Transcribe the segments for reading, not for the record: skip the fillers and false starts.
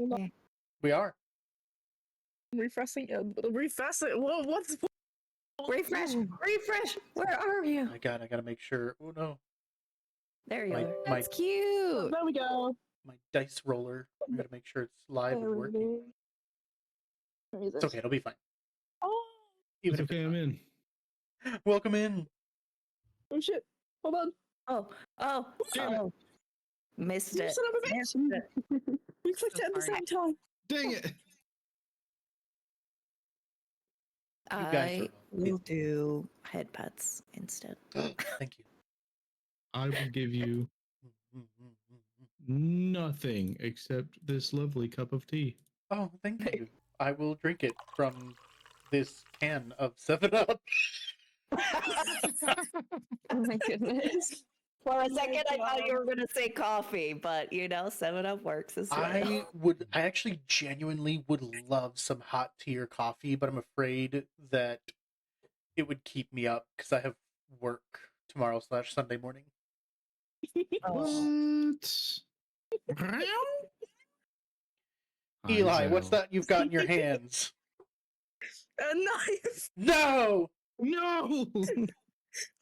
Hold on. We are. Refreshing. Refreshing. Whoa, what's. Refresh! Refresh! Where are you? I gotta make sure. Oh no. There you My, are. my, That's cute. There we go. my dice roller. I gotta make sure it's live and working. Where is it? It's okay, it'll be fine. Oh, Even It's if okay, it's I'm not. in. Welcome in. oh shit. Hold on. Damn it. Missed You it. son of a bitch. Missed it. We clicked it at the Sorry. same time. Dang it. guys I are will do head pets instead. Thank you. I will give you nothing except this lovely cup of tea. Oh, thank you. I will drink it from this can of 7-Up. Oh my goodness. For a Oh my second, I thought you God. were going to say coffee, but 7-Up works as well. I actually genuinely would love some hot tea or coffee, but I'm afraid that it would keep me up because I have work tomorrow / Sunday morning. What? Eli, what's that you've got in your hands? A knife. No! No! Oh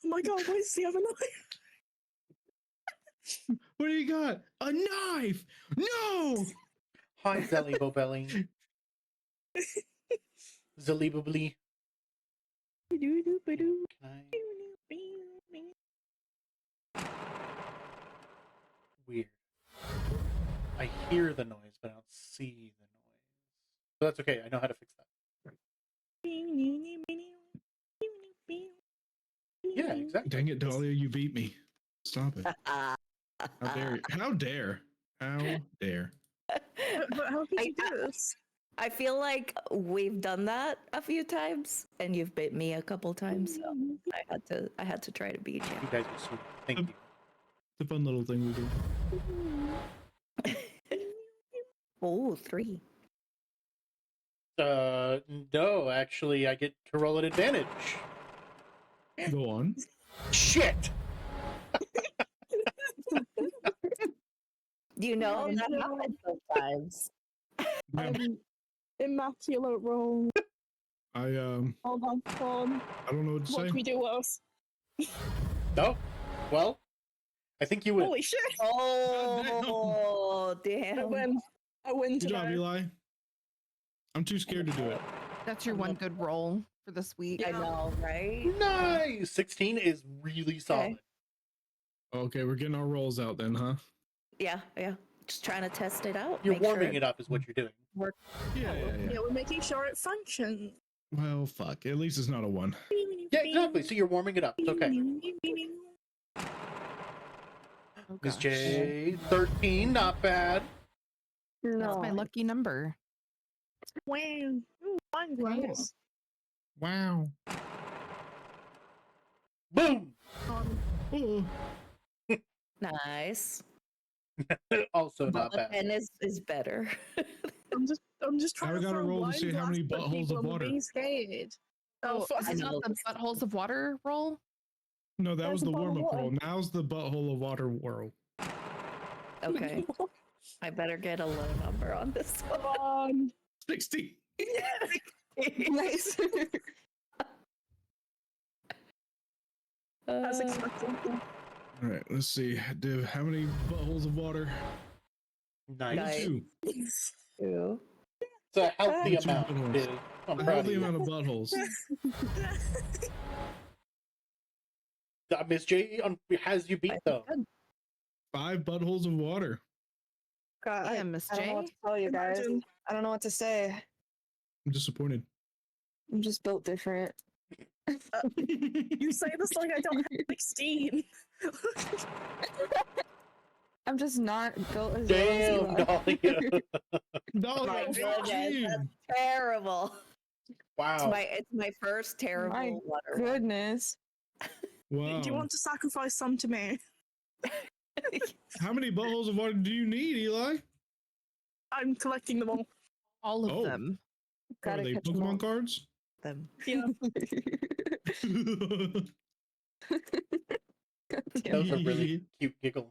my god, why does he have a knife? What do you got? A knife! No! Hi, Zelly Bobelli. Zelly Bobelli. Can I? Weird. I hear the noise, but I don't see the noise. So that's okay. I know how to fix that. Yeah, exactly. Dang it, Dahlia, you beat me. Stop it. How dare you? How dare? How dare? But how could you do this? I feel like we've done that a few times, and you've bit me a couple times. So I had to try to beat You you. guys are sweet. Thank you. It's a fun little thing we do. Oh, 3. No, actually, I get to roll an advantage. Go on. Shit! You know, Yeah, that no. happens sometimes. Yeah, Immaculate roll. I Hold on. I don't know what to What say. can we do else? No? Well, I think you win. Holy shit! Oh, I damn. win. I win Good job, today. Eli. I'm too scared to do it. That's your one good roll for this week. I know, right? Nice! 16 is really solid. Okay, we're getting our rolls out then, huh? Yeah. Just trying to test it out. You're make sure warming it up is what you're doing. Yeah. Yeah, we're making sure it functions. Well, fuck. At least it's not a 1. Yeah, exactly. So you're warming it up. It's okay. Oh, Miss gosh. J, 13, not bad. That's my lucky number. Wow. Ooh, fine glass. Wow. Boom! Oh, nice. Also But not the bad. pen is better. I'm just trying Now we to gotta throw roll to see wine how many glass at buttholes people of and water. being scared. Oh, Oh, fuck. is it not the buttholes of water roll? no, that There's was a the bottle of warm-up water. roll. Now's the butthole of water whirl. Okay. I better get a low number on this Come one. on. 60. Nice. That's expected. All right, let's see. Div, how many buttholes of water? Nice. Nice. 2. Two. It's a healthy Two amount, buttholes. Viv. I'm A proud of healthy you. amount of buttholes. Miss J has you beat, though. 5 buttholes of water. God, Yeah, Miss I don't know what J. to tell you guys. Imagine. I don't know what to say. I'm disappointed. I'm just built different. You say this like I don't have 16. I'm just not built as Damn, well as Dahlia. No, My fuck goodness, you. that's terrible. Wow. It's my first terrible My water. goodness. Wow. Do you want to sacrifice some to me? How many buttholes of water do you need, Eli? I'm collecting them all. All of Oh. them. Are Gotta they catch 'em all. Pokemon cards? Them. Yeah. God That damn. was a really cute giggle.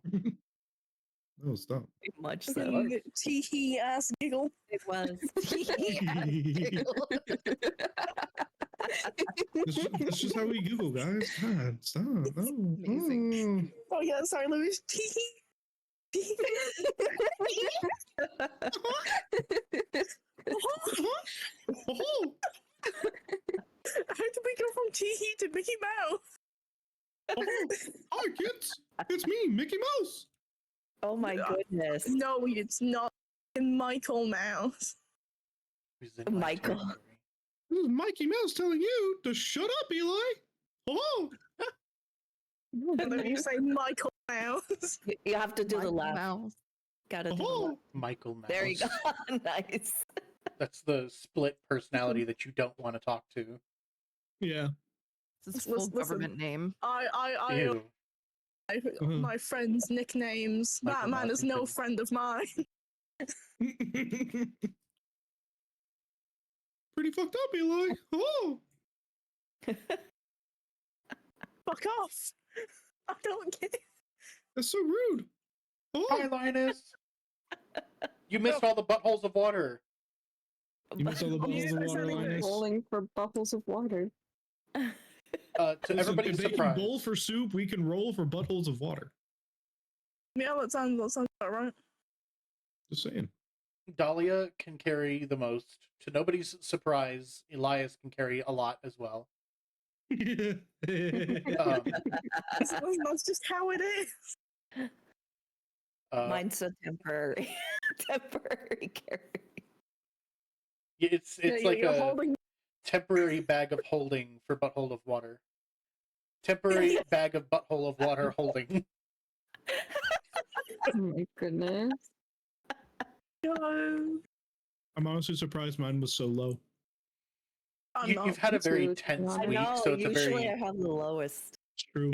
No, stop. Very much so. Fucking tee-hee ass giggle. It was. That's just how we Google, guys. God, stop. No. Amazing. Oh yeah, sorry, Louis. Tee-hee. Oh, How did we go from tee-hee to Mickey Mouse? oh, hi, kids. It's me, Mickey Mouse. Oh my goodness. No, it's not. Michael Mouse. Who's in my Michael. territory. This is Mikey Mouse telling you to shut up, Eli. Oh, And then you say Michael Mouse. You have to do the Mighty laugh. Mouse. Gotta do the laugh. oh. Michael Mouse. There you go. Nice. That's the split personality that you don't want to talk to. Yeah. It's his full Listen. government name. Ew. My friends' nicknames. Michael That man is no Mousington. friend of mine. Pretty fucked up, Eli. Oh. Fuck off. I don't care. That's so rude. Hi, Oh, Linus. You missed all the buttholes of water. you missed all the bottles of Yeah, water, anyways. Linus. Rolling for buttholes of water. To Listen, everybody's if they can surprise, bowl for soup, we can roll for buttholes of water. Yeah, that sounds about right. Just saying. Dahlia can carry the most. To nobody's surprise, Elias can carry a lot as well. That's just how it is. Mine's a temporary temporary carry. It's like you're a holding. temporary bag of holding for butthole of water. Temporary bag of butthole of water holding. Oh my goodness. No, I'm honestly surprised mine was so low. I'm not. You've had a very too, tense I week, know. so it's a Usually very I have the lowest. It's true.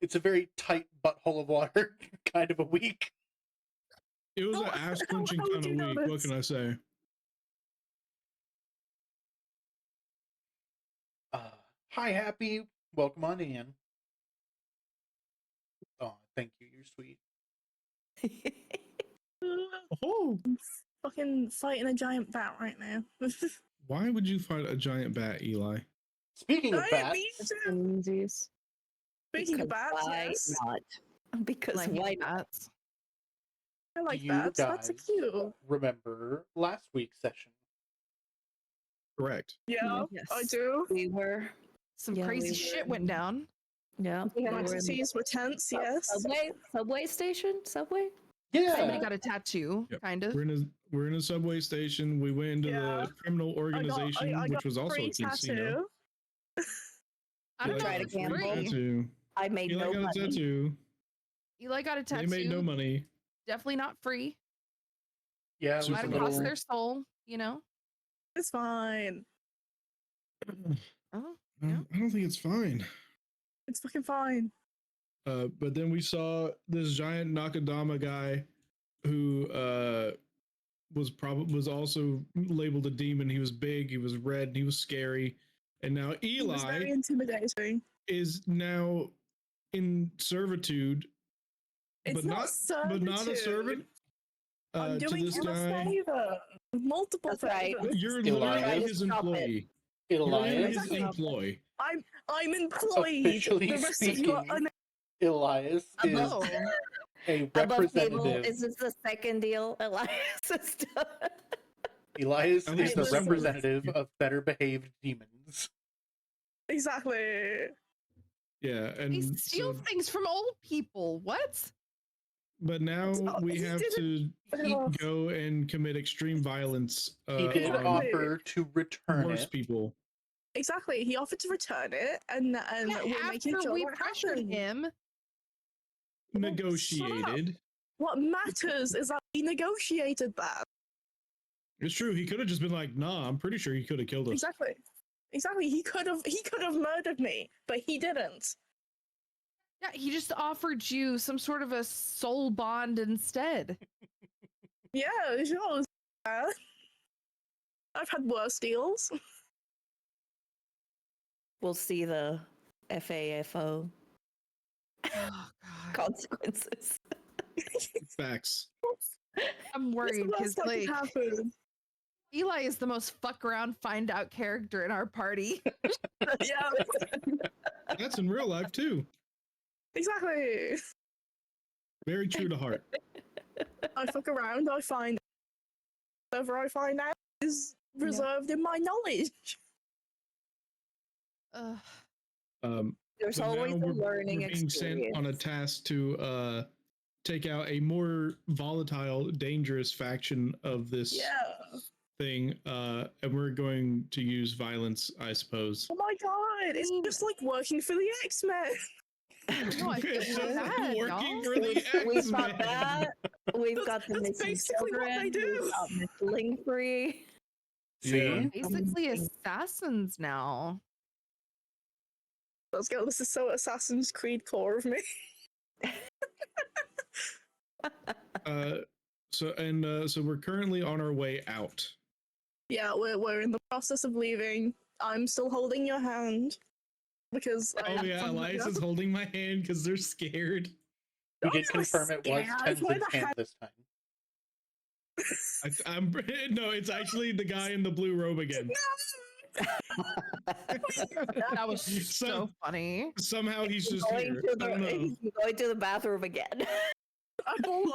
it's a very tight butthole of water kind of a week. It was an How- ass how clenching would kind of you know week. What this? can I say? Hi, Happy. Welcome on in. Oh, thank you. You're sweet. Oh, Fucking fighting a giant bat right now. why would you fight a giant bat, Eli? Speaking of I bats, mean, Funsies. speaking of Because bats, why yes. not? Because Like why not? bats. I like you bats. Bats are guys cute. remember last week's session? Correct. Yeah, Yes. I do. We were, Some Yeah, crazy we shit were- went down. yeah. Yeah. we My were in the titties were tense, yes. subway station, subway. Yeah. Somebody got a tattoo, Yep. kind of. We're in a subway station. We went into Yeah. the criminal organization, I got which was also free a casino. tattoo. I don't Eli know Try if to it's gamble. free. Tattoo. I made Eli no got a money. tattoo. Eli got a tattoo. They made no money. Definitely not free. Yeah, it Super was Might a have little- cost little. their soul, you know? It's fine. Oh, I don't think it's fine. It's fucking fine. But then we saw this giant Nakadama guy who was also labeled a demon. He was big, he was red, and he was scary. And now It was very Eli intimidating. is now in servitude, It's but not not a servant. servitude. I'm To doing this him a guy, favor. Multiple That's right. favors. you're Elias. literally Try his to stop it. employee. You're literally Elias, his employee. I'm employed. Officially The rest of you are speaking, Elias is oh. a Above table. representative. Is this the second deal Elias has done? Elias At is least the listen. representative of better behaved demons. Exactly. Yeah, They and steal so, things from old people. What? but now Oh, we he have didn't- to Oh. go and commit extreme violence He did Exactly. on offer to return worse it. people. Exactly. He offered to return it, and Yeah, we're making after sure we that pressured happens. him. Negotiated. What matters is that we negotiated that. It's true. He could have just been like, "Nah, I'm pretty sure he could have killed us." Exactly. Exactly. He could have murdered me, but he didn't. Yeah, he just offered you some sort of a soul bond instead. Yeah, sure. I've had worse deals. We'll see the FAFO Oh god. consequences. Facts. I'm It's worried the because worst that like could happen. Eli is the most fuck around, find out character in our party. Yeah, That's in real life too. exactly. Very true to heart. I fuck around, I find whatever I find out is reserved in my knowledge. Ugh. There's But always now a learning we're being sent on a experience. task to take out a more volatile, dangerous faction of this Yeah. thing, and we're going to use violence, I suppose. Oh my god, it's mean- just like working for the X-Men. No, I feel It's just like bad, working y'all. for the We've got X-Men. that. We've got the That's missing basically what they children. do. We've got Miss Lingfree. See? Basically assassins now. Let's go. This is so Assassin's Creed core of me. So we're currently on our way out. Yeah, we're in the process of leaving. I'm still holding your hand because Oh yeah, Elias is holding my hand because they're scared. We I'm did not confirm it was scared. Why Tenzin's the hand heck- this time. I'm no, it's actually the guy in the blue robe again. That was so funny. Somehow he's just Going here. to I don't know. he's going to the bathroom again. I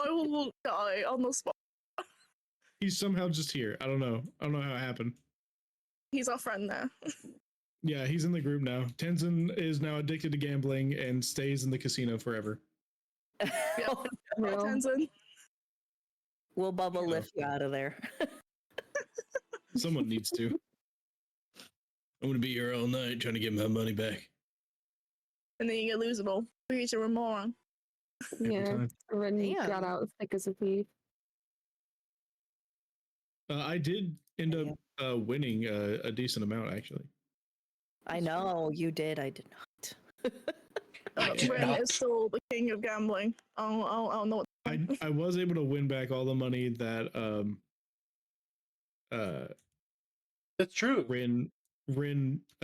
will die on the spot. He's somehow just here. I don't know. I don't know how it happened. He's our friend now. Yeah, he's in the group now. Tenzin is now addicted to gambling and stays in the casino forever. Yeah. No. Tenzin. Will Bubba Oh. lift you out of there? Someone needs to. I'm gonna be here all night trying to get my money back. And then you get losable because you're a moron. Every Yeah. time. Ren got Damn. out thick as a thief. I did end up winning a decent amount, actually. I know you did. I did not. I did Ren not. is still the king of gambling. I don't know what. I was able to win back all the money that That's true. Rin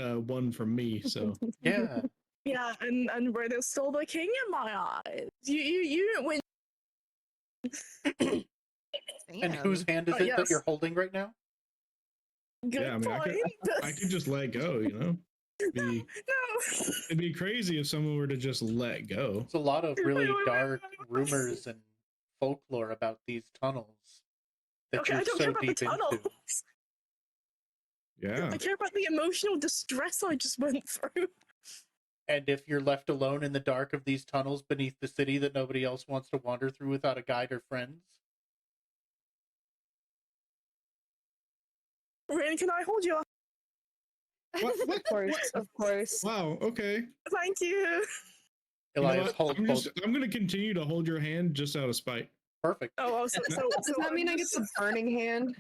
won from me. So Yeah. Yeah, and Ren is still the king in my eyes. You didn't win. And whose hand is Oh, it that yes. you're holding right now? Good yeah, I mean, point. I could just let go. You know, No. it'd be crazy if someone were to just let go. There's a lot of really Wait. dark rumors and folklore about these tunnels that Okay, I you're don't so care about the deep tunnel. into. Yeah. I care about the emotional distress I just went through. And if you're left alone in the dark of these tunnels beneath the city that nobody else wants to wander through without a guide or friends, Ren, can I hold you? What? Of course, of course. Wow. Okay. Thank you. You know Elias, what? hold. I'm gonna continue to hold your hand just out of spite. Perfect. Oh, so Does that mean I get the burning hand?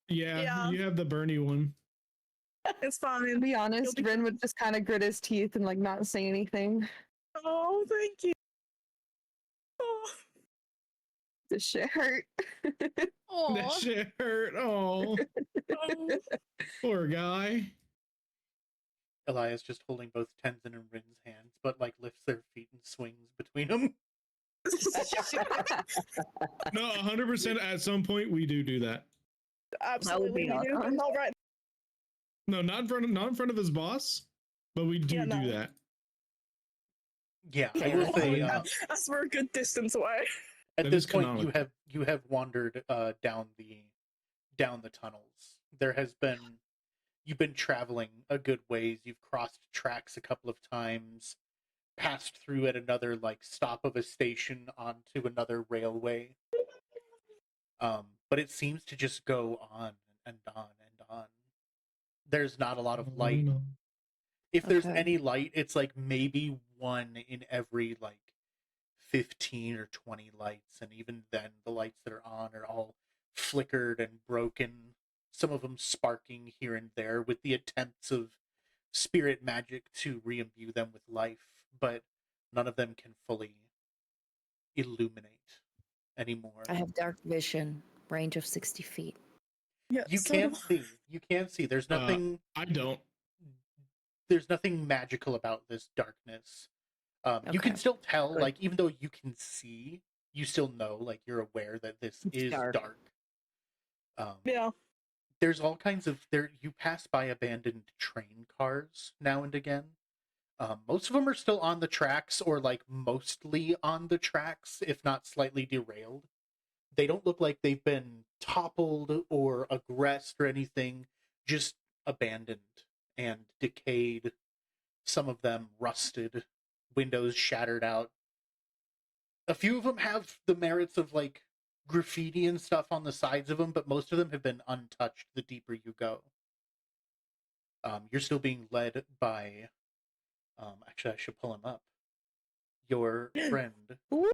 Yeah, Yeah. you have the Bernie one. It's To fine. be honest, You'll be Ren would just kind of grit his teeth and like not say anything. Oh, thank you. Oh, This shit hurt. That Aw. shit hurt. Oh, oh. poor guy. Elias just holding both Tenzin and Rin's hands, but like lifts their feet and swings between them. No, 100%. At some point, we do that. Absolutely, be we do, but awesome. not right. No, not in front of his boss, but we do Yeah, no. do that. Yeah, I Yeah. will say As we're a good distance away. at That this is point canonical. you have wandered down the tunnels. There has been you've been traveling a good ways. You've crossed tracks a couple of times, passed through at another like stop of a station onto another railway. But it seems to just go on and on and on. There's not a lot of light. If there's Okay. any light, it's like maybe one in every like 15 or 20 lights, and even then the lights that are on are all flickered and broken, some of them sparking here and there with the attempts of spirit magic to re-imbue them with life, but none of them can fully illuminate anymore. I have dark vision, range of 60 feet. Yeah, You so can do see. You can see. There's nothing I don't. there's nothing magical about this darkness. You can Okay, still tell, good. like, even though you can see, you still know, like, you're aware that this It's is dark. dark. Yeah. There's all kinds of you pass by abandoned train cars now and again. Most of them are still on the tracks, or like mostly on the tracks, if not slightly derailed. They don't look like they've been toppled or aggressed or anything, just abandoned and decayed. Some of them rusted, windows shattered out. A few of them have the merits of like graffiti and stuff on the sides of them, but most of them have been untouched the deeper you go. You're still being led by, actually, I should pull him up. Your friend, Ooh,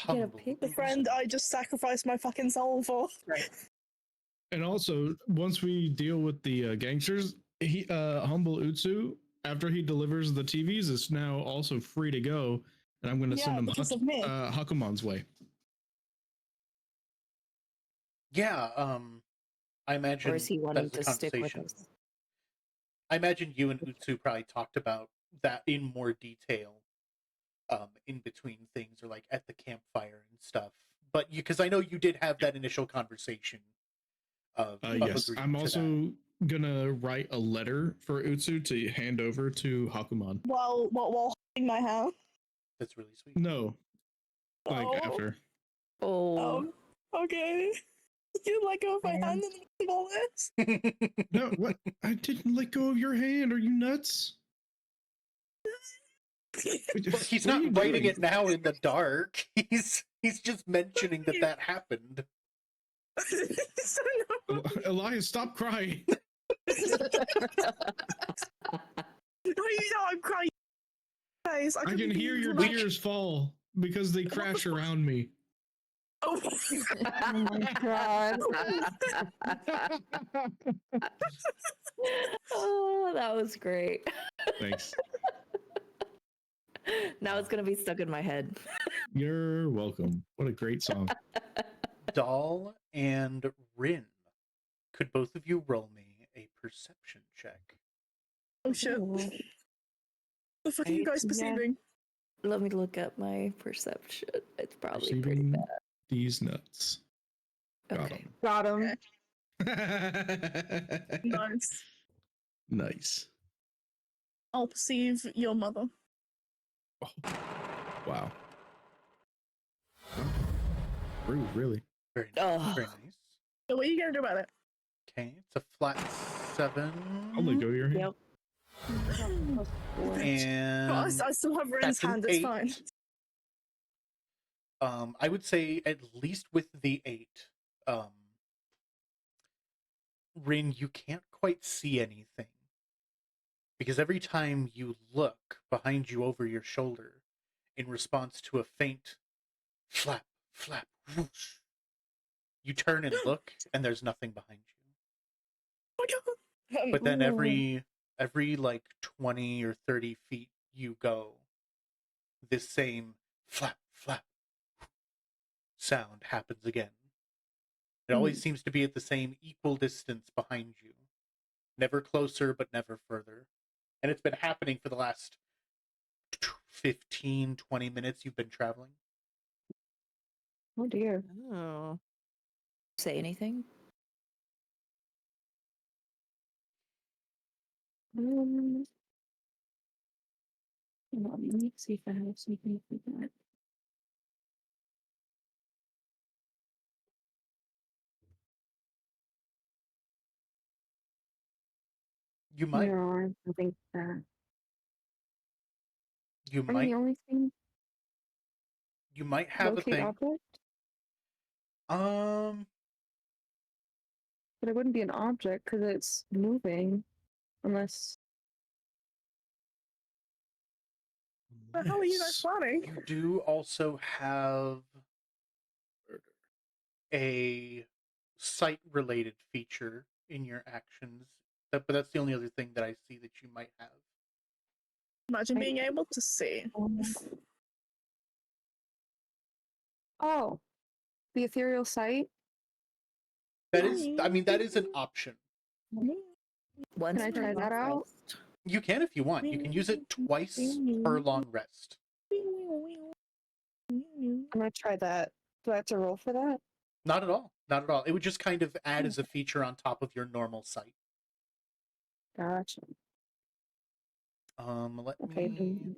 get a Humble. pig. The friend I just sacrificed my fucking soul for. Right. And also, once we deal with the gangsters, Humble Utsu, after he delivers the TVs, is now also free to go. And I'm going to send Yeah, him because of me. Hakumon's way. Yeah, I imagine Or is he that wanting is the to stick with conversation. us? I imagine you and Utsu probably talked about that in more detail, in between things or like at the campfire and stuff. But because I know you did have that initial conversation of Yes, agreeing I'm to also gonna write a letter for Utsu to hand over to Hakumon. While holding my hand. that. That's really sweet. No, like Oh, after. Oh, okay. You let go of my hand and then all this. No, what? I didn't let go of your hand. Are you nuts? Well, he's What are you not writing doing? it now in the dark. He's just mentioning that happened. So no. Elias, stop crying. You know I'm crying. Guys, I could can be hear your like- tears fall because they crash around me. Oh. Oh my god. oh, that was great. Thanks. Now it's gonna be stuck in my head. You're welcome. What a great song. Doll and Rin, could both of you roll me a perception check? Oh shit. Ooh. The fuck are you guys Yeah. perceiving? Let me look at my perception. It's probably pretty Receiving bad. these nuts. Got Okay. Got him. 'em. Nice. Nice. I'll perceive your mother. Oh, wow. Rude, really. Very, Oh. very nice. So what are you gonna do about it? Okay, it's a flat 7. I'll let go of your hand. Yep. And But I still have Rin's that's an hand, it's fine. 8. I would say at least with the 8, Rin, you can't quite see anything. Because every time you look behind you over your shoulder, in response to a faint flap, flap, whoosh, you turn and look, and there's nothing behind you. Oh my god. But then every like 20 or 30 feet you go, this same flap, flap sound happens again. It always seems to be at the same equal distance behind you. Never closer, but never further. And it's been happening for the last 15, 20 minutes you've been traveling. Oh dear. Oh. Say anything? Hold on, let me see if I have something for that. You might. No, I don't think that. You I mean, might. the only thing, You might have a locate thing. object, but it wouldn't be an object because it's moving, unless. What the hell are you guys Yes. planning? You do also have a sight-related feature in your actions, but that's the only other thing that I see that you might have. Imagine being able to see. Oh, the ethereal sight. That is, I mean, that is an option. Once I per try that long out? rest. You can if you want. You can use it twice per long rest. I'm gonna try that. Do I have to roll for that? Not at all. Not at all. It would just kind of add as a feature on top of your normal sight. Gotcha. Let Okay. me.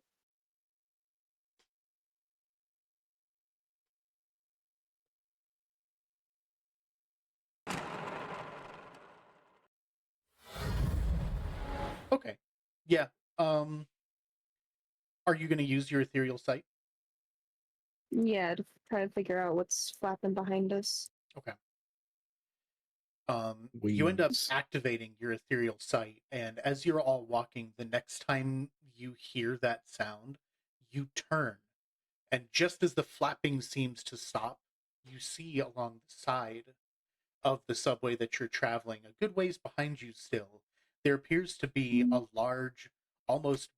Okay. Yeah. Are you going to use your ethereal sight? Yeah, to try to figure out what's flapping behind us. Okay. You end up Weeds. activating your ethereal sight, and as you're all walking, the next time you hear that sound, you turn, and just as the flapping seems to stop, you see along the side of the subway that you're traveling, a good ways behind you still, there appears to be a large, almost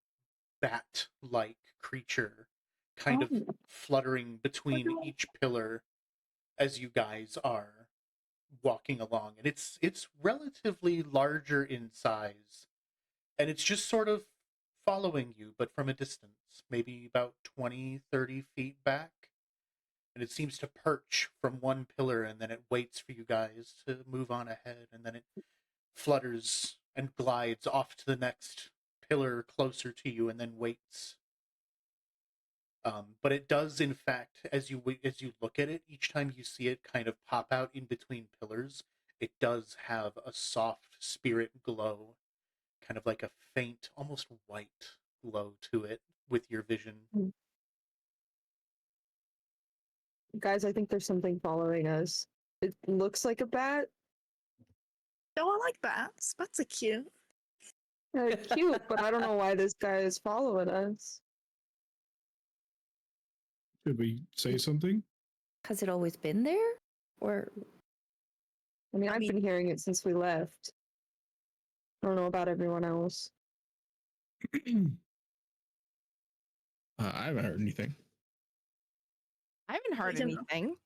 bat-like creature kind of Oh. fluttering between each pillar as you guys are walking along, and it's relatively larger in size, and it's just sort of following you, but from a distance, maybe about 20-30 feet back, and it seems to perch from one pillar, and then it waits for you guys to move on ahead, and then it flutters and glides off to the next pillar closer to you, and then waits. But it does, in fact, as you look at it, each time you see it kind of pop out in between pillars, it does have a soft spirit glow, kind of like a faint, almost white glow to it with your vision. Guys, I think there's something following us. It looks like a bat. Oh, I like bats. Bats are cute. They're cute, but I don't know why this guy is following us. Should we say something? Has it always been there? Or I mean, I've been hearing it since we left. I don't know about everyone else. I haven't heard anything. I haven't heard You know. anything.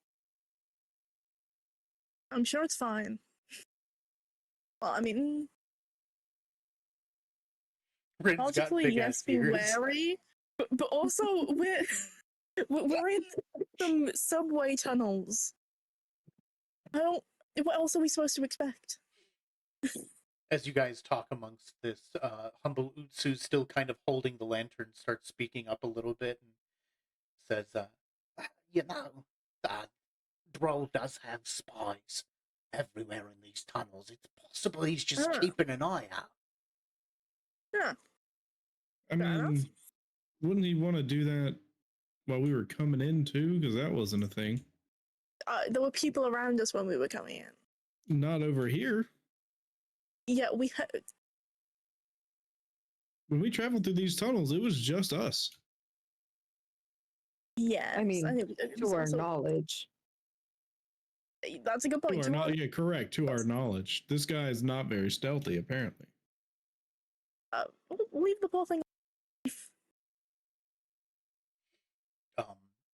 I'm sure it's fine. Well, I mean, Rin's got logically, big yes, ass be ears. wary, but also we're in some subway tunnels. I don't. What else are we supposed to expect? As you guys talk amongst this, humble Utsu, still kind of holding the lantern, starts speaking up a little bit and says, you know, Droll does have spies everywhere in these tunnels. It's possible he's just Ah. keeping an eye out. Yeah. I Fair enough. mean, wouldn't he want to do that while we were coming in too? Because that wasn't a thing. There were people around us when we were coming in. Not over here. Yeah, we heard. When we traveled through these tunnels, it was just us. Yeah, I mean, to our knowledge. That's a good point. Yeah, correct. To our knowledge, this guy is not very stealthy, apparently. Leave the poor thing.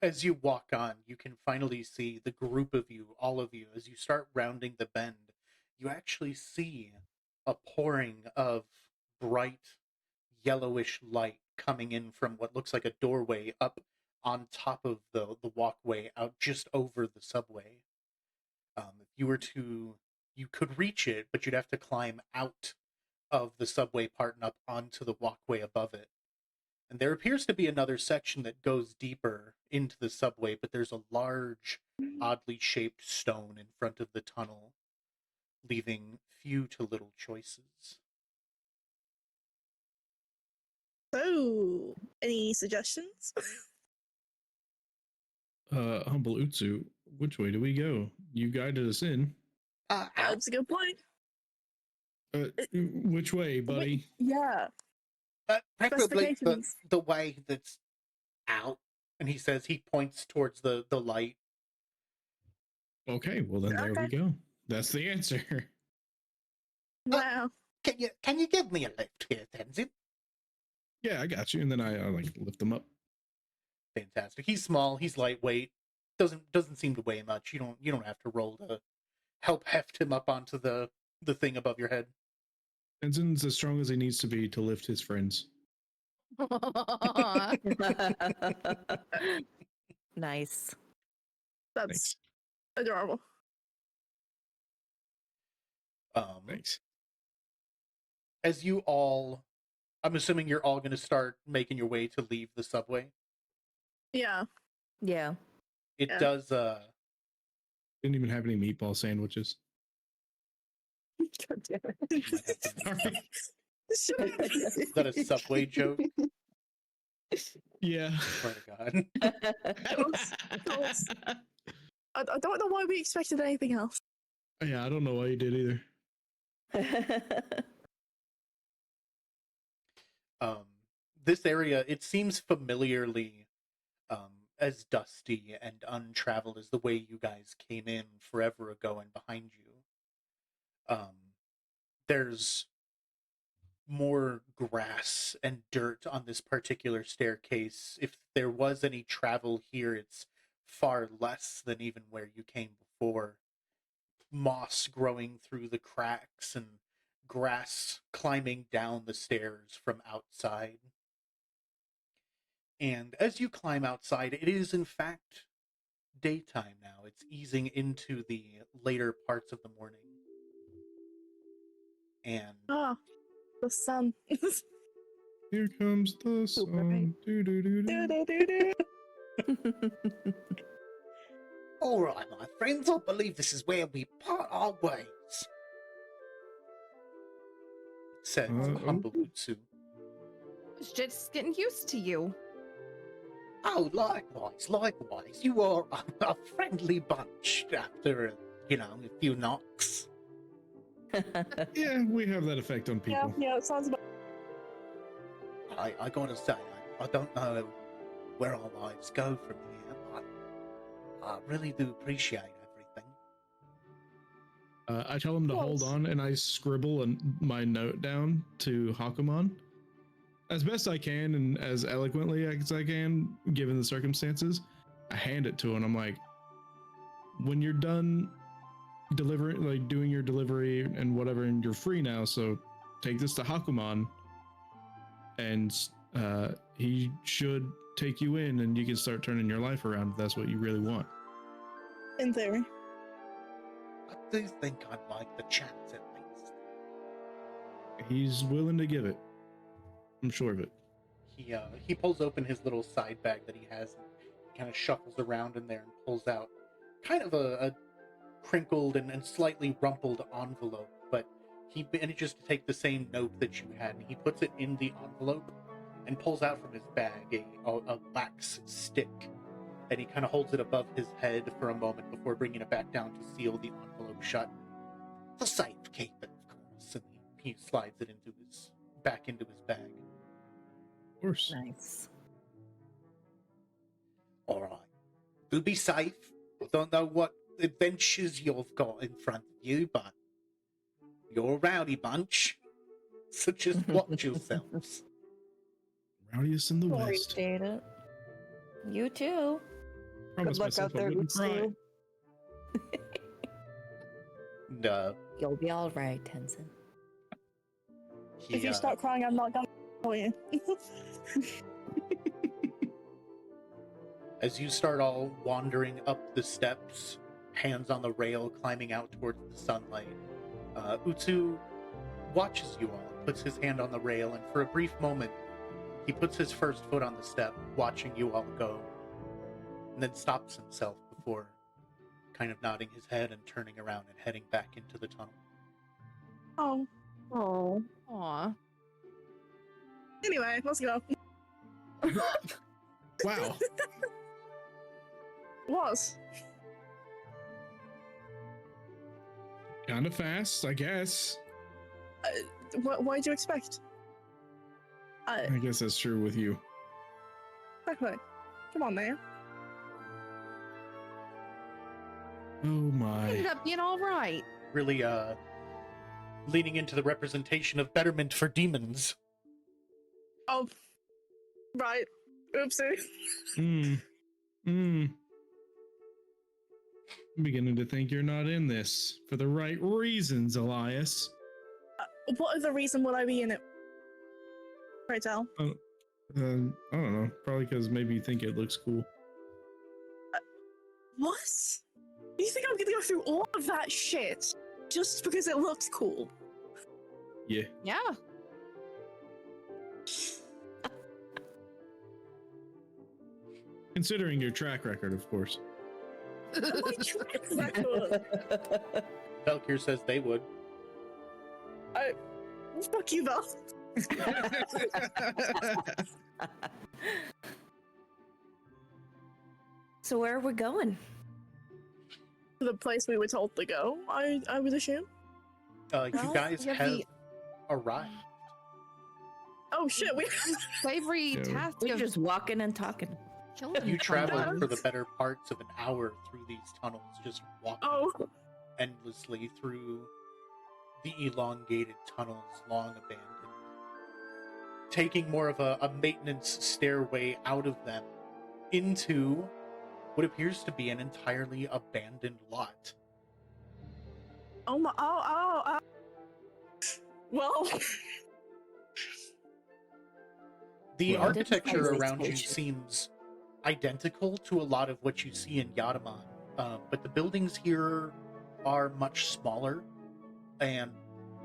As you walk on, you can finally see the group of you, all of you, as you start rounding the bend. You actually see a pouring of bright yellowish light coming in from what looks like a doorway up on top of the walkway out just over the subway. If you were to, you could reach it, but you'd have to climb out of the subway part and up onto the walkway above it. And there appears to be another section that goes deeper into the subway, but there's a large, oddly shaped stone in front of the tunnel, leaving few to little choices. So, any suggestions? Humble Utsu, which way do we go? You guided us in. That's a good point. Which way, buddy? Yeah. Preferably Specifications. the way that's out. And he says, he points towards the light. Okay, well then there we go. That's the answer. Wow. Can you give me a lift here, Tenzin? Yeah, I got you. And then I like lift them up. Fantastic. He's small. He's lightweight. Doesn't seem to weigh much. You don't have to roll to help heft him up onto the thing above your head. Ensign's as strong as he needs to be to lift his friends. Nice. That's adorable. Thanks. As you all, I'm assuming you're all going to start making your way to leave the subway. Yeah. Yeah. It Yeah. does. Didn't even have any meatball sandwiches. God damn You might have to. Sorry. Is that a subway joke? Yeah. Swear to God. Close. I don't know why we expected anything else. Yeah, I don't know why you did either. This area, it seems familiarly as dusty and untraveled as the way you guys came in forever ago and behind you. There's more grass and dirt on this particular staircase. If there was any travel here, it's far less than even where you came before. Moss growing through the cracks and grass climbing down the stairs from outside. And as you climb outside, it is in fact daytime now. It's easing into the later parts of the morning. And Ah, the sun. Here comes the Super bright. sun. Do-do-do-do. All right, my friends, I believe this is where we part our ways. said Uh-oh. humble Utsu. was just getting used to you. Oh, likewise. You are a friendly bunch after, a few knocks. Yeah, we have that effect on Yeah, people. yeah, it sounds about. I gotta say, I don't know where our lives go from here, but I really do appreciate everything. I tell him to hold Close. on, and I scribble my note down to Hakumon as best I can and as eloquently as I can, given the circumstances. I hand it to him. I'm like, when you're done delivering, like doing your delivery and whatever, and you're free now, so take this to Hakumon, and he should take you in, and you can start turning your life around if that's what you really want. In theory. I do think I'd like the chance at least. He's willing to give it. I'm sure of it. He pulls open his little side bag that he has and kind of shuffles around in there and pulls out kind of a crinkled and slightly rumpled envelope, but he manages to take the same note that you had and he puts it in the envelope and pulls out from his bag a wax stick, and he kind of holds it above his head for a moment before bringing it back down to seal the envelope shut. For safekeeping, of course. And he slides it back into his bag. Of course. Nice. All right. Do be safe. I don't know what adventures you've got in front of you, but you're a rowdy bunch. So just watch yourselves. Rowdiest in the West. Appreciate it. You too. Promise luck myself out there, I wouldn't cry. Utsu. And, You'll be all right, Tenzin. If you start crying, I'm not gonna tell you. As you start all wandering up the steps, hands on the rail, climbing out towards the sunlight, Utsu watches you all, puts his hand on the rail, and for a brief moment, he puts his first foot on the step, watching you all go, and then stops himself before kind of nodding his head and turning around and heading back into the tunnel. Oh. Oh. Aw. Anyway, let's go. Wow. Was. Kind of fast, I guess. Why'd you expect? I guess that's true with you. Exactly. Come on, man. Oh my. Ended up being all right. Really, leaning into the representation of betterment for demons. Oh. Right. Oopsie. I'm beginning to think you're not in this for the right reasons, Elias. What other reason would I be in it? Pray tell. I don't know. Probably because maybe you think it looks cool. What? You think I'm gonna go through all of that shit just because it looks cool? Yeah. Yeah. Considering your track record, of course. My track record. Valkyr says they would. Fuck you, Val. So where are we going? The place we were told to go, I would assume. You Well, guys you have have the- arrived. Oh shit, we Savory Yeah. task We're of just walking and talking. killing You traveled someone. for the better parts of an hour through these tunnels, just walking Oh, endlessly through the elongated tunnels, long abandoned. Taking more of a maintenance stairway out of them into what appears to be an entirely abandoned lot. oh my, oh. Well, The Well, architecture Identifies around you station. seems identical to a lot of what you see in Yadaman, but the buildings here are much smaller and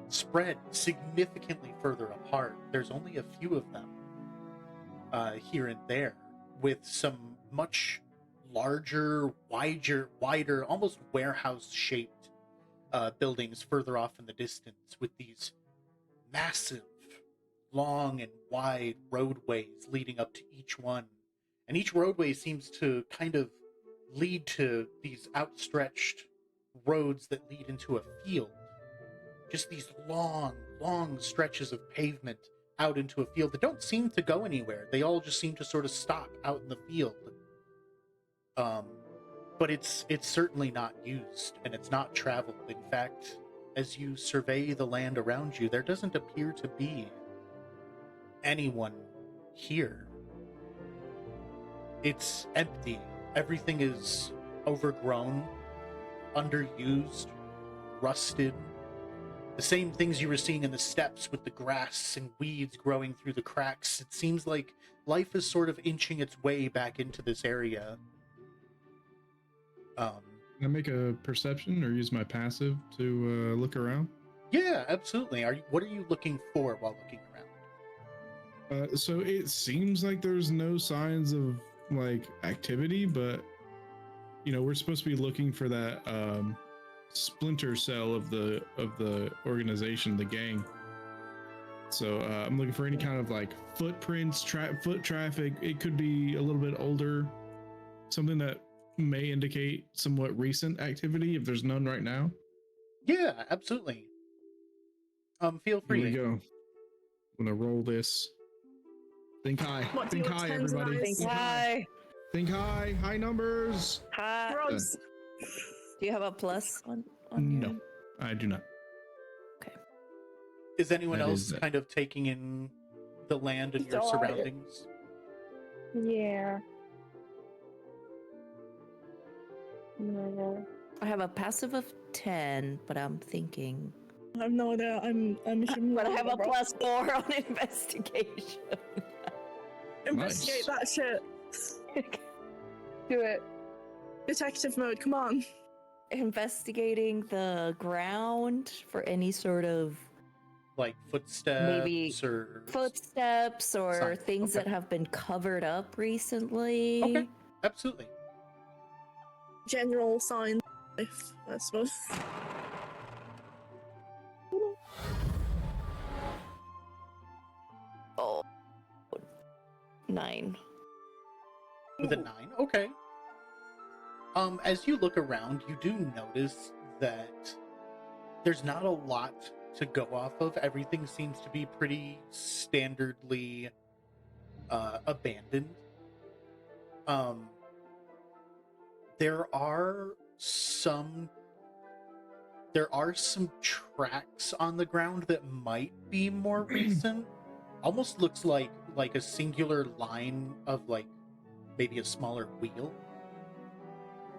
spread significantly further apart. There's only a few of them here and there, with some much larger, wider, almost warehouse-shaped buildings further off in the distance, with these massive, long and wide roadways leading up to each one. And each roadway seems to kind of lead to these outstretched roads that lead into a field. Just these long, long stretches of pavement out into a field that don't seem to go anywhere. They all just seem to sort of stop out in the field. But it's certainly not used, and it's not traveled. In fact, as you survey the land around you, there doesn't appear to be anyone here. It's empty. Everything is overgrown, underused, rusted. The same things you were seeing in the steppes with the grass and weeds growing through the cracks. It seems like life is sort of inching its way back into this area. Can I make a perception or use my passive to look around? Yeah, absolutely. What are you looking for while looking around? So it seems like there's no signs of like activity, but we're supposed to be looking for that splinter cell of the organization, the gang. So I'm looking for any kind of like footprints, foot traffic. It could be a little bit older, something that may indicate somewhat recent activity if there's none right now. Yeah, absolutely. Feel free. Here we go. I'm gonna roll this. Think high. What, do Think your high, tens and everybody. eyes? Think high. Think high. High numbers. Hi. drugs. Do you have a plus on No. your- I do not. Is anyone That else is it. kind of taking in the land and your Got it. surroundings? Yeah. No. I have a passive of 10, but I'm thinking. I have no idea. I'm assuming. But I have a bro. +4 on investigation. Investigate that shit. Do it. Detective mode. Come on. Investigating the ground for any sort of Like footsteps Maybe or footsteps or Signs, things okay. that have been covered up recently. Okay. Absolutely. General signs. I suppose. Oh, 9. With a 9, okay. As you look around, you do notice that there's not a lot to go off of. Everything seems to be pretty standardly abandoned. There are some tracks on the ground that might be more recent. Almost looks like a singular line of like maybe a smaller wheel,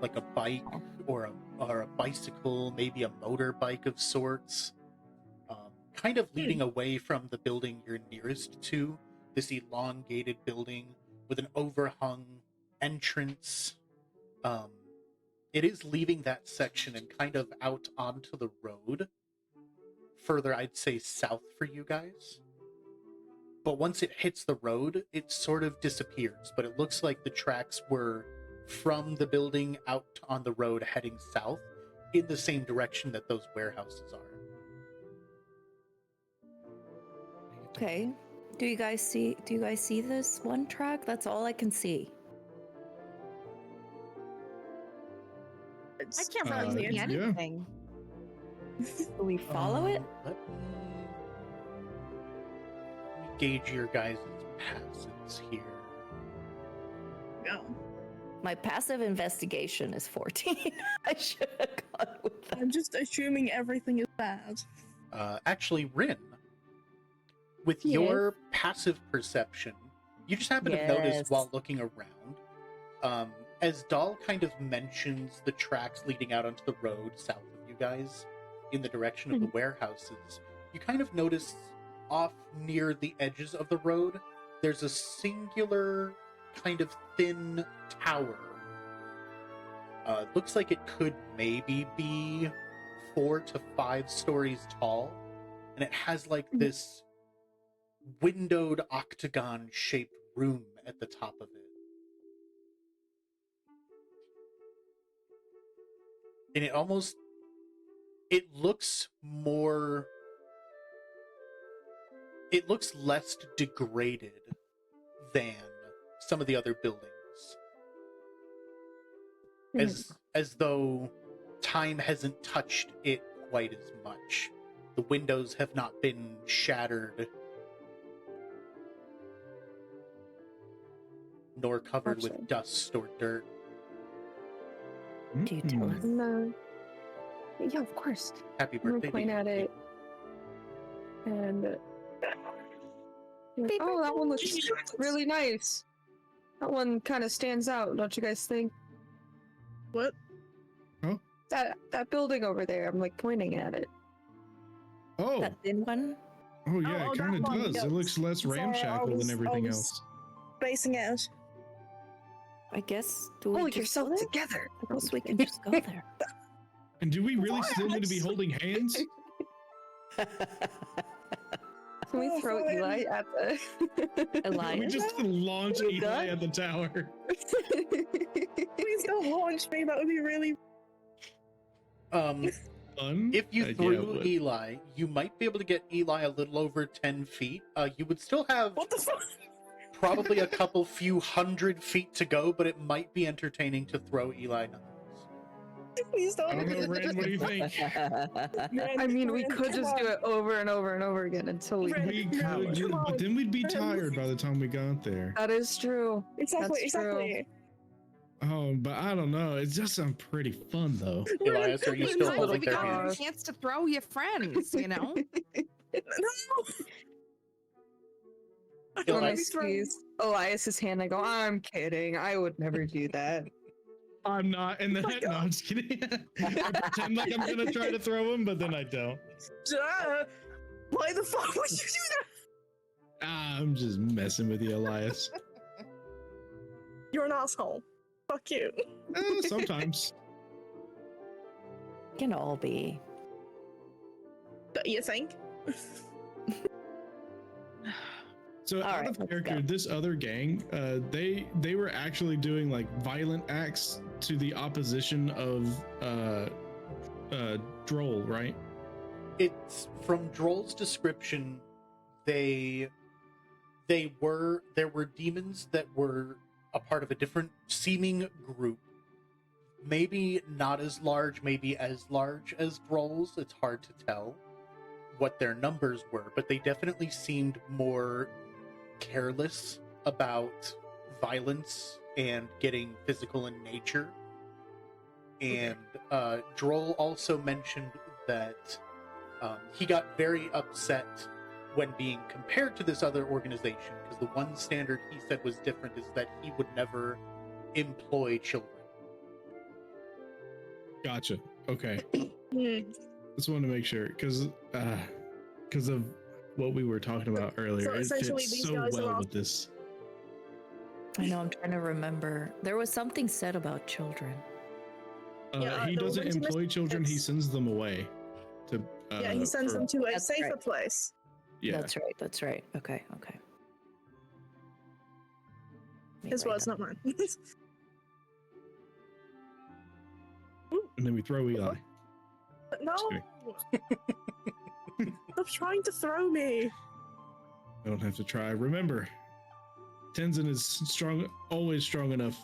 like a bike or a bicycle, maybe a motorbike of sorts, kind of leading away from the building you're nearest to. this elongated building with an overhung entrance. It is leaving that section and kind of out onto the road. Further, I'd say south for you guys. But once it hits the road, it sort of disappears. But it looks like the tracks were from the building out on the road heading south in the same direction that those warehouses are. Okay. Do you guys see this one track? That's all I can see. I can't really see yeah. anything. Do we follow it? Let me gauge your guys' passes here. Go. My passive investigation is 14. I should have gone with that. I'm just assuming everything is bad. Actually, Rin, with Yes. your passive perception, you just happen to notice Yes. while looking around, as Dahl kind of mentions the tracks leading out onto the road south of you guys in the direction of the warehouses, you kind of notice off near the edges of the road, there's a singular kind of thin tower. Looks like it could maybe be 4 to 5 stories tall, and it has like this windowed octagon shaped room at the top of it. And it looks less degraded than some of the other buildings. As though time hasn't touched it quite as much. The windows have not been shattered nor covered Gotcha. with dust or dirt. Do you tell us? No. Yeah, of course. Happy I'm gonna birthday to point you, at Kate. it. And like, oh, that one looks really nice. That one kind of stands out, don't you guys think? What? That building over there. I'm like pointing at it. Oh, That thin one? oh yeah, oh, it that kind of one, does. yeah. It looks less Sorry, I ramshackle was- than everything I was- else. Spacing out. I guess. Do we Pull just yourself go there? together. I guess we can just go there. And do we really still need to be holding hands? Can we Oh, throw fine. Eli at the We Elias? just launch We Eli done? at the tower. Please don't launch me. That would be really. Fun? If you Yeah, threw but- Eli, you might be able to get Eli a little over 10 feet. You would still have What the fuck? probably a couple few 100 feet to go, but it might be entertaining to throw Eli nonetheless. Please I don't. don't know, Ren, what do you think? I mean, we could just do it over and over and over again until we. Ren, We no, could, come but on. then we'd be Ren. tired by the time we got there. That is true. Exactly. That's true. Exactly. Oh, but I don't know. It just sounds pretty fun though. Elias, are you It's still a little holding bit their odd. hands? Chance to throw your friends, you know? No. I don't When I wanna be thrown. squeeze Elias's hand, I go, I'm kidding. I would never do that. I'm not, and then my no, I'm just kidding. I pretend like I'm gonna try to throw him, but then I don't. Why the fuck would you do that? I'm just messing with you, Elias. You're an asshole. Fuck you. Sometimes. Can all be. You think? So All out right, of let's character, go. this other gang, they were actually doing like violent acts to the opposition of Droll, right? It's from Droll's description. There were demons that were a part of a different seeming group. Maybe not as large, maybe as large as Droll's. It's hard to tell what their numbers were, but they definitely seemed more careless about violence and getting physical in nature. And Droll also mentioned that he got very upset when being compared to this other organization, because the one standard he said was different is that he would never employ children. Gotcha. Okay. Hmm. Just wanted to make sure, because of what we were talking about earlier. It essentially fits these so guys are well all- with this. I know. I'm trying to remember. There was something said about children. Yeah, He the doesn't woman to employ children. He Miss- sends them away. To Yeah, he sends for- them to a That's safer right. place. Yeah, That's right. That's right. Okay. Okay. Let me His write words, that. not mine. and then we throw Eli. No! kidding. Stop trying to throw me. I don't have to try. Remember, Tenzin is strong, always strong enough,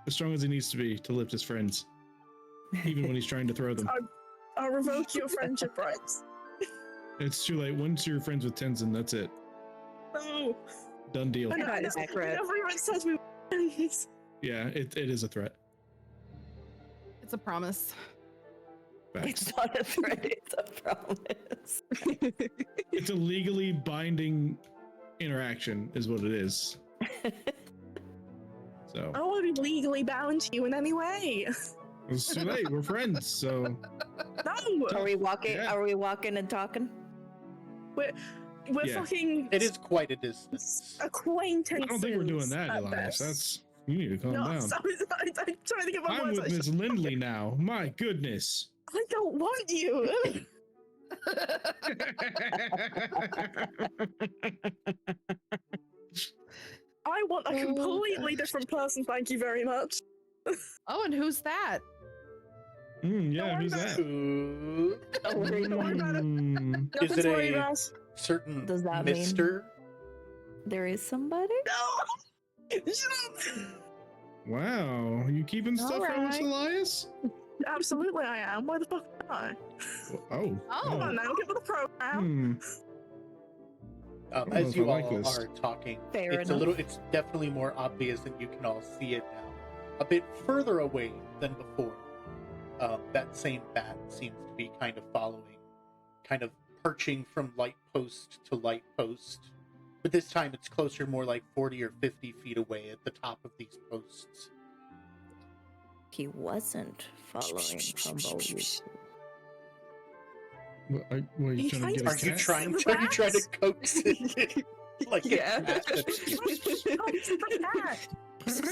as strong as he needs to be to lift his friends, even when he's trying to throw them. I'll revoke your friendship rights. It's too late. Once you're friends with Tenzin, that's it. No. Done deal. I know, That is accurate. everyone says we were friends. Yeah, it is a threat. It's a promise. Facts. It's not a threat. It's a promise. It's a legally binding interaction, is what it is. So I don't want to be legally bound to you in any way. it's too late. We're friends. So No! Are we walking? Yeah. Are we walking and talking? We're Yeah. fucking It is quite a distance. acquaintances. I don't think we're doing that, at Elias. best. That's you need to calm No, down. sorry, I'm trying to get my I'm words with out. Miss Lindley now. My goodness. I don't want you. I want a Oh, completely different person, thank you very much. Oh, and who's that? Yeah, Don't who's worry that? Ooh, Don't worry about it. Mm, Nothing it to worry a- about. certain Does that mean- Mister. There is somebody. No! Shut up! wow, you keeping stuff from us, Alright. Elias? Absolutely I am. Why the fuck am I? Oh. Come on now, get with the program. Hmm. As I don't know if you I like all this. are talking, Fair it's enough. it's definitely more obvious and you can all see it now. A bit further away than before. That same bat seems to be kind of following, kind of perching from light post to light post. But this time it's closer, more like 40 or 50 feet away at the top of these posts. He wasn't following Humble. What are you You trying to trying get to a Are you cat? trying? The Are you trying to bats? coax it? Like Yeah. a cat?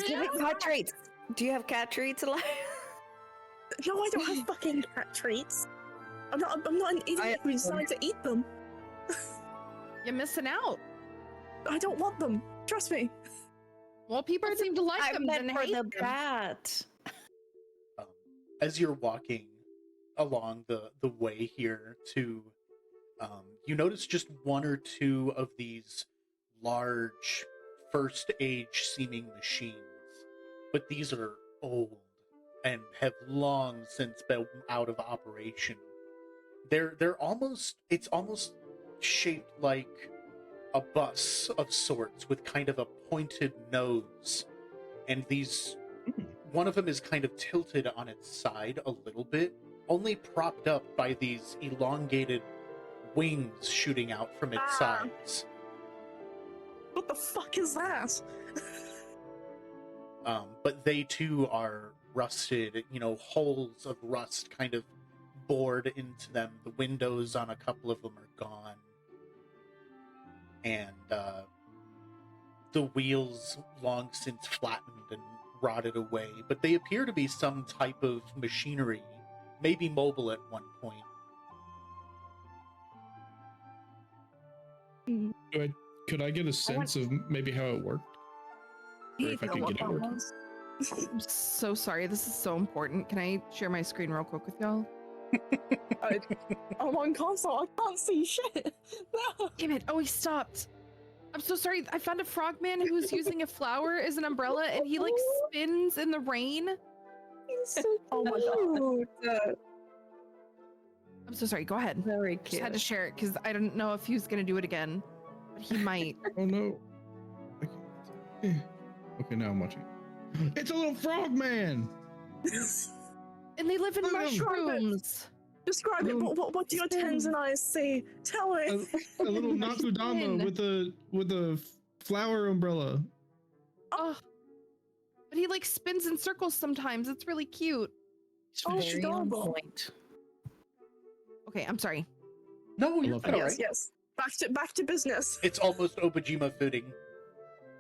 Give it cat treats. Do you have cat treats, Elias? No, I don't have fucking cat treats. I'm not an idiot who decided to eat them. You're missing out. I don't want them. Trust me. Well, people seem to like I them. meant Then for hate the them. bat. As you're walking along the way here to you notice just one or two of these large first age seeming machines, but these are old and have long since been out of operation. They're almost, it's almost shaped like a bus of sorts with kind of a pointed nose, and these one of them is kind of tilted on its side a little bit, only propped up by these elongated wings shooting out from its Ah. sides. What the fuck is that? But they too are rusted, holes of rust kind of bored into them. The windows on a couple of them are gone. And the wheels long since flattened and rotted away, but they appear to be some type of machinery, maybe mobile at one point. Could I get a sense of maybe how it worked? Or if I know could what get it that working. was. I'm so sorry. This is so important. Can I share my screen real quick with y'all? I'm on console. I can't see shit. No. Damn it. Oh, he stopped. I'm so sorry. I found a frogman who's using a flower as an umbrella and he like spins in the rain. Oh my god. I'm so sorry. Go ahead. Very Just cute. had to share it because I don't know if he was going to do it again, but he might. Oh no. Okay, now I'm watching. It's a little frog man. And they live in Look at him. mushrooms. Describe it. What do your tens and eyes see? Tell me. A little Nakudama with a flower umbrella. Oh. But he like spins in circles sometimes. It's really cute. Oh, Very on adorable. point. Okay, I'm sorry. No, you're love good, that. all Yes, right. yes. Back to business. It's almost Obojima fooding.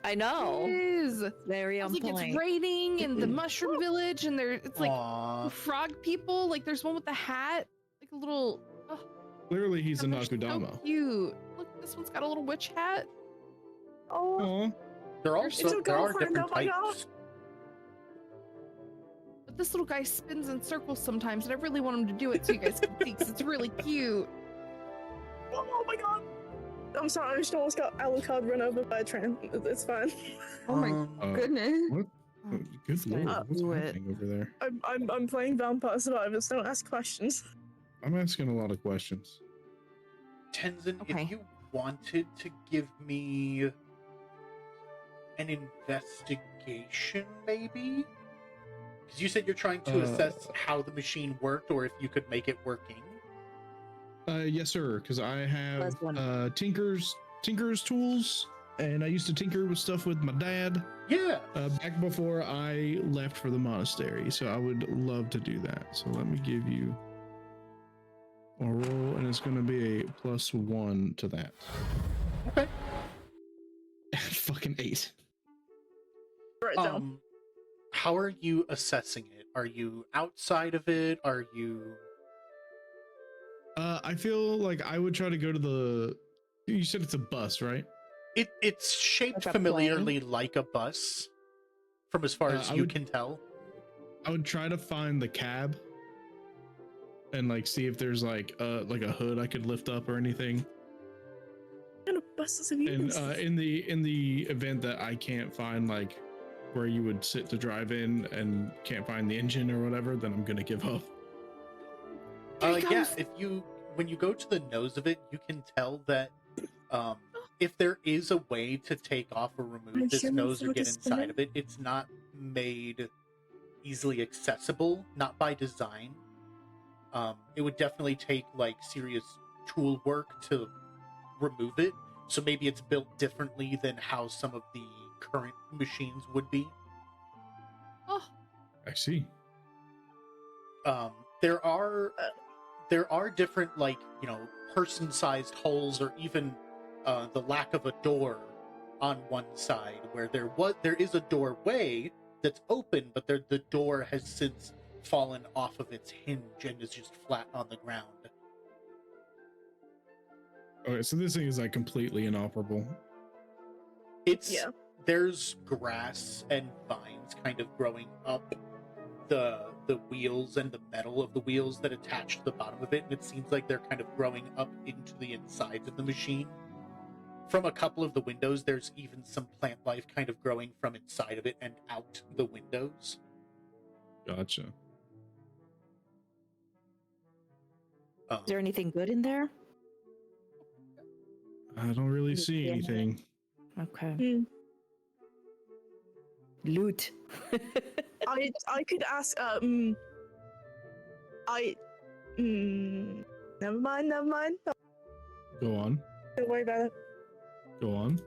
I know. It is. Very I on was like, point. it's raining in the mushroom village, and it's like Aww. frog people. Like, there's one with the hat, like a little. Oh, Clearly, he's a they're so Nakudama. cute. Look, this one's got a little witch hat. Oh, Aw. There Your also there are girlfriend, different oh my God. types. But this little guy spins in circles sometimes, and I really want him to do it so you guys can see, because it's really cute. oh my god! I'm sorry, I just almost got Alucard run over by a train. It's fine. Oh my Um, goodness. What? Oh, Good this guy lord, what's blew it. happening over there? I'm playing Vampire Survivors. Don't ask questions. I'm asking a lot of questions. Tenzin, Okay. if you wanted to give me an investigation, maybe? Because you said you're trying to assess how the machine worked, or if you could make it working. Yes, sir. Because I have Plus one. Tinker's tools, and I used to tinker with stuff with my dad Yeah. back before I left for the monastery. So I would love to do that. So let me give you a roll, and it's going to be a +1 to that. Okay. Fucking 8. Right down. How are you assessing it? Are you outside of it? Are you? I feel like I would try to go to the. You said it's a bus, right? It's shaped Like a familiarly like a bus, from as far as I you would- can tell. I would try to find the cab and like see if there's like a hood I could lift up or anything. What kind of buses have you And been in the event that I can't find like where you would sit to drive in and can't find the engine or whatever, then I'm gonna give up. There he Yeah, comes. when you go to the nose of it, you can tell that if there is a way to take off or remove I'm this sure nose or before get this inside minute- of it, it's not made easily accessible, not by design. It would definitely take like serious tool work to remove it. So maybe it's built differently than how some of the current machines would be. Oh, I see. There are different, like, person-sized holes, or even the lack of a door on one side, where there is a doorway that's open, but the door has since fallen off of its hinge and is just flat on the ground. Okay, so this thing is like completely inoperable. Yeah. There's grass and vines kind of growing up the wheels and the metal of the wheels that attach to the bottom of it, and it seems like they're kind of growing up into the insides of the machine. From a couple of the windows, there's even some plant life kind of growing from inside of it and out the windows. Gotcha. Is there anything good in there? I don't really see Yeah. anything. Okay. Hmm. Loot. I could ask. Never mind. Go on. Don't worry about it. Go on.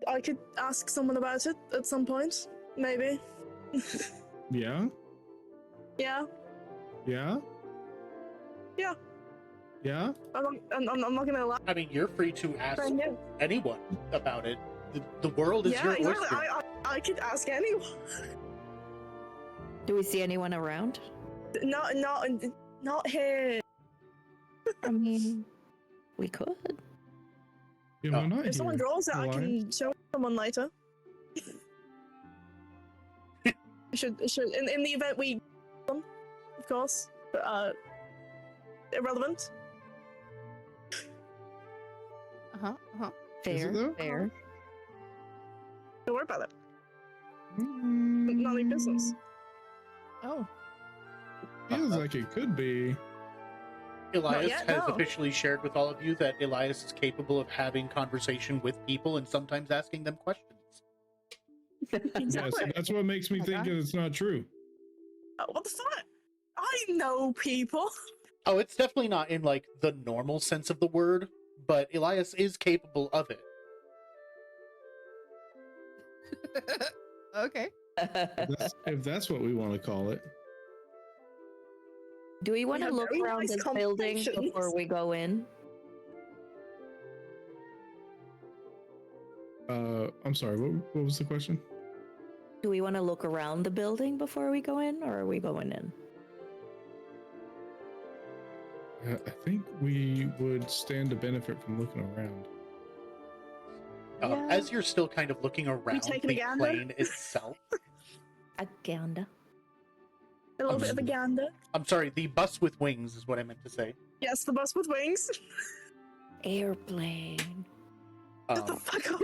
I could ask someone about it at some point, maybe. Yeah? Yeah. Yeah? Yeah. Yeah? I'm not gonna lie. I mean, you're free to ask Brand new. anyone about it. The world is Yeah, your exactly. oyster. I could ask anyone. Do we see anyone around? Not here. I mean, we could. Yeah, why not If someone here? draws it, I Alliance? can show someone later. should in the event we, of course, but irrelevant. Is it Fair. though? Fair. Don't worry about it. None of your business. oh. Feels like it could be. Elias yet, has no. officially shared with all of you that Elias is capable of having conversation with people and sometimes asking them questions. Yeah, Exactly. so that's what makes me Oh, think God. that it's not true. What the fuck? I know people. Oh, it's definitely not in like the normal sense of the word, but Elias is capable of it. Okay. If that's what we want to call it. Do we want to have look very around nice this building conversations. before we go in? I'm sorry. What was the question? Do we want to look around the building before we go in, or are we going in? I think we would stand to benefit from looking around. Yeah. As you're still kind of looking around taking a the gander? plane itself, Aganda. A little I'm bit of a gander. I'm sorry, the bus with wings is what I meant to say. Yes, the bus with wings. Airplane. Shut the Um, fuck up.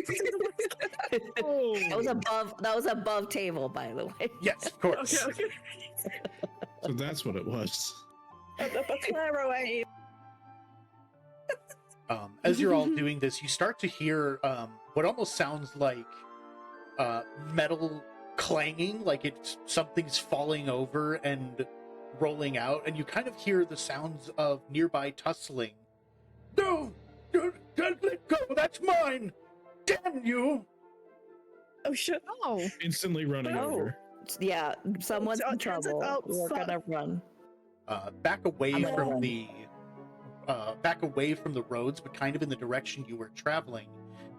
That was above table, by the way. yes, of course. Okay. So that's what it was. Clear away. As you're all doing this, you start to hear what almost sounds like metal clanging, like it's something's falling over and rolling out, and you kind of hear the sounds of nearby tussling. No! Don't let go! That's mine! Damn you! Oh shit. Oh, Instantly running Oh. over. Yeah, someone's in Turns it trouble. out, We're fuck. gonna run. Back away I'm gonna from run. the back away from the roads, but kind of in the direction you were traveling,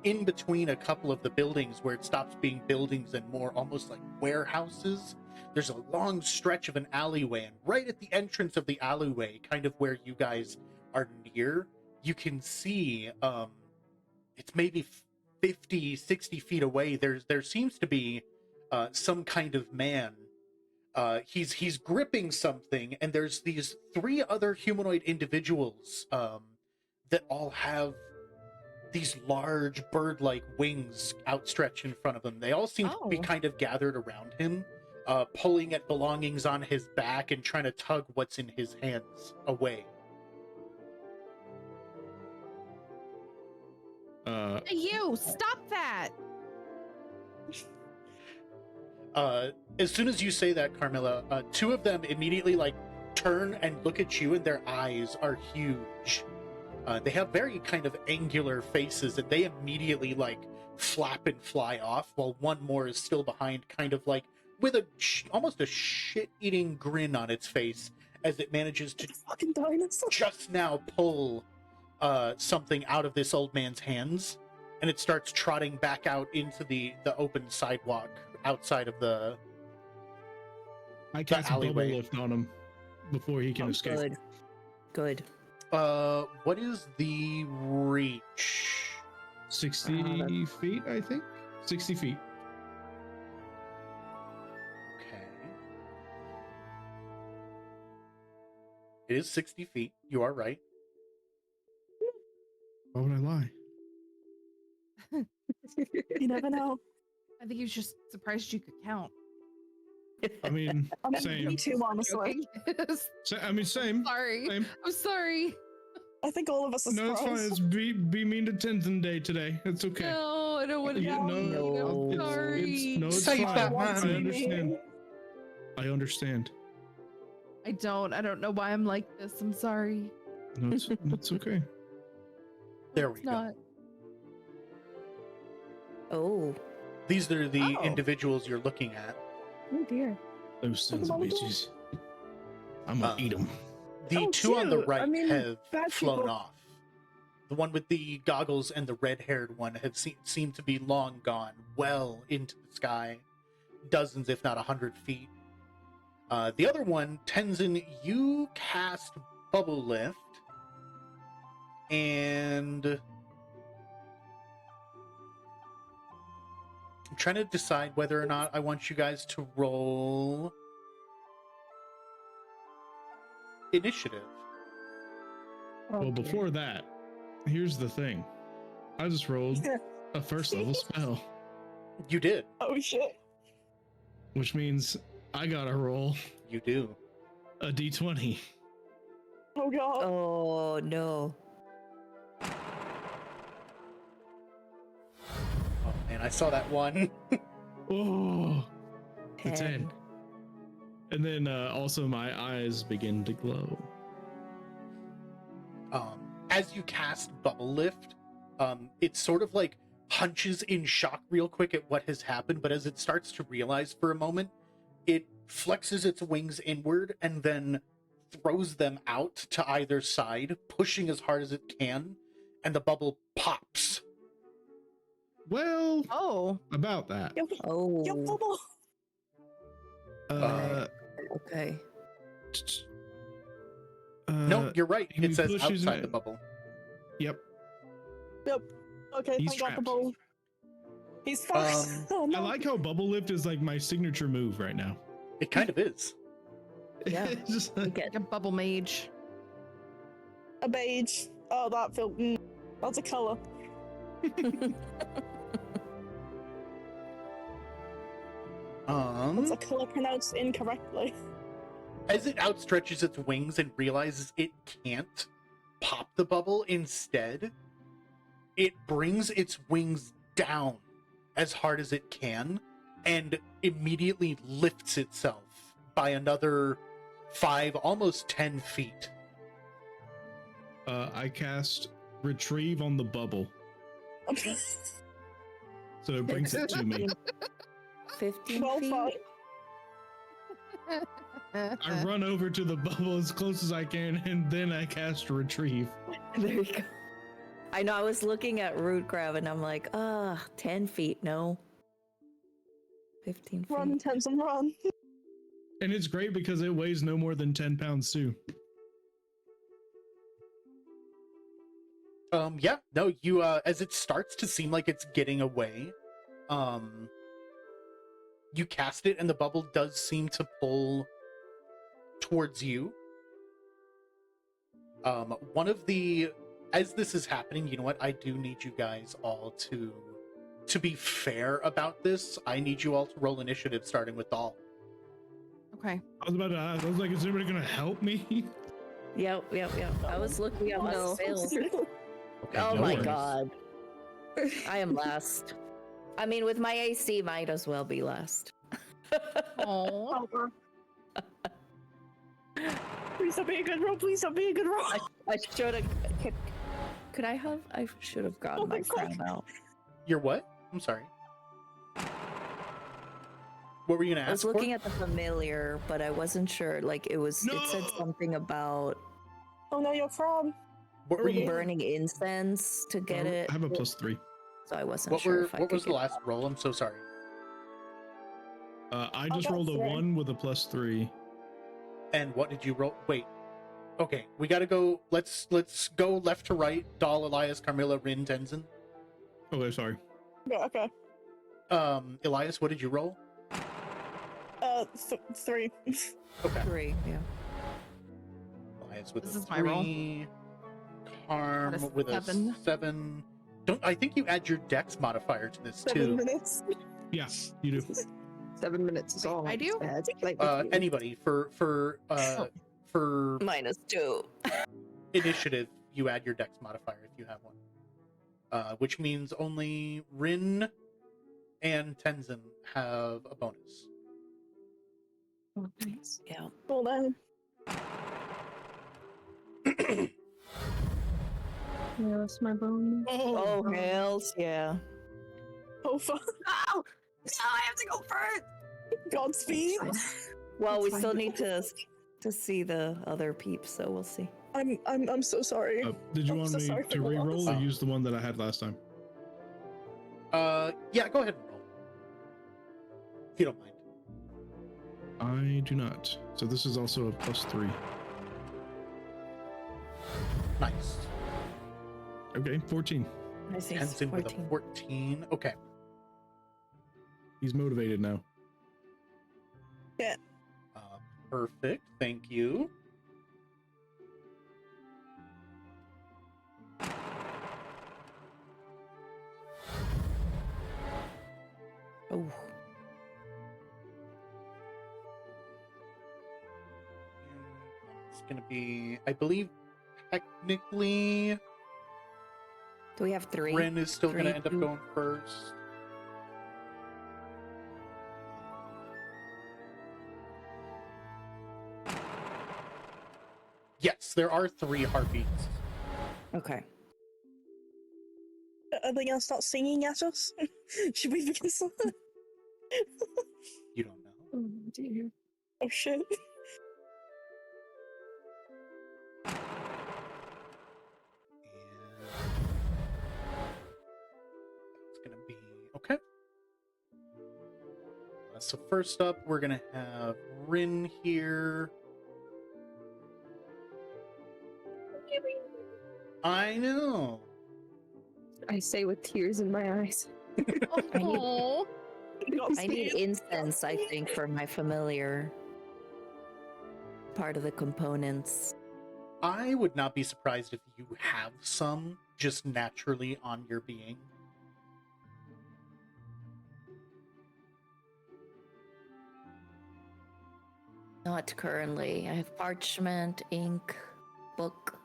in between a couple of the buildings where it stops being buildings and more almost like warehouses. There's a long stretch of an alleyway, and right at the entrance of the alleyway, kind of where you guys are near, you can see it's maybe 50, 60 feet away. There seems to be some kind of man. He's gripping something, and there's these three other humanoid individuals that all have these large bird-like wings outstretched in front of them. They all seem to be Oh. kind of gathered around him, pulling at belongings on his back and trying to tug what's in his hands away. hey, you! Stop that! As soon as you say that, Carmilla, two of them immediately turn and look at you, and their eyes are huge. They have very kind of angular faces, and they immediately flap and fly off, while one more is still behind, kind of with almost a shit-eating grin on its face as it manages to Fucking dinosaur. just now pull something out of this old man's hands, and it starts trotting back out into the open sidewalk outside of the I cast a bubble alleyway. lift on him before he can escape. Good. what is the reach? 60 feet, I think. 60 feet. Okay, it is 60 feet. You are right. Why would I lie? You never know. I think he was just surprised you could count. I mean, I mean, same. me too, honestly. Joking. I mean, same. Sorry. Same. I'm sorry. I think all of us are No, it's fine. surprised. It's be mean to 10th day today. It's okay. No, I don't want to Yeah, be no, mean. no, I'm it's, sorry. no, it's Save fine. that I man. understand. I understand. I don't know why I'm like this. I'm sorry. No, it's okay. There we It's go. not. Oh. These are the Oh. individuals you're looking at. Oh dear. Those sons of Mama dog. bitches. I'm gonna eat them. The Oh, two on the cute. right I mean, have bad flown people. off. The one with the goggles and the red-haired one have seemed to be long gone, well into the sky, dozens, if not 100 feet. The other one, Tenzin, you cast Bubble Lift, and I'm trying to decide whether or not I want you guys to roll initiative. Well, Okay. before that, here's the thing. I just rolled a first level spell, You did. Oh shit. which means I gotta roll You do. a d20. Oh god. Oh no. Oh man, I saw that one. Oh, the 10. 10. And then also my eyes begin to glow. As you cast Bubble Lift, it sort of hunches in shock real quick at what has happened, but as it starts to realize for a moment, it flexes its wings inward and then throws them out to either side, pushing as hard as it can, and the bubble pops. Well, Oh, about that. Yo, yo, Oh, bubble. Uh, okay. No, you're right. he It says pushes outside it. the bubble. Yep. Yep. Okay, He's thank God the trapped. bubble. He's fine. Oh no. I like how bubble lift is like my signature move right now. It kind of is. Yeah. It's just We like, get like a bubble mage. A beige. Oh, that felt. That's a color. That's a color pronounced incorrectly. As it outstretches its wings and realizes it can't pop the bubble, instead, it brings its wings down as hard as it can and immediately lifts itself by another 5, almost 10 feet. I cast retrieve on the bubble, so it brings it to me. 15 Well, feet. fine. I run over to the bubble as close as I can, and then I cast retrieve. There you go. I know, I was looking at root grab and I'm like, 10 feet, no. 15 feet. Run, Tenzin, run. And it's great because it weighs no more than 10 pounds too. Yeah, no, you, as it starts to seem like it's getting away, you cast it and the bubble does seem to pull towards you. One of the, as this is happening, you know what, I do need you guys all to be fair about this, I need you all to roll initiative starting with Doll. Okay. I was about to ask, I was like, is anybody gonna help me? Yep. I was looking at my No. spells. Okay, Oh no my worries. god. I am last. I mean, with my AC, might as well be last. Oh. Please don't be a good roll. Please don't be a good roll. I should have. Could I have? I should have gotten my quick. crown out. You're what? I'm sorry. What were you gonna I was ask looking for? at the familiar, but I wasn't sure. Like it was. It said No! something about Oh no, you're from. What were you? burning incense to get it. I have a +3. So I wasn't What sure were? if I What could was the get last roll? I'm so sorry. I I just got rolled a 3. 1 with a +3. And what did you roll? Wait. Okay, we gotta go. Let's go left to right. Doll, Elias, Carmilla, Rin, Tenzin. Okay, sorry. Yeah, okay. Elias, what did you roll? 3. Okay. 3. Yeah. Elias with This a is my roll. 3. Carm Got a with 7. a 7. Don't I think you add your dex modifier to this 7 too? minutes. Yeah, you do. 7 minutes is all I I'm do? spared to play with you. Anybody for -2. initiative, you add your dex modifier if you have one. Which means only Rin and Tenzin have a bonus. Oh, thanks. Yeah. Well then. Yeah, that's my bone. Oh, hells yeah. Oh fuck. Oh! No, I have to go first! Godspeed. Well, That's we fine. still need to see the other peeps, so we'll see. I'm so sorry. Did you I'm want so me sorry for to the re-roll or loss. use the one that I had last time? Yeah, go ahead and roll. If you don't mind. I do not. So this is also a +3. Nice. Okay, 14. I see. Tenzin with a 14. 14. Okay. He's motivated now. Perfect. Thank you. Oh. It's gonna be, I believe, technically, Do we have 3? Rin is still gonna 3, end up 2. going first. Yes, there are 3 heartbeats. Okay. Are they gonna start singing at us? Should we begin something? You don't know. Oh, dear. Oh shit. And it's gonna be So first up, we're gonna have Rin here. I know. I say with tears in my eyes. Oh, I need incense, I think, for my familiar part of the components. I would not be surprised if you have some just naturally on your being. Not currently. I have parchment, ink, book,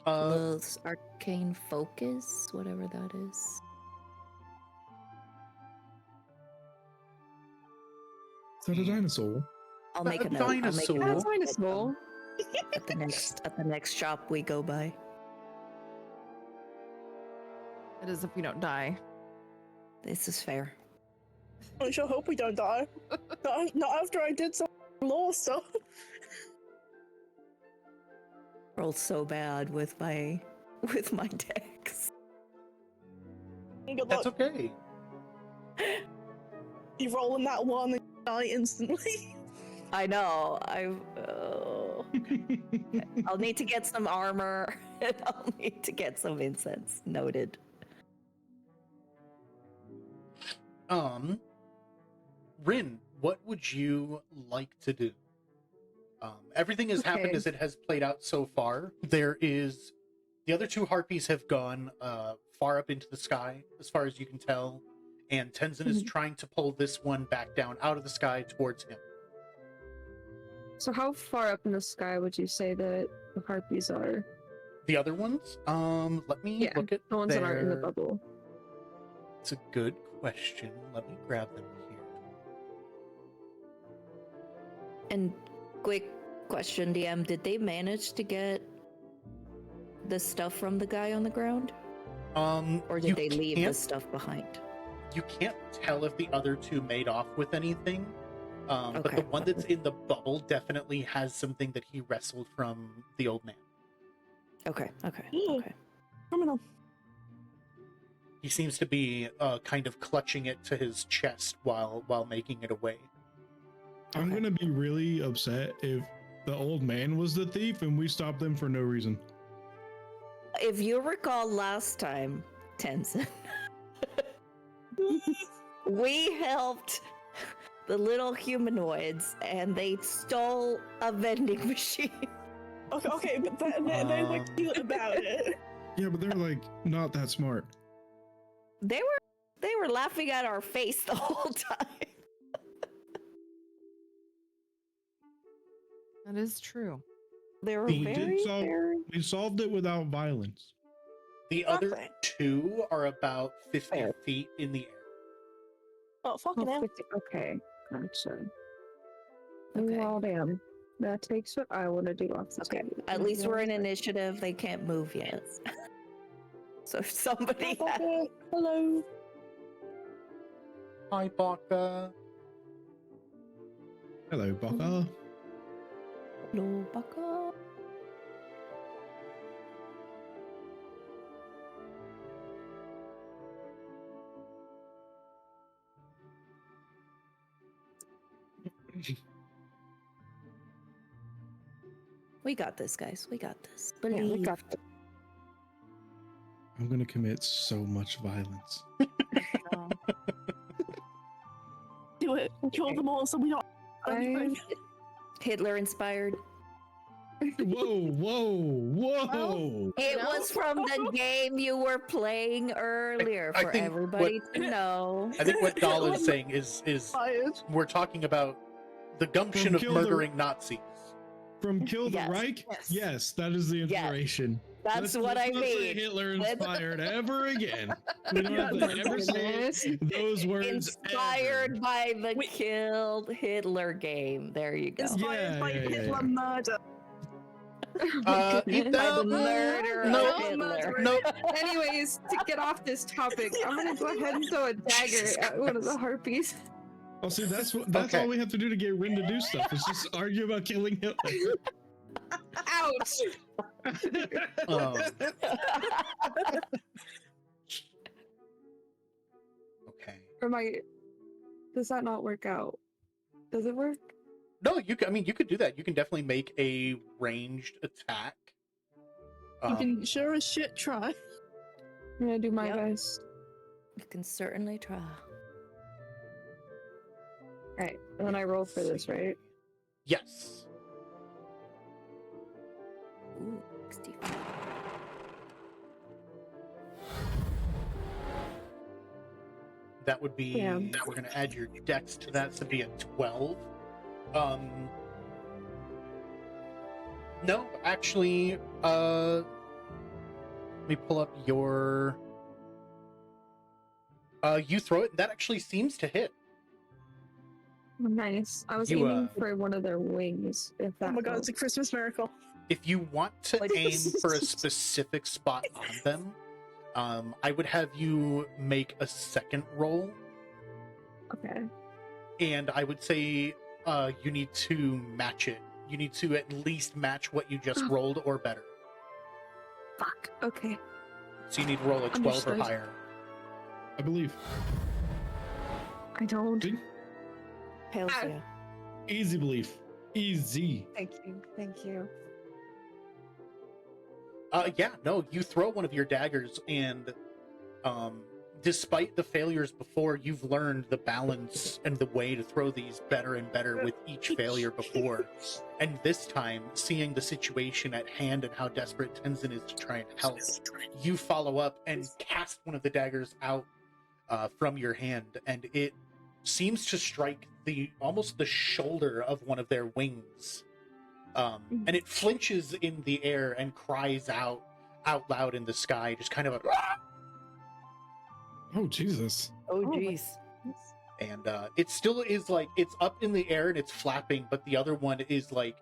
clothes, arcane focus, whatever that is. Is that a dinosaur? I'll make a note. I'll make a Dinosaur. note Dinosaur. at the next shop we go by. that is if we don't die. This is fair. I sure hope we don't die. Not after I did some law stuff. Rolled so bad with my decks. Good That's luck. okay. You roll in that one and you die instantly. I know. I'll need to get some armor and I'll need to get some incense. Noted. Rin, what would you like to do? Everything has happened Okay. as it has played out so far. The other two harpies have gone far up into the sky, as far as you can tell, and Tenzin is trying to pull this one back down out of the sky towards him. So how far up in the sky would you say that the harpies are? The other ones, let me Yeah, look at The ones that aren't in the their- bubble. It's a good question. Let me grab them here. And quick question, DM, did they manage to get the stuff from the guy on the ground? Or you did they leave the can't- stuff behind? You can't tell if the other two made off with anything. But the Okay. one that's in the bubble definitely has something that he wrestled from the old man. Okay, okay, Ooh. okay. Criminal. He seems to be kind of clutching it to his chest while making it away. I'm Okay. gonna be really upset if the old man was the thief and we stopped them for no reason. If you recall last time, Tenzin, we helped the little humanoids and they stole a vending machine. Okay, but they were cute about it. Yeah, but they're like not that smart. They were laughing at our face the whole time. That is true. They were We did very, solve- very We solved it without violence. The other Nothing. two are about 50 Fair. feet in the air. Oh, fucking hell. 50. Okay, gotcha. Okay. Well, damn. That takes what I want to do off the Okay, table. at least we're in initiative. They can't move yet. So if somebody had... Hello. Hi, Baka. Hello, Baka. Hello, Baka. We got this, guys. We got this. Yeah, we Believe. got this. I'm gonna commit so much violence. Do it. Kill them all so we don't. I- Hitler inspired. Whoa, whoa! It No. was from the game you were playing earlier I for think everybody what- to know. I think what Dahl is saying is Tired. we're talking about the gumption of Kill the- murdering Nazis. From Kill the Yes. Reich? Yes. Yes, that is the inspiration. That's what I let's not say mean. Hitler inspired ever again. We don't have Yeah, to ever say those words. Inspired by the Wait. Killed Hitler game. There you go. Inspired by Yeah, yeah, Hitler yeah. murder. Oh By the murder no, of Hitler. no. Anyways, to get off this topic, I'm gonna go ahead and throw a dagger Jesus at one of the Christ. harpies. Oh, see, that's Okay. all we have to do to get Rin to do stuff. Is just argue about killing Hitler. Ouch! Um, okay. Or my does that not work out? Does it work? No, I mean, you could do that. You can definitely make a ranged attack. You can sure as shit try. I'm gonna do my Yep. best. You can certainly try. Alright, and then I roll for this, right? Yes. Ooh, 65. That would be. Damn. We're gonna add your dex to that, so it'd be a 12. No, actually, let me pull up your. You throw it, and that actually seems to hit. Nice. I was You, aiming for one of their wings, if that Oh my god, it's a helps. Christmas miracle. If you want to Like- aim for a specific spot on them, I would have you make a second roll, Okay. and I would say you need to match it. You need to at least match what you just rolled or better. Fuck. Okay. So you need to roll a 12 Understood. or higher. I believe. I don't. See? Hells Ah. yeah. Easy belief. Easy. Thank you. Thank you. Yeah, no, you throw one of your daggers, and despite the failures before, you've learned the balance and the way to throw these better and better with each failure before. And this time, seeing the situation at hand and how desperate Tenzin is to try and help, you follow up and cast one of the daggers out from your hand, and it seems to strike almost the shoulder of one of their wings. And it flinches in the air and cries out loud in the sky, just kind of a. Oh, Jesus. Oh Oh, jeez. And it still is like it's up in the air and it's flapping, but the other one is like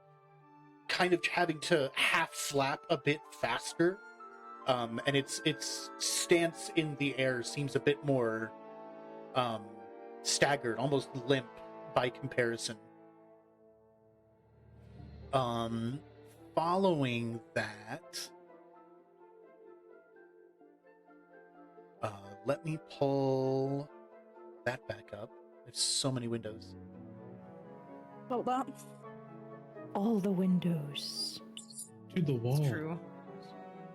kind of having to half flap a bit faster. And its stance in the air seems a bit more staggered, almost limp by comparison. Following that, let me pull that back up. There's so many windows. About that. All the windows. To the wall. It's true.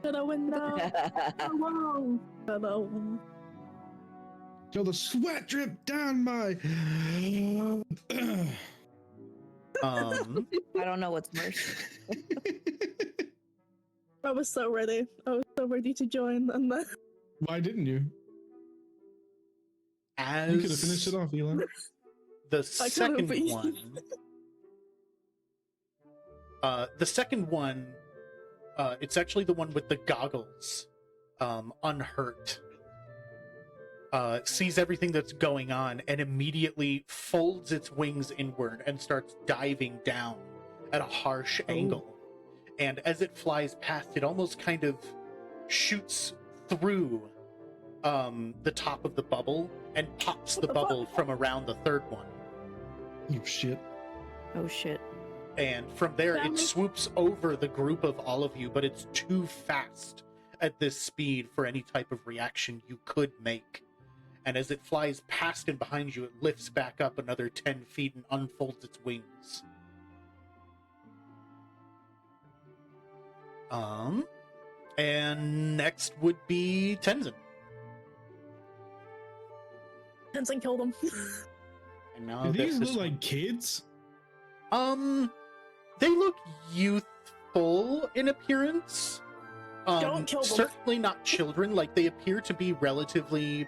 To the window. Hello. Hello. Till the sweat drip down my. I don't know what's worse. I was so ready. I was so ready to join, and then Why didn't you? As You could have finished it off, Elon. the I could've, second but- one, it's actually the one with the goggles, unhurt. Sees everything that's going on and immediately folds its wings inward and starts diving down at a harsh angle. And as it flies past, it almost kind of shoots through the top of the bubble and pops the the bubble from around the third one. Oh, shit. Oh shit. And from there, Damn it it. swoops over the group of all of you, but it's too fast at this speed for any type of reaction you could make. And as it flies past and behind you, it lifts back up another 10 feet and unfolds its wings. And next would be Tenzin. Tenzin killed him. And now Do there's these this look one. like kids? They look youthful in appearance. Don't kill them. Certainly not children. Like, they appear to be relatively,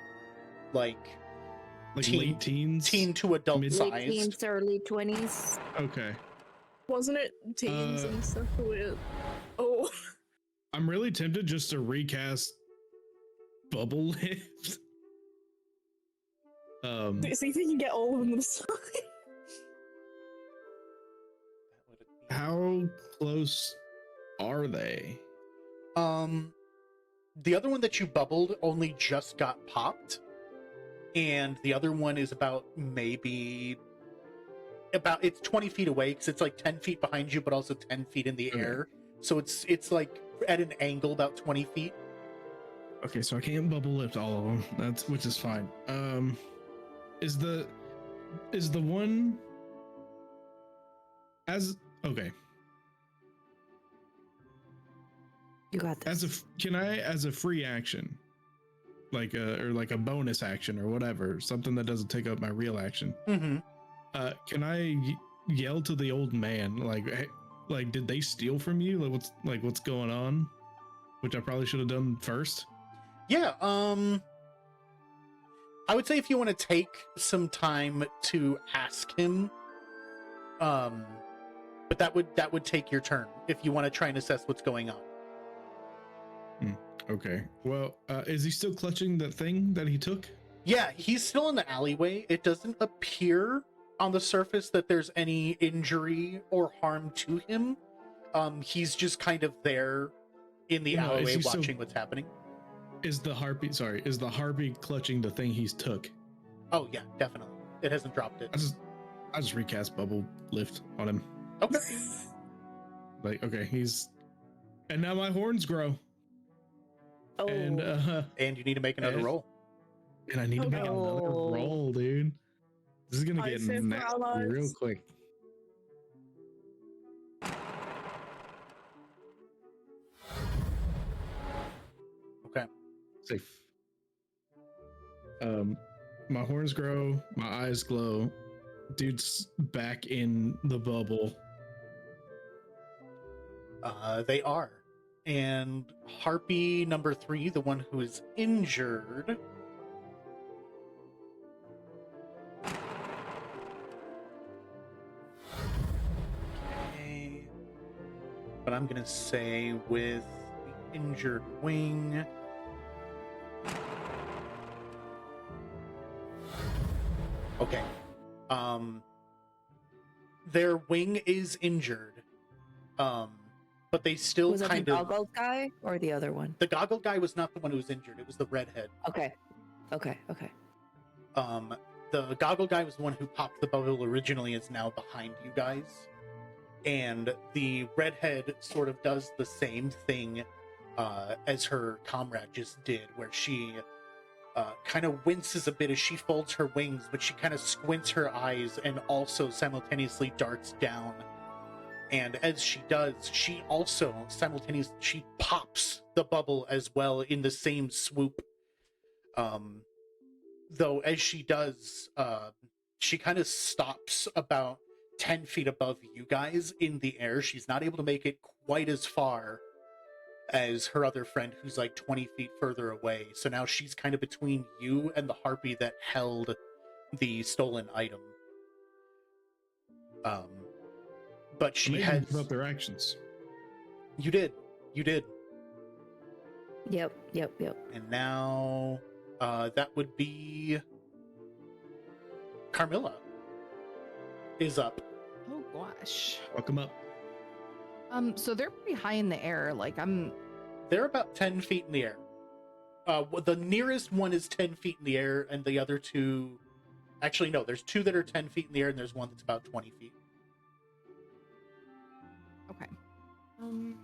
like, Like Teen- late teens? teen to adult Mid- Late sized. teens, early 20s. Okay. Wasn't it teens and stuff weird? Oh, I'm really tempted just to recast Bubble Lift. see if you can get all of them this time. How close are they? The other one that you bubbled only just got popped, and the other one is it's 20 feet away because it's like 10 feet behind you, but also 10 feet in the Okay. air. So it's like at an angle about 20 feet. Okay, so I can't bubble lift all of them. Which is fine. Is the is the one as okay. You got this. Can I, as a free action, like a bonus action or whatever, something that doesn't take up my real action? Mm-hmm. Can I yell to the old man like, hey, like, did they steal from you? What's going on? Which I probably should have done first. Yeah. I would say if you want to take some time to ask him, but that would take your turn if you want to try and assess what's going on. Okay. Well, is he still clutching the thing that he took? Yeah, he's still in the alleyway. It doesn't appear on the surface that there's any injury or harm to him. He's just kind of there in the alleyway watching what's happening. Is the harpy clutching the thing he's took? Oh yeah, definitely. It hasn't dropped it. I just recast bubble lift on him. Okay. Like, okay, and now my horns grow. Oh. And you need to make another roll. And I need to make another roll, dude. This is gonna get nasty real quick. Okay. Safe. My horns grow, my eyes glow. Dude's back in the bubble. They are. And Harpy number 3, the one who is injured. Okay. But I'm gonna say with the injured wing. Okay. Their wing is injured. But they still was it kind the of. goggle guy or the other one? The goggle guy was not the one who was injured. It was the redhead. Okay. The goggle guy was the one who popped the bubble originally. Is now behind you guys, and the redhead sort of does the same thing as her comrade just did, where she kind of winces a bit as she folds her wings, but she kind of squints her eyes and also simultaneously darts down. And as she does, she also simultaneously she pops the bubble as well in the same swoop. Though as she does, she kind of stops about 10 feet above you guys in the air. She's not able to make it quite as far as her other friend, who's like 20 feet further away. So now she's kind of between you and the harpy that held the stolen item. But she has about their actions. You did. Yep. And now that would be Carmilla is up. Oh gosh. Welcome up. So they're pretty high in the air. Like They're about 10 feet in the air. The nearest one is 10 feet in the air, and the other two... Actually, no, there's 2 that are 10 feet in the air, and there's one that's about 20 feet. Okay. Hold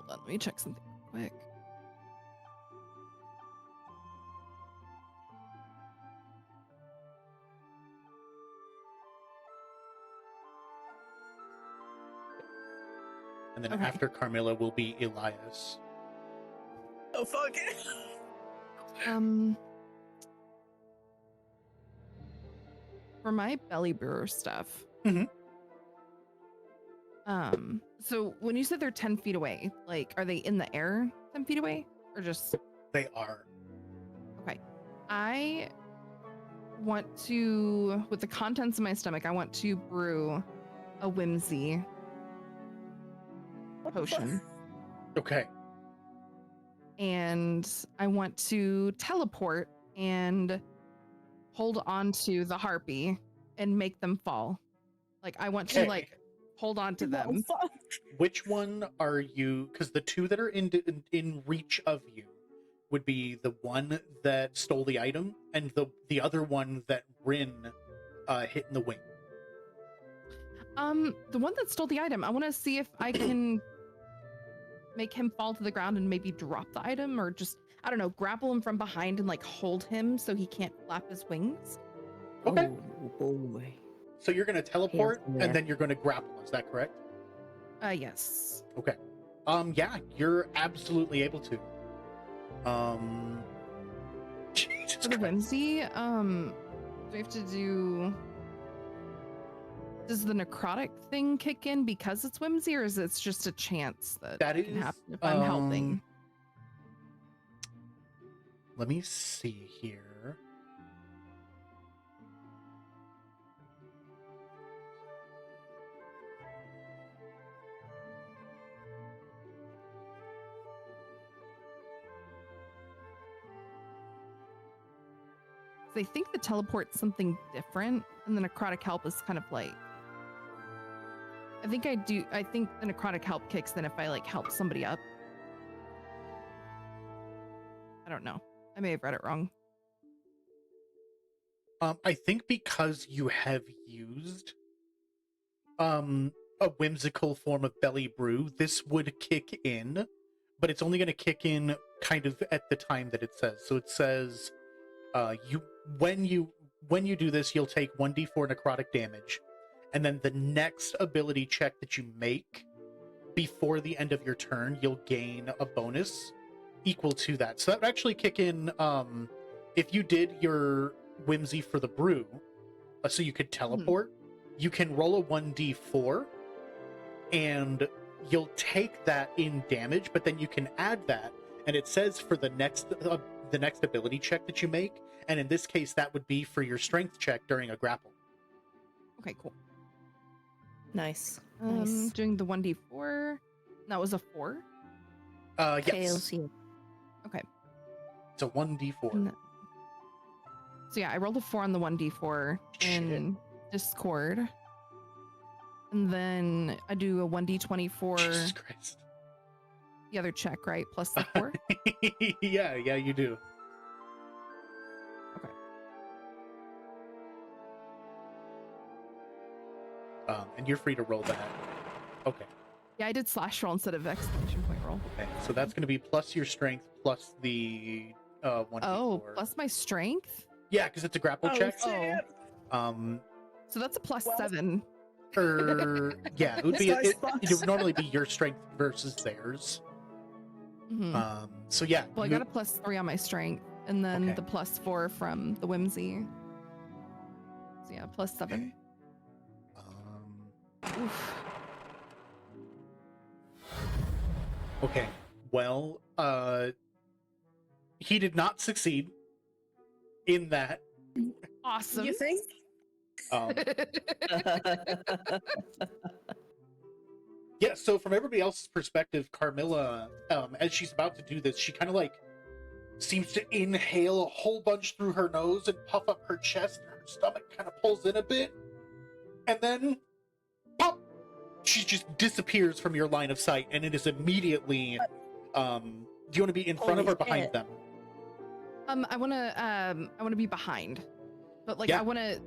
on, let me check something quick. And then after Carmilla will be Elias. Oh, fuck. For my belly brewer stuff. Mm-hmm. So when you said they're 10 feet away, like, are they in the air 10 feet away? Or just... They are. Okay. I want to, with the contents of my stomach, I want to brew a whimsy potion. Okay. And I want to teleport and hold on to the harpy and make them fall. Like, I want to, like, hold on to them. Which one are you? Because the 2 that are in reach of you would be the one that stole the item and the other one that Rin hit in the wing. The one that stole the item, I want to see if I can make him fall to the ground and maybe drop the item, or just... I don't know, grapple him from behind and like hold him so he can't flap his wings. Okay. Oh boy. So you're going to teleport Yeah. and then you're going to grapple. Is that correct? Yes. Okay. Yeah, you're absolutely able to. Jesus For the Christ. whimsy, do we have to do? Does the necrotic thing kick in because it's whimsy, or is it just a chance that That it can is, happen if I'm helping? Let me see here. I think the teleport's something different, and the necrotic help is kind of like. I think the necrotic help kicks in if I like help somebody up. I don't know. I may have read it wrong. I think because you have used a whimsical form of belly brew, this would kick in, but it's only going to kick in kind of at the time that it says. So it says when you do this, you'll take 1d4 necrotic damage, and then the next ability check that you make before the end of your turn, you'll gain a bonus equal to that. So that would actually kick in if you did your whimsy for the brew, so you could teleport. You can roll a 1d4, and you'll take that in damage, but then you can add that, and it says for the next ability check that you make, and in this case, that would be for your strength check during a grapple. Okay, cool. Nice. Nice. Doing the 1d4. That was a 4. Yes. KLC. Okay. It's a 1d4. And so yeah, I rolled a 4 on the 1d4 in Discord. And then I do a 1d20 for Jesus Christ. the other check, right? Plus the 4? yeah, you do. Okay. And you're free to roll that. Okay. Yeah, I did slash roll instead of exclamation point roll. Okay, so that's going to be plus your strength plus the 1d4. Oh, plus my strength? Yeah, because it's a grapple check. Oh. Um, So that's a plus Well- 7. yeah, it would be. Nice It box. would normally be your strength versus theirs. Mhm. So yeah. Well, I you- got a plus 3 on my strength, and then Okay. the plus 4 from the whimsy. So yeah, plus 7. Oof. Okay. Well, he did not succeed in that. Awesome. You think? Um, yeah. So from everybody else's perspective, Carmilla, as she's about to do this, she kind of like seems to inhale a whole bunch through her nose and puff up her chest, and her stomach kind of pulls in a bit, and then pop, she just disappears from your line of sight, and it is immediately. Do you want to be in front of Holy or behind shit. them? I wanna be behind, but like Yeah. I wanna,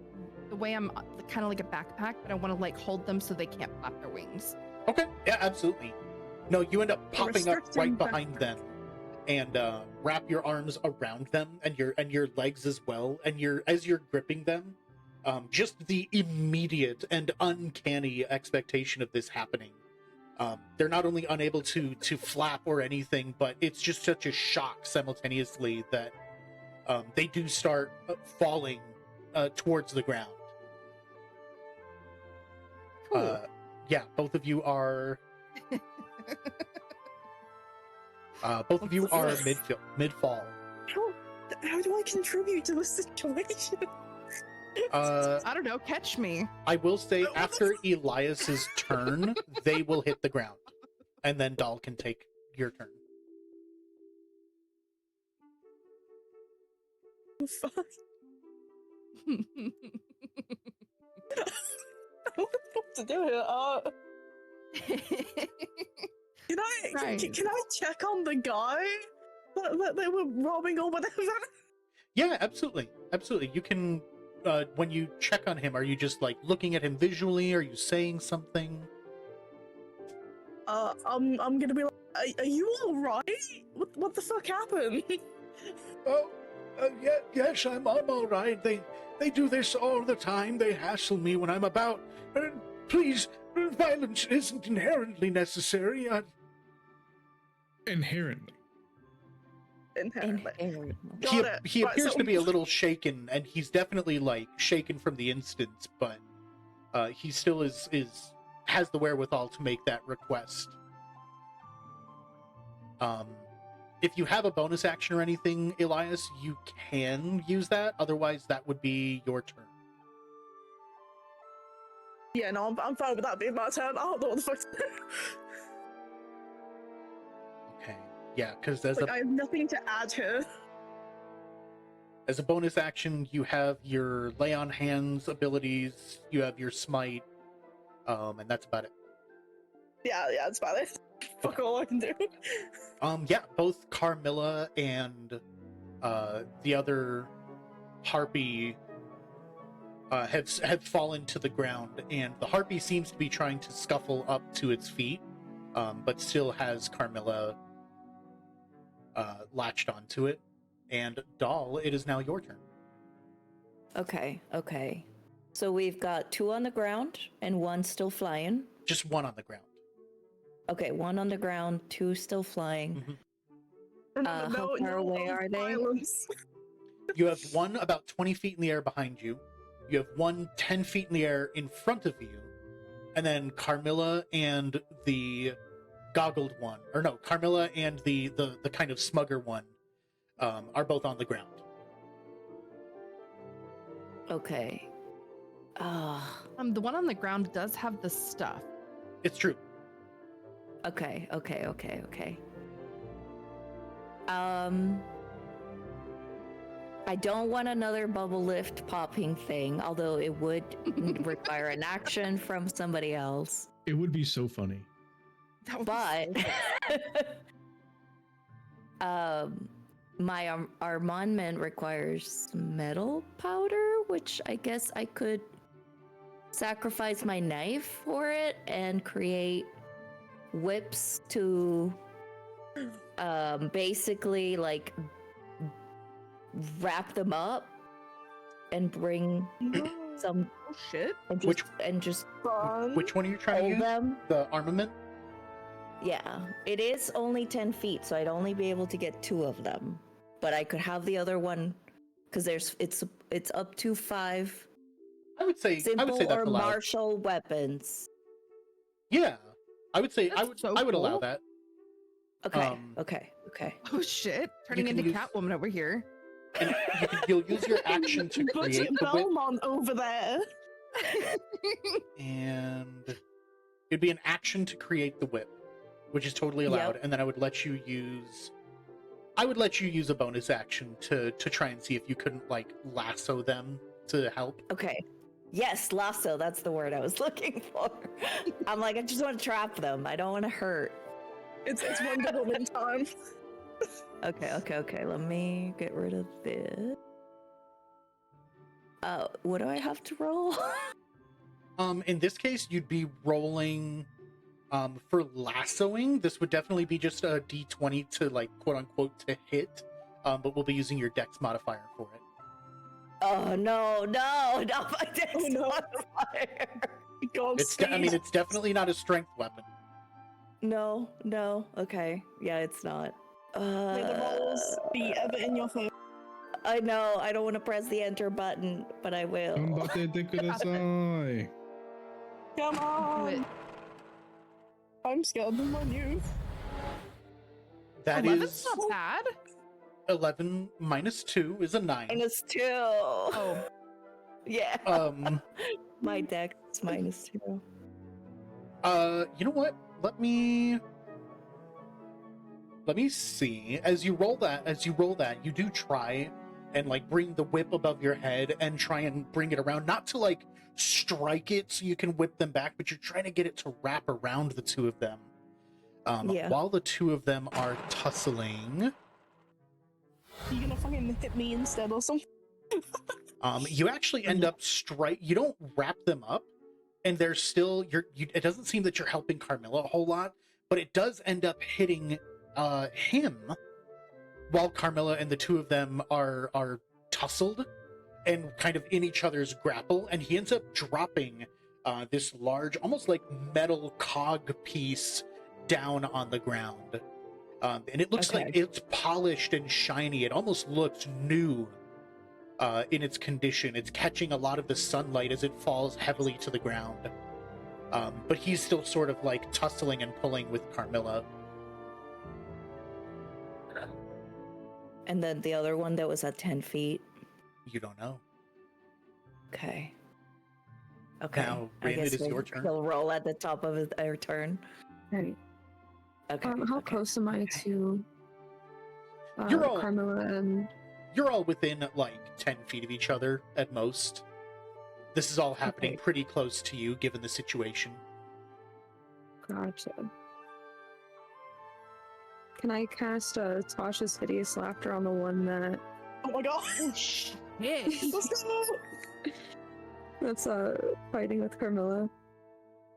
the way I'm kind of like a backpack, but I wanna like hold them so they can't flap their wings. Okay, yeah, absolutely. No, you end up popping up right restricting behind them, and wrap your arms around them and your legs as well. And as you're gripping them, just the immediate and uncanny expectation of this happening. They're not only unable to flap or anything, but it's just such a shock simultaneously that they do start falling towards the ground. Cool. Yeah, both of you are mid fall. How do I contribute to the situation? I don't know. Catch me. I will say after Elias's turn, they will hit the ground, and then Dahl can take your turn. Fuck. I don't know what to do here. Can I Right. can I check on the guy that they were robbing or whatever? Yeah, absolutely. You can, when you check on him, are you just like looking at him visually? Are you saying something? I'm gonna be like, are you all right? What the fuck happened? Oh, yes, I'm all right. They do this all the time. They hassle me when I'm about. Please, violence isn't inherently necessary. Inherently. Inherently. He, Got it. he Right, appears so- to be a little shaken, and he's definitely like shaken from the instance, but he still has the wherewithal to make that request. If you have a bonus action or anything, Elias, you can use that. Otherwise, that would be your turn. Yeah, no, I'm fine with that being my turn. I don't know what the fuck. Okay. Yeah, because as Like, I have nothing to add here. a bonus action, you have your lay on hands abilities, you have your smite, and that's about it. Yeah, that's about it. Fuck Okay. all I can do. Yeah, both Carmilla and the other harpy have fallen to the ground, and the harpy seems to be trying to scuffle up to its feet, but still has Carmilla latched onto it. And Doll, it is now your turn. Okay. So we've got 2 on the ground and 1 still flying. Just one on the ground. Okay, 1 on the ground, 2 still flying. Mhm. Remember, How far away are they? violence. You have one about 20 feet in the air behind you. You have one 10 feet in the air in front of you. And then Carmilla and the goggled one, or no, Carmilla and the kind of smugger one are both on the ground. Okay. The one on the ground does have the stuff. It's true. Okay. I don't want another bubble lift popping thing, although it would require an action from somebody else. It would be so funny. That would be But my armament requires metal powder, which I guess I could sacrifice my knife for it and create whips to basically like wrap them up and bring some oh shit. and just Fun. Which one are you trying to hold use? them. The armament? Yeah, it is only 10 feet, so I'd only be able to get 2 of them. But I could have the other one because it's up to 5 I would say simple that's or allowed. martial weapons. Yeah. I would say That's so I would allow cool. that. Okay, Um, okay. Oh shit. Turning can into use- Catwoman over here. And you'll use your action to Budget create the whip, Belmont over there. and it'd be an action to create the whip, which is totally allowed. Yep. And then I would let you use a bonus action to try and see if you couldn't like lasso them to help. Okay. Yes, lasso, that's the word I was looking for. I'm like, I just want to trap them. I don't want to hurt. It's Wonder Woman time. Okay. Let me get rid of this. What do I have to roll? In this case, you'd be rolling for lassoing. This would definitely be just a d20 to like quote unquote to hit. But we'll be using your dex modifier for it. Oh no, not my dex Oh, no. modifier. It's it's definitely not a strength weapon. No. Okay. Yeah, it's not. May the rolls be ever in your favor. I know. I don't want to press the enter button, but I will. Combattete kudasai. Come Do on. it. I'm scared of my new. That 11's is not bad. 11 minus 2 is a 9. -2. Oh, Yeah. My dex is -2. You know what? Let me see. As you roll that, you do try and like bring the whip above your head and try and bring it around, not to like strike it so you can whip them back, but you're trying to get it to wrap around the two of them. Yeah. While the two of them are tussling, You gonna fucking hit me instead or something? you actually end up you don't wrap them up, and they're still it doesn't seem that you're helping Carmilla a whole lot, but it does end up hitting him while Carmilla and the two of them are tussled and kind of in each other's grapple, and he ends up dropping this large, almost like metal cog piece down on the ground. And it looks like it's polished and shiny. It almost looks new in its condition. It's catching a lot of the sunlight as it falls heavily to the ground. But he's still sort of like tussling and pulling with Carmilla. And then the other one that was at 10 feet. You don't know. Okay. Okay. Now, I Rin, guess it is your turn. He'll roll at the top of their turn. Right. Okay. How okay. close am I to You're all- Carmilla and... You're all within like 10 feet of each other at most. This is all happening Okay. pretty close to you, given the situation. Gotcha. Can I cast Tasha's Hideous Laughter on the one that... Oh my god! Yeah. Let's go! that's fighting with Carmilla?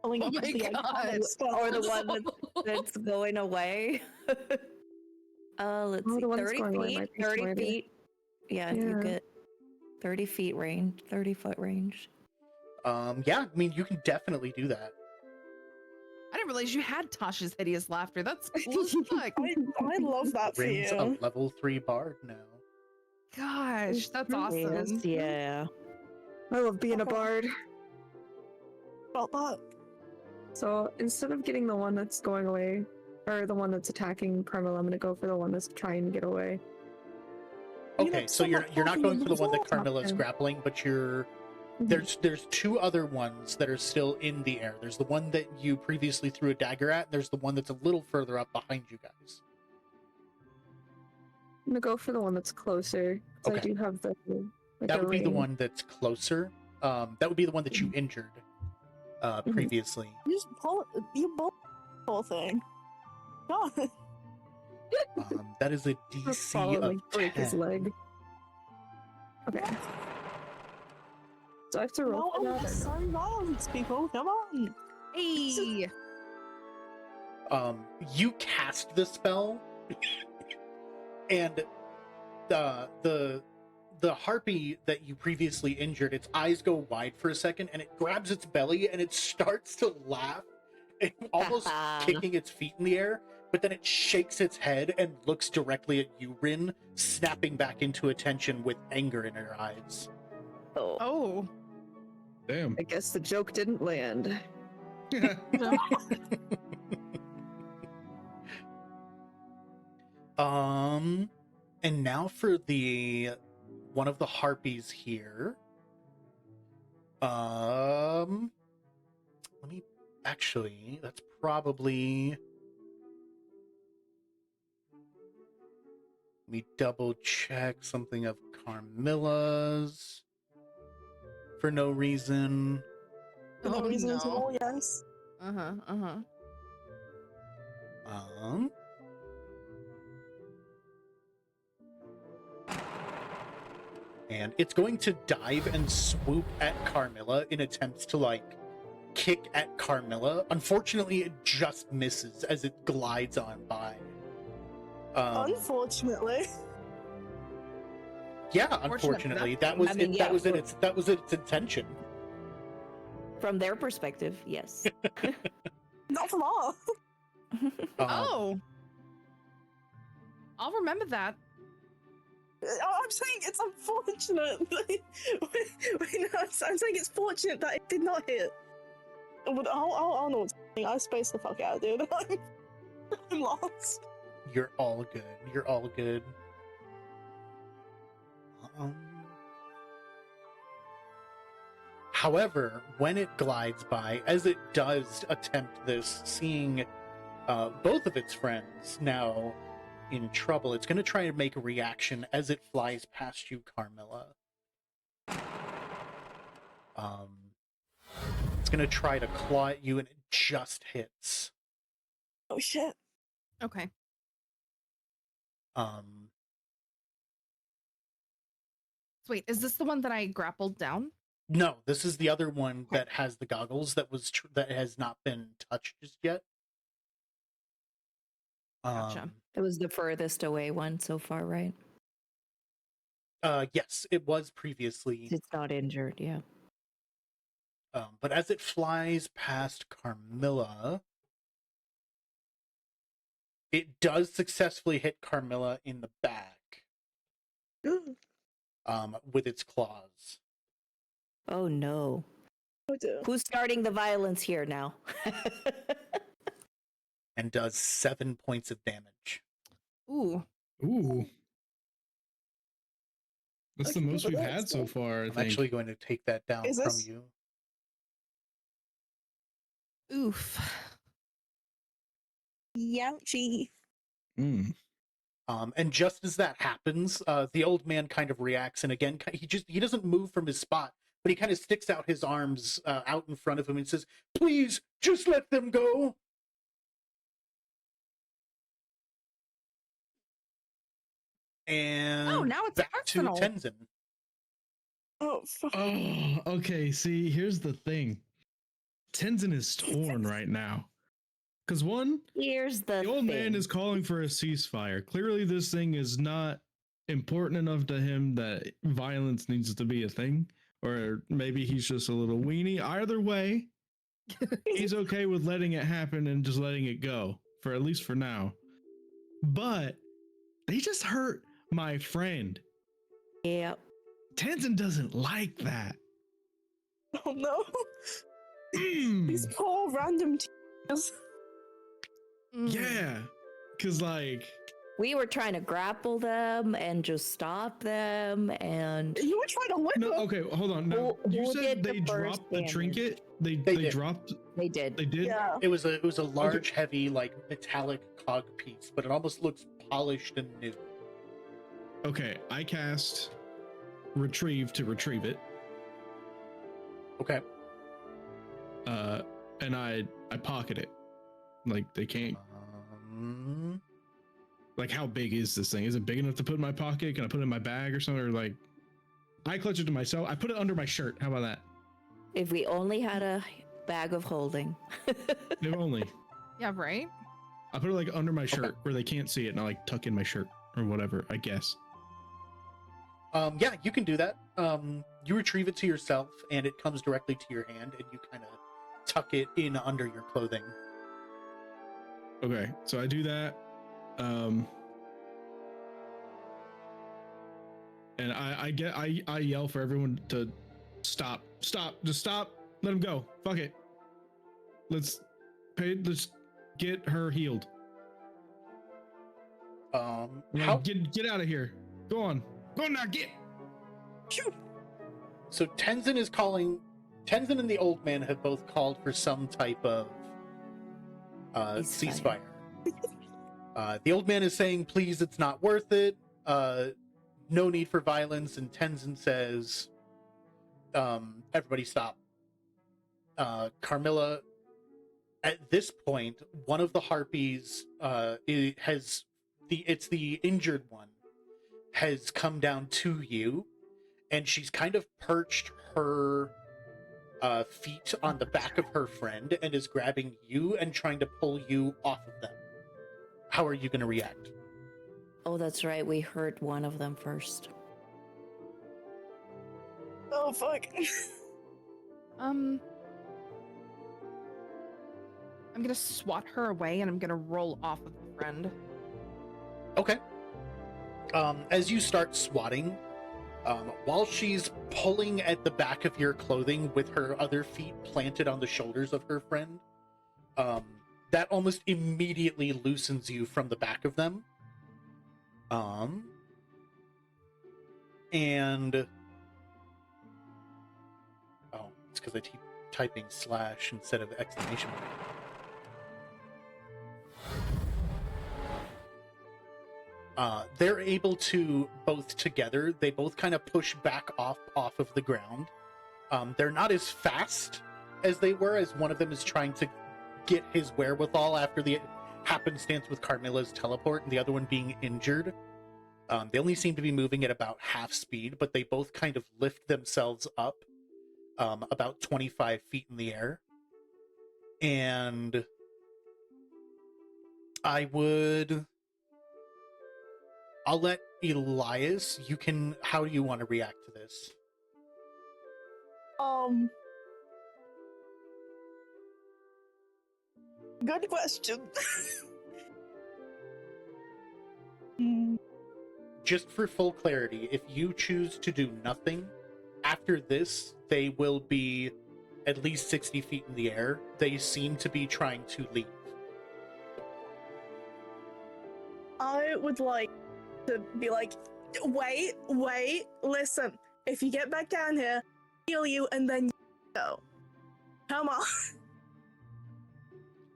Oh my Oh my god. Or the one that's going away. Let's Oh, see. the one that's 30 going away feet. might be 30 smarter. feet. Yeah, you Yeah. get 30 feet range. 30-foot range. Yeah, I mean, you can definitely do that. I didn't realize you had Tasha's hideous laughter. That's cool as fuck. I love that for Rin's a you. level 3 bard now. Gosh, that's Really awesome. Yeah. I love being a Okay. bard. About that. So instead of getting the one that's going away, or the one that's attacking Carmilla, I'm gonna go for the one that's trying to get away. You Okay, know, so you're someone not going for the one that talking Carmilla's Okay. grappling, but you're Mhm. there's two other ones that are still in the air. There's the one that you previously threw a dagger at, and there's the one that's a little further up behind you guys. I'm gonna go for the one that's closer. 'Cause I Okay. do have the like That a would be the ring. one that's closer. That would be the one that you injured previously. You just pull it. You pull the whole thing. God. That is a Just DC follow of and, like, break his 10. leg. Okay. So I have to roll No, for that. or no? sorry, rounds, people. Come on. Hey. You cast the spell, and the harpy that you previously injured, its eyes go wide for a second, and it grabs its belly and it starts to laugh, and almost kicking its feet in the air. But then it shakes its head and looks directly at you, Rin, snapping back into attention with anger in her eyes. Oh. Oh. Damn. I guess the joke didn't land. And now for the one of the harpies here. Let me actually, that's probably, let me double check something of Carmilla's for no reason. For no Oh, reason at no. all, yes. Uh-huh. Uh-huh. And it's going to dive and swoop at Carmilla in attempts to, like, kick at Carmilla. Unfortunately, it just misses as it glides on by. Unfortunately. Yeah, unfortunately, that was I mean, it. yeah, That was its intention. From their perspective, yes. Not from all. Oh. I'll remember that. I'm saying it's unfortunate. Wait, no, I'm saying it's fortunate that it did not hit. But I'll know what's happening. I spaced the fuck out, dude. I'm lost. You're all good. You're all good. However, when it glides by, as it does attempt this, seeing both of its friends now in trouble, it's going to try and make a reaction as it flies past you, Carmilla. It's going to try to claw at you, and it just hits. Oh shit. Okay. So wait, is this the one that I grappled down? No, this is the other one that has the goggles that has not been touched just yet. Gotcha. It was the furthest away one so far, right? Yes, it was previously. It's not injured, yeah. But as it flies past Carmilla, it does successfully hit Carmilla in the back with its claws. Oh no. Oh dear. Who's starting the violence here now? And does 7 points of damage. Ooh. Ooh. That's the Okay, most but we've that's had so cool. far, I I'm think. actually going to take that down Is from this- you. Oof. Youchie. Mm. And just as that happens, the old man kind of reacts, and again, he doesn't move from his spot, but he kind of sticks out his arms out in front of him and says, "Please, just let them go." And now it's back personal. to Tenzin. Oh fuck. Oh, okay. See, here's the thing. Tenzin is torn right now. Because one, Here's the the old man thing. is calling for a ceasefire. Clearly, this thing is not important enough to him that violence needs to be a thing. Or maybe he's just a little weenie. Either way, he's okay with letting it happen and just letting it go, for at least for now. But they just hurt my friend. Yeah. Tenzin doesn't like that. Oh no. Mm. These poor random tears. Mm. Yeah, because like We were trying to grapple them and just stop them, and You were trying to whip no. them. Okay, hold on. Now Who you did said the they first dropped the damage? trinket. They did. dropped. they did. They did. Yeah. It was a large, heavy, like metallic cog piece, but it almost looks polished and new. Okay, I cast retrieve to retrieve it. Okay. And I pocket it. Like they can't. Like how big is this thing? Is it big enough to put in my pocket? Can I put it in my bag or something? Or like, I clutch it to myself. I put it under my shirt. How about that? If we only had a bag of holding. If only. Yeah, right? I put it like under my shirt where they can't see it, and I like tuck in my shirt or whatever. I guess. Yeah, you can do that. You retrieve it to yourself, and it comes directly to your hand, and you kind of tuck it in under your clothing. Okay, so I do that. And I yell for everyone to stop, just stop, let him go. Fuck it. Let's get her healed. How? Get out of here. Go on now, get. So Tenzin and the old man have both called for some type of ceasefire. The old man is saying, please, it's not worth it. No need for violence. And Tenzin says, everybody stop. Carmilla, at this point, one of the harpies it's the injured one, has come down to you, and she's kind of perched her feet on the back of her friend and is grabbing you and trying to pull you off of them. How are you going to react? Oh, that's right. We hurt one of them first. Oh fuck. I'm gonna swat her away and I'm gonna roll off of the friend. Okay. As you start swatting, while she's pulling at the back of your clothing with her other feet planted on the shoulders of her friend, that almost immediately loosens you from the back of them. And it's because I keep typing / instead of exclamation point. They're able to both together. They both kind of push back off of the ground. They're not as fast as they were, as one of them is trying to get his wherewithal after the happenstance with Carmilla's teleport, and the other one being injured. They only seem to be moving at about half speed, but they both kind of lift themselves up about 25 feet in the air. And I'll let Elias, how do you want to react to this? Good question. Just for full clarity, if you choose to do nothing, after this, they will be at least 60 feet in the air. They seem to be trying to leave. I would like to be like, wait, listen. If you get back down here, heal you, and then you go. Come on.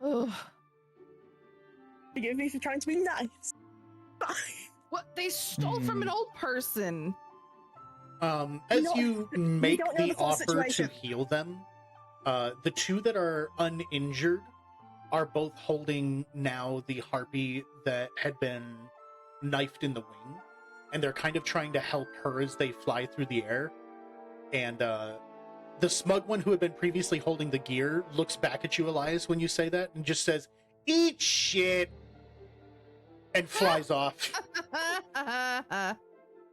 Ugh. Forgive me for trying to be nice. Bye. What? They stole from an old person. As you make don't know the the full offer to situation. heal them, the two that are uninjured are both holding now the harpy that had been knifed in the wing, and they're kind of trying to help her as they fly through the air. And the smug one who had been previously holding the gear looks back at you, Elias, when you say that, and just says, "Eat shit," and flies off.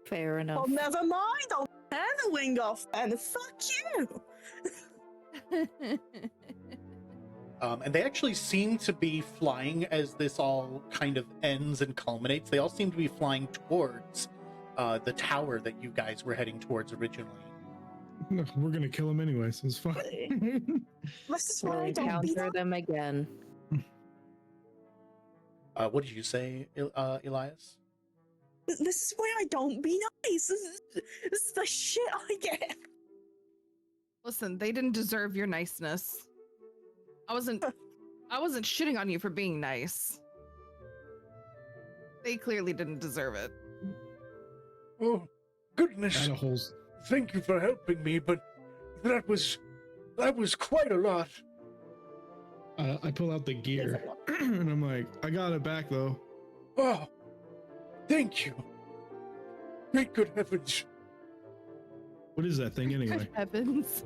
Fair enough. Well, never mind. I'll tear the wing off and fuck you. And they actually seem to be flying as this all kind of ends and culminates. They all seem to be flying towards the tower that you guys were heading towards originally. No, we're gonna kill him anyway, so it's fine. This is We'll why I don't be encounter nice. them again. What did you say, Elias? This is why I don't be nice. This is the shit I get. Listen, they didn't deserve your niceness. I wasn't shitting on you for being nice. They clearly didn't deserve it. Oh, goodness. Out of holes. Thank you for helping me, but that was quite a lot. I pull out the gear and I'm like, I got it back though. Oh, thank you. Great good heavens. What is that thing anyway? Good heavens.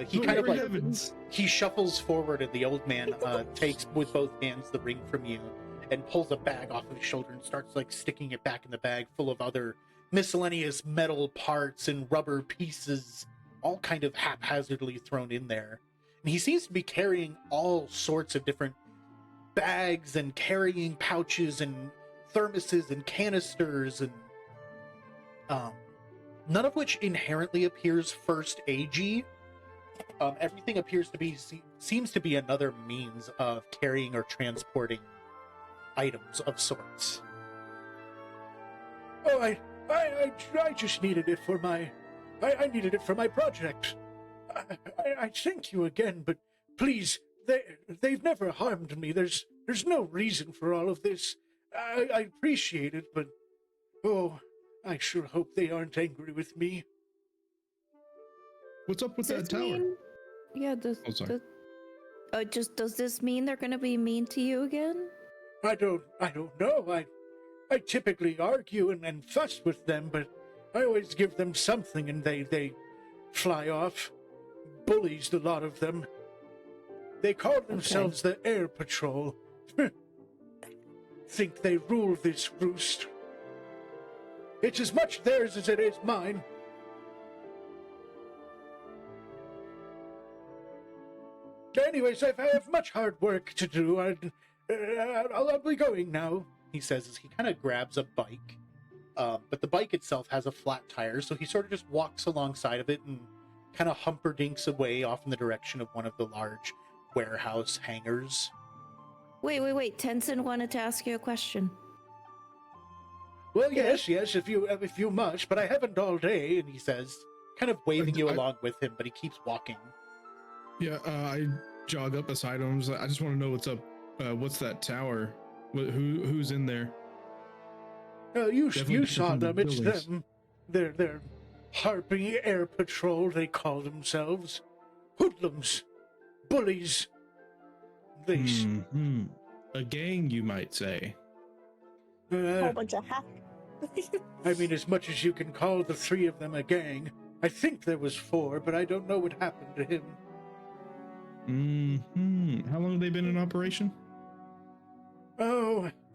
He kind of Good like heavens. he shuffles forward, and the old man takes with both hands the ring from you and pulls a bag off of his shoulder and starts like sticking it back in the bag, full of other miscellaneous metal parts and rubber pieces, all kind of haphazardly thrown in there. And he seems to be carrying all sorts of different bags and carrying pouches and thermoses and canisters, and none of which inherently appears first AG. Everything appears to be seems to be another means of carrying or transporting items of sorts. Oh, I just needed it for my I needed it for my project. I thank you again, but please, they've never harmed me. There's no reason for all of this. I appreciate it, but oh, I sure hope they aren't angry with me. What's up with Does that this tower? mean- Yeah, Oh, sorry. does this mean they're gonna be mean to you again? I don't know. I typically argue and fuss with them, but I always give them something and they fly off. Bullies, the lot of them. They call themselves the Air Patrol. Think they rule this roost. It's as much theirs as it is mine. Anyways, I have much hard work to do. I'll be going now, He says as he kind of grabs a bike, but the bike itself has a flat tire, so he sort of just walks alongside of it and kind of humperdinks away off in the direction of one of the large warehouse hangars. Wait. Tenson wanted to ask you a question. Well, yes, if you must, but I haven't all day. And he says, kind of waving you I- along with him, but he keeps walking. Yeah, I jog up beside him. I just want to know what's up. What's that tower? Who's in there? You Definitely saw different them. It's buildings. them. They're Harpy Air Patrol. They call themselves hoodlums, bullies. They. Hmm. A gang, you might say. Whole bunch of hack. I mean, as much as you can call the three of them a gang. I think there was four, but I don't know what happened to him. Hmm. How long have they been in operation?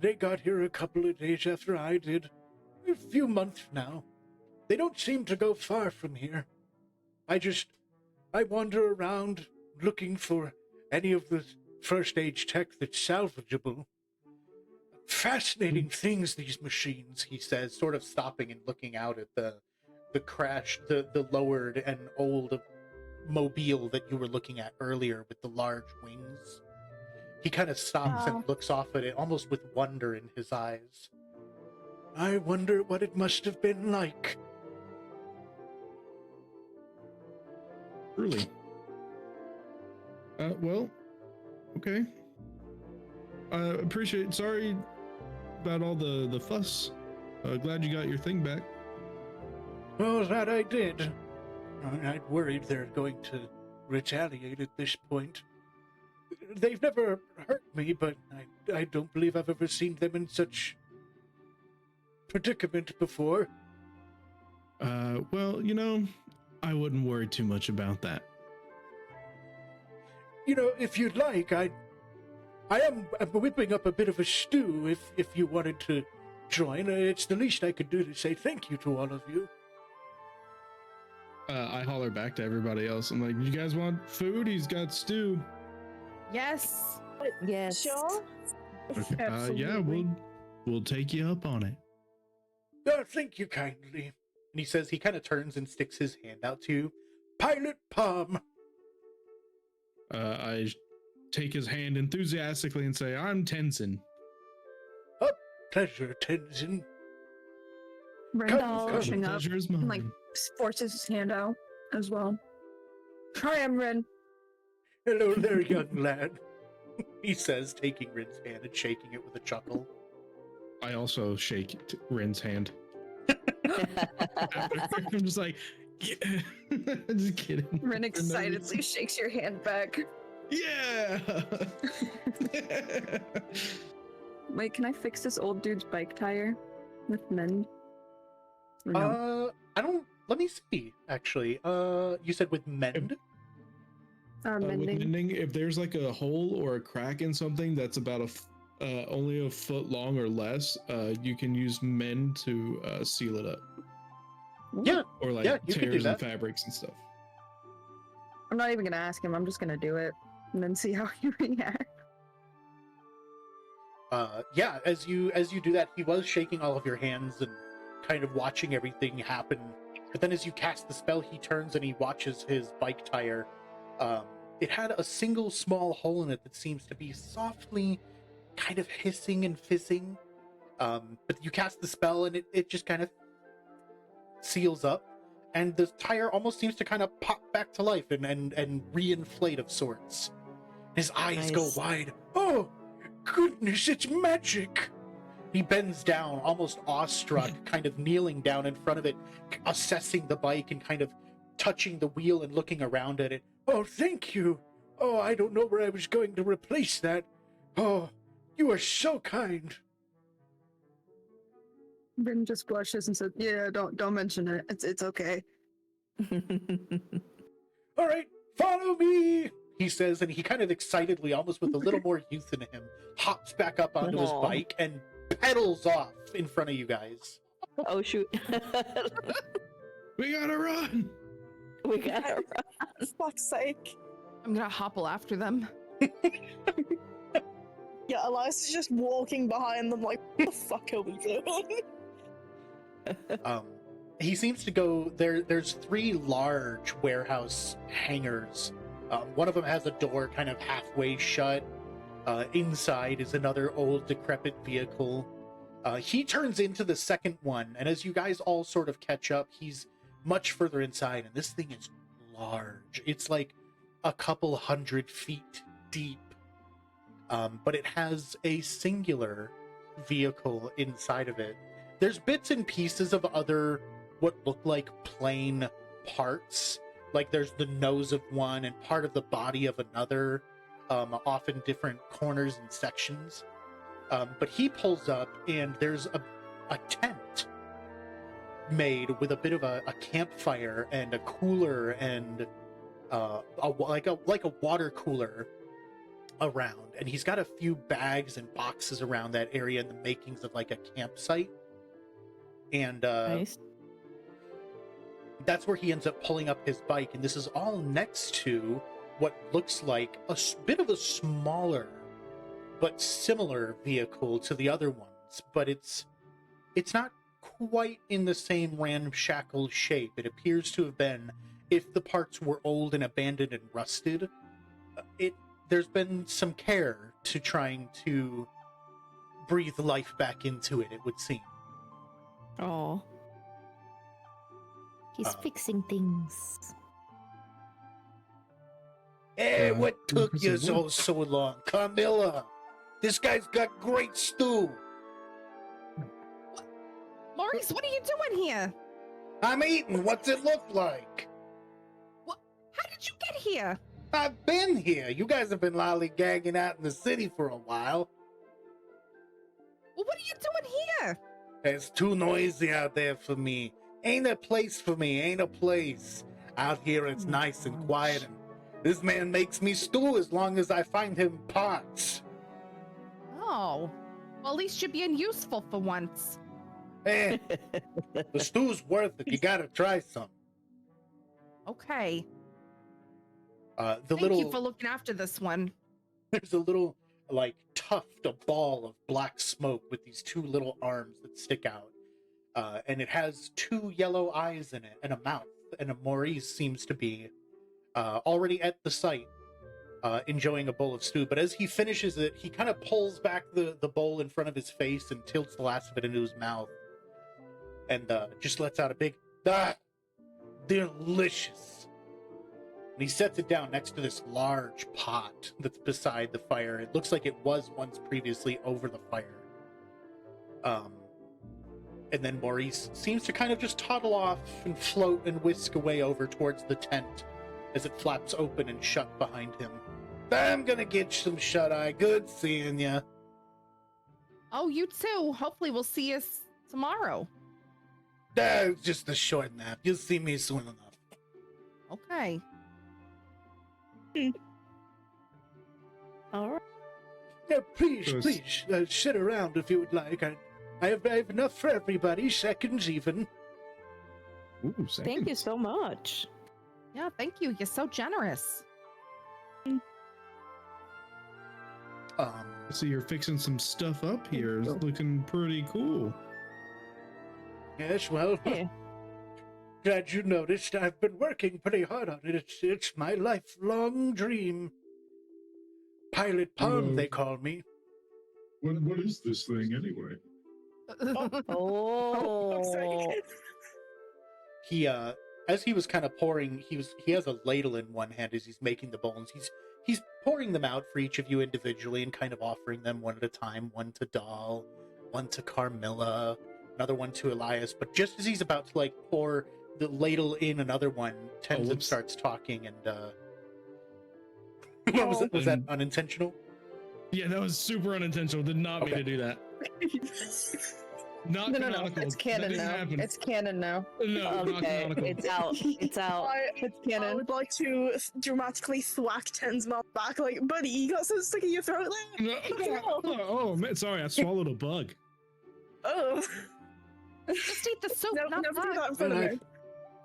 They got here a couple of days after I did. A few months now. They don't seem to go far from here. I wander around looking for any of the first age tech that's salvageable. Fascinating things, these machines, he says, sort of stopping and looking out at the crash, the lowered and old mobile that you were looking at earlier with the large wings. He kind of stops and looks off at it, almost with wonder in his eyes. I wonder what it must have been like. Really? Well, okay. I appreciate. Sorry about all the fuss. Glad you got your thing back. Oh, that I did. I'd worried they're going to retaliate at this point. They've never hurt me, but I don't believe I've ever seen them in such predicament before. Well, I wouldn't worry too much about that. If you'd like, I'm whipping up a bit of a stew if you wanted to join. It's the least I could do to say thank you to all of you. I holler back to everybody else. I'm like, you guys want food? He's got stew. Yes. Yes. Sure. Yeah, we'll take you up on it. Thank you kindly. And he says, he kind of turns and sticks his hand out to you. Pilot Palm. I take his hand enthusiastically and say, I'm Tenzin. A pleasure, Tenzin. Ren Come, pushing The up pleasure is and mine. forces his hand out as well. Hi, I'm Ren. Hello there, young lad. He says, taking Rin's hand and shaking it with a chuckle. I also shake Rin's hand. I'm just like, yeah. Just kidding. Ren excitedly shakes your hand back. Yeah. Wait, can I fix this old dude's bike tire with mend? Or no? I don't. Let me see. Actually, you said with mend. With Mending. mending, if there's like a hole or a crack in something that's about only a foot long or less, you can use mend to seal it up. Yeah, Or like yeah, you can do tears in that. fabrics and stuff. I'm not even gonna ask him. I'm just gonna do it and then see how he reacts. Yeah. As you do that, he was shaking all of your hands and kind of watching everything happen. But then, as you cast the spell, he turns and he watches his bike tire. It had a single small hole in it that seems to be softly kind of hissing and fizzing. But you cast the spell and it just kind of seals up. And the tire almost seems to kind of pop back to life and reinflate of sorts. His eyes go Nice. wide. Oh, goodness, it's magic! He bends down, almost awestruck, kind of kneeling down in front of it, assessing the bike and kind of touching the wheel and looking around at it. Oh, thank you. Oh, I don't know where I was going to replace that. Oh, you are so kind. Ren just blushes and says, "Yeah, don't mention it. It's okay." All right, follow me, he says, and he kind of excitedly, almost with a little more youth in him, hops back up onto his Aw. bike and pedals off in front of you guys. Oh shoot. We gotta run. We gotta For fuck's sake. I'm gonna hobble after them. Yeah, Elias is just walking behind them like, what the fuck are we doing? He seems to go there. There's 3 large warehouse hangars. One of them has a door kind of halfway shut. Inside is another old decrepit vehicle. He turns into the second one, and as you guys all sort of catch up, he's much further inside, and this thing is large. It's like a couple 100 feet deep. But it has a singular vehicle inside of it. There's bits and pieces of other what look like plain parts. Like there's the nose of one and part of the body of another, often different corners and sections. But he pulls up and there's a tent made with a bit of a campfire and a cooler and like a water cooler around, and he's got a few bags and boxes around that area in the makings of like a campsite. And Nice. that's where he ends up pulling up his bike, and this is all next to what looks like a bit of a smaller but similar vehicle to the other ones, but it's not quite in the same ramshackle shape. It appears to have been, if the parts were old and abandoned and rusted, there's been some care to trying to breathe life back into it, it would seem. Oh. He's fixing things. Hey, what took you impressive so work. long? Camilla, this guy's got great stew. Maurice, what are you doing here? I'm eating. What's it look like? How did you get here? I've been here. You guys have been lollygagging out in the city for a while. Well, what are you doing here? It's too noisy out there for me. Ain't a place for me. Ain't a place. Out here it's nice and quiet, and this man makes me stew as long as I find him pots. Oh, well, at least you're being useful for once. Eh, the stew's worth it. You gotta try some. Okay. The Thank little you for looking after this one. there's a little like tuft, a ball of black smoke with these two little arms that stick out, and it has two yellow eyes in it and a mouth. And Maurice seems to be already at the site, enjoying a bowl of stew. But as he finishes it, he kind of pulls back the bowl in front of his face and tilts the last of it into his mouth, and just lets out a big delicious. And he sets it down next to this large pot that's beside the fire. It looks like it was once previously over the fire. And then Maurice seems to kind of just toddle off and float and whisk away over towards the tent as it flaps open and shut behind him. I'm gonna get some shut-eye. Good seeing ya. Oh, you too. Hopefully we'll see you tomorrow. It's just a short nap. You'll see me soon enough. Okay. All right. Yeah, please, Yes. please, sit around if you would like. I have enough for everybody, seconds even. Ooh, Thank you seconds. so much. Yeah, thank you. You're so generous. I see you're fixing some stuff up here. It's Oh. looking pretty cool. Yes, well, Yeah. glad you noticed. I've been working pretty hard on it. It's my lifelong dream. Pilot Palm, Well- they call me. What is this thing anyway? Oh. He as he was kind of pouring, he has a ladle in one hand as he's making the bowls. He's pouring them out for each of you individually and kind of offering them one at a time, one to Dahl, one to Carmilla, another one to Elias. But just as he's about to like pour the ladle in another one, Tenzin whoops. starts talking and what was, was that unintentional? Yeah, that was super unintentional. Did not mean Okay. to do that. Not No, no, no. canonical. It's That canon didn't now. happen. It's canon now. No, not Okay, canonical. it's out. It's out. It's I canon. would like to dramatically thwack Ten's mouth back, like, buddy, you got something stuck in your throat there? No, oh, man, sorry, I swallowed a bug. Oh. Just eat the soup, No, not never do that. that in front of me.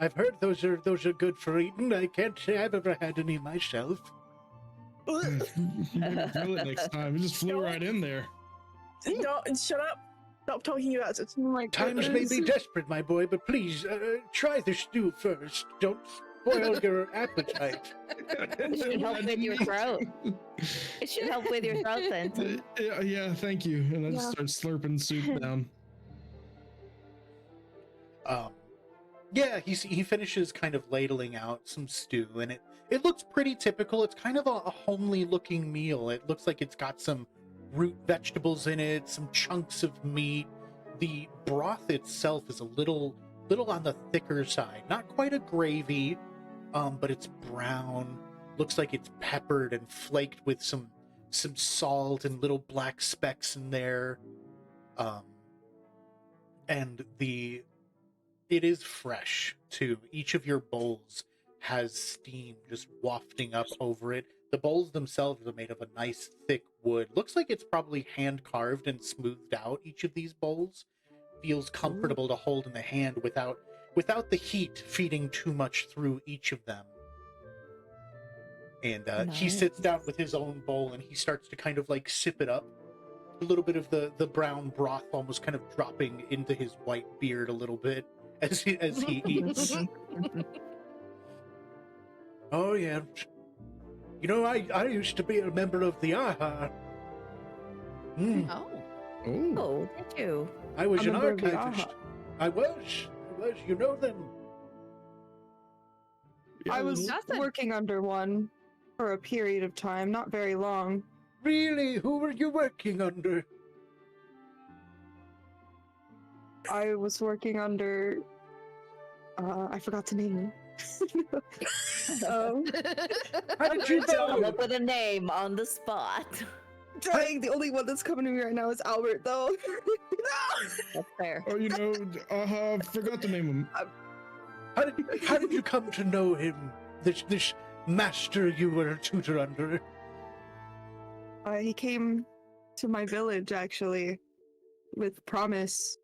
I've heard those are good for eating. I can't say I've ever had any myself. Ugh. Maybe drill it next time. It just flew right in there. No, shut up. Stop talking about it. Oh my Times may be goodness. desperate, my boy, but please try the stew first. Don't spoil your appetite. It should help with your throat. It should help with your throat, Fenton. Yeah, thank you. And I just start slurping soup down. Yeah, he finishes kind of ladling out some stew, and it looks pretty typical. It's kind of a homely looking meal. It looks like it's got some root vegetables in it, some chunks of meat. The broth itself is a little on the thicker side, not quite a gravy, but it's brown. Looks like it's peppered and flaked with some salt and little black specks in there. And it is fresh too. Each of your bowls has steam just wafting up over it. The bowls themselves are made of a nice thick wood. Looks like it's probably hand carved and smoothed out. Each of these bowls feels comfortable to hold in the hand without the heat feeding too much through each of them. And he sits down with his own bowl and he starts to kind of like sip it up. A little bit of the brown broth almost kind of dropping into his white beard a little bit as he eats. Oh, yeah. You know, I used to be a member of the AHA. Oh. Oh, Oh, did you? I was A an member of the archivist. AHA. I was. You know them. yeah, I was Nothing. working under one for a period of time, not very long. Really? Who were you working under? I was working under. I forgot to name him. How did you Come know? up with a name on the spot. Dang, the only one that's coming to me right now is Albert, though. That's fair. Oh, you know, forgot to name him. How did you come to know him? This master you were a tutor under? He came to my village, actually, with promise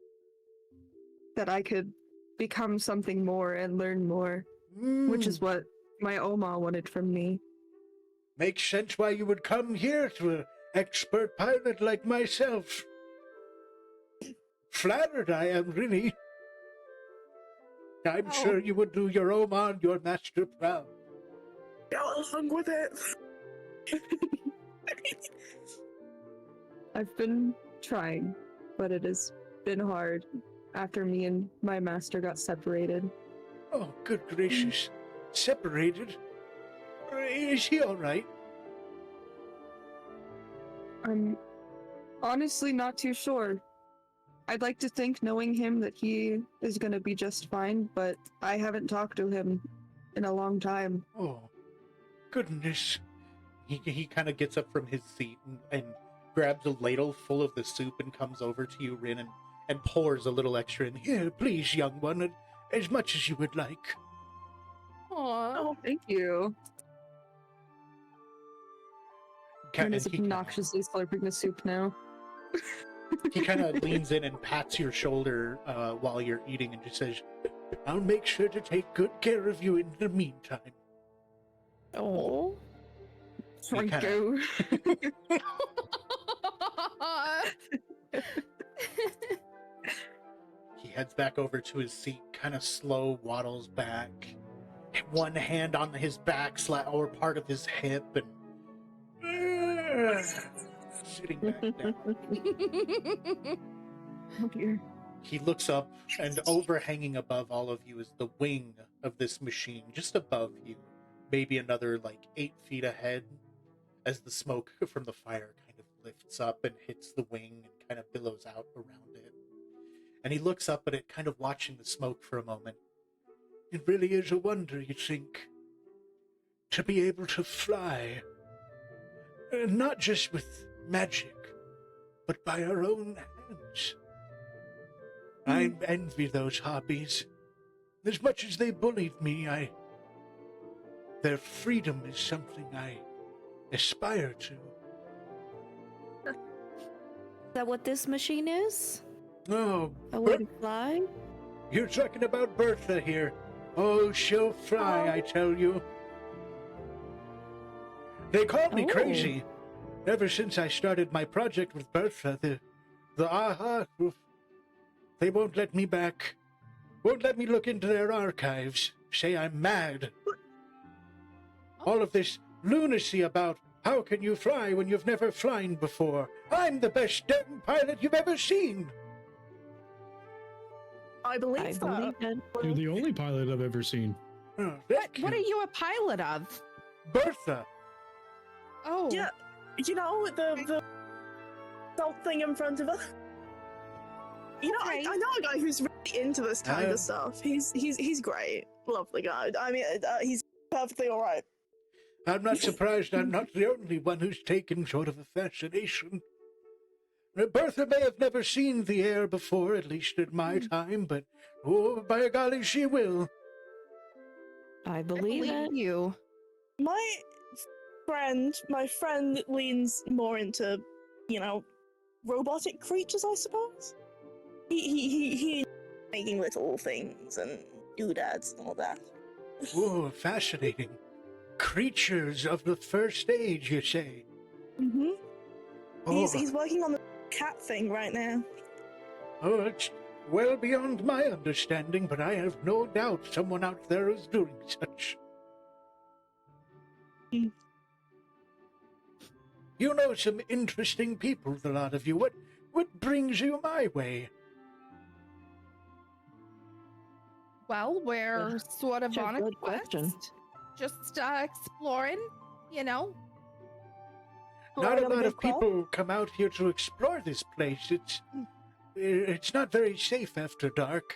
that I could become something more and learn more, which is what my Oma wanted from me. Makes sense why you would come here to an expert pilot like myself. Flattered I am, really. I'm sure you would do your Oma and your master proud. Go along with it. I've been trying, but it has been hard after me and my master got separated. Oh, good gracious. Separated? Is he all right? I'm honestly not too sure. I'd like to think, knowing him, that he is going to be just fine, but I haven't talked to him in a long time. Oh, goodness. He kind of gets up from his seat and grabs a ladle full of the soup and comes over to you, Rin, and pours a little extra in. Here, please, young one, as much as you would like. Aw. Oh, thank you. Ca- And is and he kinda- obnoxiously slurping the soup now. He kind of leans in and pats your shoulder while you're eating and just says, I'll make sure to take good care of you in the meantime. Oh. He kinda- Franco. He heads back over to his seat, kind of slow waddles back, one hand on his back or part of his hip, and sitting back down. Oh dear. He looks up, and overhanging above all of you is the wing of this machine, just above you, maybe another 8 feet ahead, as the smoke from the fire kind of lifts up and hits the wing and kind of billows out around it. And he looks up at it, kind of watching the smoke for a moment. It really is a wonder, you think, to be able to fly. Not just with magic, but by our own hands. I envy those hobbies. As much as they bullied me, their freedom is something I aspire to. Is that what this machine is? Oh, A way to fly? you're talking about Bertha here. Oh, she'll fly, I tell you. They call me Oh. crazy. Ever since I started my project with Bertha, the AHA, they won't let me back. Won't let me look into their archives. Say I'm mad. All of this lunacy about how can you fly when you've never flown before. I'm the best damn pilot you've ever seen. I believe I that. believe it. You're the only pilot I've ever seen. Oh, What, thank what are you a pilot of? Bertha. Oh. Yeah, you know the salt thing in front of us. You know, Okay. I know a guy who's really into this kind of stuff. He's great, lovely guy. I mean, he's perfectly all right. I'm not surprised I'm not the only one who's taken sort of a fascination. Bertha may have never seen the air before, at least at my time, but oh, by golly, she will. I I believe it. believe you. my friend leans more into, you know, robotic creatures, I suppose. He making little things and doodads and all that. Oh, fascinating. Creatures of the first age, you say? Mm-hmm. Oh, He's working on the cat thing right now. oh, it's well beyond my understanding, but I have no doubt someone out there is doing such. Hmm. You know some interesting people, the lot of you. What brings you my way? Well, we're sort of Such a on a good quest. question. Just exploring, you know. Not a Flying on lot big of cloud? people come out here to explore this place. It's not very safe after dark.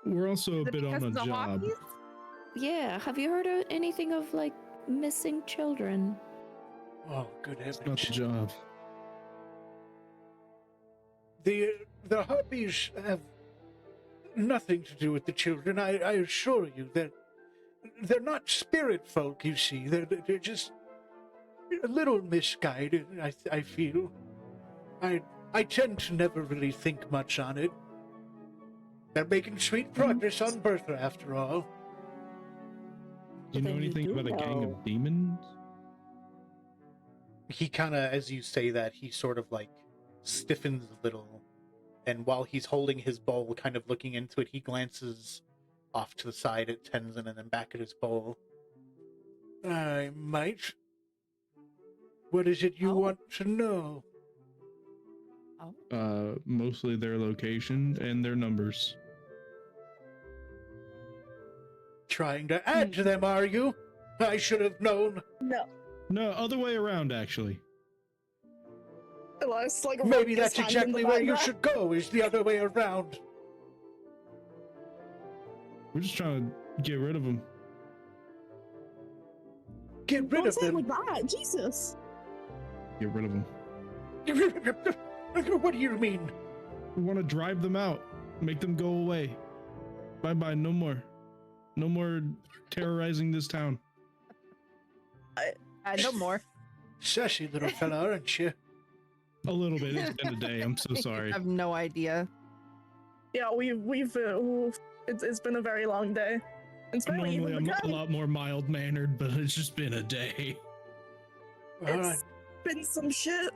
We're also a Is it bit on because a of the job. hobbies? Yeah, have you heard of anything of like missing children? Oh, good It's not the heavens. job. The hobbies have nothing to do with the children. I assure you that they're not spirit folk. You see, they're just a little misguided. I feel. I tend to never really think much on it. They're making sweet progress on Bertha, after all. Do you know Then you anything do about a gang know. of demons? He kind of, as you say that, he sort of like stiffens a little, and while he's holding his bowl, kind of looking into it, he glances off to the side at Tenzin and then back at his bowl. I might. What is it you Oh. want to know? Oh. Mostly their location and their numbers. Trying to add to them, are you? I should have known. No. No, other way around, actually. Elias like Maybe rubbed his that's hand in the exactly where you background. should go, is the other way around. We're just trying to get rid of them. Get rid Don't of say it them. like that, Jesus. Get rid of them. What do you mean? We want to drive them out. Make them go away. Bye-bye, no more. No more terrorizing this town. No more. Sassy little fella, aren't you? A little bit. It's been a day. I'm so sorry. I have no idea. Yeah, it's been a very long day. And especially Normally, even I'm the a guy. lot more mild-mannered, but it's just been a day. All right. It's been some shit.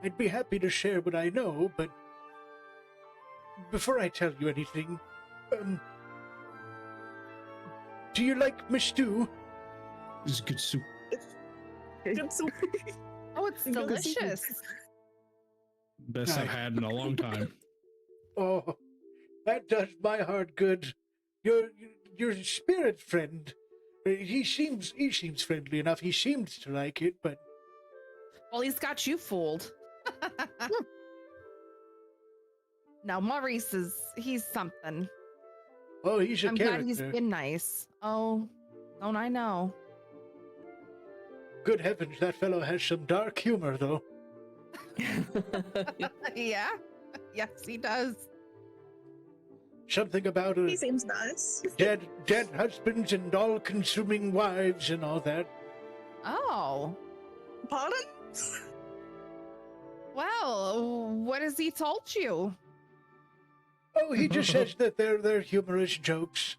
I'd be happy to share what I know, but before I tell you anything, do you like my stew? This is good soup. It's so Oh, it's Good to see you. delicious. Best I've had in a long time. Oh, that does my heart good. Your spirit friend. He seems friendly enough. He seemed to like it, but Well, he's got you fooled. Now, Maurice he's something. oh, he's a I'm character. glad he's been nice. Oh, don't I know? Good heavens, that fellow has some dark humor, though. Yeah. Yes, he does. Something about he seems nice. dead husbands and all-consuming wives and all that. Oh. Pardon? Well, what has he told you? Oh, he just says that they're humorous jokes.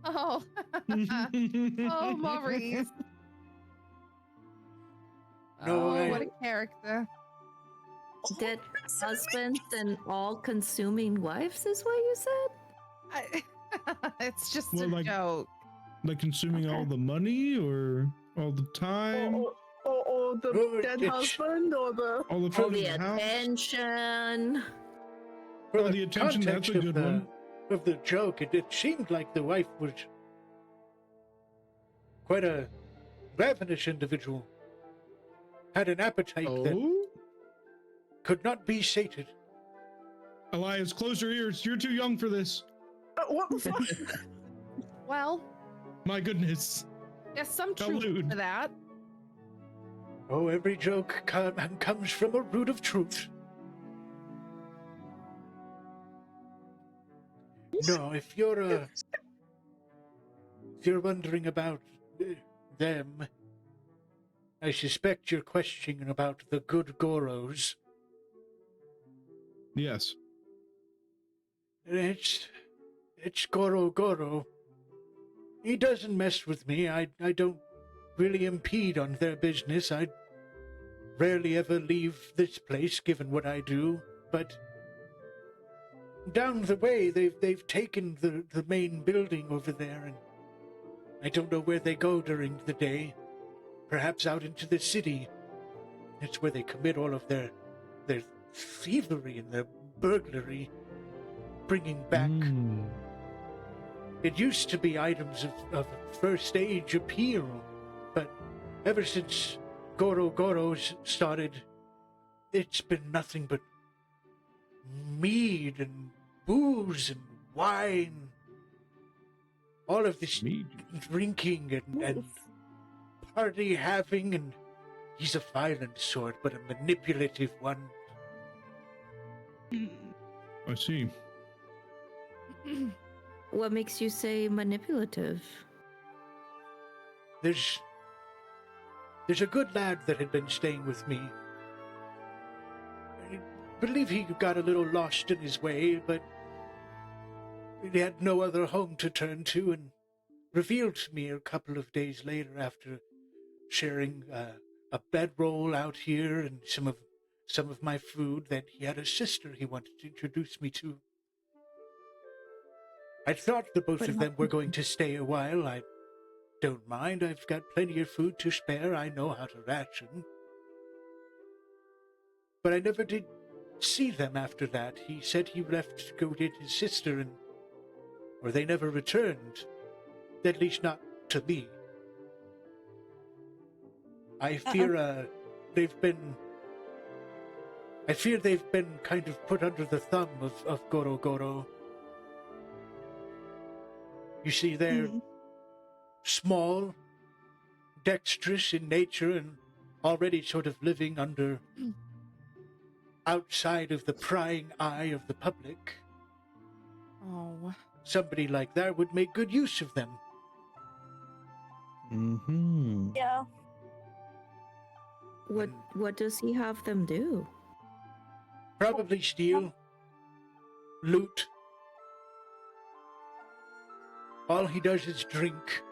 Oh. Oh, Maurice. No, Oh, what a character. Dead husbands and all-consuming wives is what you said? It's just Well, a like- joke. Like consuming all the money or all the time? Or the Oh, dead it's- husband, or the All the All food the in the house? attention. For Oh, the attention, that's context a good one. Of the joke, it seemed like the wife was quite a ravenous individual. Had an appetite that Oh? could not be sated. Elias, close your ears. You're too young for this. what the fuck? Well, My goodness. there's some How truth lewd. to that. Oh, every joke comes from a root of truth. No, if you're wondering about them, I suspect you're questioning about the good Goros. Yes. It's Goro Goro. He doesn't mess with me. I don't really impede on their business. I rarely ever leave this place, given what I do. But down the way, they've taken the main building over there, and I don't know where they go during the day. Perhaps out into the city. It's where they commit all of their thievery and their burglary, bringing back. It used to be items of first age appeal, but ever since Goro Goro's started, it's been nothing but mead and booze and wine. All of this Mead. drinking and party having, and he's a violent sort, but a manipulative one. I see. What makes you say manipulative? There's a good lad that had been staying with me. I believe he got a little lost in his way, but he had no other home to turn to, and revealed to me a couple of days later, after sharing a bedroll out here and some of my food, that he had a sister he wanted to introduce me to. I thought the both of them were going to stay a while. I don't mind. I've got plenty of food to spare. I know how to ration. But I never did see them after that. He said he left to go get his sister, or they never returned. At least not to me. I fear they've been kind of put under the thumb of Goro Goro. You see, they're small, dexterous in nature, and already sort of living outside of the prying eye of the public. Oh. Somebody like that would make good use of them. Mm-hmm. Yeah. What does he have them do? Probably steal, loot. All he does is drink,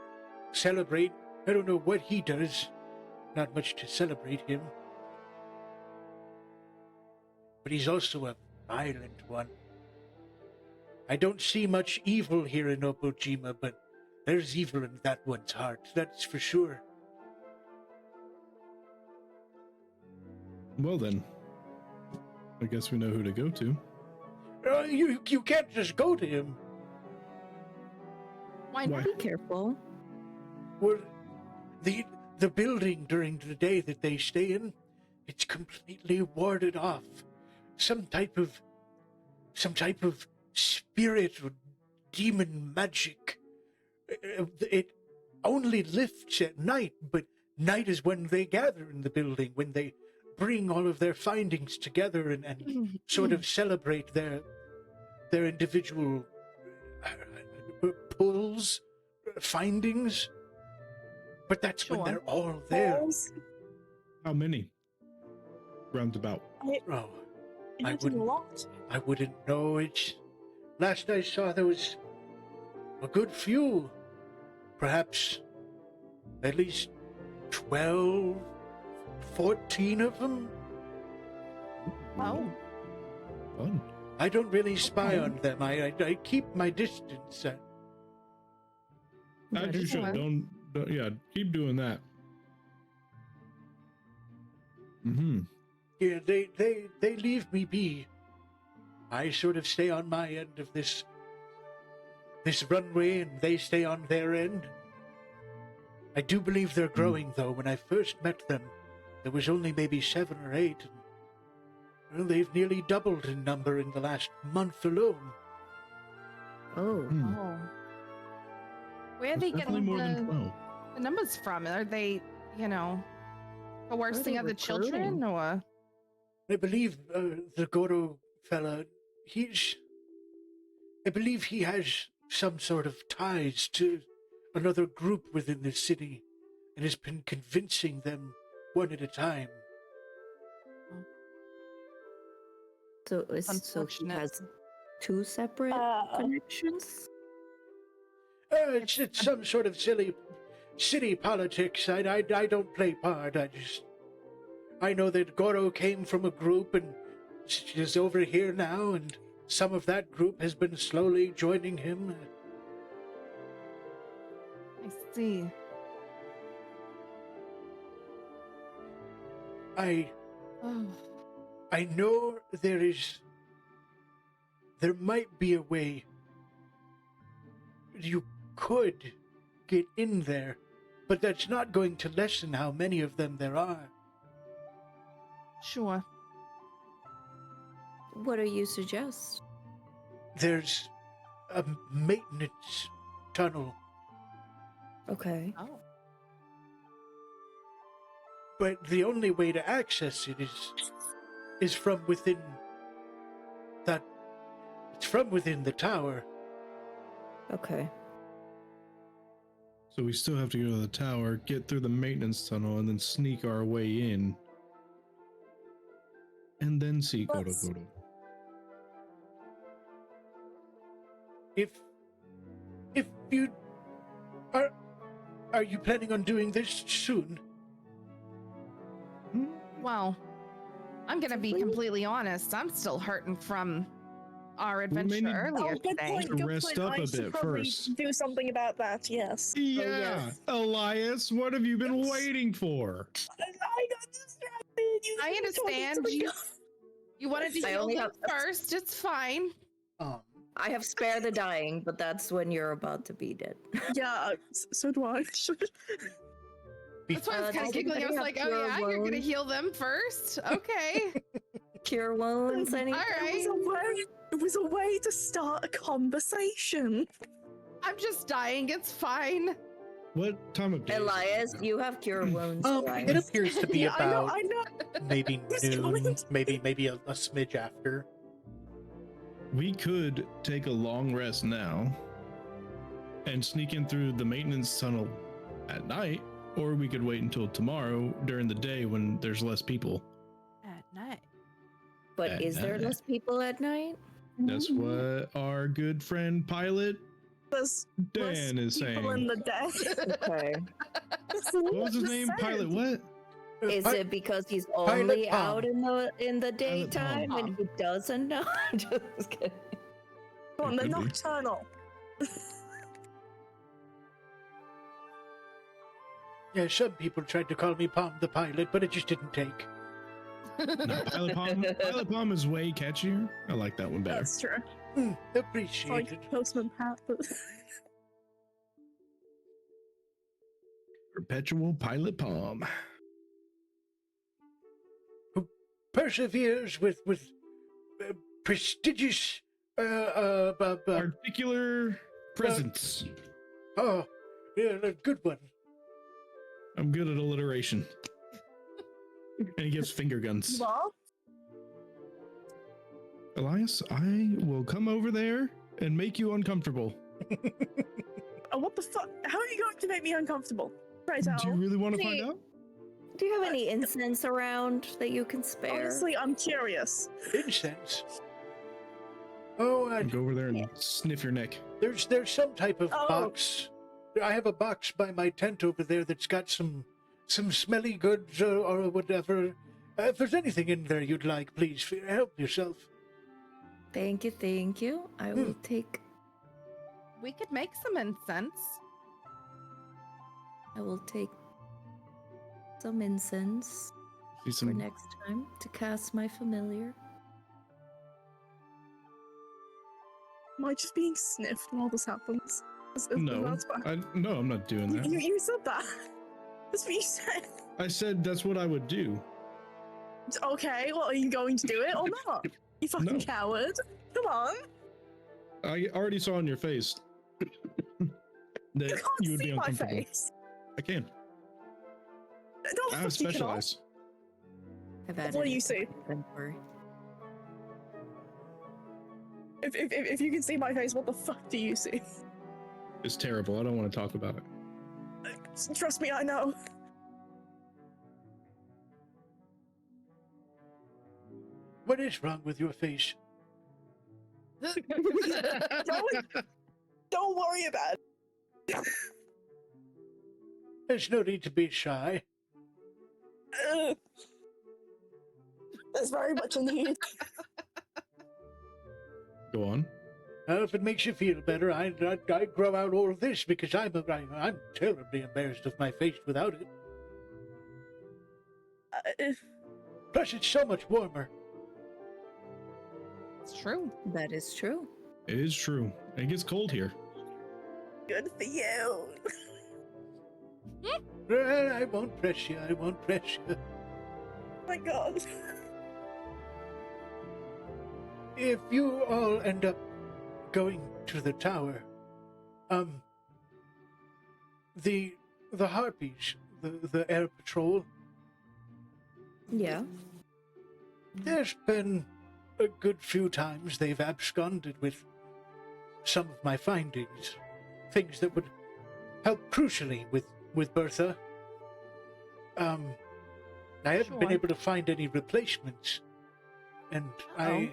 celebrate. I don't know what he does. Not much to celebrate him. But he's also a violent one. I don't see much evil here in Obojima, but there's evil in that one's heart, that's for sure. Well then, I guess we know who to go to. You can't just go to him. Why Why? not? Be careful. Well, the building during the day that they stay in, it's completely warded off. Some type of spirit or demon magic. It only lifts at night, but night is when they gather in the building, when they bring all of their findings together and sort of celebrate their individual pulls, findings. But that's when Sure. they're all there. How many? Roundabout. Oh, I It's a wouldn't. lot. I wouldn't know. It's last I saw there was a good few, perhaps at least 12, 14 of them. Oh. Fun. I don't really spy Okay. on them. I keep my distance. As you should. Sure. Don't. Yeah, keep doing that. Mm-hmm. Yeah, they leave me be. I sort of stay on my end of this runway, and they stay on their end. I do believe they're growing, though. When I first met them, there was only maybe 7 or 8. And, well, they've nearly doubled in number in the last month alone. Oh. Oh. Where are they Definitely getting more than 12. the numbers from? Are they, coercing they other children, recruiting? or? I believe the Goro fella, I believe he has some sort of ties to another group within the city and has been convincing them one at a time. So he Unfortunate. has two separate connections? It's some sort of silly city politics. I don't play part. I know that Goro came from a group and is over here now, and some of that group has been slowly joining him. I see. Oh. I know there might be a way you could get in there, but that's not going to lessen how many of them there are. Sure. What do you suggest? There's a maintenance tunnel, Okay. Oh. but the only way to access it is from within that. It's from within the tower. Okay. So we still have to go to the tower, get through the maintenance tunnel, and then sneak our way in. And then see Goro Let's- Goro. If you are you planning on doing this soon? Well, I'm gonna be completely honest. I'm still hurting from our may adventure need- earlier good today. point, good Rest point. up I a should bit probably first. do something about that, yes. Yeah, yes. Elias, what have you been waiting for? I got distracted. You I were talking to understand the you. guy. You wanted to I heal only them have- first. It's fine. I have spare the dying, but that's when you're about to be dead. Yeah, so do I. That's why I was kind of does giggling. I was anybody like, have "Oh cure yeah, you're gonna wounds? heal them first, okay? Cure wounds, anything? All It was right. it was a way to start a conversation. I'm just dying. It's fine." What time of day? is it Elias, now? you have cure wounds. It Elias. appears to be Yeah, about I know. maybe Who's noon, going? maybe a smidge after. We could take a long rest now and sneak in through the maintenance tunnel at night, or we could wait until tomorrow during the day when there's less people. At night. But At is there night. less people at night? That's what our good friend pilot There's less Dan is people saying. in the day. Okay. What was his name? Pilot what? Is it because he's Pilot only Palm. out in the Palm. daytime and he doesn't know? Just kidding. Come on, It they're could be. nocturnal. Yeah, some people tried to call me Palm the Pilot, but it just didn't take. No, Pilot Palm is way catchier. I like that one better. That's true. Appreciate it. Like Postman Pat, but Perpetual Pilot Palm. Perseveres with prestigious Particular presence. oh, yeah, a good one. I'm good at alliteration. And he gives finger guns. what? Elias, I will come over there and make you uncomfortable. What the fuck? How are you going to make me uncomfortable? Right Do you out. really want to See, find out? Do you have any incense around that you can spare? Honestly, I'm curious. Incense. Oh, Go over there and sniff your neck. there's some type of Oh. box. I have a box by my tent over there that's got some smelly goods or whatever. If there's anything in there you'd like, please help yourself. Thank you, thank you. I will take. We could make some incense. I will take some incense See for some next time to cast my familiar. Am I just being sniffed while this happens? No, That's fine. no, I'm not doing that. You said that. That's what you said. I said that's what I would do. Okay, well, are you going to do it or not? You fucking No. coward. Come on. I already saw on your face You that can't you would see be my uncomfortable. face. I can. No, I have you cannot. special eyes. I've added What do you it to my see? inventory. If you can see my face, what the fuck do you see? It's terrible. I don't want to talk about it. Trust me, I know. What is wrong with your face? Don't worry about it. There's no need to be shy. There's very much a need. Go on. Well, if it makes you feel better, I grow out all of this because I'm terribly embarrassed of my face without it. Plus, it's so much warmer. It's true. That is true. It is true. It gets cold here. Good for you. Well, I won't press you. I won't press you. Oh my god. If you all end up going to the tower, the harpies, the air patrol, Yeah. there's been a good few times they've absconded with some of my findings, things that would help crucially with Bertha. I haven't been Sure. able to find any replacements, and I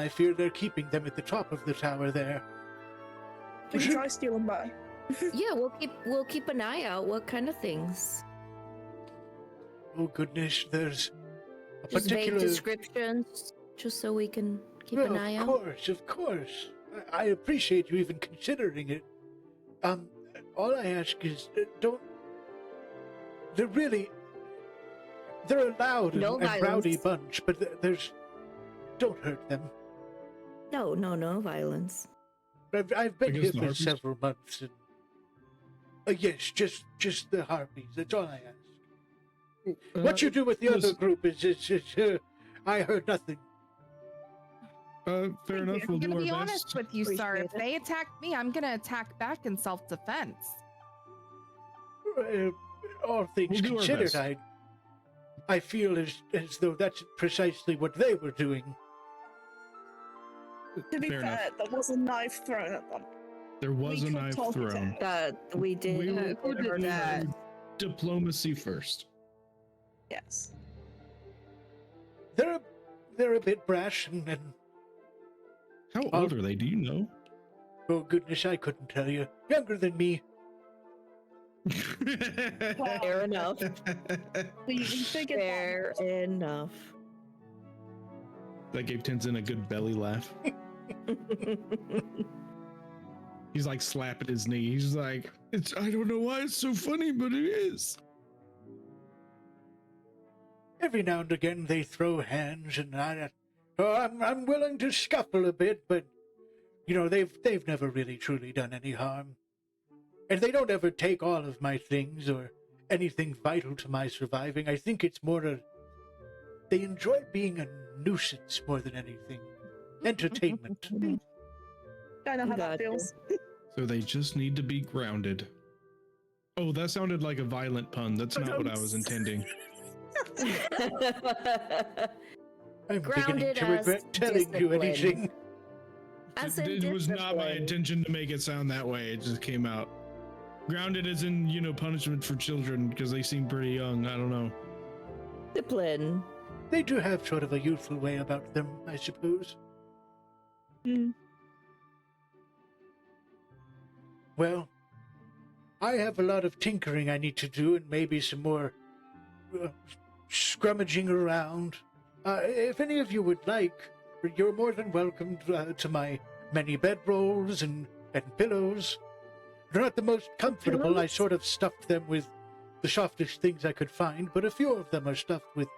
fear they're keeping them at the top of the tower there. We should try stealing by. Yeah, we'll keep an eye out. What kind of things? Oh goodness, there's a Just vague particular. descriptions, just so we can keep an eye out. Of course. I appreciate you even considering it. All I ask is, don't. They're a loud No and rowdy violence. bunch, but don't hurt them. No violence. I've been here Against the for harpies? several months, and yes, just the harpies. That's all I ask. What you do with the other listen, group is I heard nothing. fair enough. We'll I'm do gonna our be best. honest with you, sir. If Appreciate they attack me, I'm gonna attack back in self-defense. All things We'll do our considered, best. I feel as though that's precisely what they were doing. To be Fair fair, enough. there was a knife thrown at them. There was we a could knife talk it thrown. out. That we did. We will who did do that? diplomacy first. Yes. They're a bit brash and How old are they? Do you know? oh goodness, I couldn't tell you. Younger than me. Fair enough. We figured Fair that. enough. That gave Tenzin a good belly laugh. He's like slapping his knee. He's like, I don't know why it's so funny, but it is. Every now and again they throw hands, and I'm willing to scuffle a bit, but they've never really truly done any harm, and they don't ever take all of my things or anything vital to my surviving. I think it's more they enjoy being a nuisance more than anything. Entertainment. I know how that Gotcha. feels. So they just need to be grounded. Oh, that sounded like a violent pun. That's not what I was intending. I'm beginning Grounded to as regret telling you discipline. anything. As in It was not my discipline. intention to make it sound that way. It just came out. Grounded as in, punishment for children because they seem pretty young. I don't know. Discipline. They do have sort of a youthful way about them, I suppose. Mm. Well, I have a lot of tinkering I need to do and maybe some more scrummaging around. If any of you would like, you're more than welcome to my many bedrolls and pillows. They're not the most comfortable. I sort of stuffed them with the softest things I could find, but a few of them are stuffed with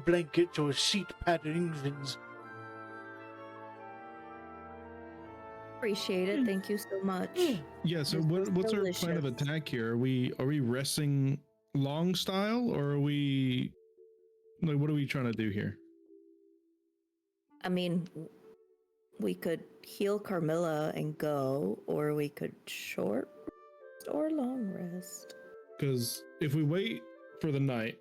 blankets or seat paddings and... Appreciate it. Thank you so much. Yeah, so This was what's our plan of delicious. attack here? Are we resting long style or are we like what are we trying to do here? I mean, we could heal Carmilla and go, or we could short rest or long rest. Because if we wait for the night,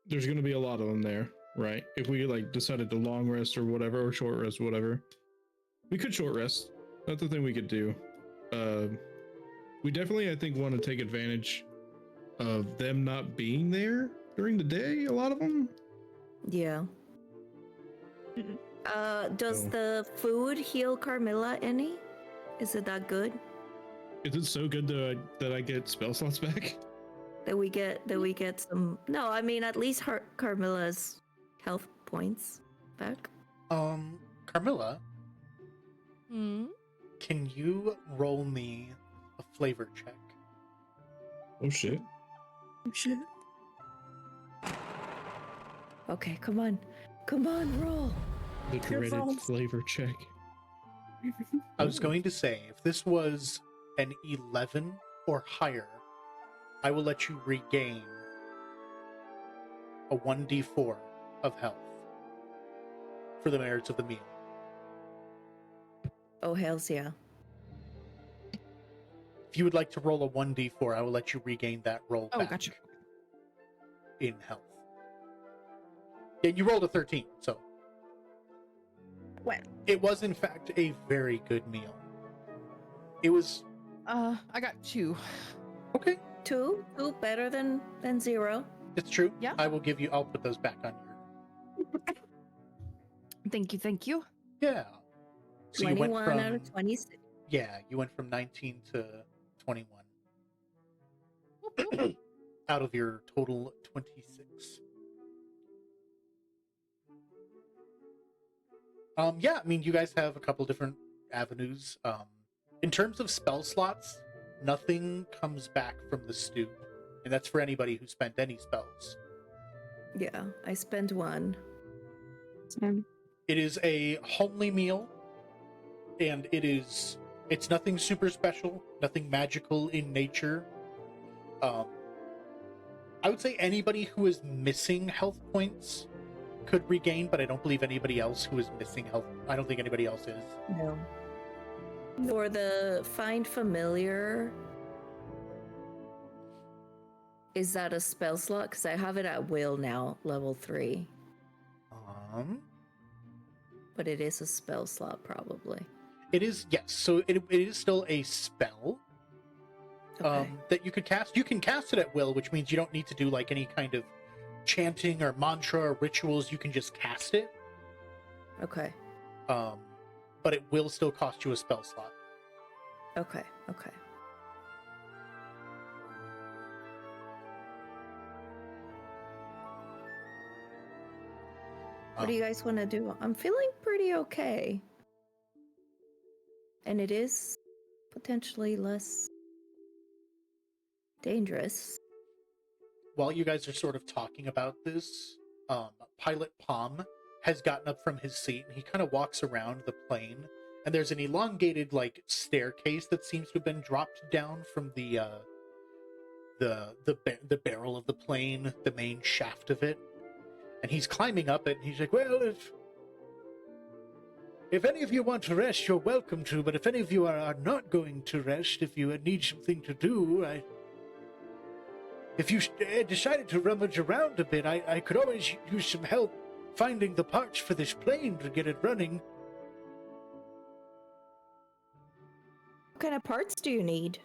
there's going to be a lot of them there, right? If we decided to long rest or whatever, or short rest, whatever, we could short rest. That's the thing we could do. We definitely, I think, want to take advantage of them not being there during the day. A lot of them. Yeah. Does Oh. the food heal Carmilla any? Is it that good Is it so good that I get spell slots back? that we get some? No, I mean at least Carmilla's health points back. Carmilla, Hmm. can you roll me a flavor check? Oh shit. Oh, shit. Okay, come on, roll. The dreaded Careful. flavor check. I was going to say, if this was an 11 or higher, I will let you regain a 1d4 of health for the merits of the meal. Oh hells yeah. If you would like to roll a 1d4, I will let you regain that roll Oh, back gotcha. in health. Yeah, you rolled a 13, so Well, it was in fact a very good meal. It was I got 2. okay. Two better than 0. It's true. Yeah. I will give you. I'll put those back on your. Thank you. Yeah. So you 21 went from out of 26. yeah, you went from 19 to 21 Whoop, whoop. out of your total 26. Yeah, I mean, you guys have a couple different avenues. In terms of spell slots, nothing comes back from the stew, and that's for anybody who spent any spells. Yeah, I spent 1. It is a homely meal, and it's nothing super special, nothing magical in nature. I would say anybody who is missing health points could regain, but I don't believe anybody else who is missing health. I don't think anybody else is. No. For the find familiar, is that a spell slot? Because I have it at will now, level 3. But it is a spell slot, probably. It is, yes. So it is still a spell Okay. that you could cast. You can cast it at will, which means you don't need to do like any kind of chanting or mantra or rituals. You can just cast it. Okay. But it will still cost you a spell slot. Okay. What do you guys want to do? I'm feeling pretty okay. And it is potentially less dangerous. While you guys are sort of talking about this, Pilot Palm has gotten up from his seat and he kind of walks around the plane. And there's an elongated like staircase that seems to have been dropped down from the barrel of the plane, the main shaft of it. And he's climbing up it, and he's like, "Well, if any of you want to rest, you're welcome to. But if any of you are not going to rest, if you need something to do, if you decided to rummage around a bit, I could always use some help finding the parts for this plane to get it running." What kind of parts do you need?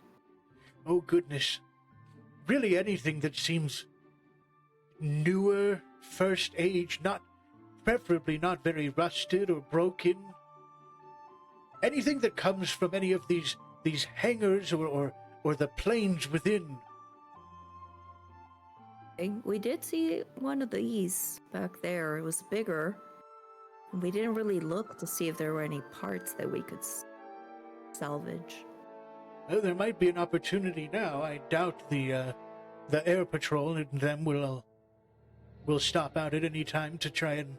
Oh, goodness. Really anything that seems newer, first age, preferably not very rusted or broken. Anything that comes from any of these hangars or the planes within. We did see one of these back there. It was bigger. And we didn't really look to see if there were any parts that we could salvage. Well, there might be an opportunity now. I doubt the air patrol and them will stop out at any time to try and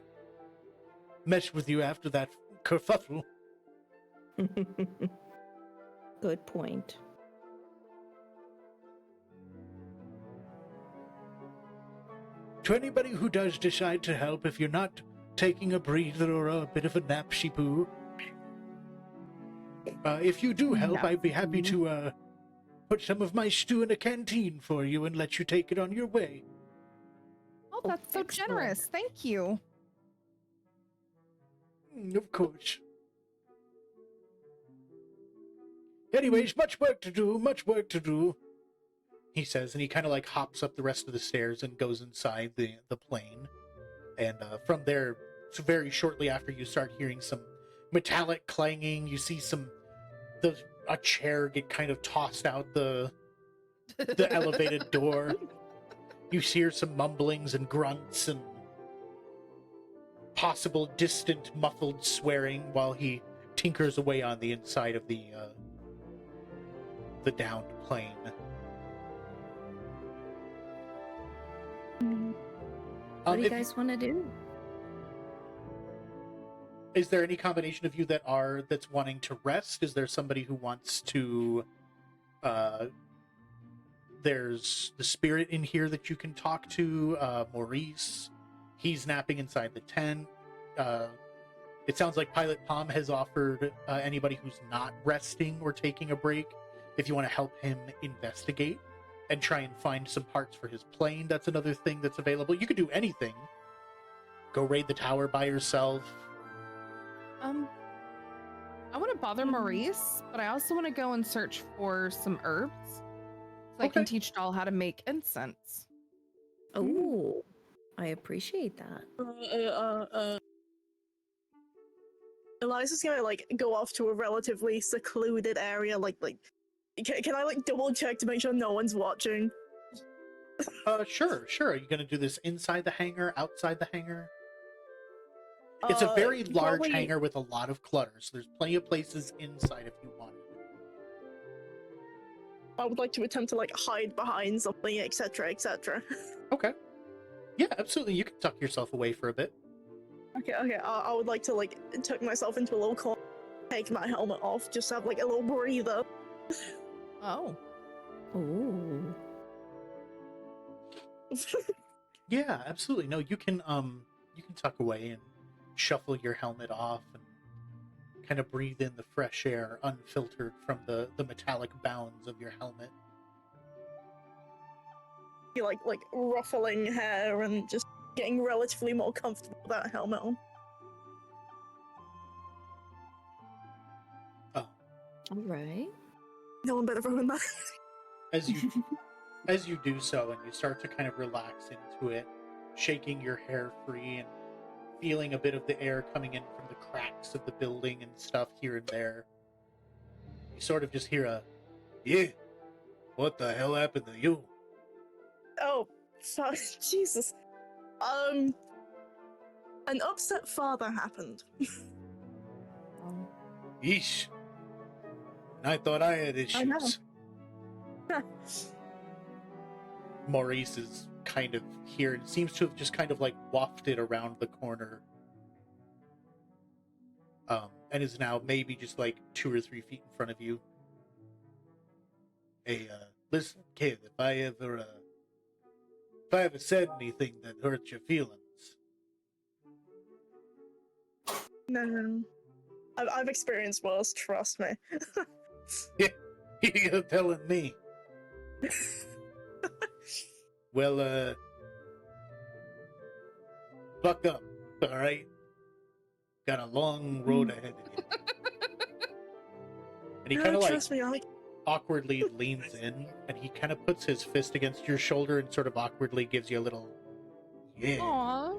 mess with you after that kerfuffle. Good point. To anybody who does decide to help, if you're not taking a breather or a bit of a napsy poo, if you do help, I'd be happy to put some of my stew in a canteen for you and let you take it on your way. Oh, that's so excellent. generous. Thank you. Of course. Anyways, much work to do, he says, and he kind of like hops up the rest of the stairs and goes inside the plane. And from there, So very shortly after, you start hearing some metallic clanging. You see a chair get kind of tossed out the elevated door. You hear some mumblings and grunts and possible distant muffled swearing while he tinkers away on the inside of the downed plane. What do you If- guys want to do? Is there any combination of you that's wanting to rest? Is there somebody who wants to? There's the spirit in here that you can talk to. Maurice, he's napping inside the tent. It sounds like Pilot Palm has offered anybody who's not resting or taking a break, if you want to help him investigate and try and find some parts for his plane. That's another thing that's available. You could do anything. Go raid the tower by yourself. I want to bother Maurice, but I also want to go and search for some herbs so I can teach Doll how to make incense. Oh, I appreciate that. Eliza's gonna like go off to a relatively secluded area. Can I like double check to make sure no one's watching? Sure. Are you gonna do this inside the hangar, outside the hangar? It's a very large probably- hangar with a lot of clutter, so there's plenty of places inside if you want it. I would like to attempt to like hide behind something, etc., etc. Okay. Yeah, absolutely. You can tuck yourself away for a bit. Okay. I would like to like tuck myself into a little corner, take my helmet off, just have like a little breather. Oh. Oh. Yeah, absolutely. No, you can tuck away and shuffle your helmet off and kind of breathe in the fresh air unfiltered from the metallic bounds of your helmet. You like ruffling hair and just getting relatively more comfortable with that helmet on. Oh. All right. No one better ruin that. As you do so and you start to kind of relax into it, shaking your hair free and feeling a bit of the air coming in from the cracks of the building and stuff here and there, you sort of just hear a, "Yeah, what the hell happened to you?" Oh, fuck, Jesus. An upset father happened. Yeesh. And I thought I had I know. issues. Maurice is kind of here and seems to have just kind of like wafted around the corner. And is now maybe just like 2 or 3 feet in front of you. Hey, listen, kid, if I ever said anything that hurt your feelings, No. I've experienced worse, trust me. you're telling me. Well, buck up, all right? Got a long road ahead of you. And he kind of like Trust me, awkwardly leans in, and he kind of puts his fist against your shoulder and sort of awkwardly gives you a little, yeah. Aww.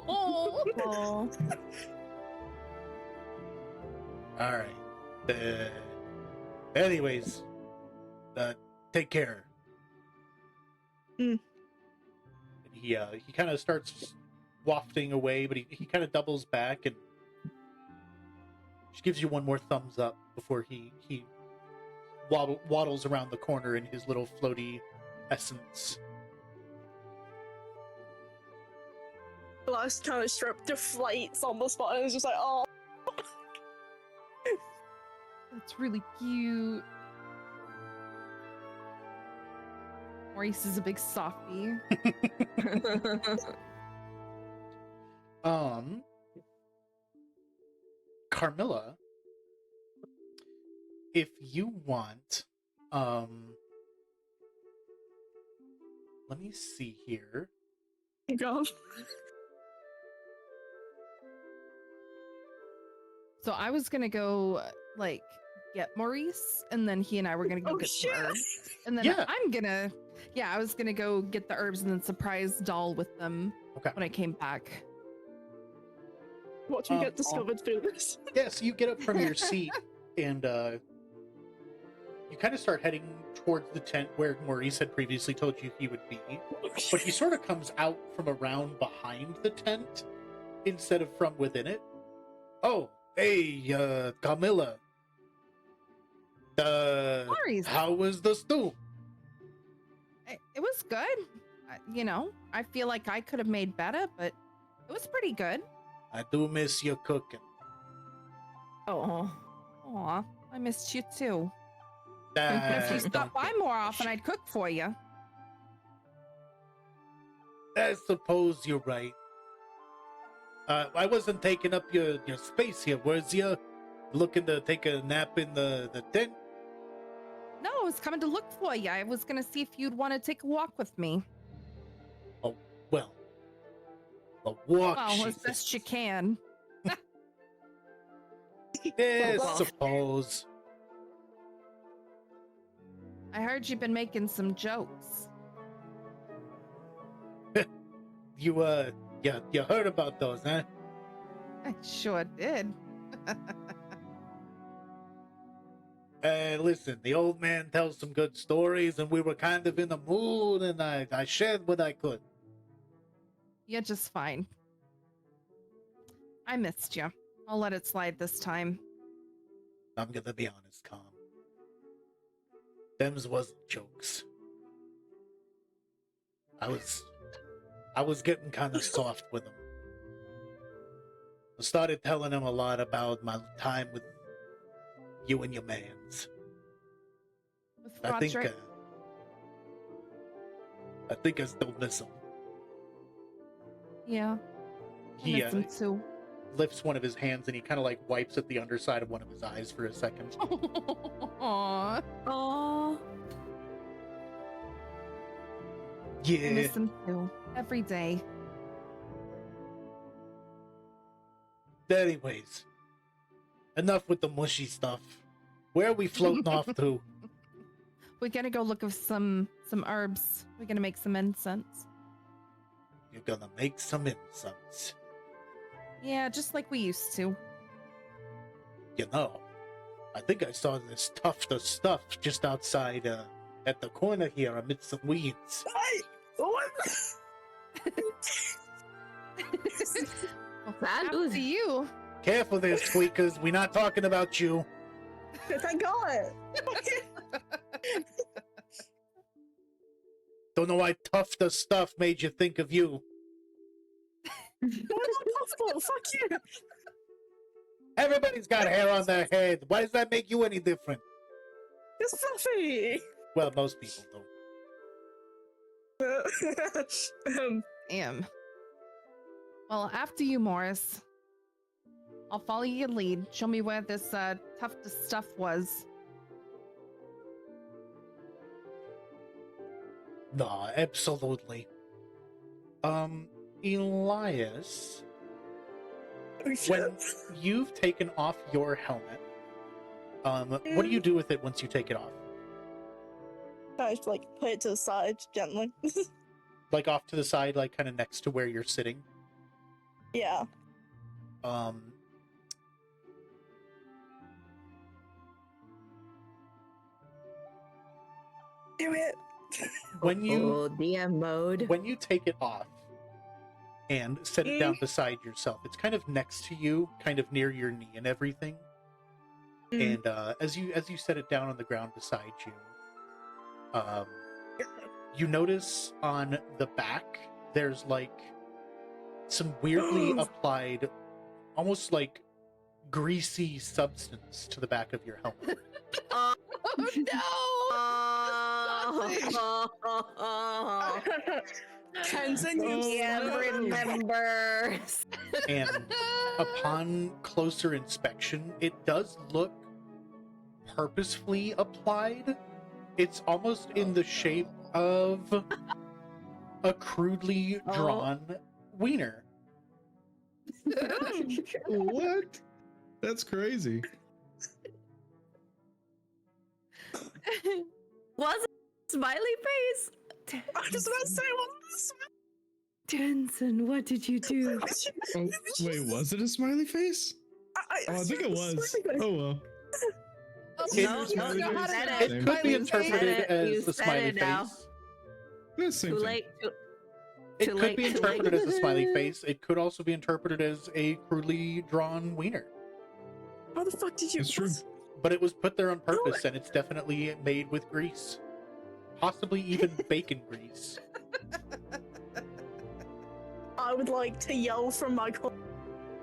Oh. All right. Anyways, take care. Mm. And he kind of starts wafting away, but he kind of doubles back and just gives you one more thumbs up before he waddles around the corner in his little floaty essence. last kind of strip deflates on the spot, and it's just like, oh. That's really cute. Maurice is a big softie. Carmilla, if you want, let me see here. God. So I was gonna go like get Maurice, and then he and I were gonna go Oh get shit! some herbs, and then Yeah. I'm gonna Yeah, I was gonna go get the herbs and then surprise Doll with them Okay. when I came back. Watch me get discovered through this. Yeah, so you get up from your seat and you kind of start heading towards the tent where Maurice had previously told you he would be. But he sort of comes out from around behind the tent instead of from within it. Oh, hey, Camilla. Maurice. How was the stew? It was good. I feel like I could have made better, but it was pretty good. I do miss your cooking. Oh. Aw, I missed you too. Ah, If you don't stopped by get more me often, I'd cook for you. I suppose you're right. I wasn't taking up your space here, was you? Looking to take a nap in the tent? No, I was coming to look for you. I was gonna see if you'd want to take a walk with me. Oh, well. A walk, Well, she as best you says. can. I well. suppose. I heard you've been making some jokes. You heard about those, huh? I sure did. Listen, the old man tells some good stories, and we were kind of in the mood, and I shared what I could. You're just fine. I missed you. I'll let it slide this time. I'm gonna be honest, Calm. Them's wasn't jokes. I was getting kind of soft with him. I started telling him a lot about my time with you and your mans. With I think Roderick. I still miss him. Yeah. I He miss him too. lifts one of his hands and he kind of like wipes at the underside of one of his eyes for a second. Aww. Oh. I Yeah. miss him too. Every day. Anyways, enough with the mushy stuff. Where are we floating off to? We're gonna go look for some herbs. We're gonna make some incense. You're gonna make some incense. Yeah, just like we used to. You know, I think I saw this tuft of stuff just outside at the corner here amidst some weeds. Hey, what? That Up to you. Careful there, squeakers. We're not talking about you. Thank God. Don't know why tuft of stuff made you think of you. Why not possible? Fuck you. Everybody's got hair on their head. Why does that make you any different? It's fluffy. Well, most people do. Damn. Well, after you, Morris. I'll follow your lead. Show me where this tuft of stuff was. No, absolutely. Elias, when You've taken off your helmet. What do you do with it once you take it off? I just like put it to the side gently. Like off to the side, like kind of next to where you're sitting. Yeah. Do it. When you Oh, DM mode. when you take it off and set it down beside yourself, it's kind of next to you, kind of near your knee and everything. Mm. And as you set it down on the ground beside you, you notice on the back there's like some weirdly applied, almost like greasy substance to the back of your helmet. Oh, Oh. no! Continues. Yeah, remembers. And upon closer inspection, it does look purposefully applied. It's almost in the shape of a crudely drawn wiener. What? That's crazy. Was it smiley face? I was about to say, what was Jensen, what did you do? Oh, wait, was it a smiley face? Oh, I think it was. Oh well. Oh, It- no, no, know how to said spell it. It could be smiley interpreted face. You as a said smiley it now. face. It's the same Too thing. late. It Too could late, be too late. interpreted as a smiley face. It could also be interpreted as a crudely drawn wiener. How the fuck did you? It's true. But it was put there on purpose, and it's definitely made with grease. Possibly even bacon grease. I would like to yell from my corner,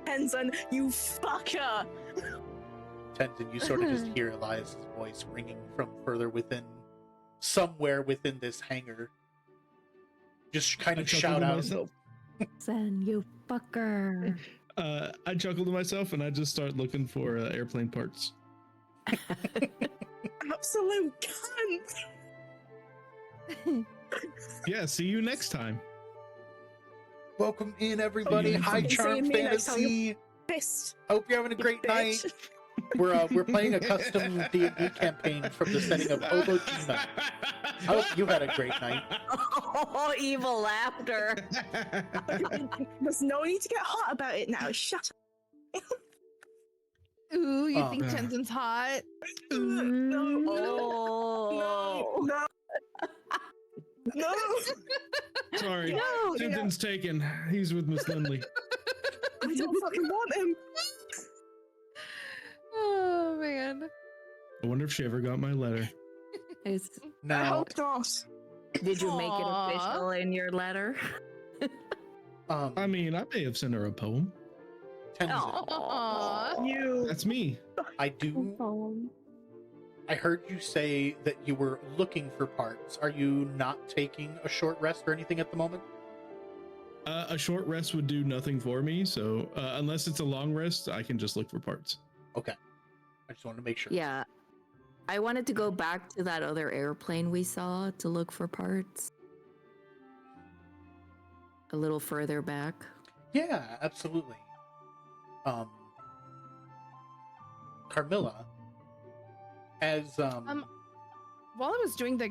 Tenzin, you fucker! Tenzin, you sort of just hear Elias's voice ringing from further within, somewhere within this hangar. Just kind I of chuckled shout to out. myself. Jensen, you fucker. I chuckled to myself and I just start looking for airplane parts. Absolute cunt! Yeah, see you next time. Welcome in, everybody. Oh, High fucking Charm seeing me next time, you Fantasy. Pissed. Hope you're having a you great night. bitch. We're playing a custom D&D campaign from the setting of Obojima. I hope you had a great night. Oh, evil laughter. There's no need to get hot about it now. Shut up. Ooh, you Oh, think man. Jensen's hot? No. Oh. No. No. Sorry. No. Jensen's taken. He's with Miss Lindley. I don't fucking want him. Oh man. I wonder if she ever got my letter. I Now, hope not. Did you make it Aw. official in your letter? I mean, I may have sent her a poem. Tenzin, Aw. You. That's me. I heard you say that you were looking for parts. Are you not taking a short rest or anything at the moment? A short rest would do nothing for me, so unless it's a long rest, I can just look for parts. Okay. I just wanted to make sure. Yeah. I wanted to go back to that other airplane we saw to look for parts. A little further back. Yeah, absolutely. Carmilla, as While I was doing the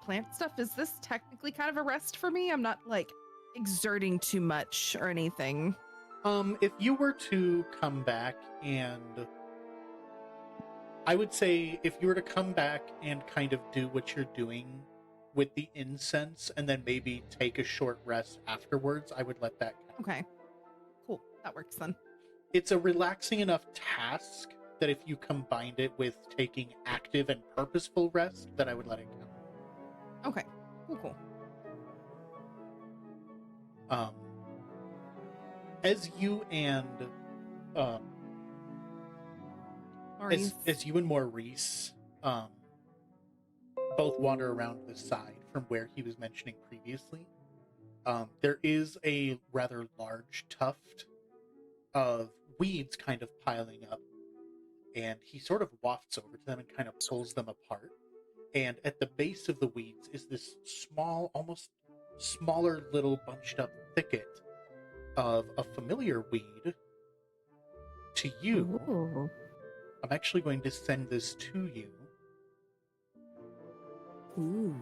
plant stuff, is this technically kind of a rest for me? I'm not like exerting too much or anything. if you were to come back and I would say if you were to come back and kind of do what you're doing with the incense and then maybe take a short rest afterwards, I would let that count. Okay. Cool. That works then. It's a relaxing enough task that if you combined it with taking active and purposeful rest, that I would let it count. Okay. Cool. As you and Maurice. as you and Maurice both wander around the side from where he was mentioning previously, there is a rather large tuft of weeds kind of piling up, and he sort of wafts over to them and kind of pulls them apart. And at the base of the weeds is this small, almost smaller little bunched up thicket of a familiar weed. To you, Ooh. I'm actually going to send this to you. Ooh.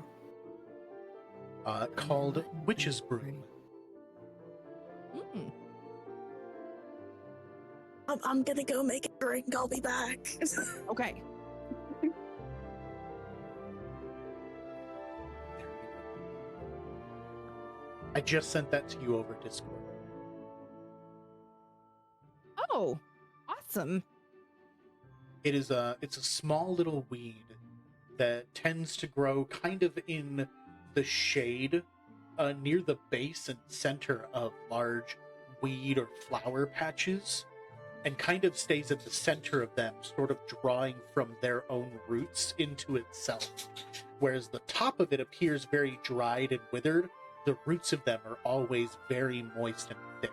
Called Witch's Broom. Mm. I'm gonna go make a drink. I'll be back. Okay. I just sent that to you over Discord. Oh, awesome. It's a small little weed that tends to grow kind of in the shade near the base and center of large weed or flower patches, and kind of stays at the center of them, sort of drawing from their own roots into itself. Whereas the top of it appears very dried and withered, the roots of them are always very moist and thick.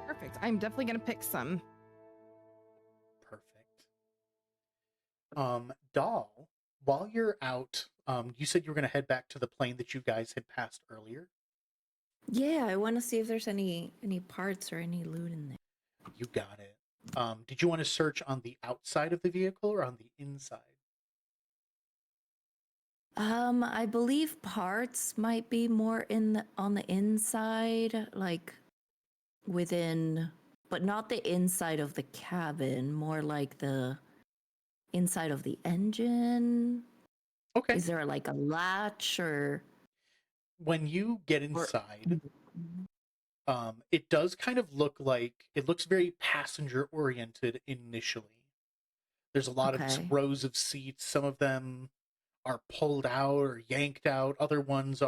Perfect. I'm definitely gonna pick some. Perfect. Doll, while you're out, you said you were going to head back to the plane that you guys had passed earlier. Yeah, I want to see if there's any parts or any loot in there. You got it. Did you want to search on the outside of the vehicle or on the inside? I believe parts might be more on the inside, like within, but not the inside of the cabin, more like the inside of the engine. Okay. Is there like a latch or When you get inside, it does kind of look like it looks very passenger oriented initially. There's a lot of Okay. rows of seats. Some of them are pulled out or yanked out. Other ones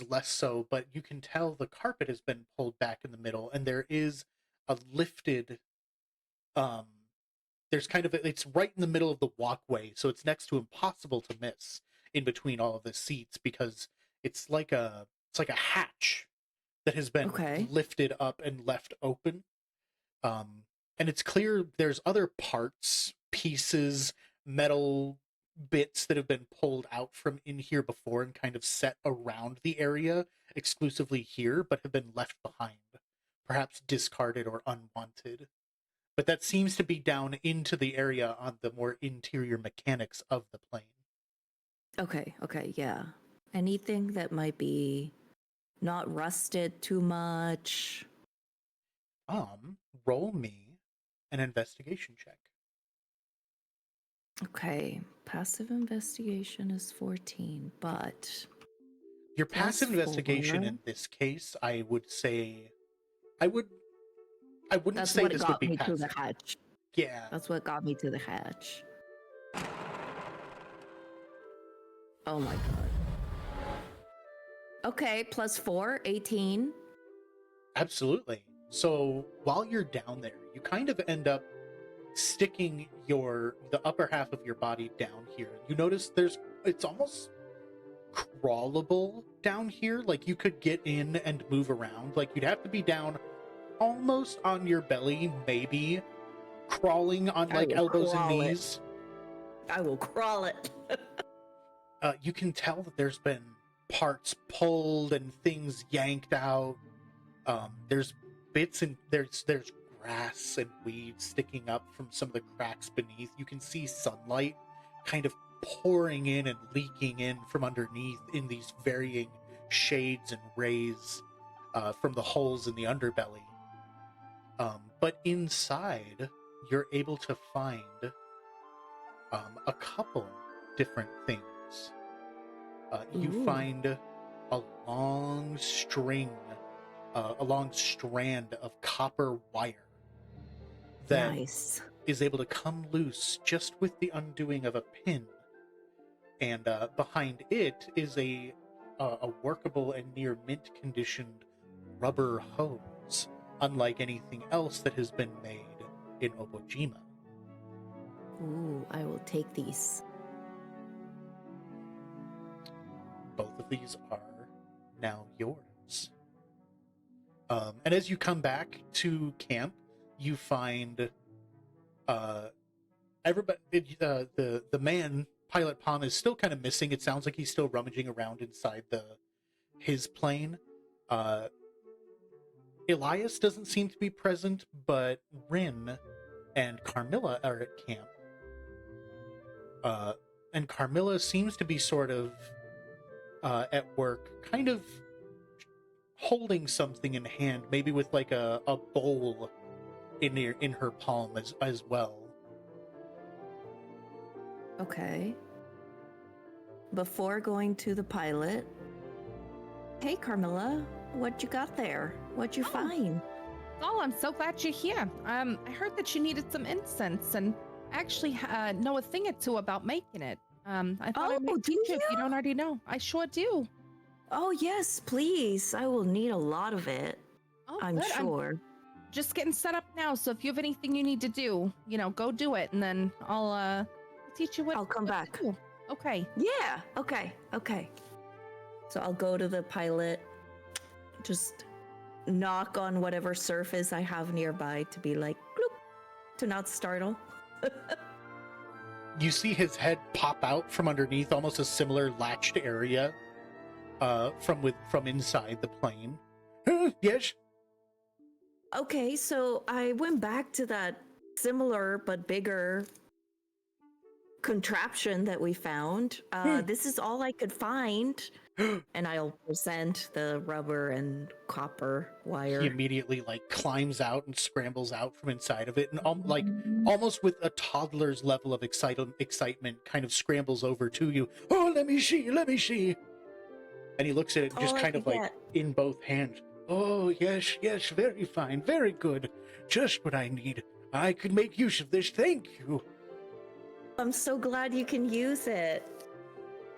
less so, but you can tell the carpet has been pulled back in the middle, and there is a lifted um there's kind of it's right in the middle of the walkway, so it's next to impossible to miss in between all of the seats because it's like a hatch that has been Okay. lifted up and left open. And it's clear there's other parts, pieces, metal bits that have been pulled out from in here before and kind of set around the area exclusively here, but have been left behind, perhaps discarded or unwanted. But that seems to be down into the area on the more interior mechanics of the plane. Okay, yeah. Anything that might be not rusted too much. Roll me an investigation check. Okay, passive investigation is 14, but Your Plus passive investigation 4. in this case, I would say, I wouldn't that's say what this would got be me to passive. the hatch. Yeah. That's what got me to the hatch. Oh my god. Okay, plus 4, 18. Absolutely. So while you're down there, you kind of end up sticking the upper half of your body down here. You notice it's almost crawlable down here. Like you could get in and move around. Like you'd have to be down almost on your belly, maybe crawling on I like will elbows and crawl it. knees. I will crawl it. You can tell that there's been parts pulled and things yanked out. There's bits and there's grass and weeds sticking up from some of the cracks beneath. You can see sunlight kind of pouring in and leaking in from underneath in these varying shades and rays from the holes in the underbelly. But inside, you're able to find a couple different things. You Ooh. find a long strand of copper wire that Nice. is able to come loose just with the undoing of a pin. And behind it is a workable and near mint conditioned rubber hose, unlike anything else that has been made in Obojima. Ooh, I will take these. Both of these are now yours. And as you come back to camp, you find everybody. The man, Pilot Palm, is still kind of missing. It sounds like he's still rummaging around inside his plane. Elias doesn't seem to be present, but Rin and Carmilla are at camp. And Carmilla seems to be sort of at work, kind of holding something in hand, maybe with like a bowl in her palm as well. Okay. Before going to the pilot, hey Carmilla, what you got there? What'd you find? Oh, I'm so glad you're here. I heard that you needed some incense, and I actually know a thing or two about making it. I thought I'd make do you if you? you don't already know. I sure do. Oh yes, please. I will need a lot of it. Oh, I'm good. sure. Just getting set up now, so if you have anything you need to do, go do it, and then I'll teach you what. I'll come what to back. do. Okay. Yeah. Okay. So I'll go to the pilot. Just knock on whatever surface I have nearby to be like, bloop, to not startle. You see his head pop out from underneath, almost a similar latched area from inside the plane. Yes. Okay, so I went back to that similar but bigger contraption that we found. This is all I could find. And I'll present the rubber and copper He wire. immediately like climbs out and scrambles out from inside of it, and almost with a toddler's level of excitement, kind of scrambles over to you. Oh, let me see, let me see. And he looks at it just All I kind of could like get. in both hands. Oh, yes, yes, very fine, very good. Just what I need. I could make use of this, thank you. I'm so glad you can use it.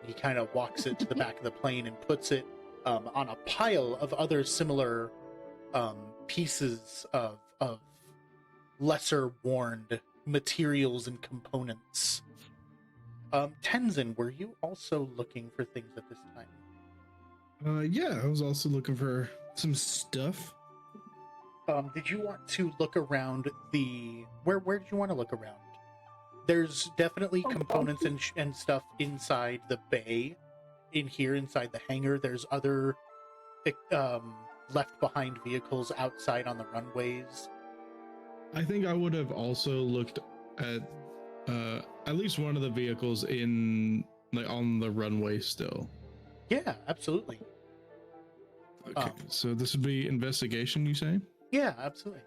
He kind of walks it to the back of the plane and puts it on a pile of other similar pieces of lesser warned materials and components. Tenzin, were you also looking for things at this time? Yeah, I was also looking for some stuff. Did you want to look around where did you want to look around? There's definitely components and stuff inside the bay, in here inside the hangar. There's other left behind vehicles outside on the runways. I think I would have also looked at least one of the vehicles in like on the runway still. Yeah, absolutely. Okay, so this would be investigation, you say? Yeah, absolutely.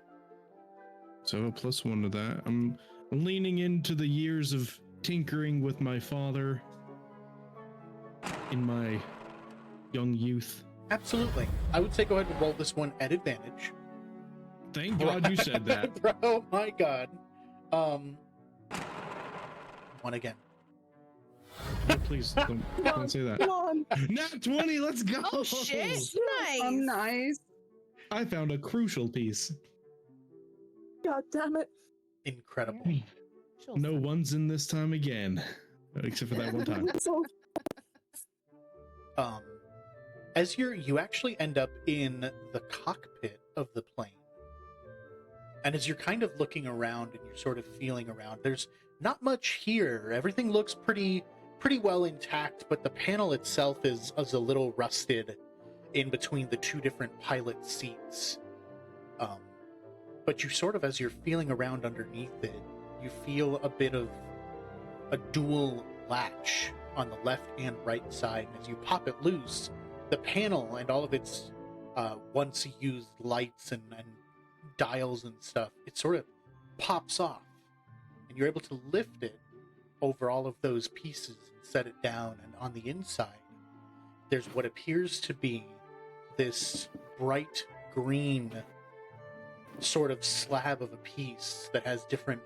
So a +1 to that. I'm leaning into the years of tinkering with my father in my young youth. Absolutely. I would say go ahead and roll this one at advantage. Thank God you said that. Bro, oh my god. One again. No, please don't say that. Come on. Nat 20, let's go. Oh shit! Nice. Nice. I found a crucial piece. God damn it. Incredible. No ones in this time again, except for that one time. So As you actually end up in the cockpit of the plane. And as you're kind of looking around and you're sort of feeling around, there's not much here. Everything looks pretty well intact, but the panel itself is a little rusted in between the two different pilot seats. But you sort of, as you're feeling around underneath it, you feel a bit of a dual latch on the left and right side. And as you pop it loose, the panel and all of its once used lights and dials and stuff, it sort of pops off. And you're able to lift it over all of those pieces and set it down. And on the inside, there's what appears to be this bright green sort of slab of a piece that has different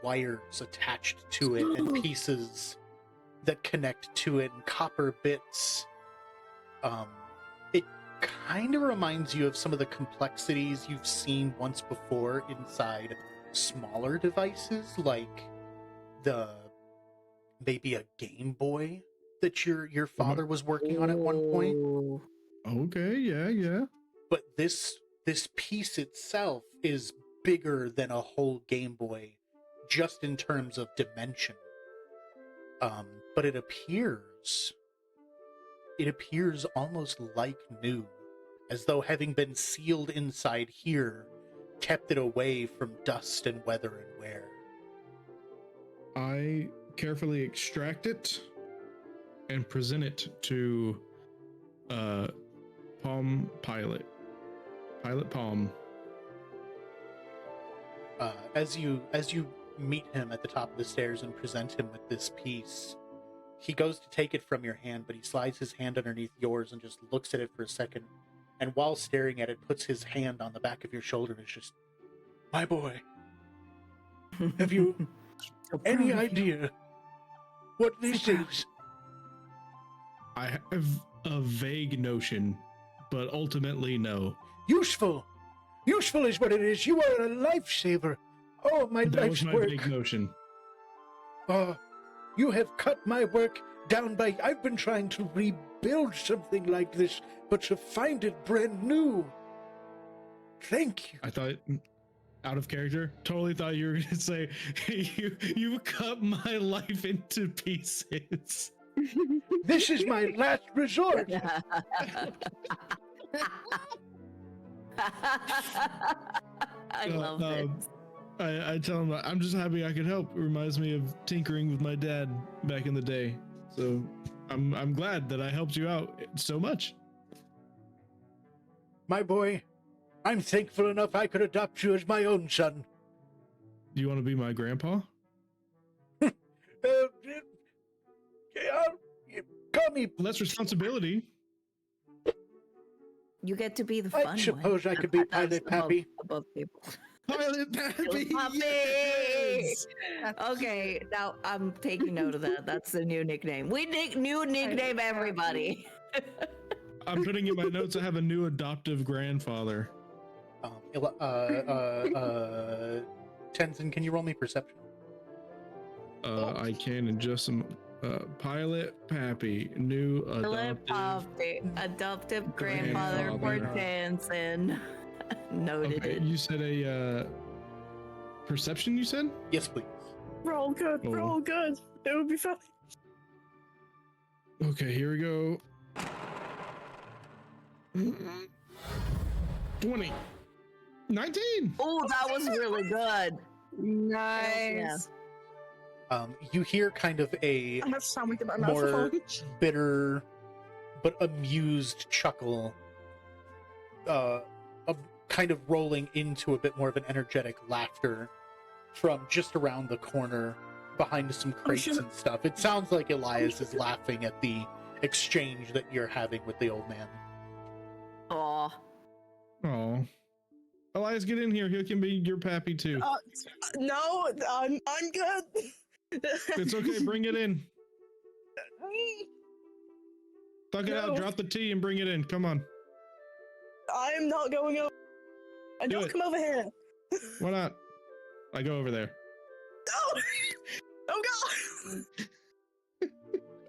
wires attached to it and pieces that connect to it and copper bits. It kind of reminds you of some of the complexities you've seen once before inside smaller devices, like maybe a Game Boy that your father was working on at one point. Ooh. Okay, yeah. But this piece itself is bigger than a whole Game Boy, just in terms of dimension. But it appears almost like new, as though having been sealed inside here kept it away from dust and weather and wear. I carefully extract it and present it to Palm Pilot Palm. As you meet him at the top of the stairs and present him with this piece, he goes to take it from your hand, but he slides his hand underneath yours and just looks at it for a second, and while staring at it, puts his hand on the back of your shoulder and is just, "My boy, have you any idea what this is?" I have a vague notion, but ultimately no. Useful is what it is. You are a lifesaver. Oh, my That life's was my work. vague notion. You have cut my work down by... I've been trying to rebuild something like this, but to find it brand new. Thank you. I thought, out of character, totally thought you were going to say, you cut my life into pieces. This is my last resort. I love it. I tell him I'm just happy I could help. It reminds me of tinkering with my dad back in the day. So I'm glad that I helped you out so much. My boy, I'm thankful enough I could adopt you as my own son. Do you want to be my grandpa? Uh, call me. Less responsibility. You get to be the I fun suppose one. I could be That's Pilot Pappy. above people. Pilot Pappy. Pappy! Yes! Okay, now I'm taking note of that. That's the new nickname. New nickname everybody. I'm putting in my notes. I have a new adoptive grandfather. Tenzin, can you roll me perception? I can in just some. Pilot Pappy, new Adoptive grandfather for Tansen. Noted Okay, it. you said a perception. You said Yes, please. Roll good, Oh. roll good. It would be fine. okay. Here we go. 20, 19. Oh, that was really good. Nice. You hear kind of a I have sandwich in my mouth. more bitter but amused chuckle, kind of rolling into a bit more of an energetic laughter from just around the corner behind some crates shit. and stuff. It sounds like Elias is laughing at the exchange that you're having with the old man. Aw. Oh, Elias, get in here. He can be your pappy too. No, I'm good. It's okay. Bring it in. Thug it out. No. Drop the tea and bring it in. Come on. I'm not going over. I Do don't it. come over here. Why not? I go over there. No! Oh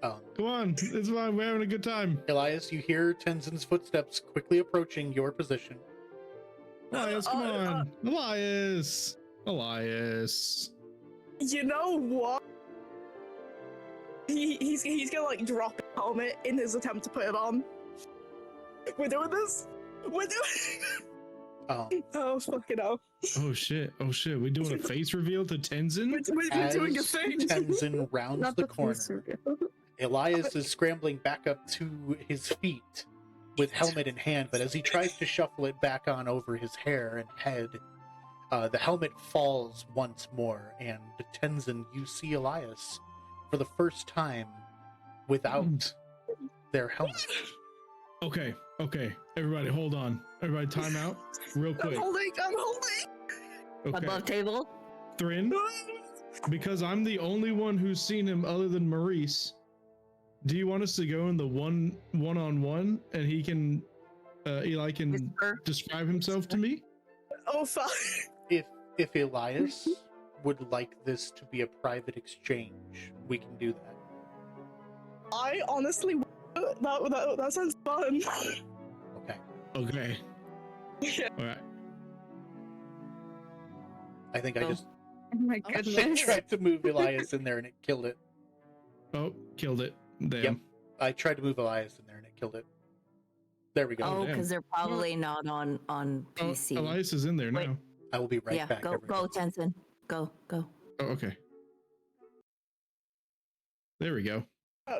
god! Come on. It's fine. We're having a good time. Elias, you hear Tenzin's footsteps quickly approaching your position. Elias, come on. Elias. Elias. You know what? He's gonna like drop a helmet in his attempt to put it on. We're doing this. We're doing. Oh fucking hell! Oh shit. Oh shit. We doing a face reveal to Tenzin? We're doing a As thing. Tenzin rounds Not the the corner, face reveal. Elias is scrambling back up to his feet with helmet in hand, but as he tries to shuffle it back on over his hair and head, the helmet falls once more, and Tenzin, you see Elias for the first time without their helmet. Okay. Okay. Everybody, hold on. Everybody, time out. Real I'm quick. holding. I'm holding. Okay. Above table. Thrin, because I'm the only one who's seen him other than Maurice, do you want us to go in the one-on-one and he can Eli can Whisper. describe himself to me? Oh fuck! If Elias would like this to be a private exchange, we can do that. I honestly, that sounds fun. Okay. Okay. Yeah. All right. I think I Oh. just Oh my Oh, goodness. tried to move Elias in there and it killed it. Oh, killed it. Damn. Yep. I tried to move Elias in there and it killed it. There we go. Oh, damn. because they're probably not on Oh, PC. Elias is in there Wait. now. I will be right yeah, back. go, everybody. Tensen. Go. Oh, okay. There we go.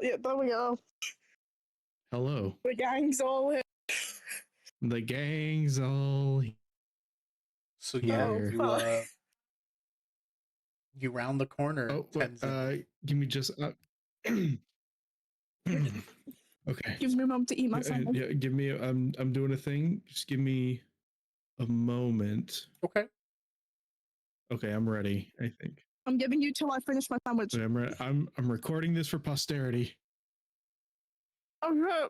Yeah, there we go. Hello. The gang's all here. The gang's all So yeah, Here. you round the corner. Oh, wait, Tenzin. give me just okay. Gives me a moment to eat my sandwich. Yeah, give me I'm doing a thing. Just give me a moment. Okay. Okay, I'm ready, I think. I'm giving you till I finish my sandwich. Okay, I'm recording this for posterity. Oh no!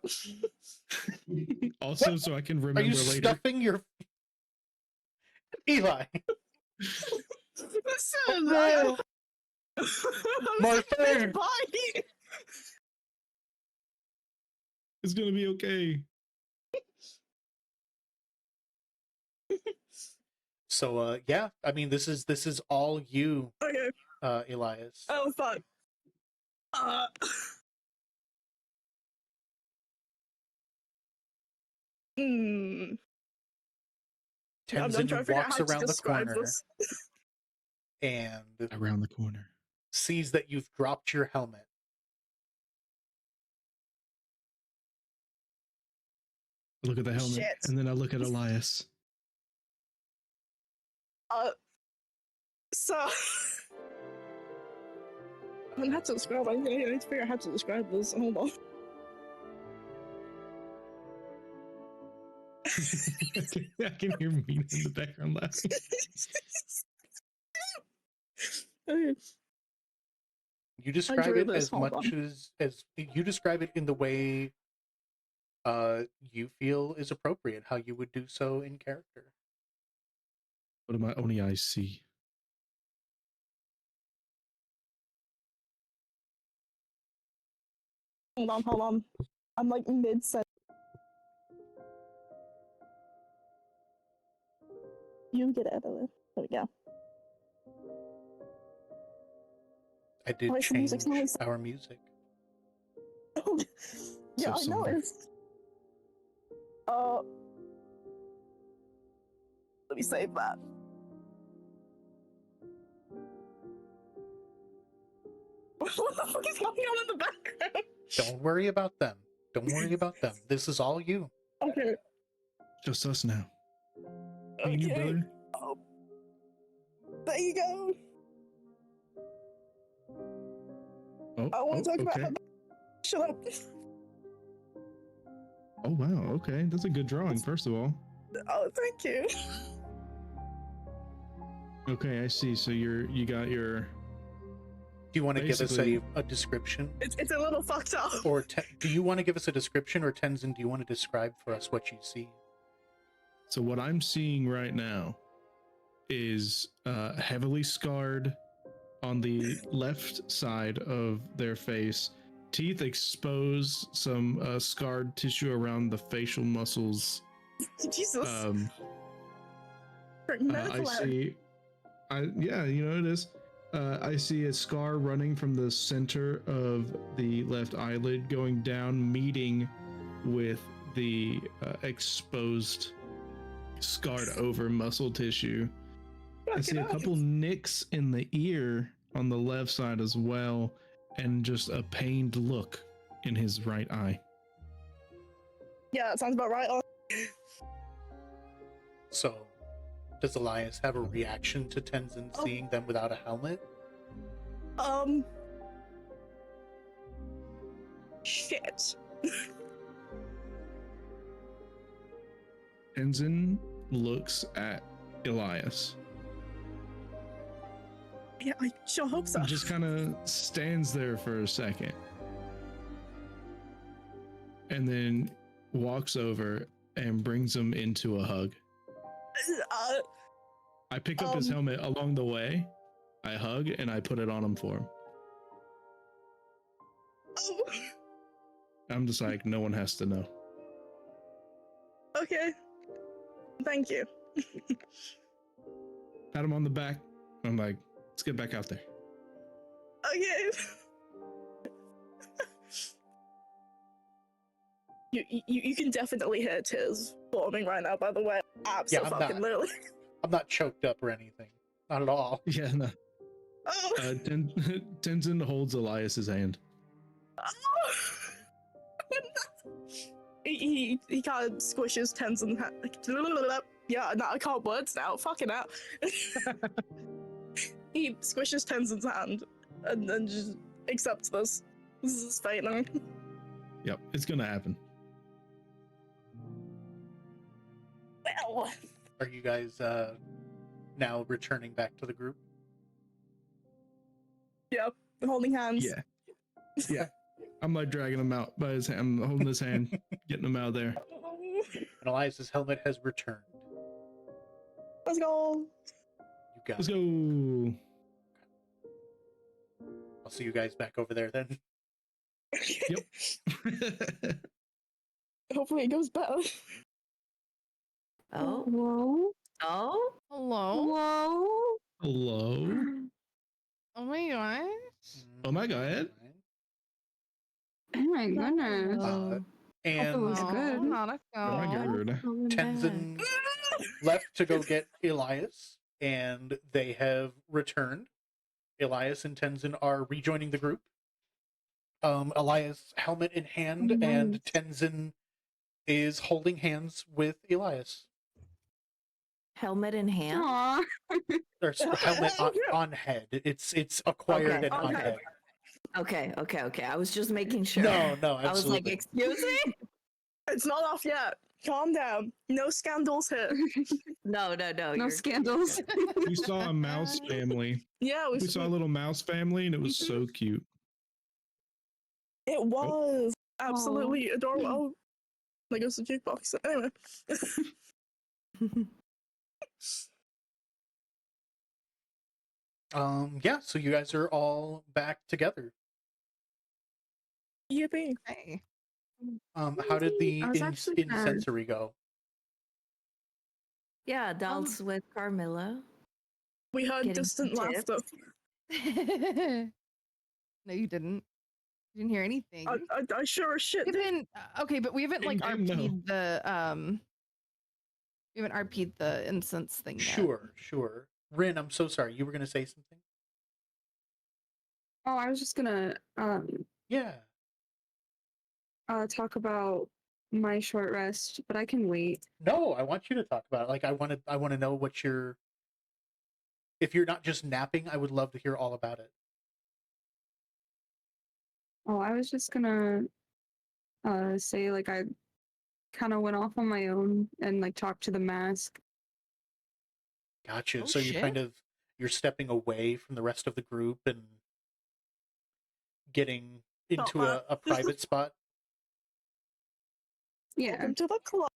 Also What? so I can Are remember you later. stuffing your Eli? Listen, No. My thing. Bye. It's gonna be okay. So yeah, I mean this is all you, Okay. Elias. Oh fuck. Hmm. I'm trying to Tenzin figure out walks how to around the describe corner this. and Around the corner. sees that you've dropped your helmet. I look at the helmet, Shit. and then I look at Elias. So I'm gonna have to describe. I need to figure out how to describe this. Hold on. I can hear Mina in the background laughing. Okay. You describe drew it this, as hold much as you describe it in the way you feel is appropriate, how you would do so in character. What do my only eyes see? Hold on. I'm like mid-set. You get it out of it. There we go. I did Why is the change music nice? our music. Yeah, I somber. noticed. Let me save that. What the fuck is going on in the background? Don't worry about them. Don't worry about them. This is all you. Okay. Just us now. Me and you, Okay. brother. Oh. There you go. Oh, I want to talk okay. about how. Shut up. Oh wow, okay. That's a good drawing, first of all. Oh, thank you. Okay, I see. So you got your Do you want to give us Basically- a description? It's a little fucked up. Or do you want to give us a description, or Tenzin, do you want to describe for us what you see? So what I'm seeing right now is heavily scarred on the left side of their face, teeth exposed, some scarred tissue around the facial muscles. Jesus. I Medical error. see. Yeah, you know it is. I see a scar running from the center of the left eyelid going down, meeting with the exposed, scarred over muscle tissue. I see a couple nicks in the ear on the left side as well, and just a pained look in his right eye. Yeah, that sounds about right. So, does Elias have a reaction to Tenzin seeing them without a helmet? Shit. Tenzin looks at Elias. Yeah, I sure hope so. Just kind of stands there for a second, and then walks over and brings him into a hug. I pick up his helmet along the way. I hug and I put it on him for him. Oh, I'm just like, no one has to know. okay. Thank you. Pat him on the back. I'm like, let's get back out there. Okay. You can definitely hear tears forming right now, by the way. Absolutely. I'm not. Literally. I'm not choked up or anything. Not at all. Yeah, no. Oh. Tenzin holds Elias's hand. He kind of squishes Tenzin. Yeah, no, I can't words now. Fucking out. He squishes Tenzin's hand and then just accepts this. This is his fate now. Yep, it's gonna happen. Well, Are you guys now returning back to the group? yeah, holding hands. Yeah. Yeah. I'm like dragging him out by his hand. I'm holding his hand, getting him out of there. And Elias's helmet has returned. Let's go. You got Let's it. go. I'll see you guys back over there then. Yep. Hopefully it goes better. Oh, Whoa. oh, Hello? Whoa. Hello. Oh my gosh. Oh my god. Oh my goodness. Uh, oh. and Looks Oh, good. not a Oh my go. god. Tenzin left to go get Elias, and they have returned. Elias and Tenzin are rejoining the group. Elias, helmet in hand, and Tenzin is holding hands with Elias. Helmet in hand. Aw. Or helmet on head. It's acquired Okay, and on okay. head. Okay. I was just making sure. No, I was like, absolutely. excuse me? It's not off yet. Calm down. No scandals here. No. No you're scandals. We saw a mouse family. Yeah, We saw a little mouse family, and it was so cute. It was absolutely adorable. Oh, there goes the jukebox. Anyway. Yeah, so you guys are all back together. Yippee. Hey. How did the I was actually sad. incensory go? Yeah, dolls with Carmilla. We heard Getting distant some tips. laughter. No, you didn't. You didn't hear anything. I sure as shit We did. haven't, okay, but we haven't like In-game, no. RP'd the we haven't RP'd the incense thing yet. Sure. Rin, I'm so sorry. You were gonna say something? Oh, I was just gonna Yeah. talk about my short rest, but I can wait. No, I want you to talk about it. Like I want to know what you're. If you're not just napping, I would love to hear all about it. Oh, I was just gonna say like I kind of went off on my own and like talked to the mask. Gotcha. Oh, So you're shit. you're stepping away from the rest of the group and getting into bad. a private spot. Yeah. Welcome to the club.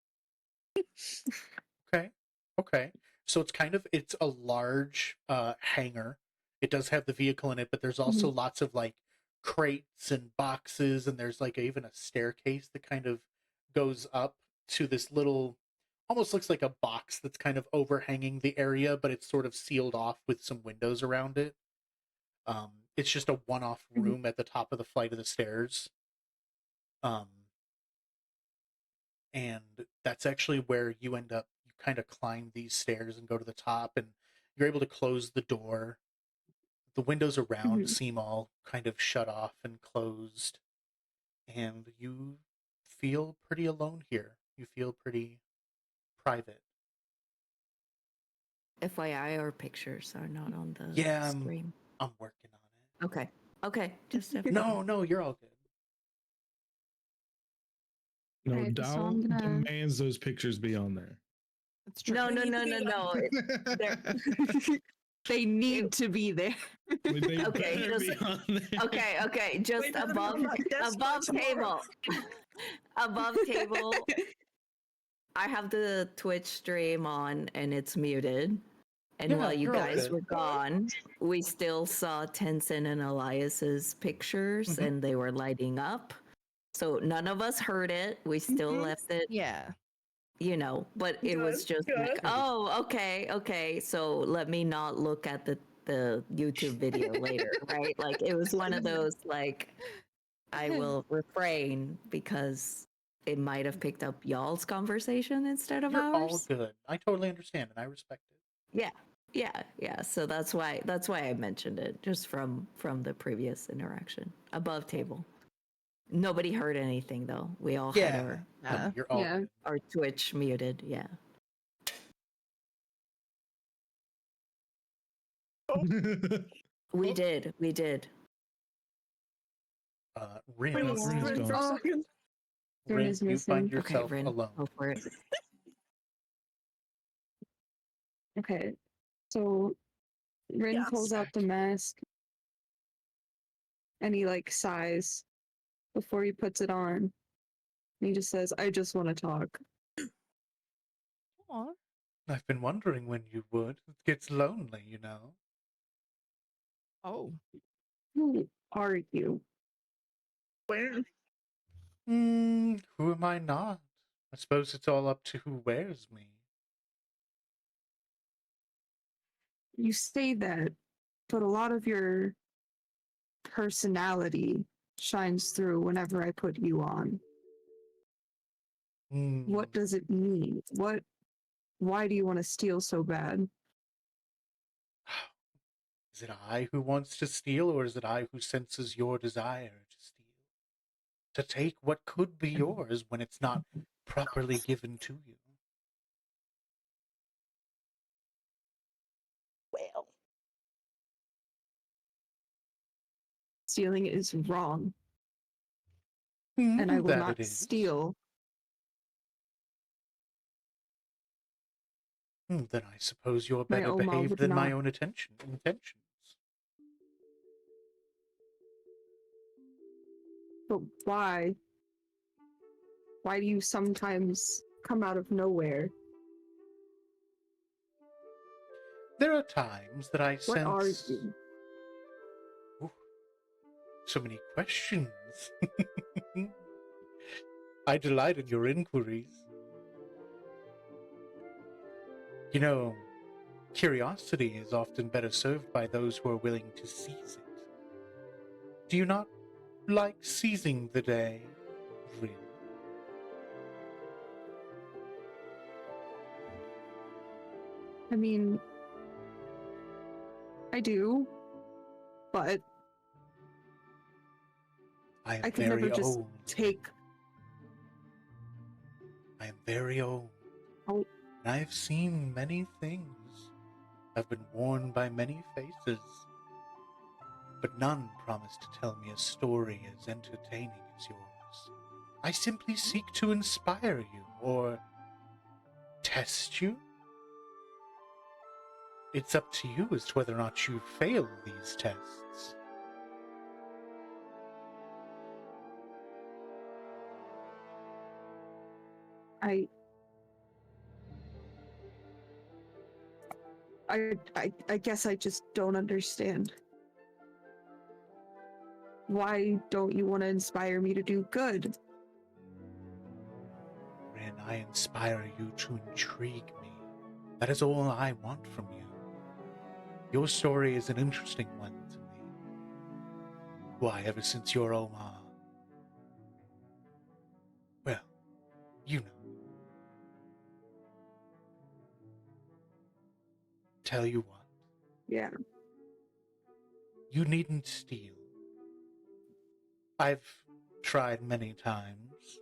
Okay. So it's a large hangar. It does have the vehicle in it, but there's also lots of like crates and boxes, and there's like even a staircase that kind of goes up to this little, almost looks like a box that's kind of overhanging the area, but it's sort of sealed off with some windows around it. It's just a one-off room at the top of the flight of the stairs. And that's actually where you end up. You kind of climb these stairs and go to the top, and you're able to close the door. The windows around seem all kind of shut off and closed, and you feel pretty alone here. You feel pretty private. FYI, our pictures are not on the Yeah, screen. I'm working on Okay. Just it. No, you're all good. No, Alright, so Doll I'm gonna- demands those pictures be on there. It's true. No. They need to be there. Like, they Okay, better be on there. Okay. Just Wait, they're gonna above be on that desk by above tomorrow. table. Above table. I have the Twitch stream on and it's muted. And Yeah, while you you're all guys good. were gone, we still saw Tenzin and Elias's pictures and they were lighting up. So none of us heard it. We still left it, Yeah. but it was Good, just good. like, oh, okay. So let me not look at the YouTube video later, right? Like it was one of those like I will refrain because it might have picked up y'all's conversation instead of You're all ours. good. I totally understand, and I respect it. Yeah. So that's why I mentioned it, just from the previous interaction. Above table. Nobody heard anything though. We all had No, you're all Yeah. good. our Twitch muted. Yeah. We did. Rin, Wait, Oh, let's wow. Rin for a Oh. second. Rin Rin, is you find missing. Okay, yourself Rin, alone. go for it. Okay. So Rin Yes. pulls out the mask and he like sighs before he puts it on. And he just says, I just want to talk. Aw. I've been wondering when you would. It gets lonely, you know. Oh. Who are you? Where? Who am I not? I suppose it's all up to who wears me. You say that, but a lot of your personality shines through whenever I put you on. Hmm. What does it mean? What why do you want to steal so bad? Is it I who wants to steal, or is it I who senses your desire to steal? To take what could be yours when it's not properly given to you? Well, Stealing is wrong, and I will That not it is. steal. Then I suppose you're My better Oma behaved would than my not. own intentions. But why? Why do you sometimes come out of nowhere? There are times that I What are sense you? Ooh, so many questions. I delight in your inquiries. You know, curiosity is often better served by those who are willing to seize it. Do you not like seizing the day, Rin? I mean, I do, but I am I could very never just old. take. I am very old. Oh. And I have seen many things. I've been worn by many faces. But none promise to tell me a story as entertaining as yours. I simply seek to inspire you, or test you. It's up to you as to whether or not you fail these tests. I guess I just don't understand. Why don't you want to inspire me to do good? Rin, I inspire you to intrigue me. That is all I want from you. Your story is an interesting one to me. Why, ever since your Oma... Well, you know. Tell you what, Yeah. you needn't steal. I've tried many times.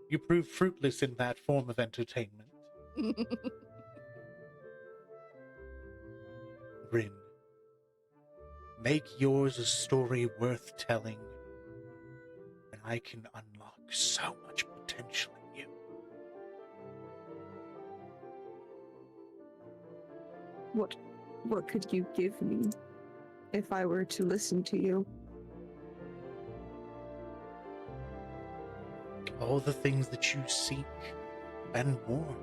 You prove fruitless in that form of entertainment. Rin, make yours a story worth telling, and I can unlock so much potential in you. What could you give me if I were to listen to you? All the things that you seek, and more.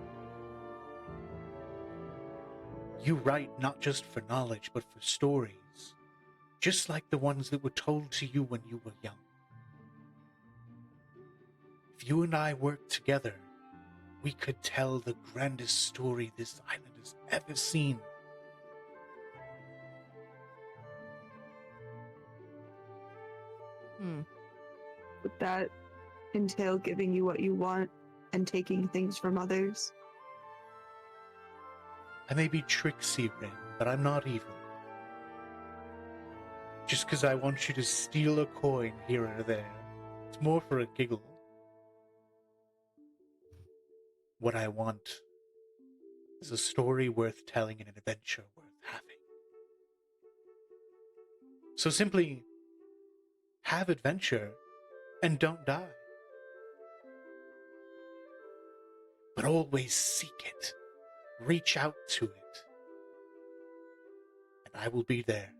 You write not just for knowledge, but for stories, just like the ones that were told to you when you were young. If you and I worked together, we could tell the grandest story this island has ever seen. Would that entail giving you what you want and taking things from others? I may be tricksy, Rin, but I'm not evil. Just because I want you to steal a coin here or there, it's more for a giggle. What I want is a story worth telling and an adventure worth having. So simply have adventure and don't die. But always seek it. Reach out to it. And I will be there.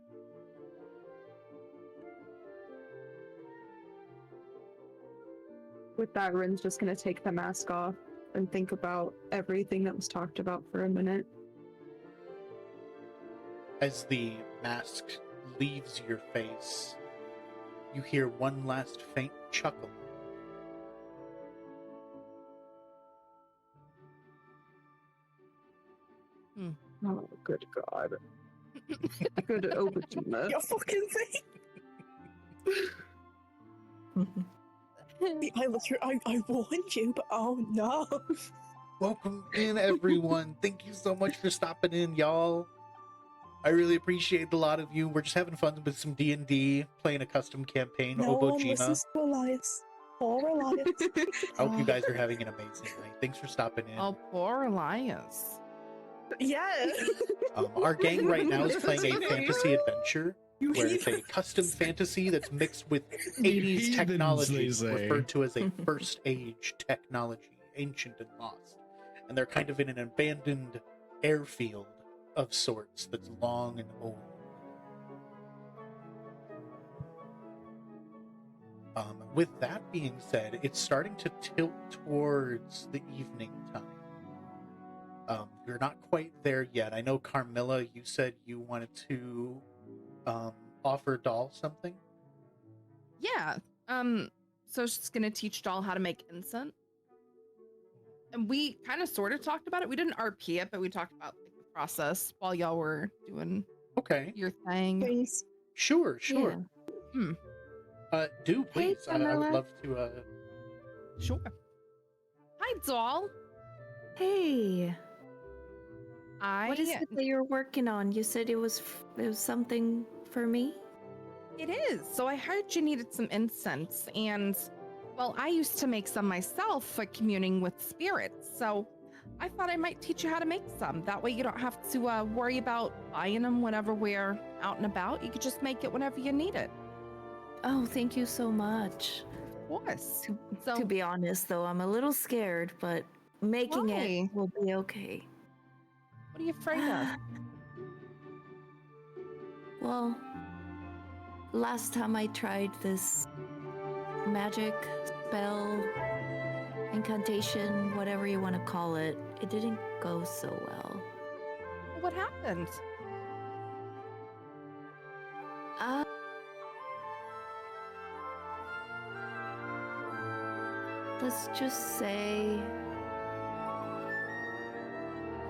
With that, Rin's just gonna take the mask off and think about everything that was talked about for a minute. As the mask leaves your face, you hear one last faint chuckle. Oh, good God. Good Obojima. your fucking thing. I warned you, but oh no. Welcome in, everyone. Thank you so much for stopping in, y'all. I really appreciate a lot of you. We're just having fun with some D&D, playing a custom campaign, No one Obojima. listens to Elias. Poor Elias. I hope you guys are having an amazing night. Thanks for stopping in. Oh, poor Elias. Yeah. Our gang right now is playing a fantasy adventure You where it's a heathen. custom fantasy that's mixed with You 80s heathens, technology, they say. referred to as a first age technology, ancient and lost. And they're kind of in an abandoned airfield of sorts that's long and old. With that being said, it's starting to tilt towards the evening time. You're not quite there yet. I know, Carmilla, you said you wanted to offer Doll something. Yeah. So she's gonna teach Doll how to make incense. And we kind of sort of talked about it. We didn't RP it, but we talked about like, the process while y'all were doing Okay, your thing. Please. sure. Yeah. Do please. I would Camilla. love to. Sure. Hi, Doll. Hey, what is I it that you're working on? You said it was something for me. It is. So I heard you needed some incense, and well, I used to make some myself for communing with spirits. So I thought I might teach you how to make some. That way you don't have to worry about buying them whenever we're out and about. You could just make it whenever you need it. Oh, thank you so much. Of course. To, So to be honest, though, I'm a little scared, but making Why? it will be okay. what are you afraid of? Well, last time I tried this magic spell, incantation, whatever you want to call it, it didn't go so well. What happened? Uh, let's just say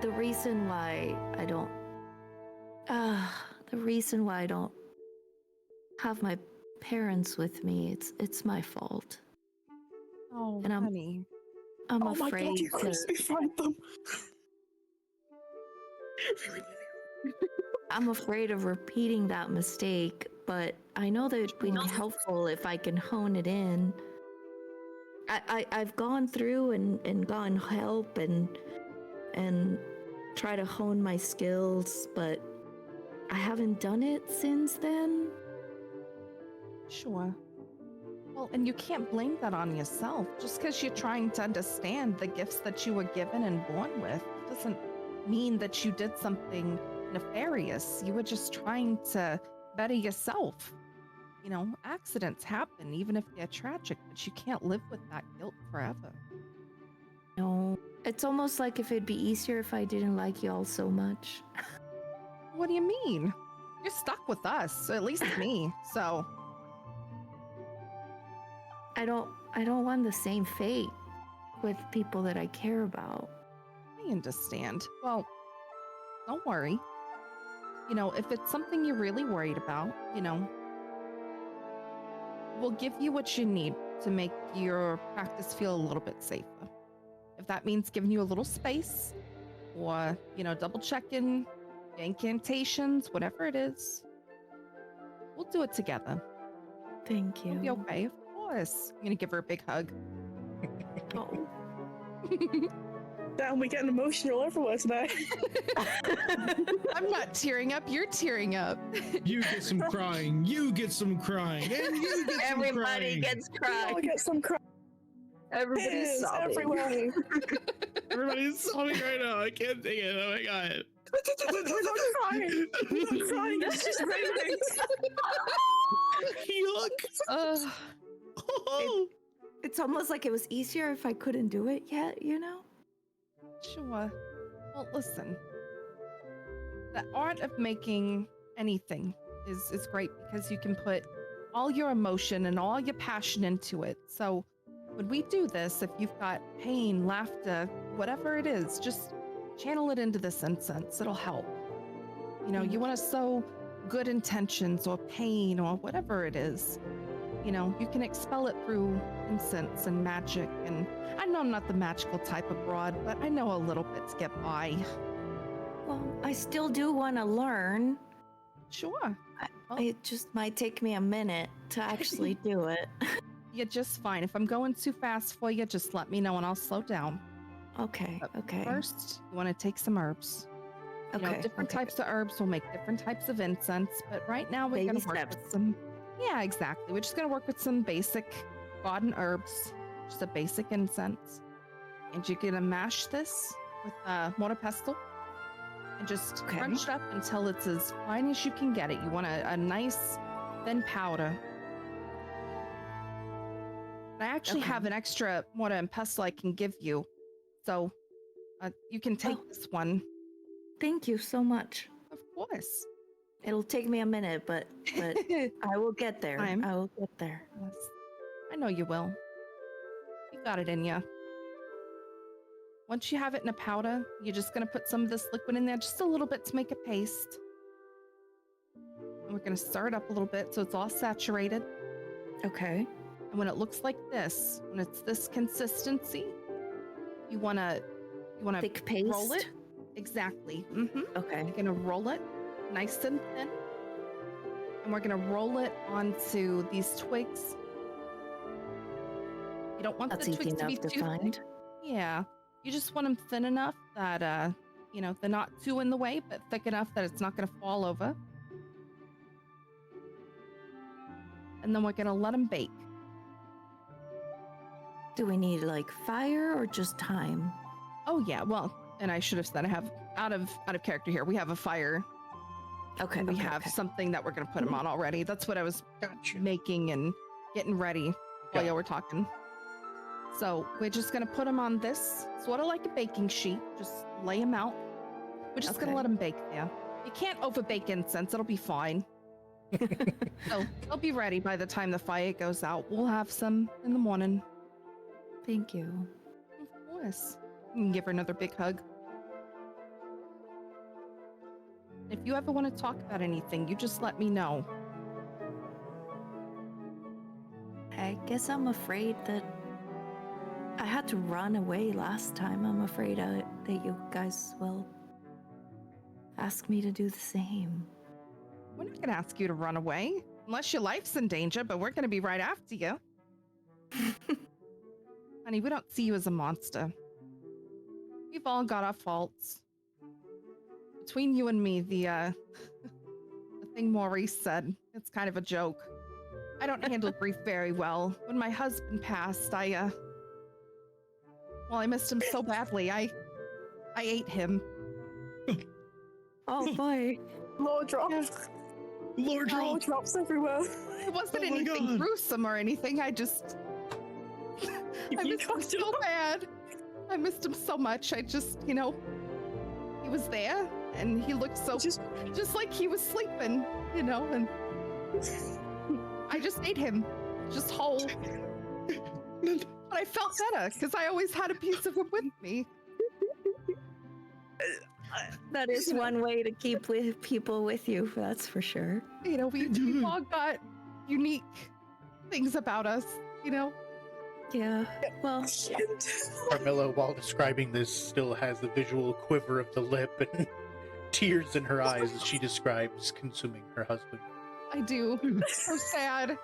the reason why I don't have my parents with me, it's my fault. Oh, And honey. I'm Oh my afraid god, you to, crucified them. I'm afraid of repeating that mistake, but I know that it'd be helpful if I can hone it in. I've gone through and gotten help and try to hone my skills, but I haven't done it since then. Sure. Well, and you can't blame that on yourself. Just because you're trying to understand the gifts that you were given and born with doesn't mean that you did something nefarious. You were just trying to better yourself. You know, accidents happen, even if they're tragic, but you can't live with that guilt forever. No, it's almost like if it'd be easier if I didn't like y'all so much. What do you mean? You're stuck with us, at least me. So, I don't want the same fate with people that I care about. I understand. Well, don't worry. You know, if it's something you're really worried about, you know, we'll give you what you need to make your practice feel a little bit safer. If that means giving you a little space or, you know, double checking incantations, whatever it is, we'll do it together. Thank you. It'll be okay, of course. I'm gonna give her a big hug. Oh. Damn, we're getting emotional everywhere today. I'm not tearing up, you're tearing up. You get some crying. You get some crying. And you get some Everybody crying. gets We all cried. get some cry. Everybody's Tears sobbing. everywhere. Everybody's sobbing right now. I can't take it. Oh my god. We're not crying. We're not crying. It's just raining. Look. It- It's almost like it was easier if I couldn't do it yet, you know? Sure. Well, listen. The art of making anything is great because you can put all your emotion and all your passion into it. So when we do this, if you've got pain, laughter, whatever it is, just channel it into this incense. It'll help. You know, you want to sow good intentions or pain or whatever it is. You know, you can expel it through incense and magic. And I know I'm not the magical type of broad, but I know a little bit to get by. Well, I still do want to learn. Sure. It just might take me a minute to actually do it. You're just fine. If I'm going too fast for you, just let me know and I'll slow down. Okay, But okay. First, you want to take some herbs. You know, Okay, different okay. types of herbs will make different types of incense, but right now we're Baby going to work steps. with some. Yeah, exactly. We're just going to work with some basic garden herbs, just a basic incense. And you're going to mash this with a mortar pestle and just Okay. crunch it up until it's as fine as you can get it. You want a nice thin powder. I actually Okay. have an extra mortar and pestle I can give you. So you can take Oh. this one. Thank you so much. Of course. It'll take me a minute, but I will get there. Time. I will get there. Yes. I know you will. You got it in you. Once you have it in a powder, you're just going to put some of this liquid in there, just a little bit to make a paste. And we're going to stir it up a little bit so it's all saturated. Okay. And when it looks like this, when it's this consistency, you want to Thick paste. roll it. Exactly. Mm-hmm. Okay. You're going to roll it nice and thin. And we're going to roll it onto these twigs. You don't want That's the easy twigs to be enough to too find. thick. Yeah. You just want them thin enough that, you know, they're not too in the way, but thick enough that it's not going to fall over. And then we're going to let them bake. Do we need like fire or just time? Oh, yeah. Well, and I should have said I have out of character here. We have a fire. Okay. And we okay, have okay. something that we're going to put them on already. That's what I was Gotcha. making and getting ready while Got y'all were talking. So we're just going to put them on this, sort of like a baking sheet. Just lay them out. We're just going to Okay. let them bake there. You can't over bake incense. It'll be fine. So they'll be ready by the time the fire goes out. We'll have some in the morning. Thank you. Of course. You can give her another big hug. If you ever want to talk about anything, you just let me know. I guess I'm afraid that I had to run away last time. I'm afraid that you guys will ask me to do the same. We're not going to ask you to run away unless your life's in danger, but we're going to be right after you. Honey, we don't see you as a monster. We've all got our faults. Between you and me, the thing Maurice said, it's kind of a joke. I don't handle grief very well. When my husband passed, I missed him so badly. I ate him. Oh boy. Lord drops. Lord Lord roll. drops everywhere. It wasn't Oh my anything God. gruesome or anything. I just... I You missed him fucked him so up. bad. I missed him so much. I just, you know, he was there and he looked so Just like he was sleeping, you know, and I just ate him, just whole. But I felt better because I always had a piece of him with me. That is one way to keep with people with you, that's for sure. You know, we've all got unique things about us, you know. Yeah. Well, Carmilla, while describing this, still has the visual quiver of the lip and tears in her eyes as she describes consuming her husband. I do. So sad.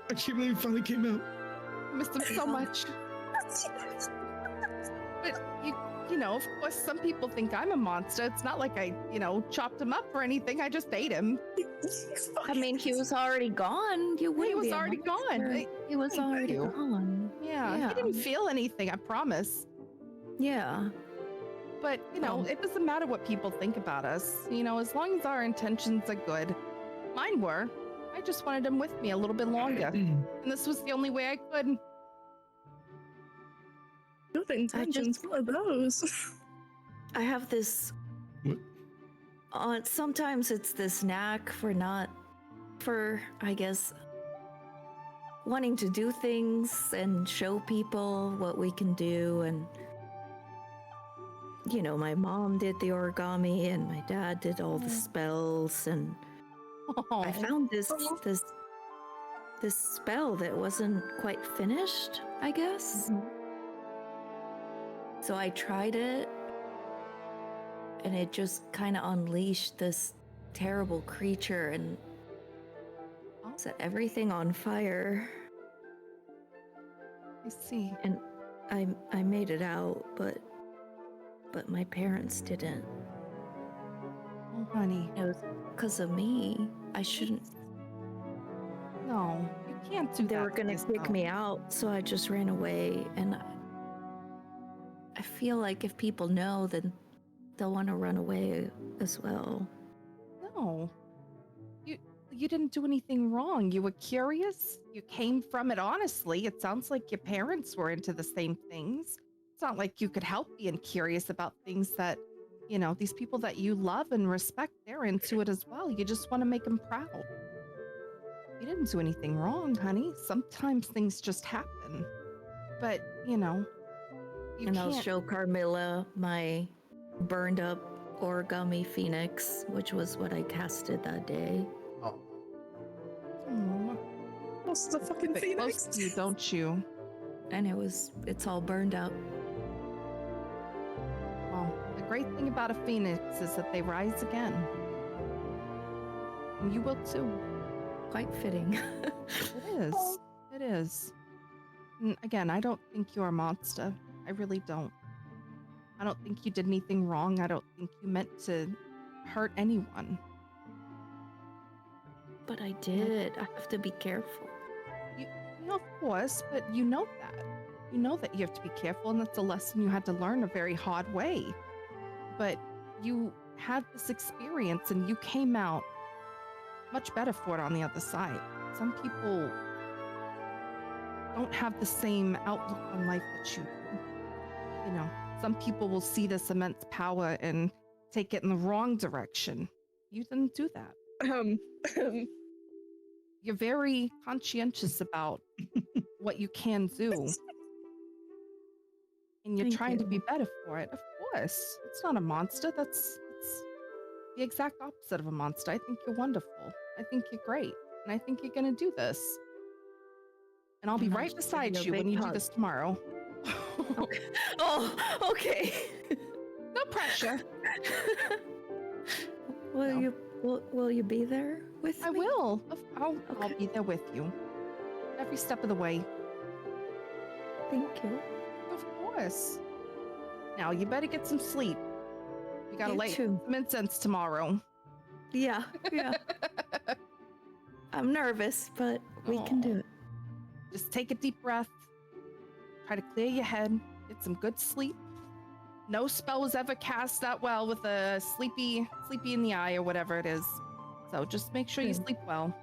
I can't believe it finally came out. I missed him so much. But you know, of course, some people think I'm a monster. It's not like I, you know, chopped him up or anything. I just ate him. I mean, he was already gone. You wouldn't was be a already gone. monster. He was Thank already you. gone. Yeah, Yeah. he didn't feel anything, I promise. Yeah. But, you know, Oh. it doesn't matter what people think about us. You know, as long as our intentions are good. Mine were. I just wanted him with me a little bit longer. And this was the only way I could. Good intentions. What are those? I have this. What? Sometimes it's this knack for, I guess, wanting to do things and show people what we can do. And, you know, my mom did the origami and my dad did all the spells. And I found this this spell that wasn't quite finished, I guess. So I tried it, and it just kind of unleashed this terrible creature and set everything on fire. I see. And I made it out, but my parents didn't. Oh, honey. It was because of me. I shouldn't. No, you can't do that. They were to gonna kick yourself. me out, so I just ran away. And I feel like if people know, then they'll want to run away as well. No. You didn't do anything wrong. You were curious. You came from it honestly. It sounds like your parents were into the same things. It's not like you could help being curious about things that, you know, these people that you love and respect, they're into it as well. You just want to make them proud. You didn't do anything wrong, honey. Sometimes things just happen. But, you know, you And can't. I'll show Carmilla my burned up origami phoenix, which was what I casted that day. Oh, Aw, What's the fucking but close phoenix? to you, don't you? And it's all burned up. Well, the great thing about a phoenix is that they rise again. And you will too. Quite fitting. It is. It is. And again, I don't think you're a monster. I really don't. I don't think you did anything wrong. I don't think you meant to hurt anyone. But I did. I have to be careful. You know, of course, but you know that. You know that you have to be careful, and that's a lesson you had to learn a very hard way. But you had this experience, and you came out much better for it on the other side. Some people don't have the same outlook on life that you do. You know, some people will see this immense power and take it in the wrong direction. You didn't do that. You're very conscientious about what you can do. And you're Thank trying to you. be better for it. Of course. It's not a monster. It's the exact opposite of a monster. I think you're wonderful. I think you're great. And I think you're going to do this. And I'll be And I'll right just give beside you a you when big you do hug. this tomorrow. Oh, okay. No pressure. Will No. will you be there with I me? will. I'll Okay. be there with you. Every step of the way. Thank you. Of course. Now, you better get some sleep. You gotta You light too. some incense tomorrow. Yeah, yeah. I'm nervous, but we can do Aw. it. Just take a deep breath. Try to clear your head. Get some good sleep. No spell was ever cast that well with a sleepy in the eye or whatever it is. So just make sure you Good. sleep well.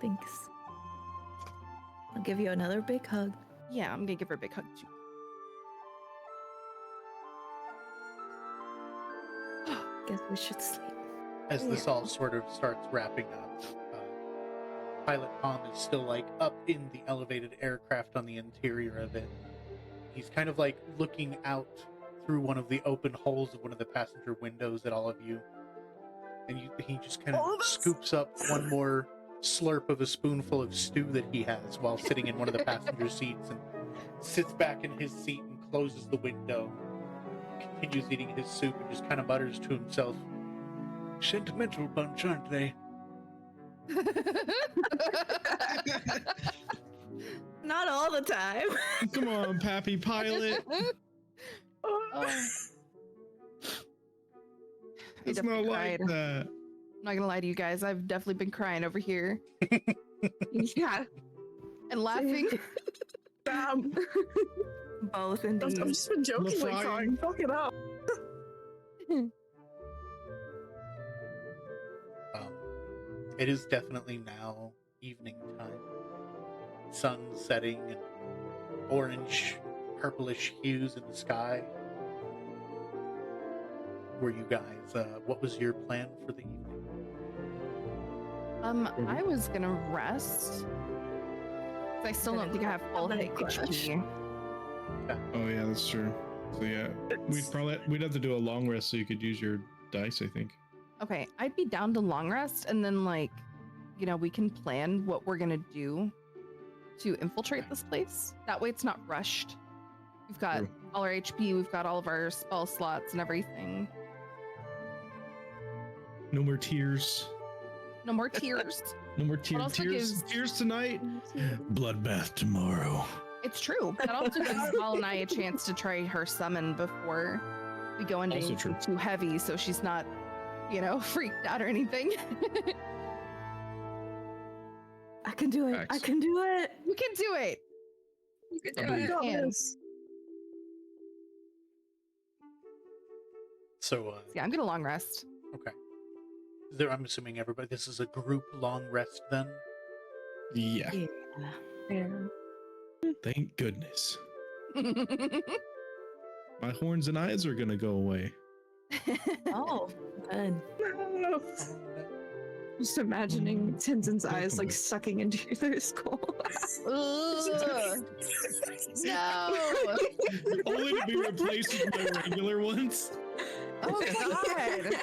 Thanks. I'll give you another big hug. Yeah, I'm gonna give her a big hug too. Guess we should sleep. as this all sort of starts wrapping up, Pilot Tom is still like up in the elevated aircraft on the interior of it. He's kind of like looking out through one of the open holes of one of the passenger windows at all of you, and he just kind All of of us? scoops up one more slurp of a spoonful of stew that he has while sitting in one of the passenger seats, and sits back in his seat and closes the window, continues eating his soup, and just kind of mutters to himself, "Sentimental bunch, aren't they?" Not all the time. Come on, Pappy Pilot. Oh. I It's definitely not like cried. that. I'm not gonna lie to you guys. I've definitely been crying over here Yeah. and laughing. Damn. Both I'm indeed. just been joking like frying. crying. Fuck it up. It is definitely now evening time. Sun setting and orange, purplish hues in the sky. Were you guys, what was your plan for the evening? I was gonna rest. I still don't think I have full Night crash. HP. Oh yeah, that's true. So yeah, we'd have to do a long rest so you could use your dice, I think. Okay, I'd be down to long rest and then like we can plan what we're gonna do to infiltrate this place. That way it's not rushed. We've got True. all our HP, we've got all of our spell slots and everything. No more tears. No more tears. No more tears. also Tears. gives- Tears tonight. Bloodbath tomorrow. It's true. That also gives Val and I a chance to try her summon before we go into Also anything true. too heavy, so she's not, freaked out or anything. I can do it. I Facts. can do it. You can do it. I believe Got can. this. So, Yeah, I'm gonna long rest. okay. I'm assuming everybody. This is a group long rest then. Yeah. Yeah. Thank goodness. My horns and eyes are gonna go away. Oh, good. No. Just imagining Tinzin's eyes like Definitely. sucking into their skull. Ugh. No. Only to be replaced with my regular ones. Oh God.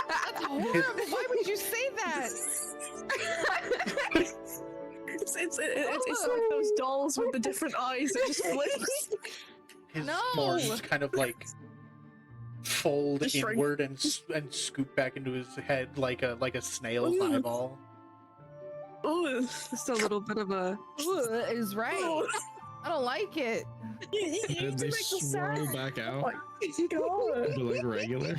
That's horrible. Why would you say that? It's like those dolls with the different eyes that just flips. His No! horns kind of like fold Just shrink. inward and scoop back into his head like a snail's Ooh. eyeball. Oh, Just a little bit of a. Ugh, is right. oh. I don't like it. You And need then to they make the swirl sound. back out. Like, God. But like regular.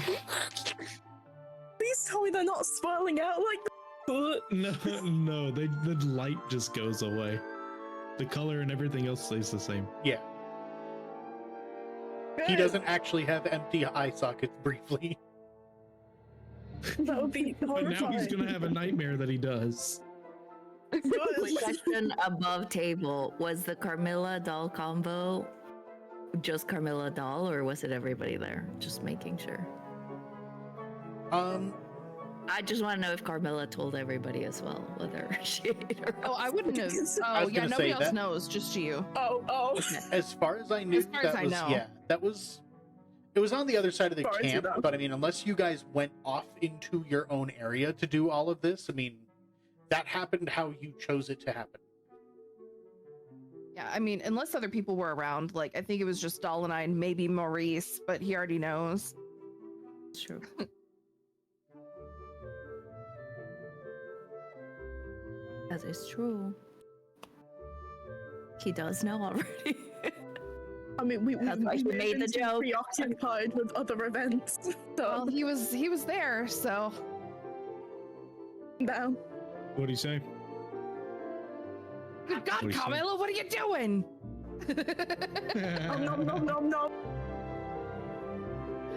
Please tell me they're not swirling out like that. No, the light just goes away. The color and everything else stays the same. Yeah, he doesn't actually have empty eye sockets briefly. That would be But now he's horrifying. gonna have a nightmare that he does. Quick question above table. Was the Carmilla doll combo just Carmilla doll, or was it everybody there? Just making sure. I just want to know if Carmilla told everybody as well, whether she ate her. Oh, I wouldn't have. I Oh, was yeah, gonna nobody say else that- knows, just you. Oh. As far as I knew, As far as that I was know. yeah, that was. It was on the other side of the Far as you camp, know. but I mean, unless you guys went off into your own area to do all of this, I mean, that happened how you chose it to happen. Yeah, I mean, unless other people were around, like, I think it was just Doll and I and maybe Maurice, but he already knows. True. That is true. He does know already. I mean, we That's why he we've made been the too joke. preoccupied with other events. Well, So, he was there, so. now. What'd he say? Good God, What do you say? Carmilla, what are you doing? Nom.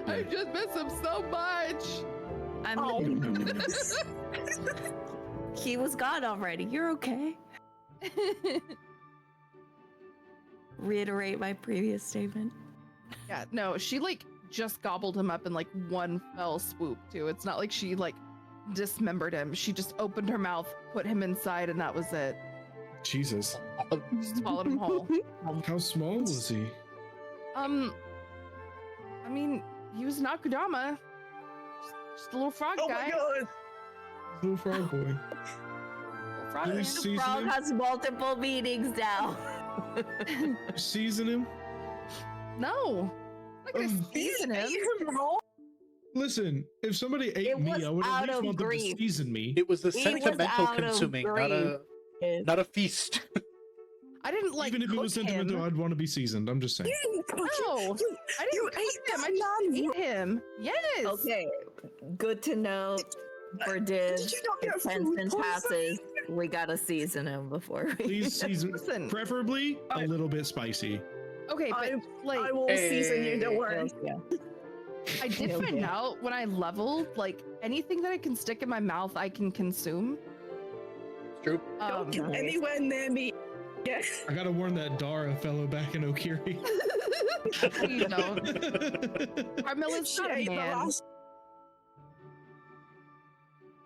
I just miss him so much. Oh. He was gone already. You're okay. Reiterate my previous statement. Yeah, no, she like just gobbled him up in like one fell swoop too. It's not like she like dismembered him. She just opened her mouth, put him inside, and that was it. Jesus. Swallowed him whole. How small was he? I mean, he was an Akudama. Just a little frog Oh guy. my God. Little frog boy. Little frog Did man. you season Frog him? has multiple meanings now. Season him? No. I'm not gonna Oh. season him. raw? Listen, if somebody ate It me, was I would at out least of want them to grief. season me. It was the He was sentimental out of consuming, not a feast. I didn't like Even if it was cook sentimental, him. I'd want to be seasoned. I'm just saying. No, I didn't You cook ate him. I that just man ate him. Yes. Okay, good to know. For Div, Did you not get if food Tenzin poisoning? passes, we gotta season him before we. Please season, Listen. preferably a little bit spicy. Okay, but like I will season you, don't worry. Yeah. I did find out when I leveled, like anything that I can stick in my mouth, I can consume. It's true. Don't get nice. anywhere near me. Yeah. I gotta warn that Dara fellow back in Okiri. You know, Carmilla's She not a ate the man. last.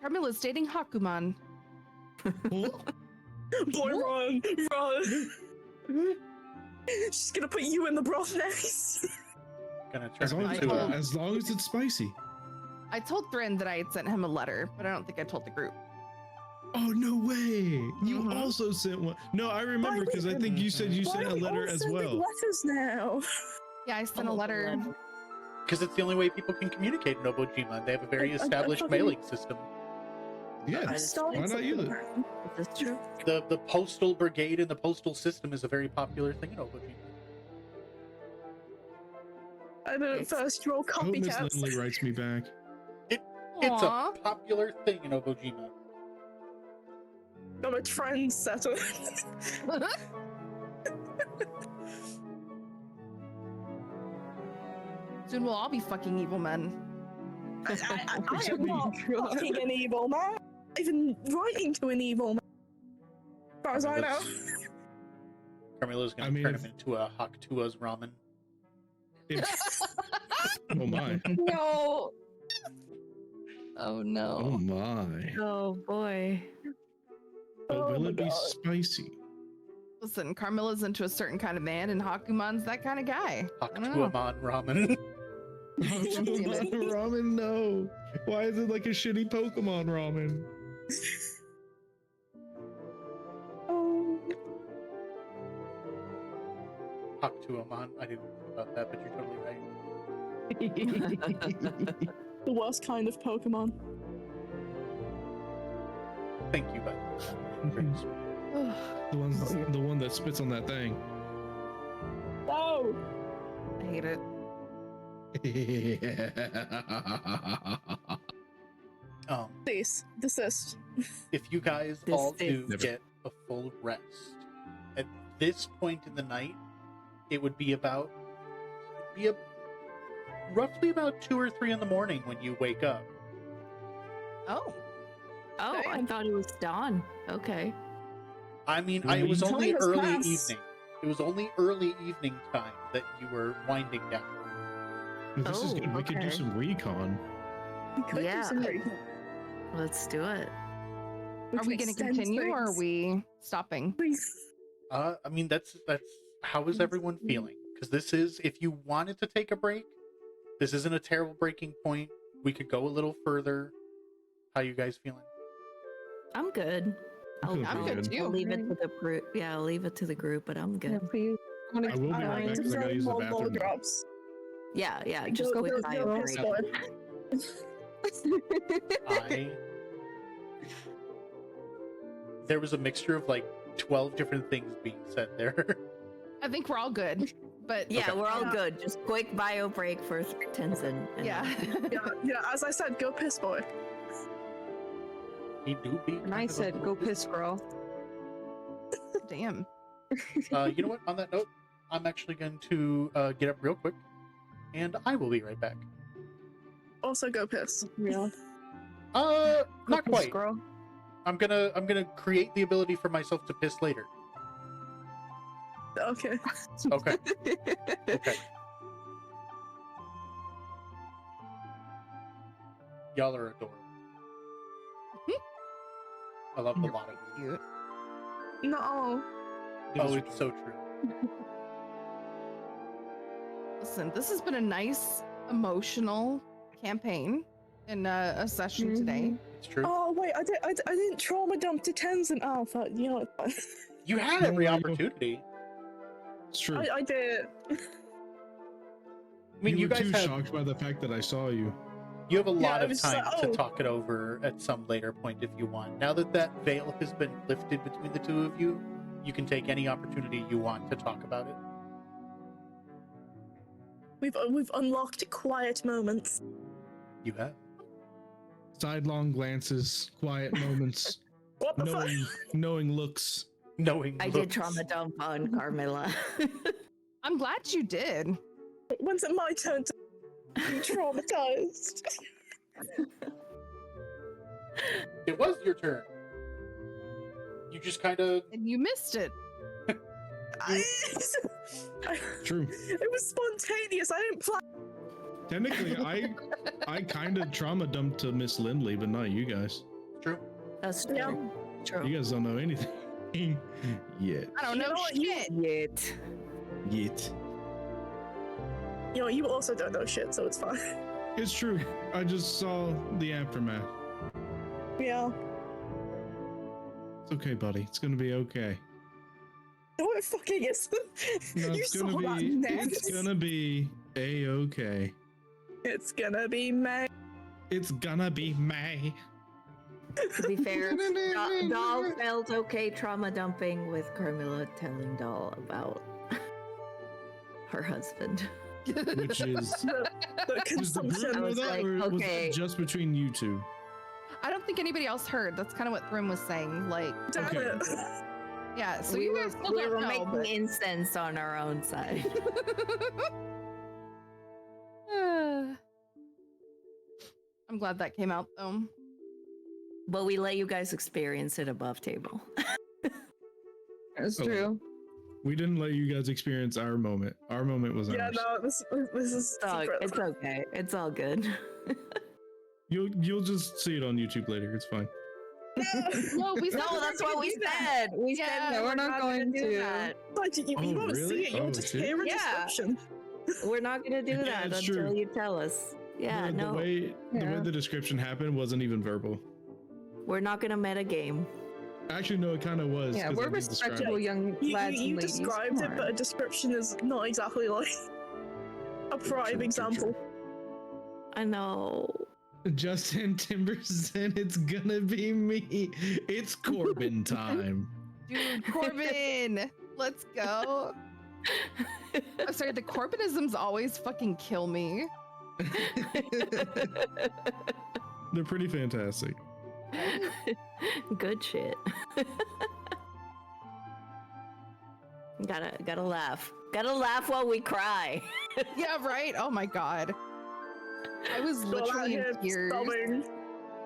Carmilla's dating Hakuman. Oh, Boy, run. She's gonna put you in the broth next. Gonna turn as, him long as, into told- a, as long as it's spicy. I told Thrin that I had sent him a letter, but I don't think I told the group. Oh no way! You Mhm. also sent one. No, I remember Why because I we- think you said you Why sent are a we letter all as sending well. letters now? Yeah, I sent a Oh, letter. letter. Because it's the only way people can communicate in Obojima. They have a very I established fucking- mailing system. Yeah, I started why not use it? something. Is this true? The postal brigade and the postal system is a very popular thing in Obojima. I didn't It's- first roll I hope Miss copycats. Lindley writes me back. It's Aw. a popular thing in Obojima. I'm a trendsetter. Soon we'll all be fucking evil men. I am not fucking an evil man. I'm even writing to an evil man. As far as I know. Carmelo's gonna I mean, turn if- him into a Hakutua's ramen. If- oh my! No. Oh Oh no. my! Oh boy. But Oh will my it be God. spicy? Listen, Carmilla's into a certain kind of man, and Hakuman's that kind of guy. I don't know. Hakutuaman ramen. Ramen, no. Why is it like a shitty Pokemon ramen? Oh. Hakutuaman. I didn't think about that, but you're totally right. The worst kind of Pokemon. Thank you, buddy. The one that spits on that thing. No! I hate it. Please, Desist. If you guys This all is- do Never. get a full rest, at this point in the night, it would be roughly about 2 or 3 in the morning when you wake up. Oh, Oh, I Damn. thought it was dawn. Okay. I mean, Well, it was time only has early passed. evening. It was only early evening time that you were winding down. This is Oh, good. We could do okay. some recon. We could Yeah. do some recon. Let's do it. are could we going to extend continue or are things. we stopping? I mean, that's how is everyone feeling? Because this is, if you wanted to take a break, this isn't a terrible breaking point. We could go a little further. How you guys feeling? I'm good. feeling I'm pretty good good. too. I'll leave it to the group. Yeah, I'll leave it to the group, but I'm good. please. I will be I right like back to because I gotta throw use the more bathroom. drops. Yeah, just Go- quick go- bio go break. piss boy. There was a mixture of like 12 different things being said there. I think we're all good. But Yeah, Okay. we're all Yeah. good. Just quick bio break for Tenzin. and- yeah. Yeah, as I said, go piss boy. He do be. And I said, go piss, girl. Damn. You know what? On that note, I'm actually going to get up real quick, and I will be right back. Also go piss. Yeah. Not Go piss, quite. girl. I'm gonna create the ability for myself to piss later. Okay. Okay. Okay. Y'all are adorable. I love the lot of you. Cute. No. Oh, it's so true. Listen, this has been a nice emotional campaign in a session today. It's true. Oh wait, I didn't trauma dump to Tenzin. Oh fuck, you know what? You had No, every I know. opportunity. It's true. I did. I mean, you were guys too have shocked by the fact that I saw you. you have a Yeah, lot it of was time so- to talk it over at some later point if you want. Now that that veil has been lifted between the two of you, you can take any opportunity you want to talk about it. We've unlocked quiet moments. You have. Sidelong glances, quiet moments, What the fuck? knowing looks. Knowing I did looks. trauma dump on Carmilla. I'm glad you did. When's it my turn to be traumatized? It was your turn. You just kind of. And you missed it. I- True. It was spontaneous. I didn't plan. Technically, I kind of trauma dumped to Miss Lindley, but not you guys. True. That's true. Yeah. True. You guys don't know anything yet. I don't You know know what, shit. Yet. Yet. You know, you also don't know shit, so it's fine. It's true. I just saw the aftermath. Yeah. It's okay, buddy. It's gonna be okay. No, it fucking is. No, You it's saw gonna that be. next. It's gonna be a-okay. It's gonna be May. It's gonna be May. To be fair, Doll felt okay trauma dumping with Carmilla telling Doll about her husband. Which is. The Was the group consumption. I know was that, like, or was okay. that just between you two? I don't think anybody else heard. That's kind of what Thrim was saying. Like, Damn Okay. it. yeah. So we you were, guys still we don't were know, making but- incense on our own side. I'm glad that came out though. But we let you guys experience it above table. That's Oh. true. We didn't let you guys experience our moment. Our moment was Yeah, ours. no, this is secret. It's okay. It's all good. You'll just see it on YouTube later. It's fine. No, we said No, we that's weren't what gonna we do that. said. We Yeah, said we're we're not not going going to do to. that. Like, you Oh, won't see really? it. You'll Oh, just shit. hear a Yeah. description. We're not going to do Yeah, that it's until true. you tell us. Yeah, the no. way Yeah. the description happened wasn't even verbal. We're not going to meta game. Actually, no, it kind of was. Yeah, 'cause we're I did describe respectable it. young You lads and ladies. described Come it, but a on. description is not exactly like a prime true, example. I know. Justin Timber said it's gonna be me. It's Corbin time. Dude, Corbin, let's go. I'm sorry, the Corbinisms always fucking kill me. They're pretty fantastic. Good shit. Gotta laugh. Gotta laugh while we cry. Yeah, right? Oh my god. I was Go out literally here in tears sobbing.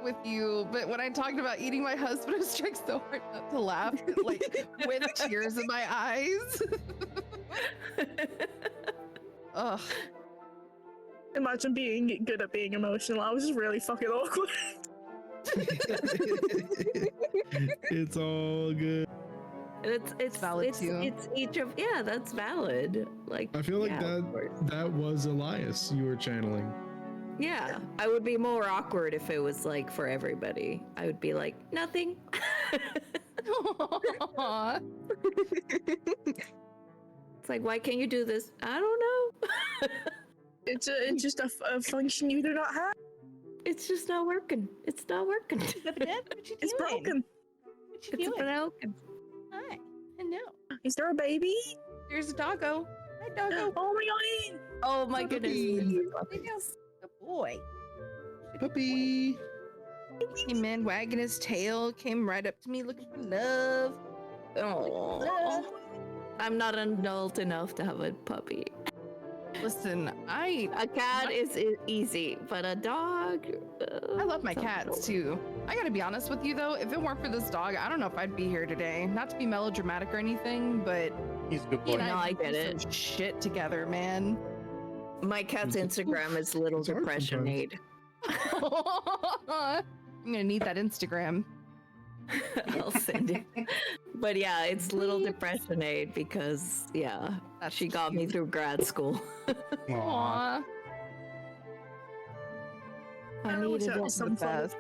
with you, but when I talked about eating my husband, I was trying so hard not to laugh, like with tears in my eyes. Ugh. Imagine being good at being emotional. I was just really fucking awkward. It's all good. It's valid it's, too. It's each of that's valid. Like I feel like yeah, of course. that was Elias you were channeling. Yeah, I would be more awkward if it was like for everybody. I would be like nothing. Aw. It's like why can't you do this? I don't know. It's just a function you do not have. It's just not working. It's not working. What you It's doing? broken. What you It's doing? broken. Hi. Hello. Is there a baby? There's a doggo. Hi, doggo. Oh my god! Oh my goodness. Good boy. Puppy. Came in wagging his tail, came right up to me looking for love. Oh, I'm not an adult enough to have a puppy. Listen, A cat is easy, but a dog. I love my cats too. I gotta be honest with you though, if it weren't for this dog, I don't know if I'd be here today. Not to be melodramatic or anything, but He's a good he boy. and No, I do get some shit together, man. My cat's It's- Instagram is Little it's hard Depression sometimes. Aid. I'm gonna need that Instagram. I'll send it. But yeah, it's Little Depression Aid because yeah, That's she got me cute. through grad school. Aw. Aw. I wish needed that was it, some best.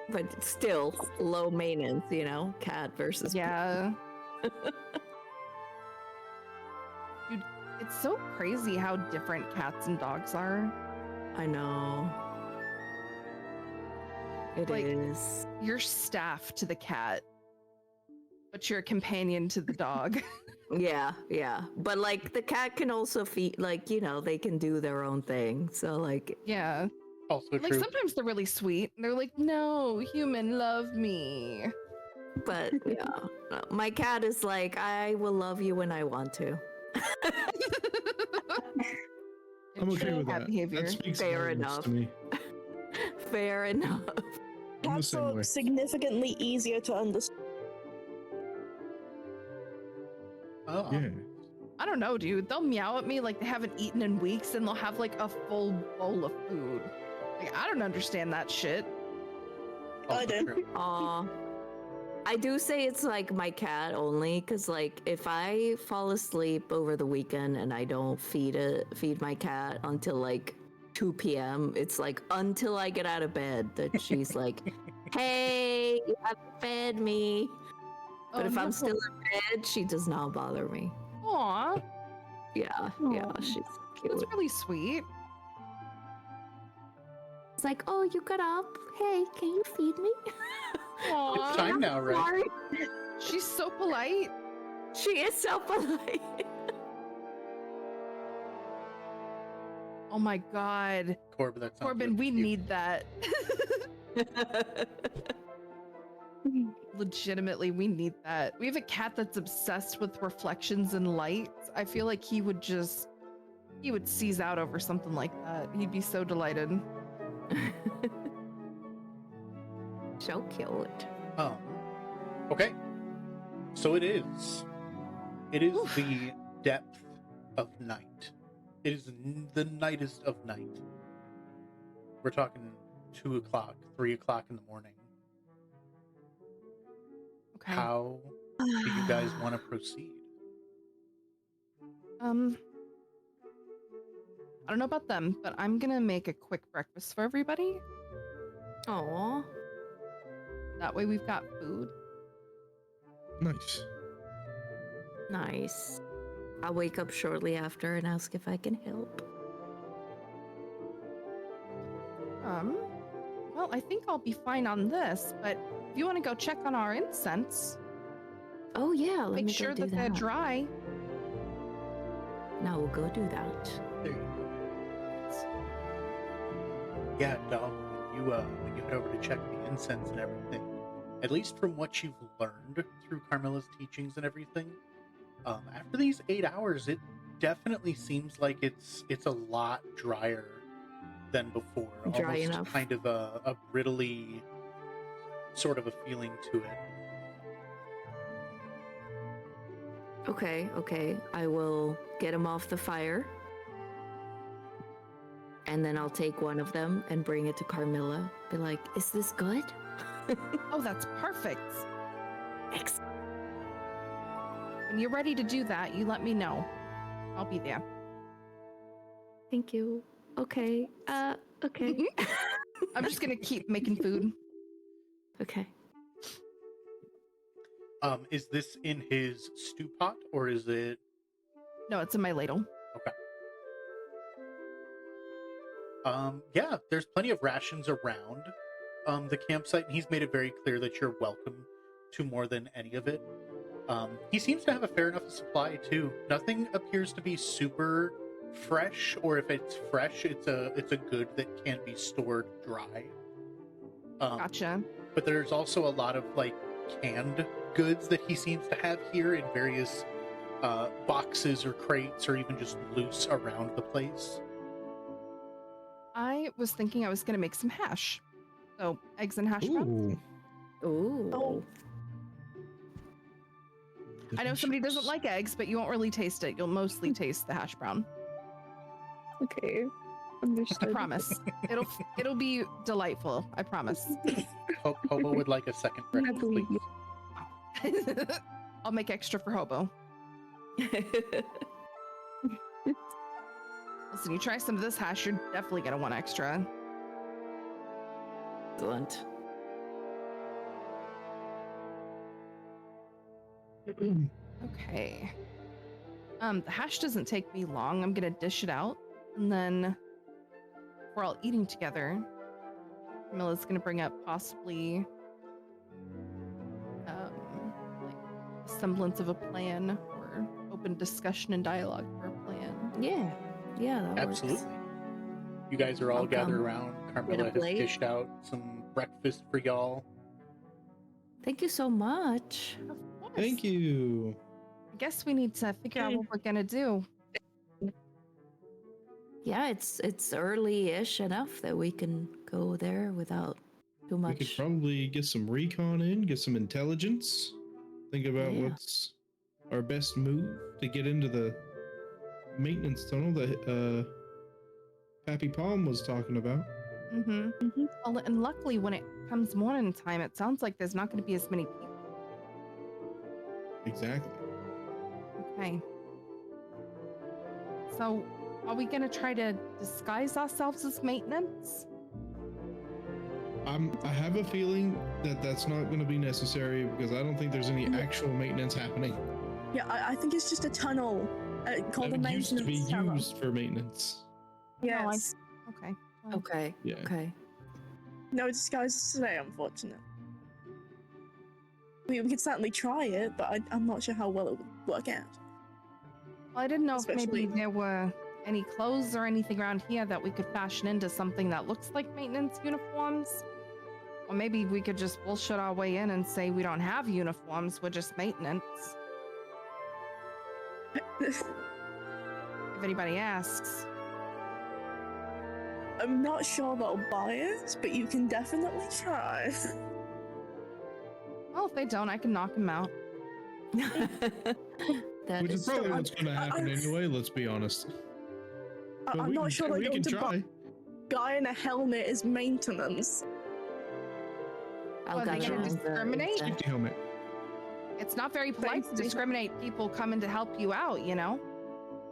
but still low maintenance, you know, cat versus Yeah. Dude, it's so crazy how different cats and dogs are. I know. It is. Like- You're staff to the cat, but you're a companion to the dog. Yeah, yeah. But like the cat can also feed, like, you know, they can do their own thing. So like, Yeah. Also Like true. sometimes they're really sweet. They're like, no, human, love me. but yeah. No, my cat is like, I will love you when I want to. I'm okay Chill with cat that. behavior. That speaks Fair volumes enough. to me. Fair enough. I'm the Cats same are way. significantly easier to understand. Oh. Yeah. I don't know, dude. They'll meow at me like they haven't eaten in weeks and they'll have like a full bowl of food. Like, I don't understand that shit. Also I do. true. Aw. I do say it's like my cat only, because like if I fall asleep over the weekend and I don't feed my cat until like 2 p.m., it's like until I get out of bed that she's like, Hey, you haven't fed me. But if no. I'm still in bed, she does not bother me. Aw, Yeah, Aw. she's cute. that's really sweet. It's like, oh, you got up. Hey, can you feed me? Aw, It's time now, right? Sorry. she's so polite. She is so polite. Oh my god. Corbin, that's not Corbin, good we for you. need that. Legitimately, we need that. We have a cat that's obsessed with reflections and lights. I feel like he would seize out over something like that. He'd be so delighted. So cute. Okay. So it is. It is Oof. the depth of night. It is the nightest of night. We're talking 2 o'clock, 3 o'clock in the morning. Okay. How do you guys want to proceed? I don't know about them, but I'm gonna make a quick breakfast for everybody. Aw. That way we've got food. Nice. Nice. I'll wake up shortly after and ask if I can help. Well, I think I'll be fine on this, but if you want to go check on our incense, Oh yeah, let make me sure go do that they're dry. Now we'll go do that. There you go. Yeah, no. When you head over to check the incense and everything, at least from what you've learned through Carmilla's teachings and everything, after these 8 hours, it definitely seems like it's a lot drier than before. Dry Almost enough. kind of a brittly sort of a feeling to it. Okay. I will get them off the fire. And then I'll take one of them and bring it to Carmilla. Be like, is this good? Oh, that's perfect. Excellent. When you're ready to do that, you let me know. I'll be there. Thank you. Okay. Okay. I'm just gonna keep making food. Okay. Is this in his stew pot or is it? No, it's in my ladle. Yeah, there's plenty of rations around the campsite, and he's made it very clear that you're welcome to more than any of it. He seems to have a fair enough supply too. Nothing appears to be super fresh, or if it's fresh, it's a good that can't be stored dry. Gotcha. But there's also a lot of like canned goods that he seems to have here in various boxes or crates, or even just loose around the place. I was thinking I was gonna make some hash. So eggs and hash browns. Ooh. Ooh. Oh. I know somebody doesn't like eggs, but you won't really taste it. You'll mostly taste the hash brown. Okay. I Understood. promise. It'll be delightful. I promise. Hobo would like a second breakfast, believe please. you. I'll make extra for Hobo. Listen, you try some of this hash, you're definitely gonna want extra. Excellent. Okay. The hash doesn't take me long. I'm gonna dish it out, and then we're all eating together. Camilla's gonna bring up possibly like a semblance of a plan or open discussion and dialogue for a plan. Yeah, that Absolutely. works. You guys are all I'll gathered come. around. Get Carmilla a has plate. dished out some breakfast for y'all. Thank you so much. Of course. Thank you. I guess we need to figure out what we're gonna do. Yeah, it's early-ish enough that we can go there without too We much. could probably get some recon in, get some intelligence. Think about Yeah. what's our best move to get into the maintenance tunnel that Pappy Palm was talking about. Mm-hmm. Mhm. Well, and luckily, when it comes morning time, it sounds like there's not going to be as many people. Exactly. Okay. So, are we going to try to disguise ourselves as maintenance? I have a feeling that that's not going to be necessary because I don't think there's any actual maintenance happening. Yeah, I think it's just a tunnel called the That used to maintenance be tunnel. used for maintenance. Yes. Okay. well, Okay. Yeah. Okay. No disguise is very unfortunate. We could certainly try it, but I'm not sure how well it would work out. I didn't know if Especially- maybe there were any clothes or anything around here that we could fashion into something that looks like maintenance uniforms. Or maybe we could just bullshit our way in and say we don't have uniforms, we're just maintenance. If anybody asks. I'm not sure they'll buy it, but you can definitely try. Well, if they don't, I can knock them out. That Which is is probably true. what's going to happen anyway, let's be honest. But I'm we not can- sure they're we going can to buy try. guy in a helmet is maintenance. I'll Are they gather gonna all the discriminate? info. Safety helmet. It's not very polite to Thanks. discriminate people coming to help you out, you know?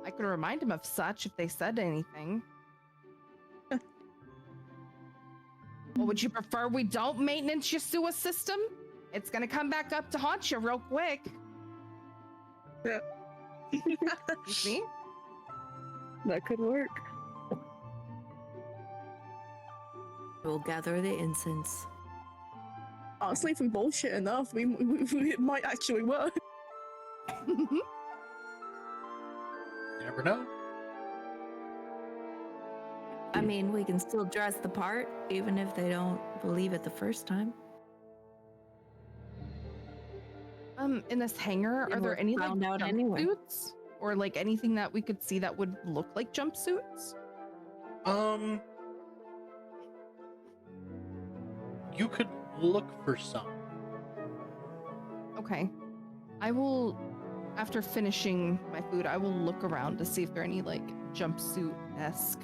I could remind them of such if they said anything. Or would you prefer we don't maintenance your sewer system? It's gonna come back up to haunt you real quick. You see? That could work. We'll gather the incense. Honestly, if we bullshit enough, it might actually work. You never know. I mean, we can still dress the part, even if they don't believe it the first time. In this hangar, They are there were any like found out anyway. jumpsuits? Or like anything that we could see that would look like jumpsuits? You could look for some. Okay. I will, after finishing my food, I will look around to see if there are any like jumpsuit-esque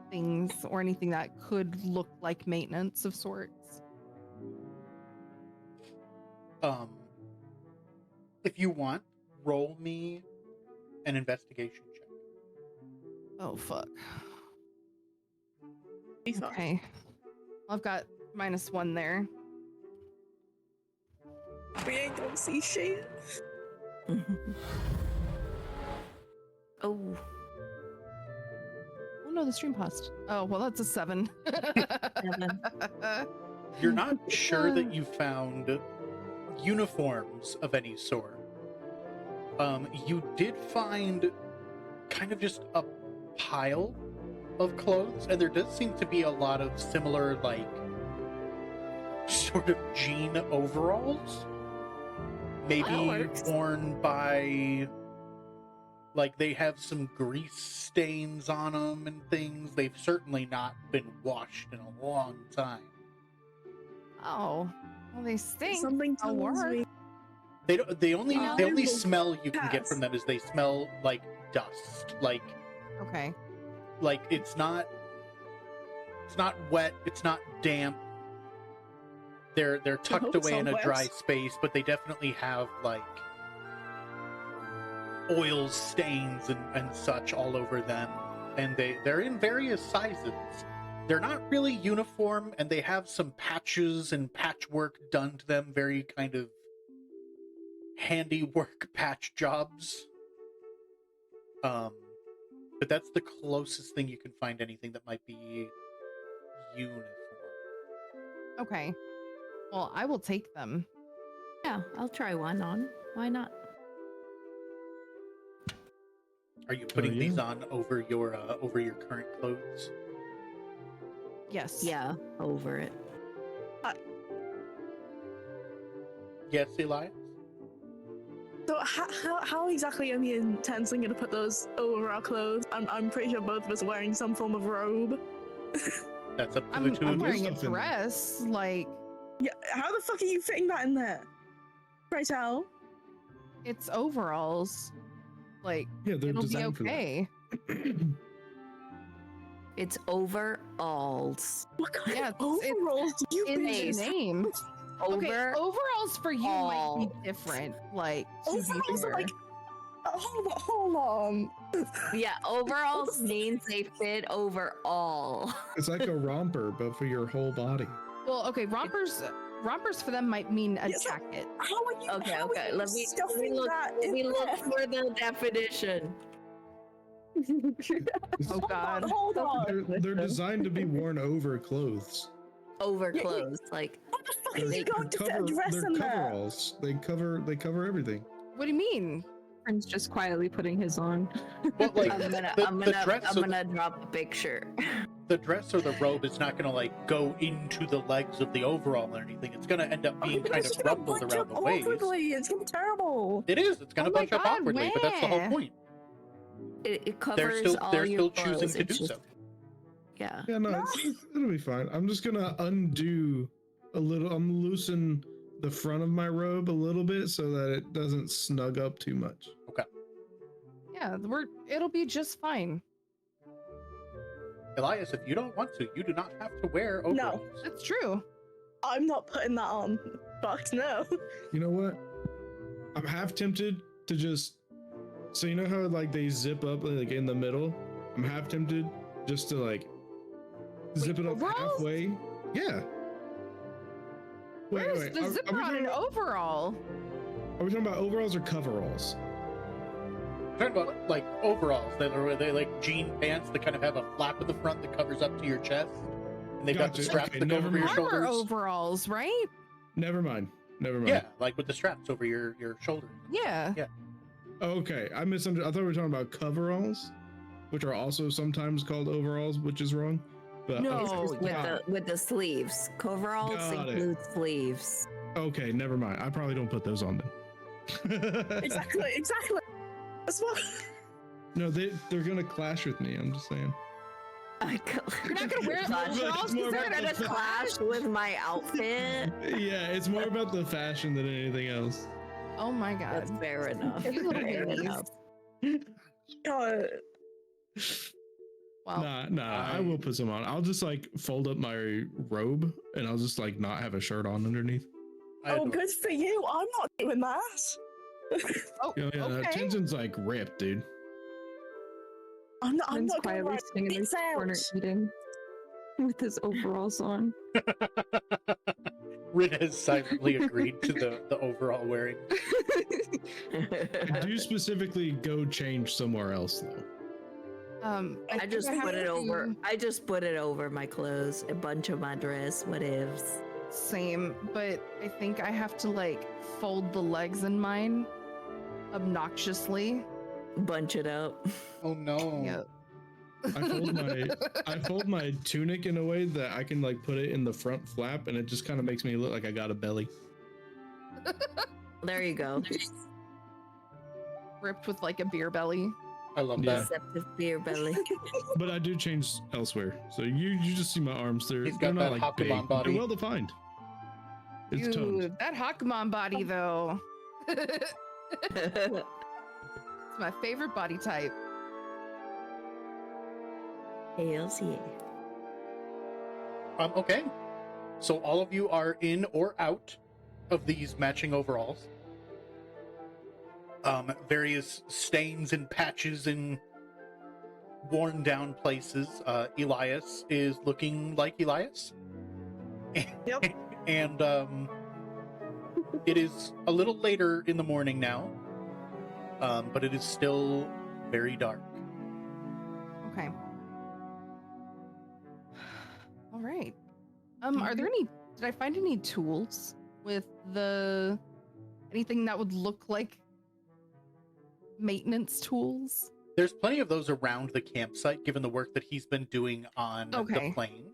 things or anything that could look like maintenance of sorts. If you want, roll me an investigation check. Oh fuck. Be fine. Okay. I've got -1 there. We ain't gonna see shit. Oh, Oh no, the stream paused. Oh well, that's a 7. 7. You're not sure that you found uniforms of any sort. You did find kind of just a pile of clothes, and there does seem to be a lot of similar, like, sort of jean overalls. Maybe works. worn by, like, they have some grease stains on them and things. They've certainly not been washed in a long time. Oh, well they stink. Something I'll tells work. me. The only I will smell you can get pass. from them is they smell like dust. Like Okay. it's not wet, it's not damp. They're tucked hope it's away in not a wet. dry space, but they definitely have like oil stains and such all over them. And they're in various sizes. They're not really uniform, and they have some patches and patchwork done to them, very kind of handiwork patch jobs. But that's the closest thing you can find anything that might be uniform. Okay. Well, I will take them. Yeah, I'll try one on. Why not? Are you putting yeah. these on over your current clothes? Yes. Yeah, over it. Yes, Elias? So how exactly are me and Tenzin gonna put those over our clothes? I'm pretty sure both of us are wearing some form of robe. That's up to I'm the two wearing of a you. Stuff in there. dress. Like, Yeah, how the fuck are you fitting that in there? Pray tell. it's overalls. Like, Yeah, they're it'll be designed for that. okay. It's overalls. What kind Yeah, of it's overalls do you in the bitches have? name. Okay, Over. overalls for you might all. be different. Like, to be Overalls are fair. like. Hold on. Yeah, overalls means they fit over all. It's like a romper, but for your whole body. Well, okay, rompers for them might mean a Yes, jacket. How are you? Okay, how are okay. you Let me stuffing look. that Let in me look there? for the definition. Oh God. Hold on. They're designed to be worn over clothes. Over Yeah, clothes, like How the fuck are They're, you going to fit a dress they're in there? coveralls. They cover everything. What do you mean? Friend's just quietly putting his on. But like I'm gonna, the, I'm the gonna, dress, I'm gonna drop a picture. the dress or the robe is not gonna like go into the legs of the overall or anything. It's gonna end up Okay, being but kind it's of just gonna rumpled bunch around up the waist. awkwardly. It's gonna be terrible. It is. It's gonna Oh my bunch up God, awkwardly, but that's the whole where? point. It covers all They're your still choosing clothes. to do It's just, so. yeah. Yeah, no, it'll be fine. I'm just gonna undo a little. I'm loosen the front of my robe a little bit so that it doesn't snug up too much. Yeah, it'll be just fine. Elias, if you don't want to, you do not have to wear No. overalls. It's true. I'm not putting that on. Fuck no. You know what? I'm half tempted to just. So you know how like they zip up like in the middle? I'm half tempted just to like zip it up overalls? halfway. Yeah. Where's the zipper on an overall? Are we talking about overalls or coveralls? I'm talking about like overalls. They like jean pants that kind of have a flap in the front that covers up to your chest, and they've got the Gotcha. straps Okay, that go never over your mind. Armor shoulders. overalls, right? Never mind. Yeah, like with the straps over your shoulders. Yeah. Yeah. Okay, I misunderstood. I thought we were talking about coveralls, which are also sometimes called overalls, which is wrong. But No. It's just yeah. with the sleeves. Coveralls Got it. include sleeves. okay, never mind. I probably don't put those on then. Exactly. That's what. No, they're gonna clash with me. I'm just saying. You're not gonna wear Clash- overalls more because they're about gonna the clash with my outfit. Yeah, it's more about the fashion than anything else. Oh my God. That's fair enough. You little Fair babies. enough. Well, Nah, I will put some on. I'll just like fold up my robe and I'll just like not have a shirt on underneath. I Oh, adore- good for you. I'm not doing that. oh, Yeah, okay. Tension's like ripped, dude. I'm not Friend's going quietly right. sitting in his It's corner out. eating with his overalls on. Rin has silently agreed to the overall wearing. I do specifically go change somewhere else though. I think just have put it to- over. I just put it over my clothes. A bunch of my dress. What ifs? Same, but I think I have to like fold the legs in mine obnoxiously. Bunch it up. Oh no. Yeah. I fold my tunic in a way that I can like put it in the front flap and it just kind of makes me look like I got a belly. There you go. Ripped with like a beer belly. I love Yeah. that. Deceptive beer belly. But I do change elsewhere. So you just see my arms. They're He's got they're not that like big. Hakuman body. They're well defined. It's Dude, toned. that Hakumon body though. It's my favorite body type. Hells yeah. Okay. So all of you are in or out of these matching overalls. Various stains and patches in worn down places. Elias is looking like Elias. Yep. And it is a little later in the morning now. But it is still very dark. Okay. All right. Are there any? Did I find any tools with anything that would look like maintenance tools? There's plenty of those around the campsite, given the work that he's been doing on Okay. the plane.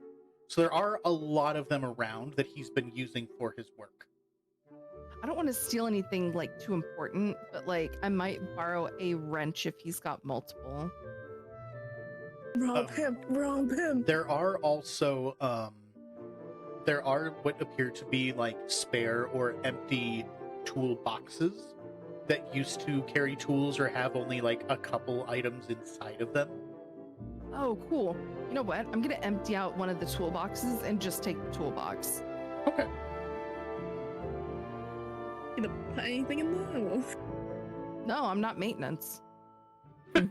So there are a lot of them around that he's been using for his work. I don't want to steal anything like too important, but like I might borrow a wrench if he's got multiple. Rob him. There are also there are what appear to be like spare or empty tool boxes that used to carry tools or have only like a couple items inside of them. Oh, cool. You know what? I'm gonna empty out one of the toolboxes and just take the toolbox. Okay. Gonna put anything in there? No, I'm not maintenance.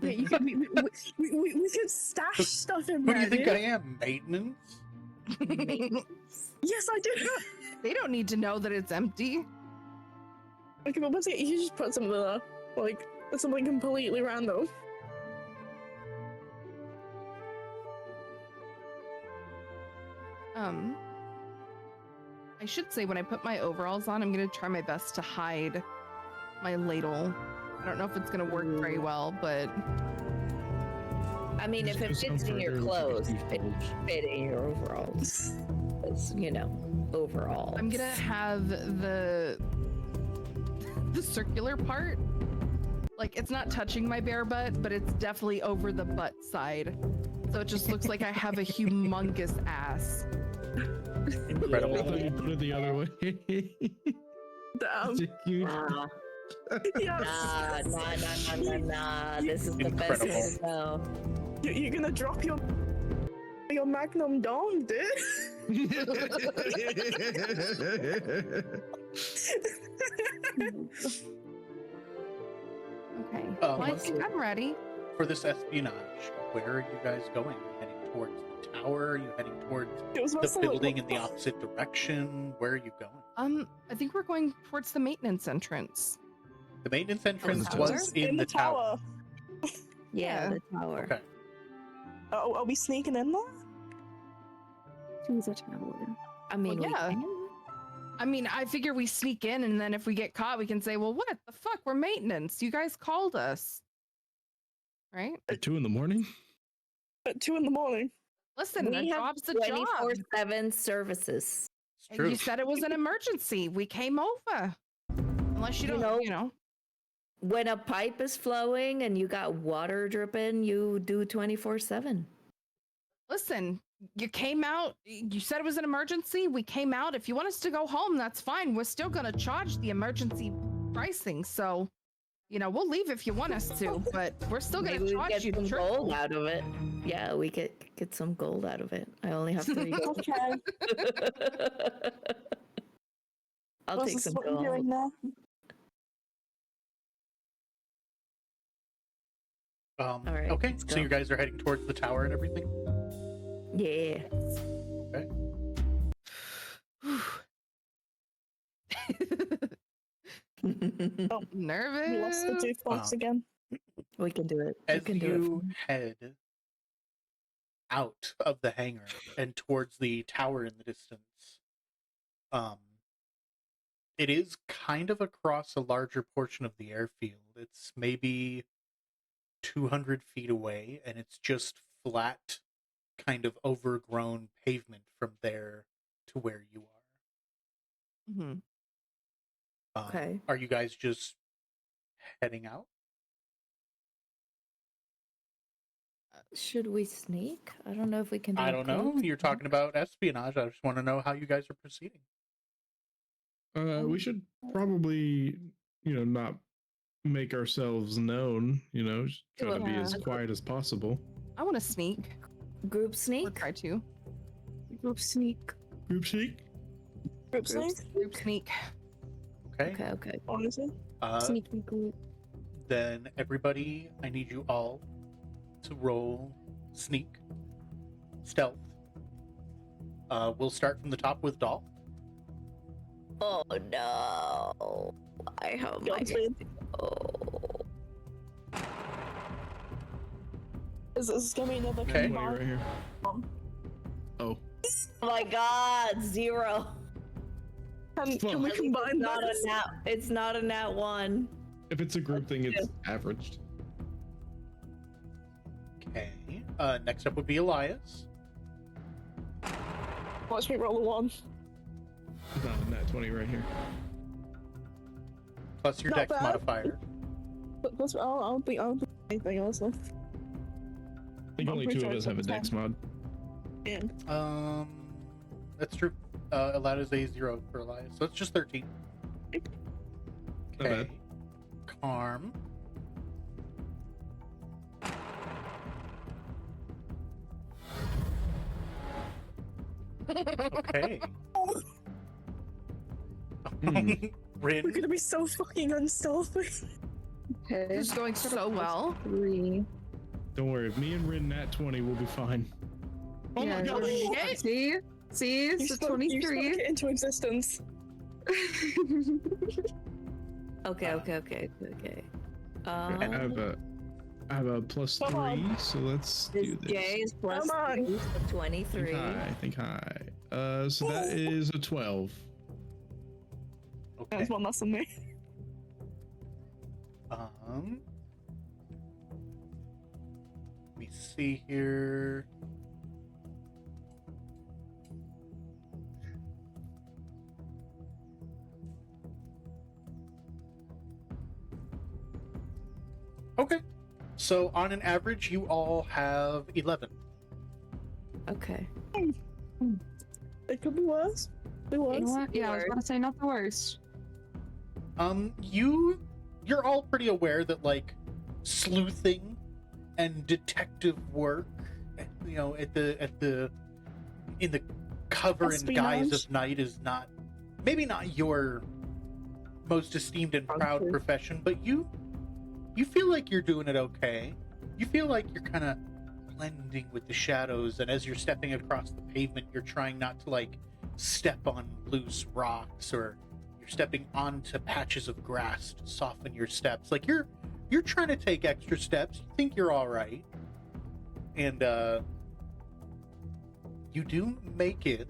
Yeah, we could stash stuff in Who there. do you think dude. I am? Maintenance? Yes, I do. They don't need to know that it's empty. Okay, but once again, you just put something there, like something completely random. I should say when I put my overalls on, I'm gonna try my best to hide my ladle. I don't know if it's gonna work very well, but I mean, if it Just fits in your comfort, clothes, it's it fit in your overalls. It's, overall. I'm gonna have the circular part. Like, it's not touching my bare butt, but it's definitely over the butt side. So it just looks like I have a humongous ass. Incredible. I thought you put it the other way. Damn. Nah, Yes. nah. This is the best way to go. You're gonna drop your magnum dong, dude. Okay. Well, I think I'm ready. For this espionage, where are you guys going? Are you heading towards the tower? Are you heading towards It was the mostly like, building in the opposite direction? Where are you going? I think we're going towards the maintenance entrance. The maintenance entrance tower? was in the tower. Yeah, Yeah. the tower. Okay. Are we sneaking in there? To the tower. I mean, Well, yeah. we can. I mean, I figure we sneak in, and then if we get caught, we can say, well, what the fuck? We're maintenance. You guys called us. Right? At 2 a.m? At 2 a.m. Listen, We a have job's a job. 24/7 services. It's And true. you said it was an emergency. We came over. Unless you You don't, know- When a pipe is flowing and you got water dripping, you do 24/7. Listen, you came out. You said it was an emergency. We came out. If you want us to go home, that's fine. We're still going to charge the emergency pricing. So, we'll leave if you want us to, but we're still going Maybe to we charge get you some triple. gold out of it. Yeah, we could get some gold out of it. I only have 3 gold. Okay. I'll What's take this some what you're gold. doing now? right, Okay, let's so go. you guys are heading towards the tower and everything? Yeah. Okay. Oh, Nervous. we lost the jukebox again. We can do it. As we can do you head out of the hangar and towards the tower in the distance, it is kind of across a larger portion of the airfield. It's maybe 200 feet away, and it's just flat, kind of overgrown pavement from there to where you are. Mhm. Okay. Are you guys just heading out? Should we sneak? I don't know if we can do I a don't know. group You're sneak. talking about espionage. I just want to know how you guys are proceeding. We should probably, not make ourselves known, just try to be as Yeah. quiet as possible. I want to sneak. Group Or sneak? try to. Group sneak. Group sneak? Group sneak? Group sneak. Okay. Okay. Honestly. Sneak me group. Then everybody, I need you all to roll sneak, stealth. We'll start from the top with Doll. Oh no. I have my Godspeed. oh. Is this gonna be another Okay. Money right here. Oh, Oh my god, 0. Can we Fuck. combine Not a those? nat, it's not a nat 1. if it's a group thing, it's averaged. Okay. Next up would be Elias. Watch me roll a 1. Not a nat 20 right here. Plus your Not dex bad. modifier. But plus, I don't think anything else left. I think I'm only pretty 2 sure of it's us have a like dex 10. mod. Yeah. That's true. Allowed is a 0 for Elias, so it's just 13. Not bad. Okay. Carm. Okay. Hmm. Rin. We're gonna be so fucking unstealthy. Okay. This is going so well. 3. Don't worry, if me and Rin nat 20, we'll be fine. Oh Yeah, my god! Shit. See? See, it's a You spoke 23. it into existence. Okay, Uh, okay. and- I have a plus Come on. 3, so let's This do this. J is plus Come on. 3, so 23. Think high. So that is a 12. Okay. There's one less than me. Let me see here. Okay. So on an average, you all have 11. Okay. It could be worse. It You know was. what? Yeah, I was about to say not the worst. You're all pretty aware that like sleuthing and detective work, you know, in the cover and guise Espionage. of night is not maybe not your most esteemed and proud True. profession, but you feel like you're doing it okay. You feel like you're kind of blending with the shadows, and as you're stepping across the pavement, you're trying not to like step on loose rocks, or you're stepping onto patches of grass to soften your steps. Like you're trying to take extra steps. You think you're all right, and you do make it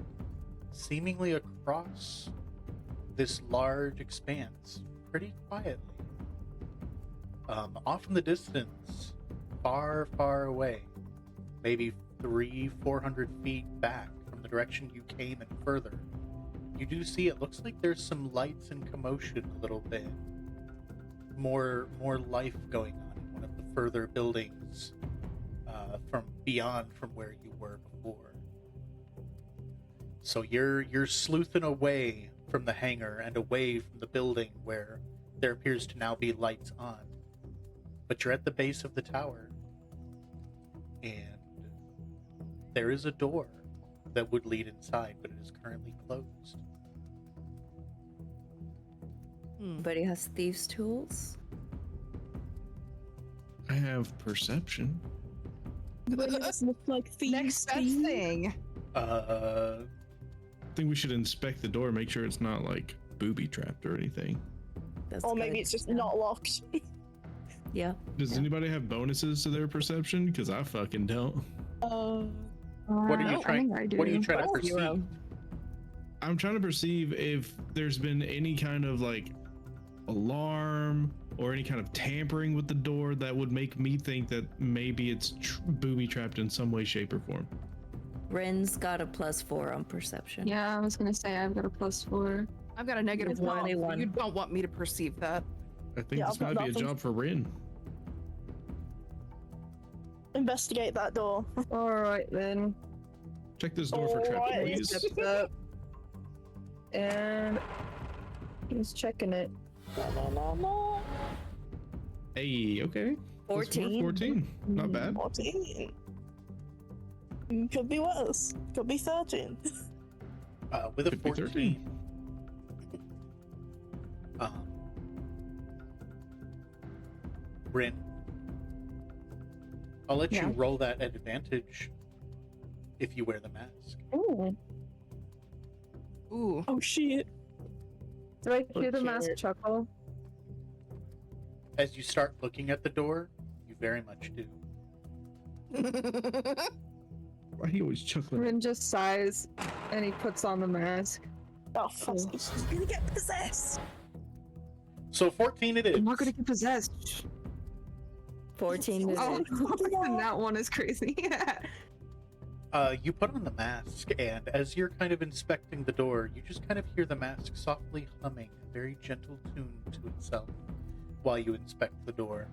seemingly across this large expanse pretty quietly. Off in the distance, far away, maybe 300-400 feet back from the direction you came and further, you do see it looks like there's some lights and commotion a little bit. More life going on in one of the further buildings from beyond from where you were before. So you're sleuthing away from the hangar and away from the building where there appears to now be lights on. But you're at the base of the tower, and there is a door that would lead inside, but it is currently closed. But he has thieves' tools. I have perception. But it just look like thieves. Next best thieves. thing. I think we should inspect the door, make sure it's not like booby trapped or anything. That's Or good. maybe it's just Yeah. not locked. Yeah. Does Yeah. anybody have bonuses to their perception? Because I fucking don't. What are you I trying? think I do. What are you trying to Oh, perceive? zero. I'm trying to perceive if there's been any kind of like alarm or any kind of tampering with the door that would make me think that maybe it's booby trapped in some way, shape, or form. Ren's got a +4 on perception. Yeah, I was gonna say I've got a +4. I've got a negative It's 1. 21. You don't want me to perceive that. I think Yeah, this I've got might be a nothing. job for Rin. Investigate that door. Alright then. Check this door for traps, Alright. please. Steps up. And he's checking it. No. Hey, okay. Plus 14. 14. Not bad. 14. Could be worse. Could be 13. With a Could be 14. Bryn, I'll let Yeah. you roll that at advantage if you wear the mask. Ooh. Ooh. Oh shit. Do I hear the Okay. mask chuckle? As you start looking at the door, you very much do. Why he always chuckling? Rin just sighs and he puts on the mask. Oh fuck. He's gonna get possessed. So 14 it is. I'm not gonna get possessed. 14 is Oh, it. and that one is crazy. You put on the mask, and as you're kind of inspecting the door, you just kind of hear the mask softly humming a very gentle tune to itself while you inspect the door.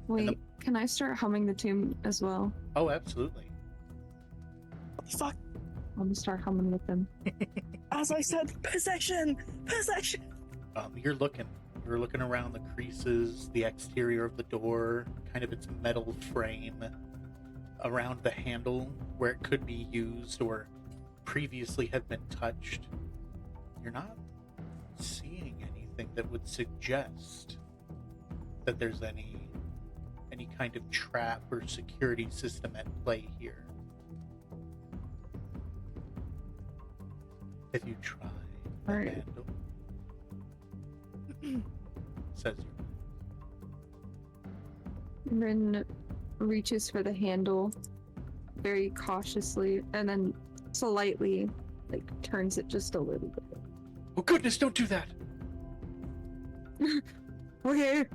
Wait, can I start humming the tune as well? Oh, absolutely. Fuck. I'm gonna start humming with them. As I said, possession! Possession! You're looking around the creases, the exterior of the door, kind of its metal frame, around the handle where it could be used or previously have been touched. You're not seeing anything that would suggest that there's any kind of trap or security system at play here. Have you tried the Alright. handle? Says you. Rin reaches for the handle very cautiously and then slightly like turns it just a little bit. Oh goodness, don't do that! Okay.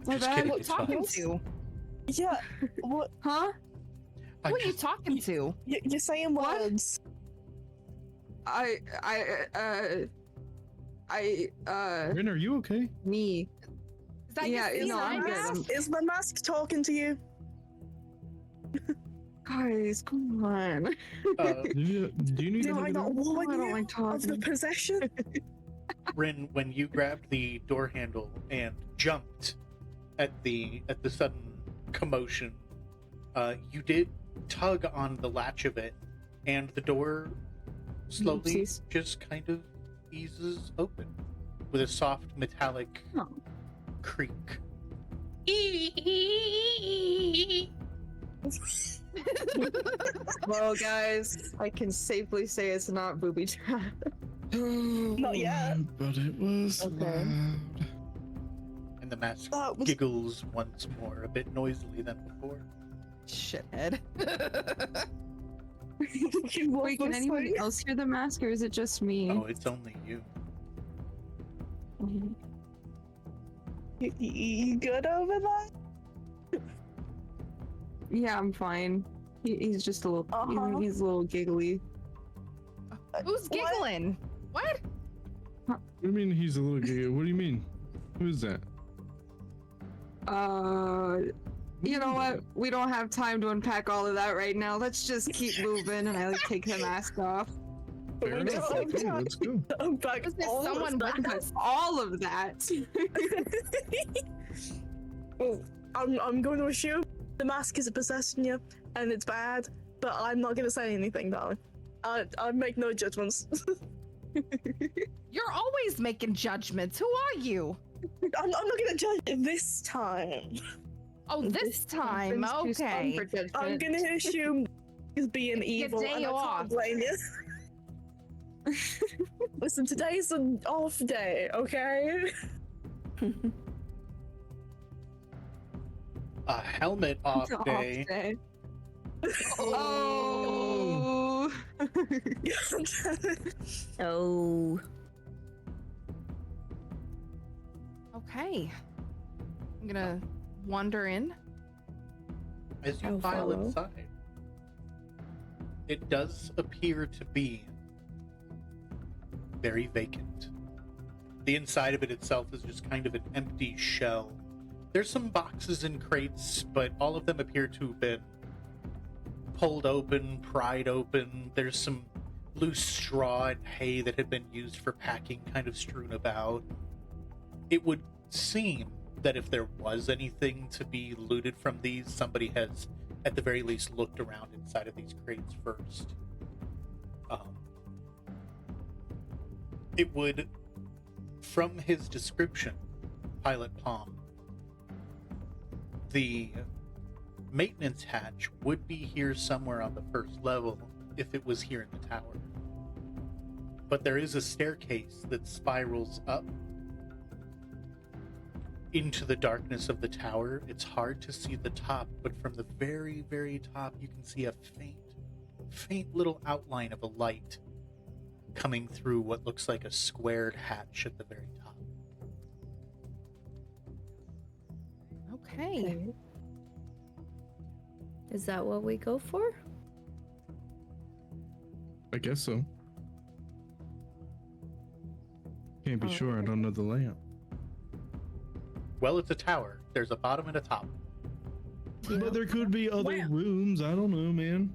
My Just bad. kidding, Who it's talking fine. to? Yeah. What? Huh? I'm Who are you just- talking to? You're saying What? words. Rin, are you okay? Me. Is that Yeah, your no, I'm CNI good. mask? Is my mask talking to you? Guys, come on. Do you need to Do look I it not up? warn I don't you like of the talking. possession? Rin, when you grabbed the door handle and jumped at the sudden commotion, you did tug on the latch of it, and the door slowly Oopsies. just kind of eases open with a soft metallic Oh. creak. Well, guys, I can safely say it's not booby trap. Not yet. But it was Okay. loud. And the mask That was giggles once more, a bit noisily than before. Shithead. fucking Wait, can anybody saying. else hear the mask, or is it just me? Oh, it's only you. Mhm. You good over there? Yeah, I'm fine. He's just a little. Uh-huh. He's a little giggly. Who's What? giggling? What? What do you mean he's a little gay? What do you mean? Who is that? You know what? We don't have time to unpack all of that right now. Let's just keep moving, and I like take the mask off. Fair We enough. don't have Okay, time. let's go. I'm back. Was there all of someone that. with us? All of that. Well, I'm going to assume the mask is possessing you, and it's bad. But I'm not going to say anything, darling. I make no judgments. You're always making judgments. Who are you? I'm not going to judge it this time. Oh, this time. Things too strong Okay. for judgment. I'm going to assume he's being Take your evil, day and I off. can't blame you. Listen, today's an off day, okay? A helmet off Off day. day. Oh. Oh. Okay. I'm gonna wander in. As you I'll file follow. inside, it does appear to be very vacant. The inside of it itself is just kind of an empty shell. There's some boxes and crates, but all of them appear to have been pulled open, pried open. There's some loose straw and hay that had been used for packing kind of strewn about. It would seem that if there was anything to be looted from these, somebody has at the very least looked around inside of these crates first. It would, from his description, Pilot Palm, the maintenance hatch would be here somewhere on the first level if it was here in the tower. But there is a staircase that spirals up into the darkness of the tower. It's hard to see the top, but from the very, very top, you can see a faint little outline of a light coming through what looks like a squared hatch at the very top. Okay. Is that what we go for? I guess so. Can't be Oh, sure. I don't know the layout. Well, it's a tower. There's a bottom and a top. Yeah. But there could be other Where? rooms. I don't know, man.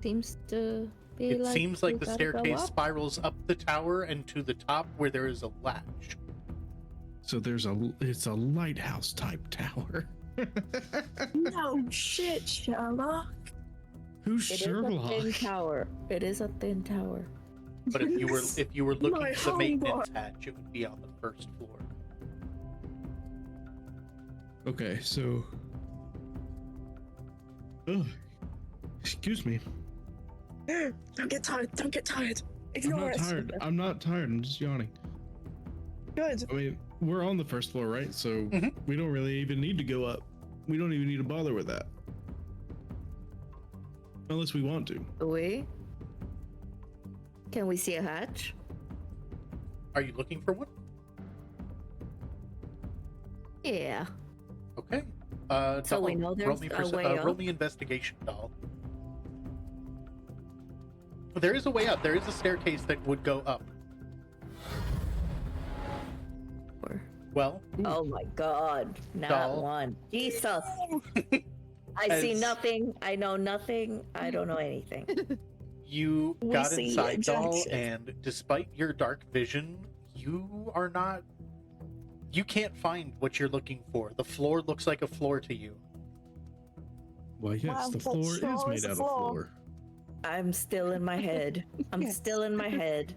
Seems to be It like seems like we the gotta go staircase up. spirals up the tower and to the top where there is a latch. So it's a lighthouse type tower. No shit, Sherlock. Who's It is a thin Sherlock? tower. It is a thin tower. But if you were looking My for the maintenance homeboy. hatch, it would be on the first floor. Okay, so. Ugh. Excuse me. Don't get tired. Don't get tired. I'm Ignore not us. tired. I'm not tired. I'm just yawning. Good. I mean, we're on the first floor, right? So Mhm. we don't really even need to go up. We don't even need to bother with that. Unless we want to. We? Can we see a hatch? Are you looking for one? Yeah. Okay. So we know roll there's me a way roll up. me investigation, doll. There is a way up. There is a staircase that would go up. Or- Well, Oh my god. Not Doll. one. Jesus. I see As- nothing. I know nothing. I don't know anything. you We got see inside, doll, exactly. and despite your dark vision, you are not. You can't find what you're looking for. The floor looks like a floor to you. Well, yes, Wow, the that floor sure is is made a out of floor. floor. I'm still in my head. I'm Yes. still in my head.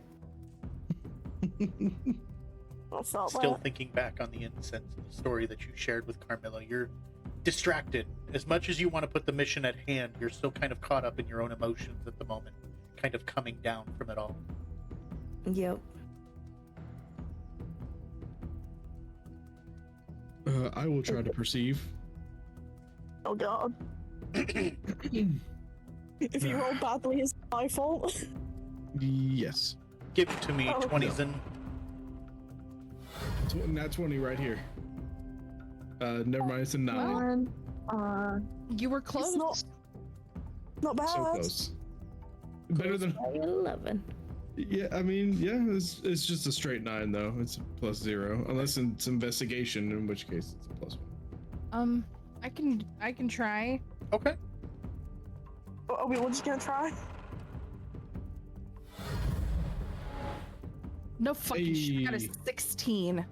I felt Still that. thinking back on the incense and the story that you shared with Carmilla. You're distracted. As much as you want to put the mission at hand, you're still kind of caught up in your own emotions at the moment, kind of coming down from it all. Yep. I will try to perceive. Oh god. If you roll badly, it's my fault. Yes. Give it to me, Oh, 20s no. and Nat 20 right here. Never mind, it's a 9. You were close. Not bad. So close. Better than. By 11. Yeah, I mean, yeah, it's just a straight 9 though. It's a +0, unless it's investigation, in which case it's a +1. I can try. okay. Are we all just gonna try? No fucking shit. I got a Hey. 16.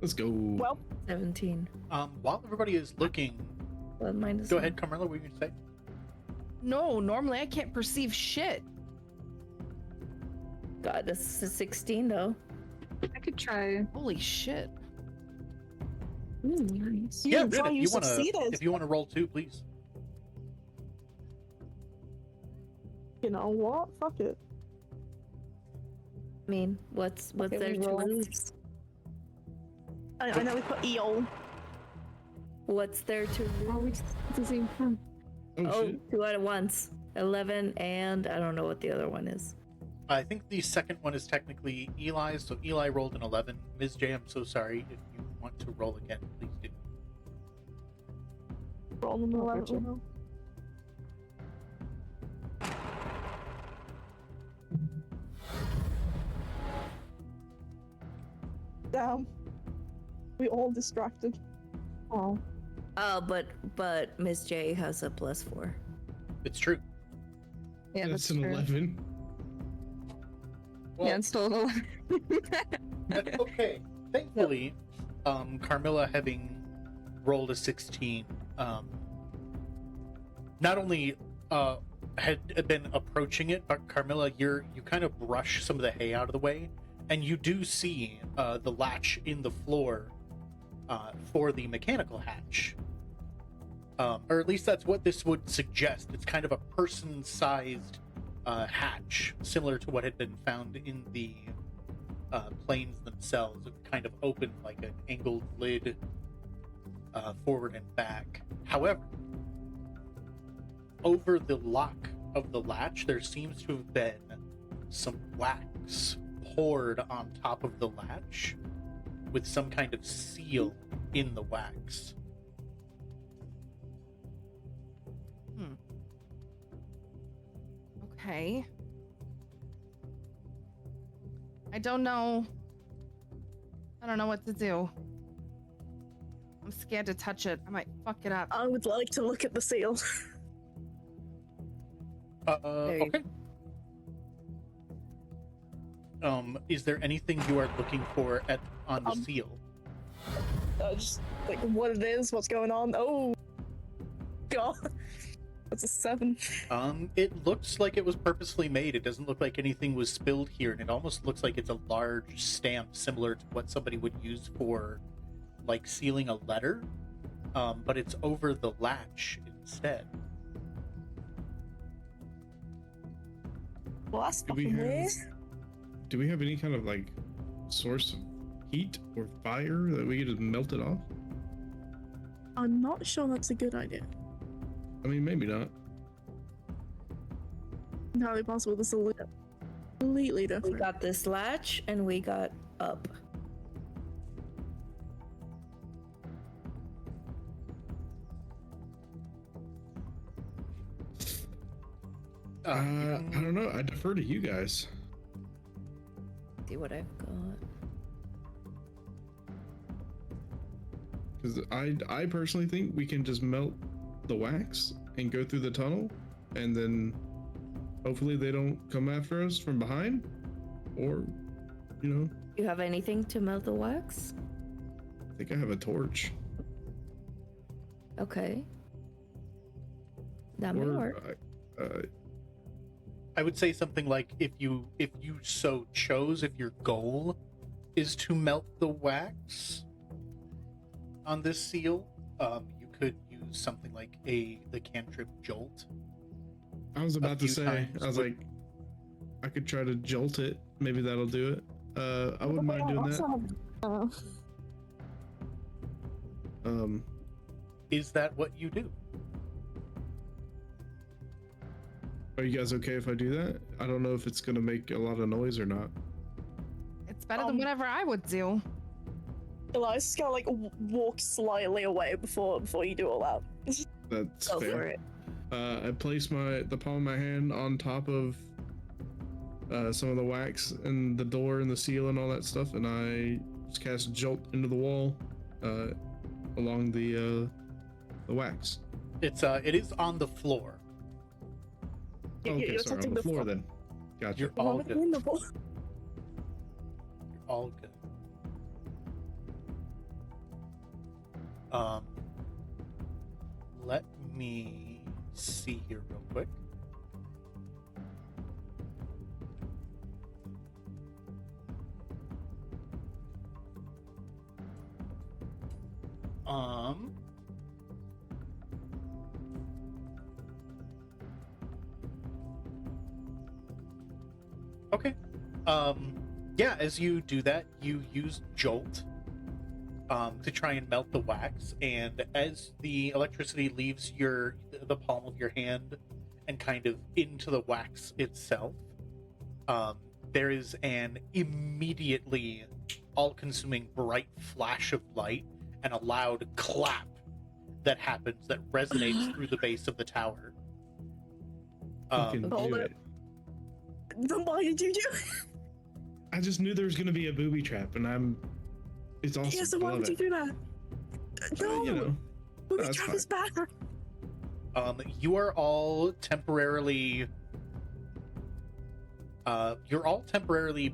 Let's go. Well, 17. While everybody is looking, Well, minus go one. ahead, Carmilla. What were you going to say? No, normally I can't perceive shit. God, this is a 16 though. I could try. Holy shit. Nice. you Rid, try, you if succeeded. you want to roll 2, please. You know what? Fuck it. I mean, what's Okay, there we to roll. lose? I know we put EO. What's there to Oh, we lose? just at the same time. Oh, shit. 2 out of once. 11 and I don't know what the other one is. I think the second one is technically Eli's, so Eli rolled an 11. Ms. J, I'm so sorry. If you want to roll again, please do. Roll them Oh, 11. gotcha. Damn. We all distracted. Oh. Oh, but Miss J has a +4. It's true. Yeah, That's that's an true. 11. Well, Yeah, it's still an 11. that's okay. Thankfully, Carmilla having rolled a 16, not only had been approaching it, but Carmilla, you kind of brush some of the hay out of the way, and you do see the latch in the floor for the mechanical hatch. Or at least that's what this would suggest. It's kind of a person-sized hatch, similar to what had been found in the planes themselves. It kind of opened like an angled lid forward and back. However, over the lock of the latch, there seems to have been some wax poured on top of the latch with some kind of seal in the wax. Okay. I don't know. I don't know what to do. I'm scared to touch it. I might fuck it up. I would like to look at the seal. you Okay. Is there anything you are looking for on the seal? Just like what it is, what's going on. Oh, God. That's a 7. It looks like it was purposefully made. It doesn't look like anything was spilled here, and it almost looks like it's a large stamp similar to what somebody would use for, like, sealing a letter. But it's over the latch instead. Well, that's Do we fucking have- weird. Do we have any kind of like source of heat or fire that we could just melt it off? I'm not sure that's a good idea. I mean, maybe not. Entirely possible. This is completely We different. got this latch and we got up. I don't know. I defer to you guys. See what I've got. Because I personally think we can just melt the wax and go through the tunnel, and then hopefully they don't come after us from behind, or, you know, You have anything to melt the wax? I think I have a torch. Okay. That may Or work. I would say something like if you so chose, if your goal is to melt the wax on this seal, you could use something like the cantrip jolt. I was about to few say, times I was with- like, I could try to jolt it. Maybe that'll do it. I wouldn't mind doing that. Is that what you do? Are you guys okay if I do that? I don't know if it's gonna make a lot of noise or not. It's better than whatever I would do. Elias is gonna like walk slightly away before you do all that. That's Go fair. for it. I place the palm of my hand on top of some of the wax and the door and the seal and all that stuff, and I just cast jolt into the wall along the wax. It is on the floor. Okay, sorry, on the floor then. Gotcha. You're all good. You're all good. Let me see here real quick. Okay. Yeah, as you do that, you use Jolt to try and melt the wax, and as the electricity leaves the palm of your hand and kind of into the wax itself, there is an immediately all-consuming bright flash of light and a loud clap that happens that resonates through the base of the tower. Fucking hold do it. it. Then why did you do it? I just knew there was gonna be a booby trap, and it's awesome. Yeah, so I why love would you it. do that? No, You know, booby that's trap fine. is bad. You are all temporarily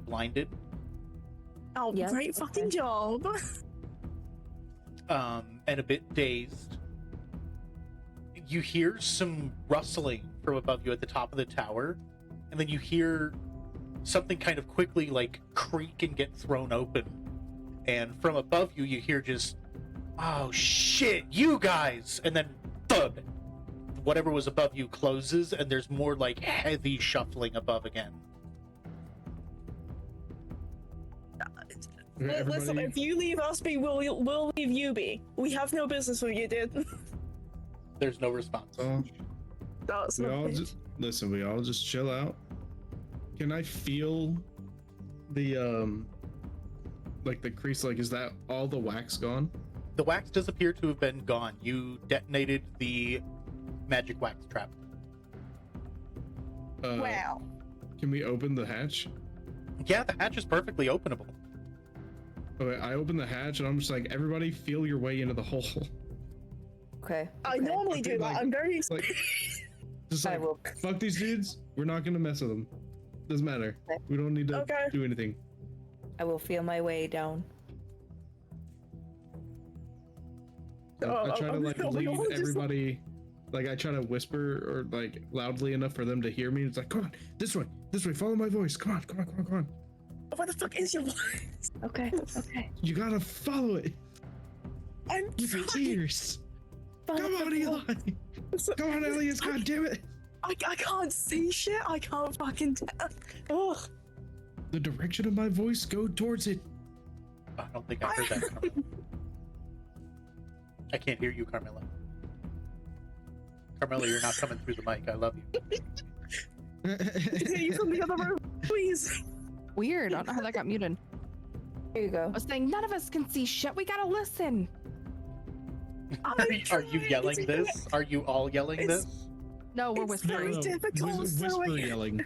blinded, Oh, Yeah, great fucking job. and a bit dazed. You hear some rustling from above you at the top of the tower, and then you hear something kind of quickly like creak and get thrown open. And from above you, you hear just, "Oh shit, you guys!" And then thud. Whatever was above you closes, and there's more like heavy shuffling above again. Okay, Listen, everybody, if you leave us be, we'll leave you be. We have no business with you, dude. There's no response. That's we not all it. just listen. We all just chill out. Can I feel the like the crease? Like, is that all the wax gone? The wax does appear to have been gone. You detonated the magic wax trap. Wow. Can we open the hatch? Yeah, the hatch is perfectly openable. Okay, I open the hatch and I'm just like, everybody, feel your way into the hole. Okay. I okay. normally Okay, do that. like- I'm very Like, just I like, will. fuck these dudes. We're not gonna mess with them. Doesn't matter. Okay. We don't need to Okay. do anything. I will feel my way down. I try to like we all lead just- everybody. Like, I try to whisper or like loudly enough for them to hear me. It's like, come on, this way, follow my voice. Come on, come on, come on, come on. What the fuck is your voice? Okay. Okay. You gotta follow it. I'm With your trying. ears. Come on, Eli. Come on, Elias. God damn it. I can't see shit. I can't fucking tell. Ugh. The direction of my voice, go towards it. I don't think I heard that, Carmilla. I can't hear you, Carmilla. Carmilla, you're not coming through the mic. I love you. I can hear you from the other room, please. Weird. I don't know how that got muted. There you go. I was saying none of us can see shit. We gotta listen. Are you yelling this? Are you all yelling It's- this? No, we're It's whispering. very difficult. Whisper yelling.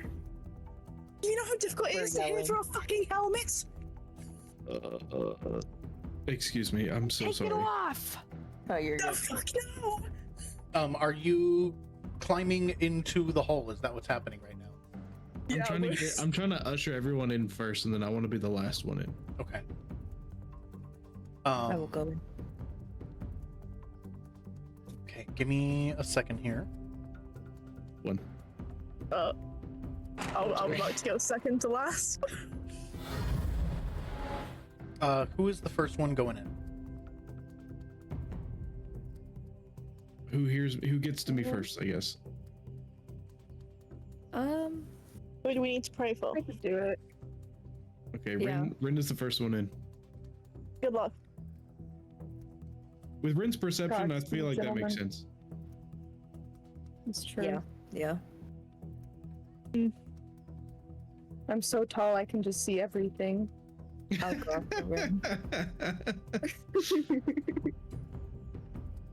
You know how difficult it is to hear Yelling. through a fucking helmet? Excuse me, I'm so Take sorry. it off. Oh, you're No, good. fuck no. Are you climbing into the hole? Is that what's happening right now? Yeah, I'm trying to usher everyone in first, and then I want to be the last one in. Okay. I will go in. Okay, give me a second here. One. I would like to go second to last. Who is the first one going in? Who gets to me first, I guess. Who do we need to pray for? I could do it. Okay, Yeah. Rin is the first one in. Good luck. With Rin's perception, God, I feel like that makes gentlemen. sense. It's true. Yeah. Yeah. I'm so tall, I can just see everything. I'll go after Rin.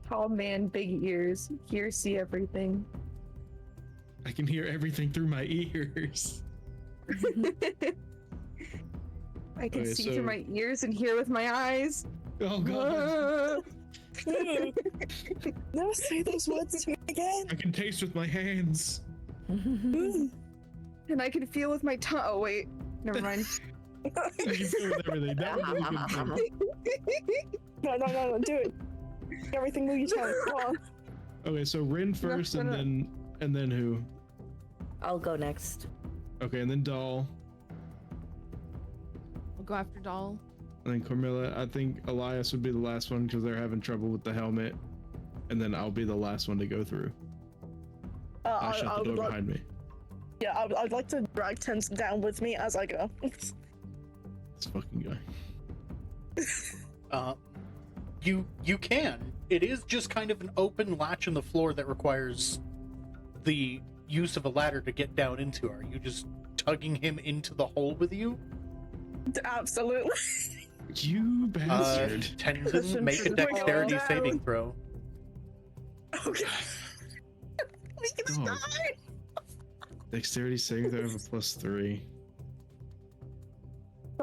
Tall man, big ears. Hear, see everything. I can hear everything through my ears. I can Okay, see so- through my ears and hear with my eyes. Oh god. Never say those words to me again. I can taste with my hands. Mm. And I can feel with my tongue. Oh, wait. Never mind. I can feel with everything. That would be a good thing. No, do it. Everything move your tongue. Come on. Okay, so Rin first, no. and then who? I'll go next. Okay, and then Doll, We'll go after Doll. and then Carmilla. I think Elias would be the last one because they're having trouble with the helmet, and then I'll be the last one to go through. I'll shut the door would like, behind me. yeah, I'd like to drag Tens down with me as I go. This fucking guy. You can. It is just kind of an open latch in the floor that requires the use of a ladder to get down into. Are you just tugging him into the hole with you? Absolutely. You bastard. Tenzin, make a We're going dexterity down. saving throw. Okay. We can Dog. die. Dexterity saving throw of a +3.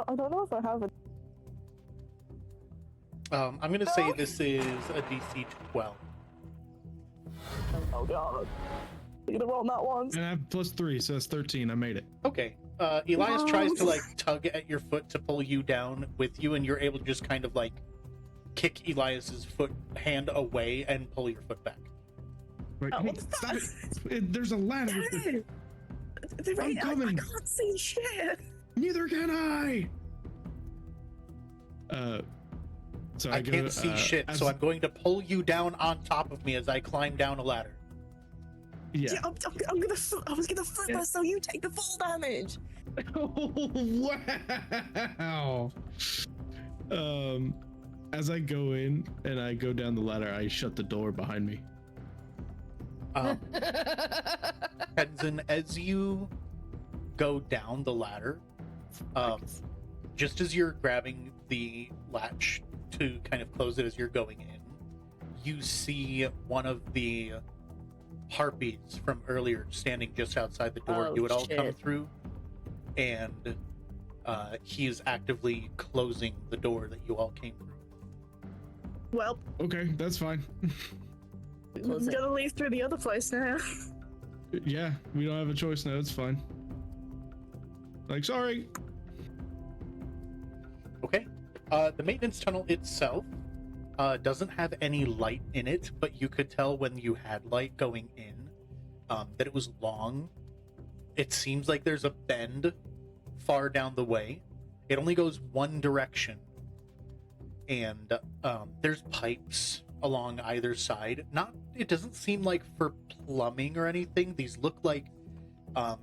I don't know if I have it. I'm gonna say this is a DC 12. Oh god. You're gonna roll that once. And I have +3, so that's 13. I made it. Okay. Elias tries to like tug at your foot to pull you down with you, and you're able to just kind of like kick Elias's hand away and pull your foot back. Right, Oh, hey, what the stop fuck? it! There's a ladder. I coming. can't see shit. Neither can I. So I can't see shit, so I'm going to pull you down on top of me as I climb down a ladder. Yeah. Yeah, I was gonna flip her so you take the full damage. Oh, wow. As I go in and I go down the ladder, I shut the door behind me. Tenzin, as you go down the ladder, just as you're grabbing the latch to kind of close it as you're going in, you see one of the harpies from earlier standing just outside the door. Oh, You would all come shit. through, and he is actively closing the door that you all came through. Well, Okay, that's fine. Close we're it. gonna leave through the other place now. Yeah, we don't have a choice now. It's fine. Like, sorry. Okay. The maintenance tunnel itself doesn't have any light in it, but you could tell when you had light going in that it was long. It seems like there's a bend far down the way. It only goes one direction. And there's pipes along either side. It doesn't seem like for plumbing or anything. These look like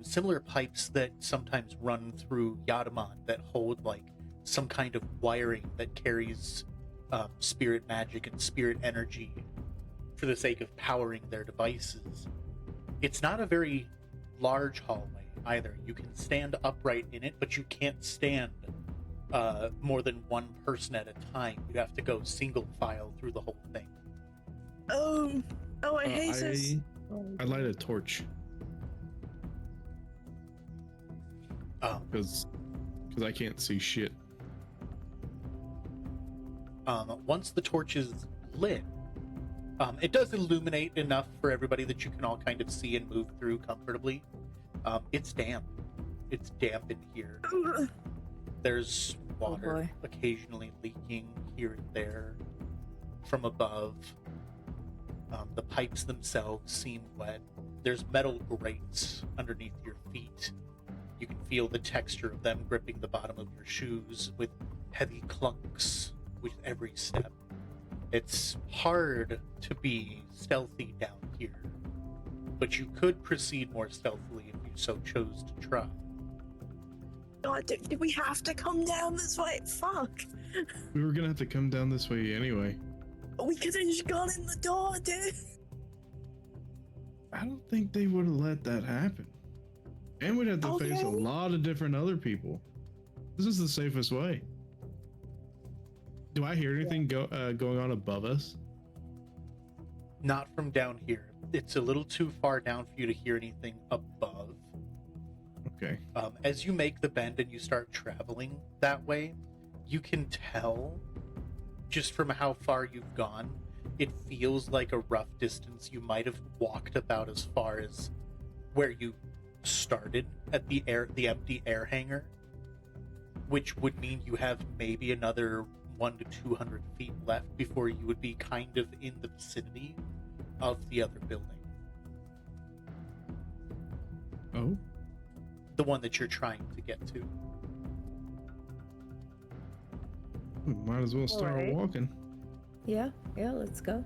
similar pipes that sometimes run through Yadaman that hold like some kind of wiring that carries spirit magic and spirit energy for the sake of powering their devices. It's not a very large hallway either. You can stand upright in it, but you can't stand more than one person at a time. You have to go single file through the whole thing. I hate this. I light a torch because I can't see shit. Once the torch is lit, it does illuminate enough for everybody that you can all kind of see and move through comfortably. It's damp. It's damp in here. There's water boy. occasionally leaking here and there from above. The pipes themselves seem wet. There's metal grates underneath your feet. You can feel the texture of them gripping the bottom of your shoes with heavy clunks with every step. It's hard to be stealthy down here, but you could proceed more stealthily if you so chose to try. God, did we have to come down this way? Fuck. We were gonna have to come down this way anyway. We could have just gone in the door, dude. I don't think they would have let that happen. And we'd have to face a Okay. lot of different other people. This is the safest way. Do I hear anything going on above us? Not from down here. It's a little too far down for you to hear anything above. Okay. As you make the bend and you start traveling that way, you can tell just from how far you've gone, it feels like a rough distance. You might have walked about as far as where you started at the empty air hangar, which would mean you have maybe another 100 to 200 feet left before you would be kind of in the vicinity of the other building. Oh. The one that you're trying to get to. Might as well start Alright. walking. Yeah, let's go.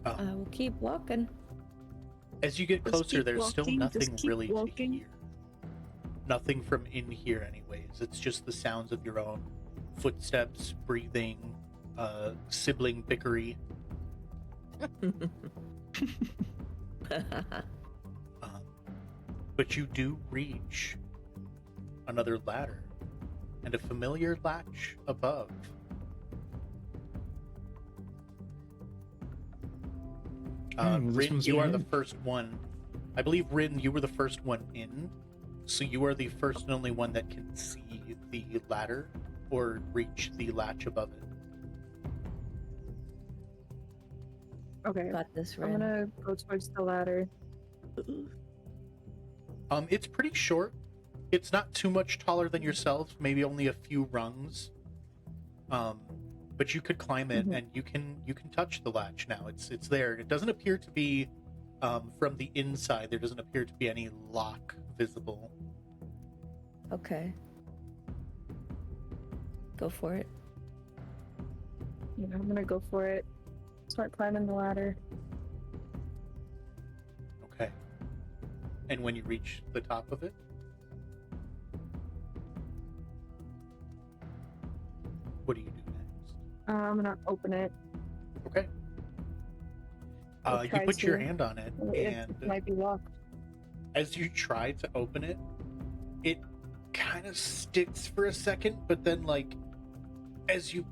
I will keep walking. As you get Just closer, keep there's still walking, just nothing keep really walking. to hear. Nothing from in here, anyways. It's just the sounds of your own footsteps, breathing, sibling bickery. But you do reach another ladder and a familiar latch above. well, this Rin, must you be are the it. first one. I believe, Rin, you were the first one in, so you are the first and only one that can see the ladder or reach the latch above it. Okay. Got this, I'm Ren. gonna go towards the ladder. It's pretty short. It's not too much taller than yourself, maybe only a few rungs. But you could climb it, and you can touch the latch now. It's there. It doesn't appear to be from the inside. There doesn't appear to be any lock visible. Okay. Go for it. Yeah, I'm gonna go for it. Start climbing the ladder. Okay. And when you reach the top of it, what do you do next? I'm gonna open it. Okay. I'll You try put your to. hand on it, It and might be locked. as you try to open it, it kind of sticks for a second, but then, like, as you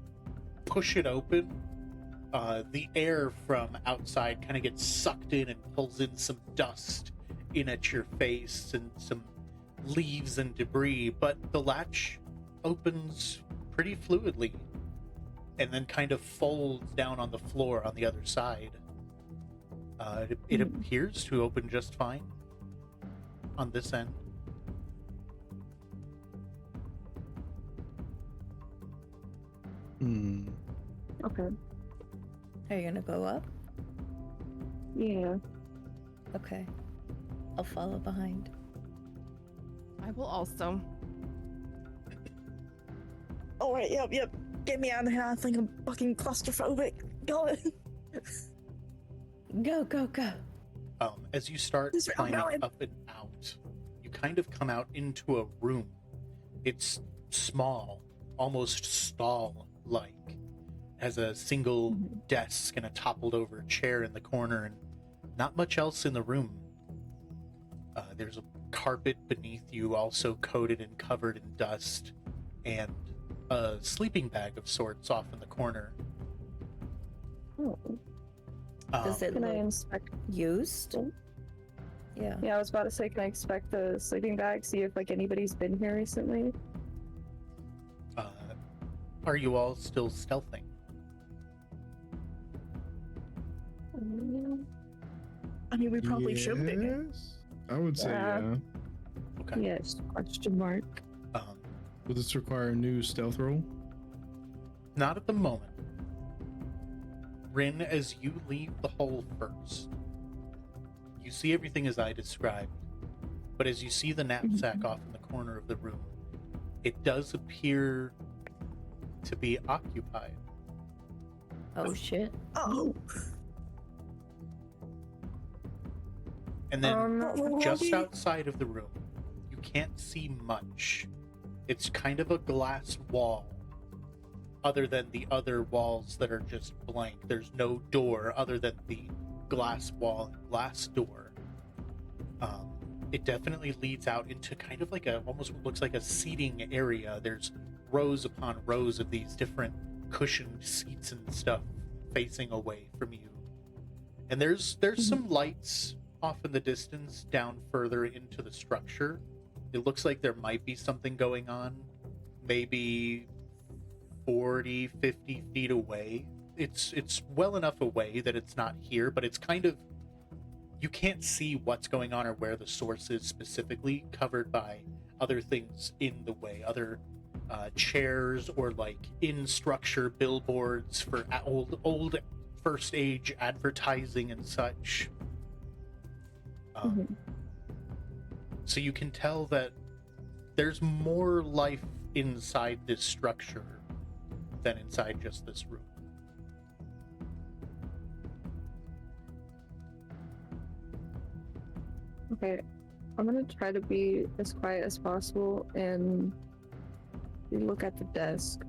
push it open, the air from outside kind of gets sucked in and pulls in some dust in at your face and some leaves and debris, but the latch opens pretty fluidly and then kind of folds down on the floor on the other side. It appears to open just fine on this end. Hmm. Okay. Are you gonna go up? Yeah. Okay. I'll follow behind. I will also. All right. Yep. Get me out of here. I think I'm fucking claustrophobic. Go. Go, go, go. As you start This way I'm climbing going. up and out, you kind of come out into a room. It's small, almost stall-like. Has a single desk and a toppled-over chair in the corner, and not much else in the room. There's a carpet beneath you, also coated and covered in dust, and a sleeping bag of sorts off in the corner. Oh, Does it can I look inspect? used? Yeah. Yeah, I was about to say, can I inspect the sleeping bag, see if like anybody's been here recently? Are you all still stealthing? I mean, we probably should be. Yes, I would say Yeah. yeah. Okay. Yes, question mark. Would this require a new stealth roll? Not at the moment. Rin, as you leave the hole first, you see everything as I described, but as you see the knapsack off in the corner of the room, it does appear to be occupied. Oh shit. Oh. And then Well, just Robbie- outside of the room, you can't see much. It's kind of a glass wall, other than the other walls that are just blank. There's no door other than the glass wall and glass door. It definitely leads out into kind of like almost what looks like a seating area. There's rows upon rows of these different cushioned seats and stuff facing away from you. And there's some lights off in the distance down further into the structure. It looks like there might be something going on, maybe 40, 50 feet away. It's well enough away that it's not here, but it's kind of, you can't see what's going on or where the source is specifically, covered by other things in the way, other chairs or like in structure billboards for old first age advertising and such. So you can tell that there's more life inside this structure than inside just this room. Okay, I'm gonna try to be as quiet as possible and look at the desk,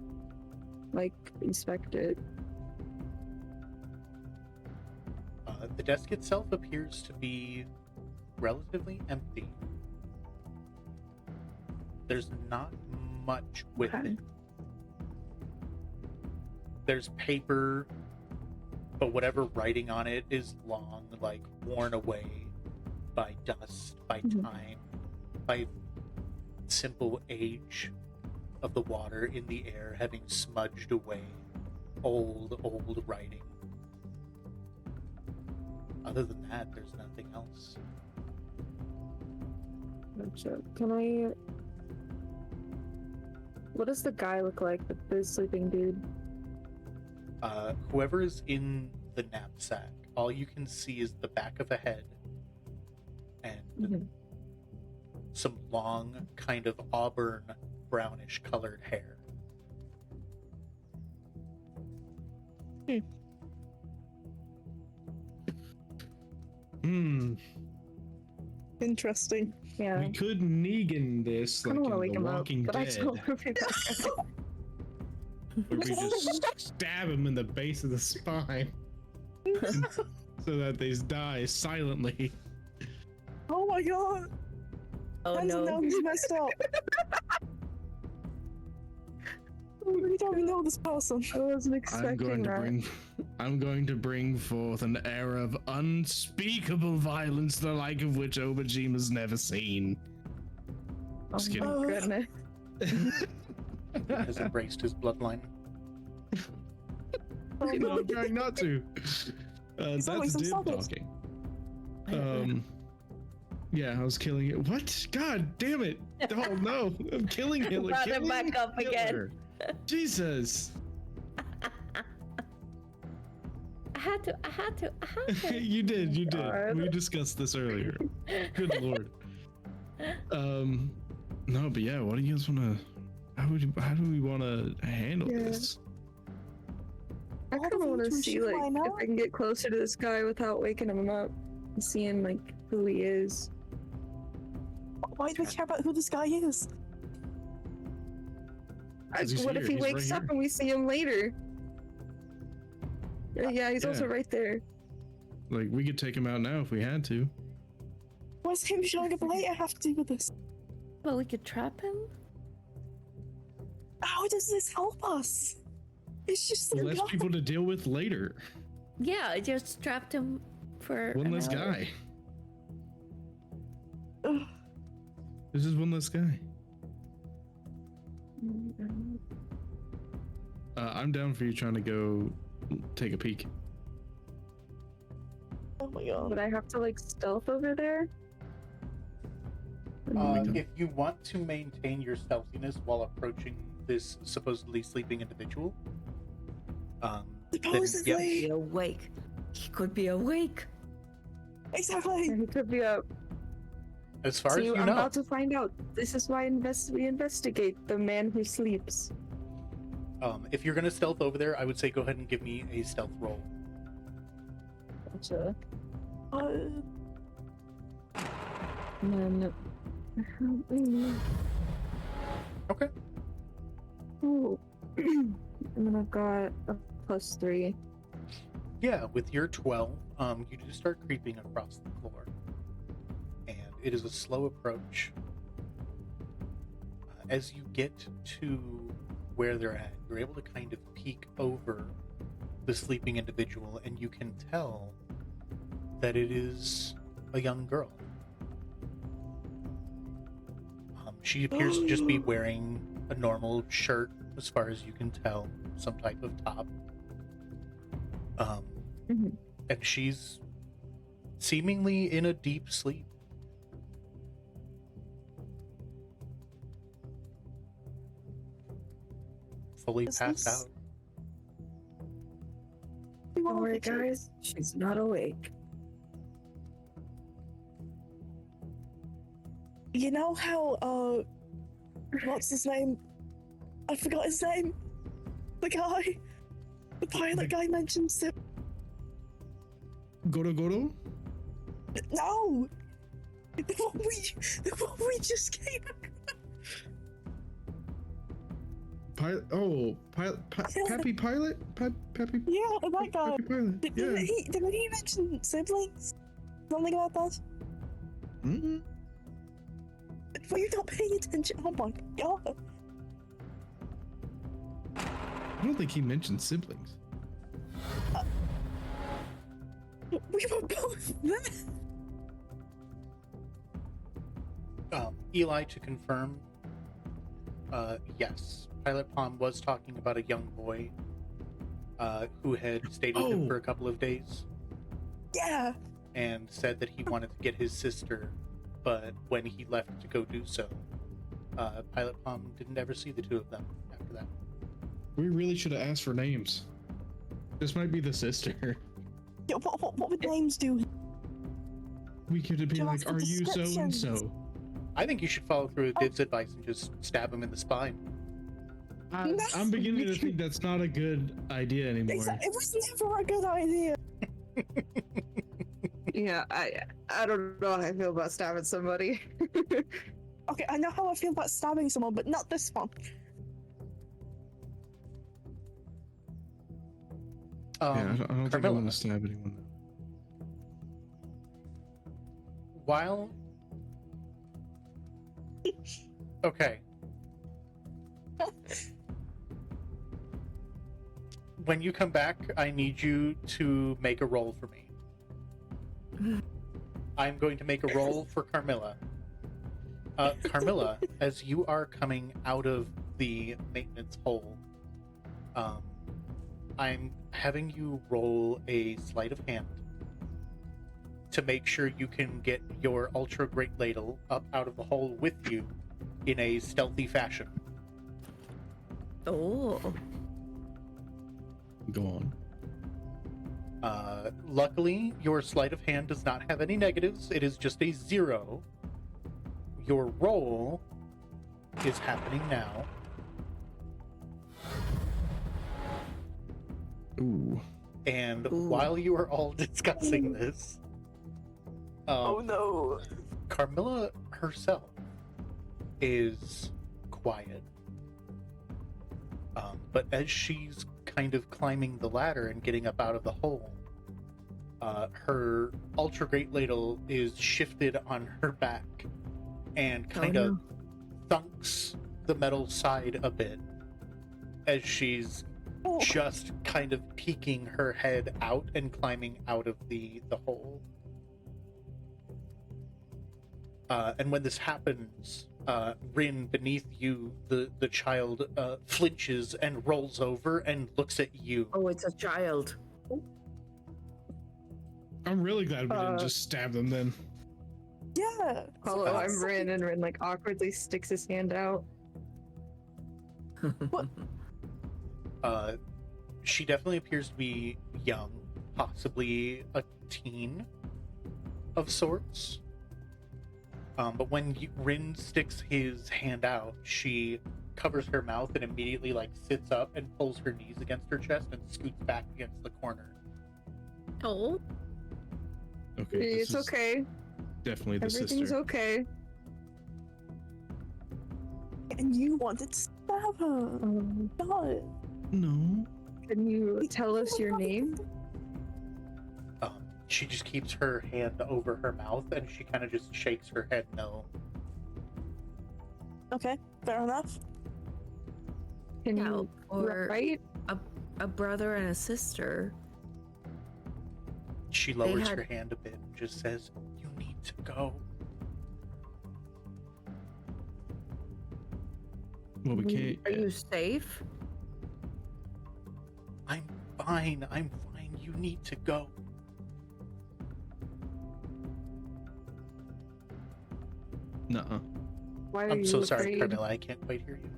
like inspect it. The desk itself appears to be relatively empty. There's not much with Okay. it. There's paper, but whatever writing on it is long, like worn away by dust, by time, by simple age of the water in the air having smudged away old writing. Other than that, there's nothing else. Gotcha. Can I? What does the guy look like? The sleeping dude. Whoever is in the knapsack, all you can see is the back of a head and some long, kind of auburn, brownish colored hair. Interesting. Yeah. We could Negan this I like don't in want to wake The him up, Walking but I Dead, still want to be where we just stab him in the base of the spine so that they die silently. Oh my god. Oh That no. sounds messed up. We don't know this person. I wasn't expecting that. I'm going to bring forth an era of unspeakable violence, the like of which Obojima's never seen. Oh Just my kidding. goodness. Has embraced his bloodline. No, I'm trying not to. That's always some Dib subjects. talking. Yeah, I was killing it. What? God damn it! Oh no, I'm killing Hitler. Brought him killing back up again. Hitler. Jesus. I had to. You did. God. We discussed this earlier. Good lord. No, but yeah, what do you guys want to? How do we want to handle Yeah. this? I kind of want to see like if I can get closer to this guy without waking him up and seeing like who he is. Why do we care about who this guy is? 'Cause he's What here, if he he's right wakes up here. and we see him later? Yeah, he's also Yeah. right there. Like we could take him out now if we had to. What's him showing up later have to do with this? But we could trap him? How does this help us? It's just some Less guy. people to deal with later. Yeah, I just trapped him for One an less hour. guy. Ugh. This is one less guy. I'm down for you trying to go take a peek. Oh my god. Would I have to like stealth over there? If you want to maintain your stealthiness while approaching this supposedly sleeping individual, then Supposedly. Be awake. He could be awake. Exactly. He could be up. as far as See, you I'm know, about to find out. This is why we investigate the man who sleeps. if you're gonna stealth over there, I would say go ahead and give me a stealth roll. Gotcha. Uh, And then... Okay. Ooh. And then I've got a +3. Yeah, with your 12, you do start creeping across the floor, and it is a slow approach. As you get to where they're at, you're able to kind of peek over the sleeping individual, and you can tell that it is a young girl. She appears to just be wearing a normal shirt, as far as you can tell, some type of top. Mhm. And she's seemingly in a deep sleep. Fully Is passed this- out. Don't worry, guys. She's not awake. You know how, what's his name? I forgot his name. The guy. The pilot guy mentioned it. Goro Goro? No! The one we just came Pappy Pilot? Pappy Yeah, that guy. Pappy Pilot. Yeah. Didn't he mention siblings? Something about that? Mm-hmm. Were you not paying attention? Oh my god. I don't think he mentioned siblings. We were both there. Eli, to confirm, yes, Pilot Palm was talking about a young boy who had stayed with him Oh. for a couple of days Yeah. and said that he wanted to get his sister, but when he left to go do so, Pilot Palm didn't ever see the two of them after that. We really should have asked for names. This might be the sister. Yeah, what would names do? We could be Should like, ask for are you so and descriptions." so? I think you should follow through with Did's advice and just stab him in the spine. I'm beginning to think that's not a good idea anymore. It was never a good idea. Yeah, I don't know how I feel about stabbing somebody. Okay, I know how I feel about stabbing someone, but not this one. Yeah, I don't think I Carmilla, want to stab anyone. while okay, when you come back, I need you to make a roll for me. I'm going to make a roll for Carmilla. Carmilla, as you are coming out of the maintenance hole, I'm having you roll a sleight of hand to make sure you can get your ultra great ladle up out of the hole with you in a stealthy fashion. Oh. Go on. Luckily, your sleight of hand does not have any negatives. It is just a 0. Your roll is happening now. Ooh. And Ooh. while you are all discussing this, Oh no. Carmilla herself is quiet. But as she's kind of climbing the ladder and getting up out of the hole, her ultra great ladle is shifted on her back and kind of thunks the metal side a bit as she's Oh. just kind of peeking her head out and climbing out of the hole. And when this happens, Rin, beneath you, the child flinches and rolls over and looks at you. Oh, it's a child. I'm really glad we didn't just stab them then. Yeah. Hello, I'm Rin, and Rin like awkwardly sticks his hand out. She definitely appears to be young, possibly a teen of sorts. But when Rin sticks his hand out, she covers her mouth and immediately like sits up and pulls her knees against her chest and scoots back against the corner. Oh. Okay. It's this is okay. Definitely the Everything's sister. okay. And you wanted to stab her. God. No. Can you tell us your name? She just keeps her hand over her mouth and she kind of just shakes her head no. Okay, fair enough. Can Yeah, you or write? a brother and a sister. She lowers had- her hand a bit and just says, "You need to go." Well, we can't. Are you safe? I'm fine. You need to go. Nuh-uh. Why are I'm you so sorry, afraid? Carmilla. I can't quite hear you.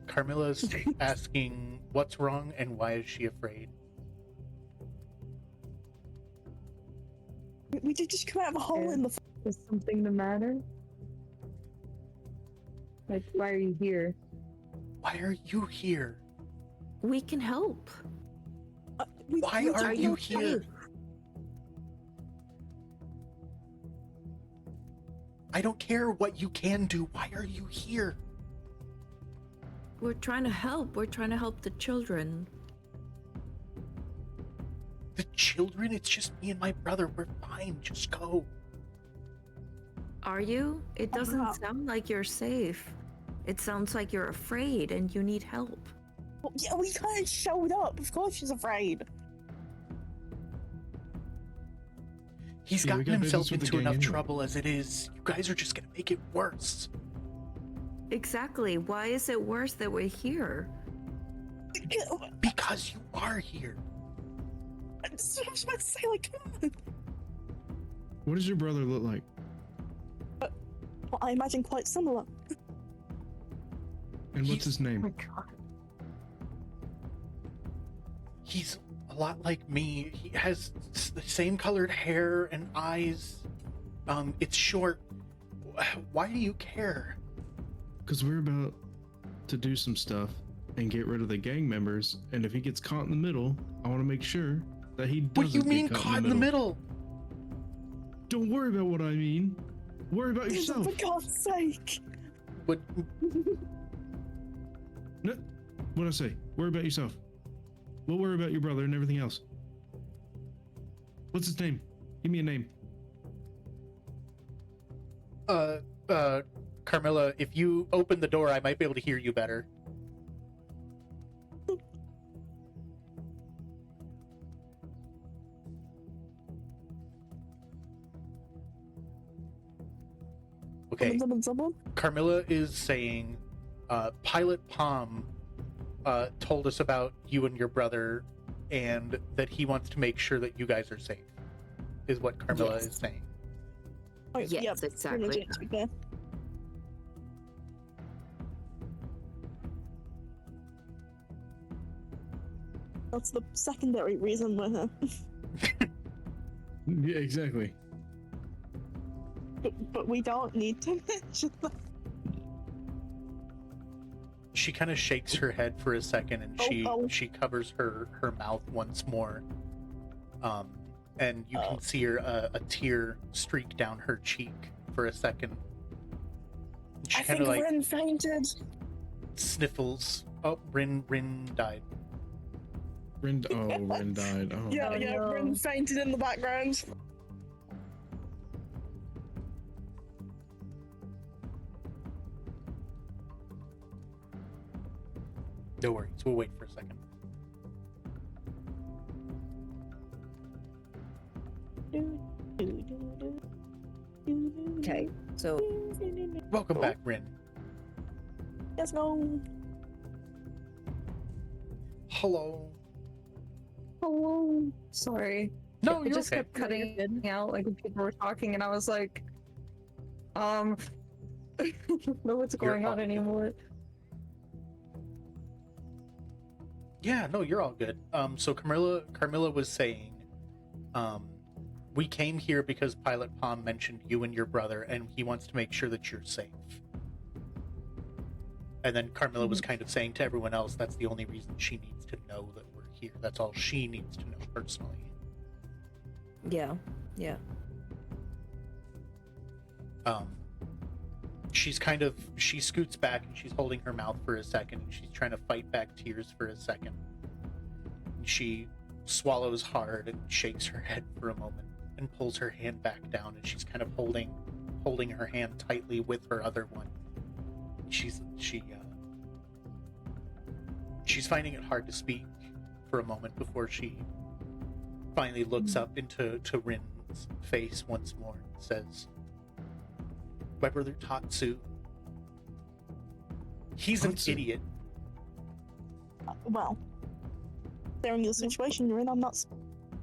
Carmilla's asking what's wrong and why is she afraid? We did just come out of a hole Yeah. in the. Is something the matter? Like, why are you here? Why are you here? We can help. Why we are don't you know here? I don't care what you can do. Why are you here? We're trying to help. We're trying to help the children. The children? It's just me and my brother. We're fine. Just go. Are you? It doesn't sound like you're safe. It sounds like you're afraid and you need help. Well, yeah, we kind of showed up. Of course she's afraid. He's Yeah, we gotten got himself business with the into gang enough anyway. trouble as it is. You guys are just gonna make it worse. Exactly. Why is it worse that we're here? Because you are here. That's what I was about to say. Like, come on. What does your brother look like? Well, I imagine quite similar. And what's his Oh my name? god. He's a lot like me. He has the same colored hair and eyes. It's short. Why do you care? Because we're about to do some stuff and get rid of the gang members. And if he gets caught in the middle, I want to make sure that he doesn't What do you mean get caught in the middle? Don't worry about what I mean. Worry about yourself. For God's sake. What? No, what'd I say? Worry about yourself. We'll worry about your brother and everything else. What's his name? Give me a name. Carmilla, if you open the door, I might be able to hear you better. Okay. Someone? Carmilla is saying, Pilot Palm told us about you and your brother and that he wants to make sure that you guys are safe, is what Carmilla Yes. is saying. Oh, Yes, yeah, exactly. legit, to be fair. That's the secondary reason we're here. Yeah, exactly. But we don't need to mention that. She kind of shakes her head for a second, and she covers her mouth once more. And you can see her a tear streak down her cheek for a second. She I kind think of like Rin fainted. sniffles. Oh, Rin died. Rin died. Oh. Yeah, no. Rin fainted in the background. No worries, we'll wait for a second. Okay, so Welcome back, Rin. Yes, no. Hello. Sorry. No, It you're just okay. kept cutting out like when people were talking, and I was like, I don't know what's You're going all on good. anymore. Yeah, no, you're all good. So Carmilla was saying, we came here because Pilot Palm mentioned you and your brother, and he wants to make sure that you're safe. And then Carmilla was kind of saying to everyone else, that's the only reason she needs to know that we're here. That's all she needs to know personally. yeah. She scoots back and she's holding her mouth for a second, and she's trying to fight back tears for a second. And she swallows hard and shakes her head for a moment and pulls her hand back down, and she's kind of holding her hand tightly with her other one. She's finding it hard to speak for a moment before she finally looks up into Rin's face once more and says, "My brother Tatsu, he's an Tatsu? idiot. Well, they're in your situation you're in. I'm not.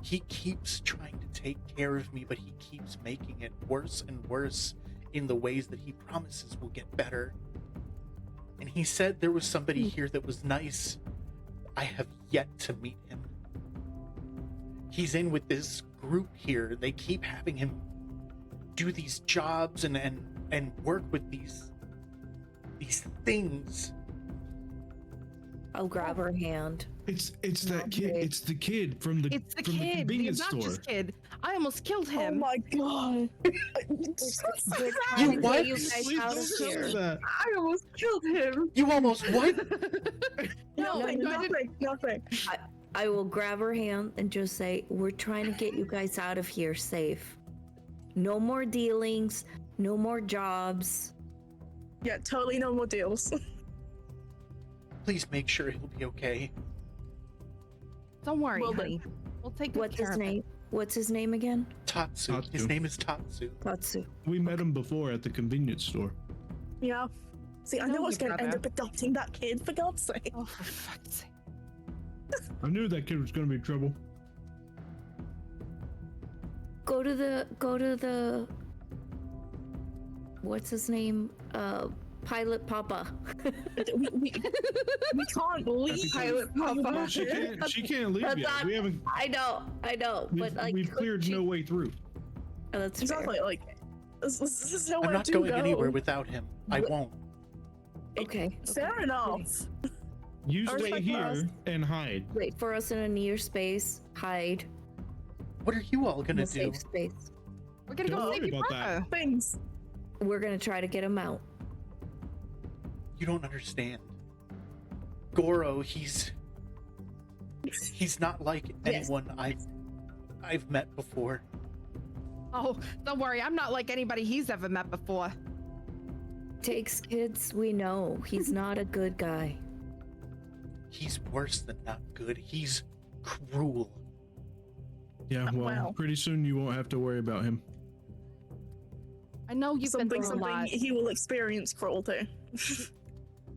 He keeps trying to take care of me, but he keeps making it worse and worse in the ways that he promises will get better. And he said there was somebody here that was nice. I have yet to meet him. He's in with this group here. They keep having him do these jobs and work with these things." I'll grab her hand. It's that kid. Okay. It's the kid from the It's the from the kid, the convenience obnoxious store. kid. I almost killed Oh him. my god. We're trying You to what? get you guys Please out of don't tell me here. that. I almost killed him. You almost what? No, Nothing. I will grab her hand and just say, we're trying to get you guys out of here safe. No more dealings, no more jobs. Yeah, totally no more deals. Please make sure he'll be okay. Don't worry, Well, honey. We'll take good What's care his of it. name? What's his name again? Tatsu. Tatsu. His name is Tatsu. Tatsu. We met him before at the convenience store. Yeah. See, I No, knew I was you going to end brother. up adopting that kid, for God's sake. Oh, for fuck's sake. I knew that kid was gonna be trouble. Go to the what's his name? Pilot Papa. we can't leave. Pilot Papa. No, she can't leave That's yet. not- We haven't. I know, but like We've cleared she- no way through. Oh, that's Exactly, fair. like, there's nowhere I'm not to going go. anywhere without him. I What- won't. Okay. Fair enough. You I stay respect here us. and hide. Wait for us in a near space. Hide. What are you all In gonna a do? safe space. We're gonna Don't go worry save your about that. brother. Things. We're gonna try to get him out. You don't understand. Goro, he's not like Yes. anyone I've met before. Oh, don't worry. I'm not like anybody he's ever met before. Takes kids, we know. He's not a good guy. He's worse than not good. He's cruel. Yeah, well, Well. pretty soon you won't have to worry about him. I know you've been through a Something lot. he will experience cruelty.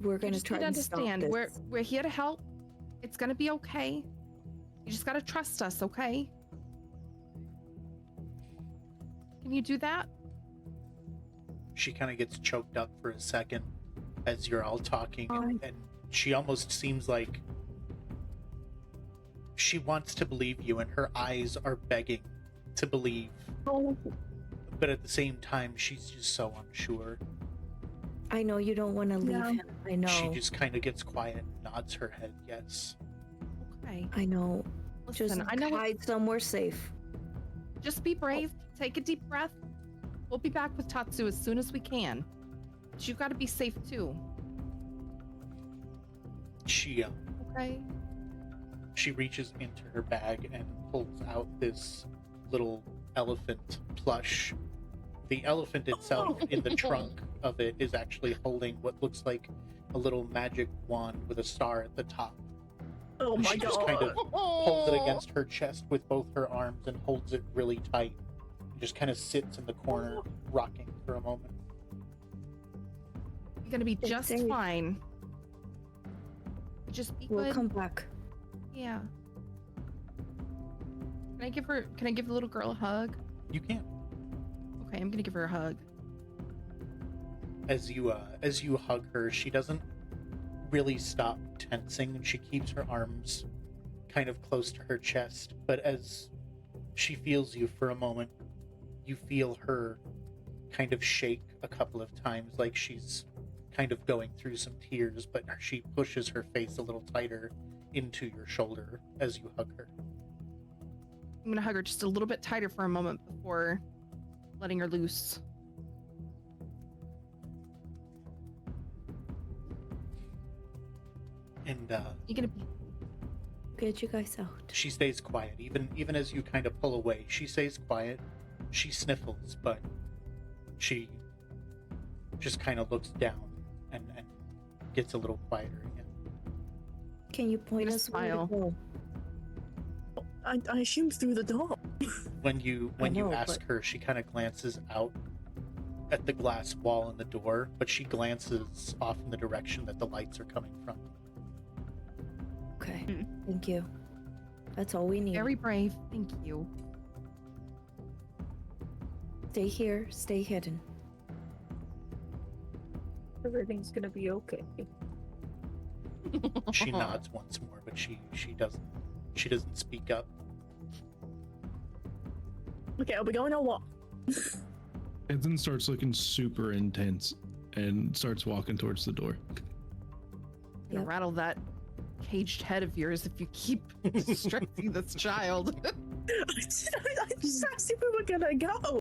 We're You gonna just try need to to stop understand. this. We're here to help. It's gonna be okay. You just gotta trust us, okay? Can you do that? She kind of gets choked up for a second as you're all talking, Oh. and she almost seems like she wants to believe you, and her eyes are begging to believe, Oh, but at the same time, she's just so unsure. I know you don't want to leave Yeah. him. I know. She just kind of gets quiet and nods her head yes. Okay. I know. Listen, Just I know. hide somewhere safe. Just be brave. Take a deep breath. We'll be back with Tatsu as soon as we can. But you've got to be safe too. She Okay. she reaches into her bag and pulls out this little elephant plush. The elephant itself in the trunk of it is actually holding what looks like a little magic wand with a star at the top. Oh And my she god. just kind of pulls it against her chest with both her arms and holds it really tight. And just kind of sits in the corner, rocking for a moment. You're gonna be Stay just safe. fine. Just be We'll good. come back. Yeah. Can I give the little girl a hug? You can. Okay, I'm gonna give her a hug. As you hug her, she doesn't really stop tensing, and she keeps her arms kind of close to her chest. But as she feels you for a moment, you feel her kind of shake a couple of times, like she's kind of going through some tears, but she pushes her face a little tighter into your shoulder as you hug her. I'm gonna hug her just a little bit tighter for a moment before letting her loose. And You gonna be Get you guys out. she stays quiet, even as you kind of pull away. She stays quiet. She sniffles, but she just kind of looks down and gets a little quieter again. Can you point Just us where to smile. go? I assume through the door. When you know, ask but- her, she kind of glances out at the glass wall in the door, but she glances off in the direction that the lights are coming from. Okay. Thank you. That's all we need. very brave. Thank you. Stay here. Stay hidden. Everything's gonna be okay. She nods once more, but she doesn't speak up. Okay, are we going or what? And then starts looking super intense and starts walking towards the door. I'm gonna rattle that caged head of yours if you keep distracting this child. I just asked if we were gonna go.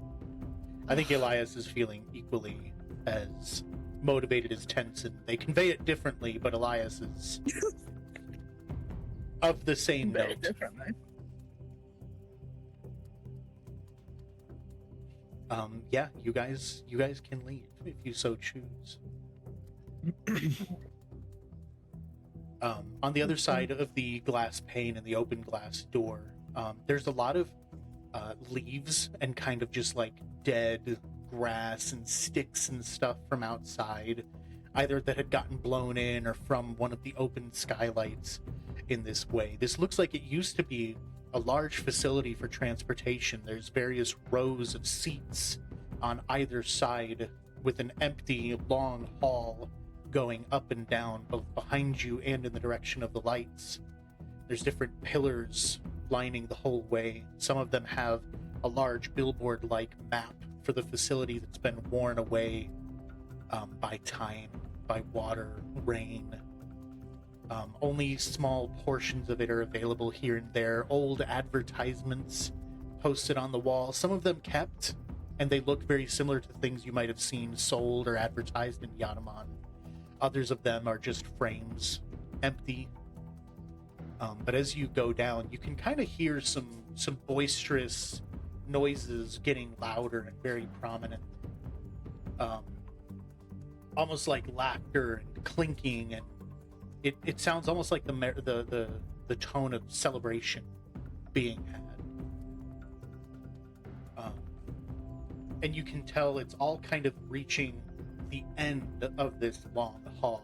I think Elias is feeling equally as motivated as Tenson. They convey it differently, but Elias is of the same Very note. differently. Yeah, you guys can leave if you so choose. On the other side of the glass pane and the open glass door, there's a lot of leaves and kind of just like dead grass and sticks and stuff from outside, either that had gotten blown in or from one of the open skylights in this way. This looks like it used to be a large facility for transportation. There's various rows of seats on either side with an empty long hall going up and down both behind you and in the direction of the lights. There's different pillars lining the whole way. Some of them have a large billboard-like map for the facility that's been worn away by time, by water, rain. Only small portions of it are available here and there. Old advertisements posted on the wall, some of them kept, and they look very similar to things you might have seen sold or advertised in Yataman. Others of them are just frames, empty. But as you go down, you can kind of hear some boisterous noises getting louder and very prominent. Almost like laughter and clinking, and it sounds almost like the tone of celebration being had. And you can tell it's all kind of reaching the end of this long hall.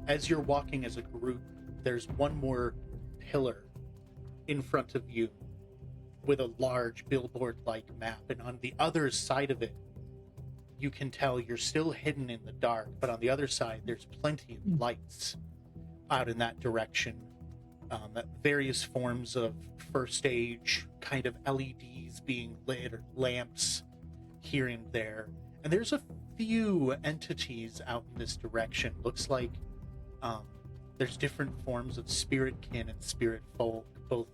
As you're walking as a group, there's one more pillar in front of you with a large billboard-like map, and on the other side of it, you can tell you're still hidden in the dark, but on the other side, there's plenty of lights out in that direction. Various forms of first age kind of LEDs being lit, or lamps here and there. And there's a few entities out in this direction. Looks like there's different forms of spirit kin and spirit folk, both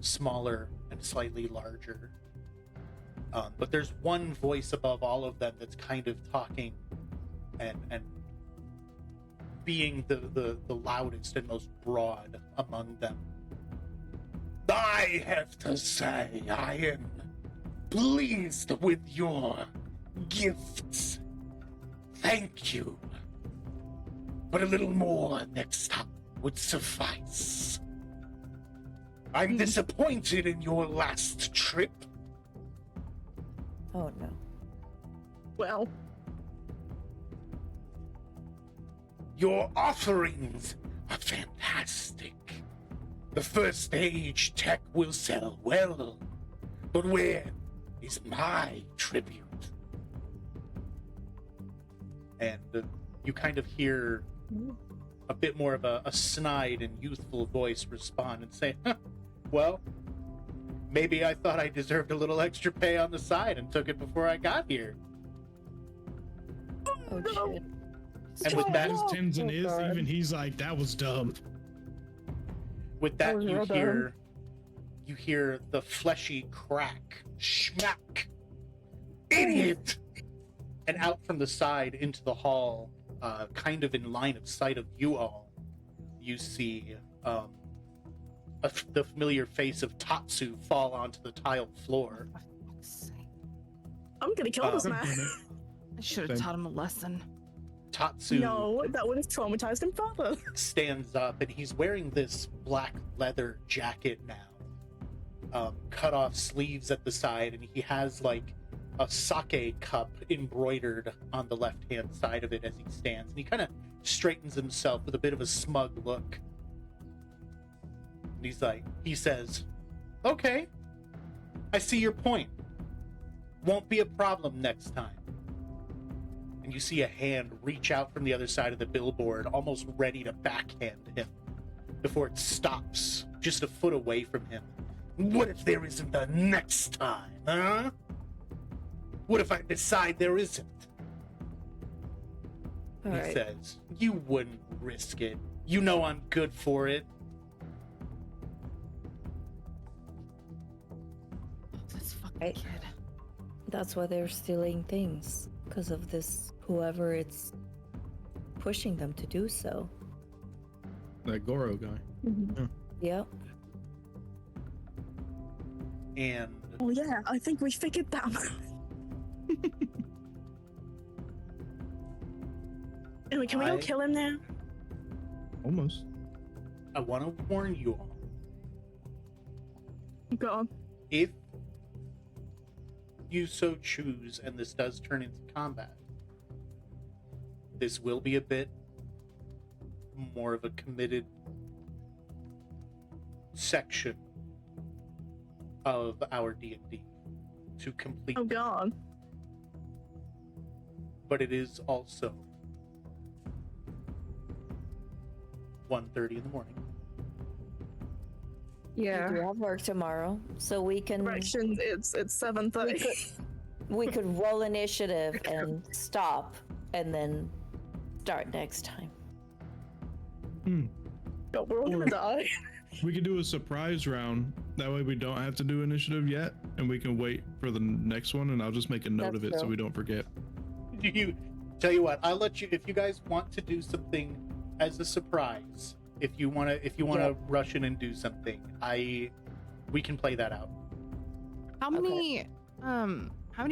smaller and slightly larger. But there's one voice above all of them that's kind of talking and being the loudest and most broad among them. I have to say, I am pleased with your gifts. Thank you. But a little more next time would suffice. I'm disappointed in your last trip. Oh no. Well, Your offerings are fantastic. The first stage tech will sell well. But where is my tribute? And you kind of hear a bit more of a snide and youthful voice respond and say, huh, well, maybe I thought I deserved a little extra pay on the side and took it before I got here. Oh shit. And with that, As Tenzin is, God. even he's like, that was dumb. with that was you real hear the fleshy crack, schmack, Idiot! and out from the side into the hall, kind of in line of sight of you all, you see the familiar face of Tatsu fall onto the tiled floor. For fuck's sake. I'm gonna kill this Um, man. I should have Same. taught him a lesson. Tatsu No, that would have traumatized him further. stands up, and he's wearing this black leather jacket now, cut off sleeves at the side, and he has like a sake cup embroidered on the left hand side of it as he stands, and he kind of straightens himself with a bit of a smug look. And he says, okay, I see your point. Won't be a problem next time. And you see a hand reach out from the other side of the billboard, almost ready to backhand him, before it stops just a foot away from him. What if there isn't a next time, huh? What if I decide there isn't? All He right. says, you wouldn't risk it. You know I'm good for it. This fucking Right. kid. That's why they're stealing things, because of this whoever it's pushing them to do so. That Goro guy. Yep. And Oh yeah, I think we figured that out. Anyway, can we go I- kill him now? Almost. I want to warn you all, Go on. if you so choose and this does turn into combat, this will be a bit more of a committed section of our D&D to complete, Oh god. but it is also 1:30 in the morning. We do Yeah. have work tomorrow, so we can Correction, it's 7:30. we could roll initiative and stop, and then start next time. God, we're all gonna die. We could do a surprise round. That way we don't have to do initiative yet, and we can wait for the next one, and I'll just make a note That's of it so true. we don't forget. You tell you what, I'll let you, if you guys want to do something as a surprise, if you want to rush in and do something, we can play that out. How many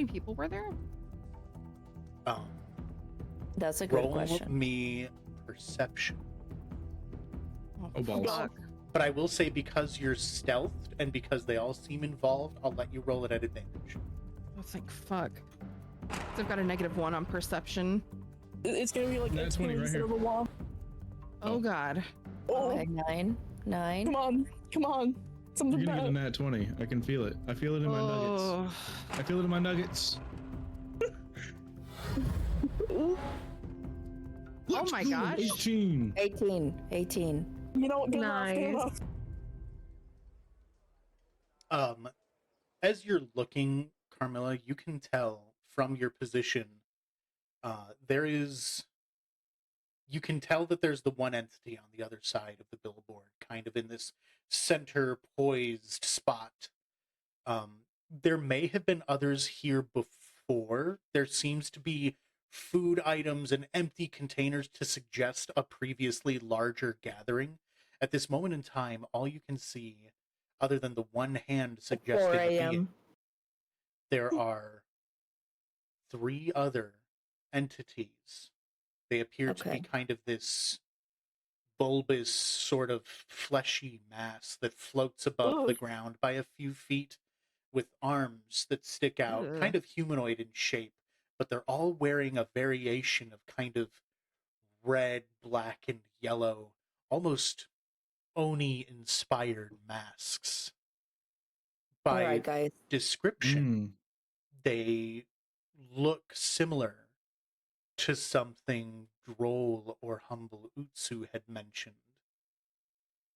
people were there? That's a good Roll question. me perception. Oh, balls. fuck. But I will say, because you're stealthed and because they all seem involved, I'll let you roll it at advantage. I was like, fuck. So I've got a -1 on perception. It's gonna be like Nat 20 right instead here. of a wall. Oh god. Oh, Okay, nine. come on. Something You're gonna get a better. nat 20. I can feel it. I feel it in my nuggets. Oh. I feel it in my nuggets. Ooh, Oh my gosh. 18. 18. you know what? Good Nice. enough. As you're looking, Carmilla, you can tell from your position There is. You can tell that there's the one entity on the other side of the billboard, kind of in this center poised spot. There may have been others here before. There seems to be food items and empty containers to suggest a previously larger gathering. At this moment in time, all you can see, other than the one hand At 4 suggesting a being, a.m. there are 3 other entities. They appear to be Okay. kind of this bulbous, sort of fleshy mass that floats above the Ugh. ground by a few feet, with arms that stick out, Ugh. kind of humanoid in shape, but they're all wearing a variation of kind of red, black, and yellow, almost Oni-inspired masks. All By right, guys. description, they look similar to something droll or humble Utsu had mentioned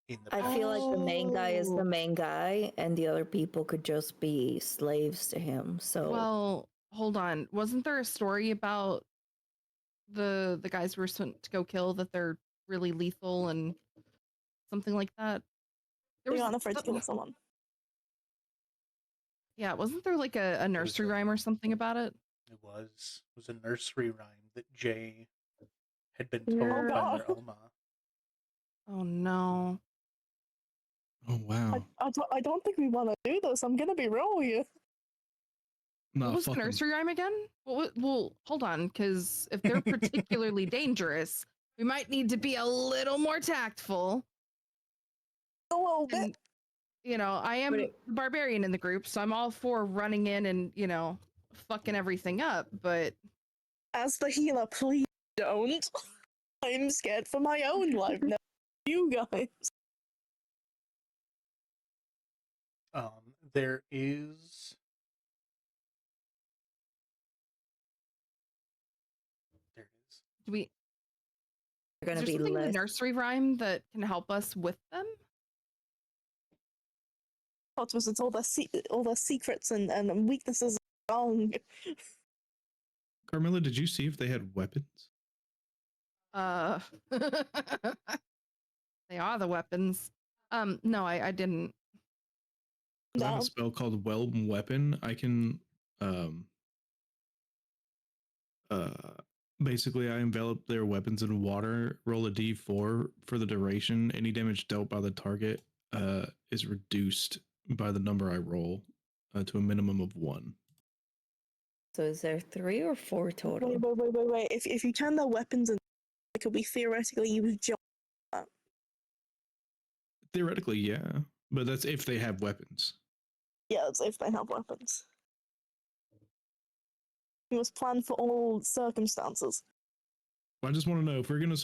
in the I past. feel like the main guy is Oh. the main guy, and the other people could just be slaves to him. So Well, hold on. Wasn't there a story about the guys we were sent to go kill that they're really lethal and something like that? There They was aren't afraid to kill someone. yeah, wasn't there like a nursery rhyme or something about it? It was a nursery rhyme that Jay had been Yeah. told by Oh, their God. Oma. Oh no. Oh wow. I don't think we want to do this. I'm gonna be real with you. Nah, What was the fuck 'em. nursery rhyme again? Well, hold on, because if they're particularly dangerous, we might need to be a little more tactful. A little bit. And you know, I am But the it- barbarian in the group, so I'm all for running in and fucking everything up. But As the healer, please don't. I'm scared for my own life now. You guys. There is. There it is. do we? they're Is gonna there be something in the less. nursery rhyme that can help us with them? Optimus, it's all their secrets and weaknesses are wrong. Carmilla, did you see if they had weapons? They are the weapons. No, I didn't. 'Cause I have No. a spell called Whelm Weapon. I can um basically I envelop their weapons in water, roll a d4 for the duration. Any damage dealt by the target is reduced by the number I roll to a minimum of 1. So is there 3 or 4 total? Wait. If you turn their weapons in, could we theoretically use jump? Theoretically, yeah, but that's if they have weapons. Yeah, it's if they have weapons. We must plan for all circumstances. I just want to know if we're gonna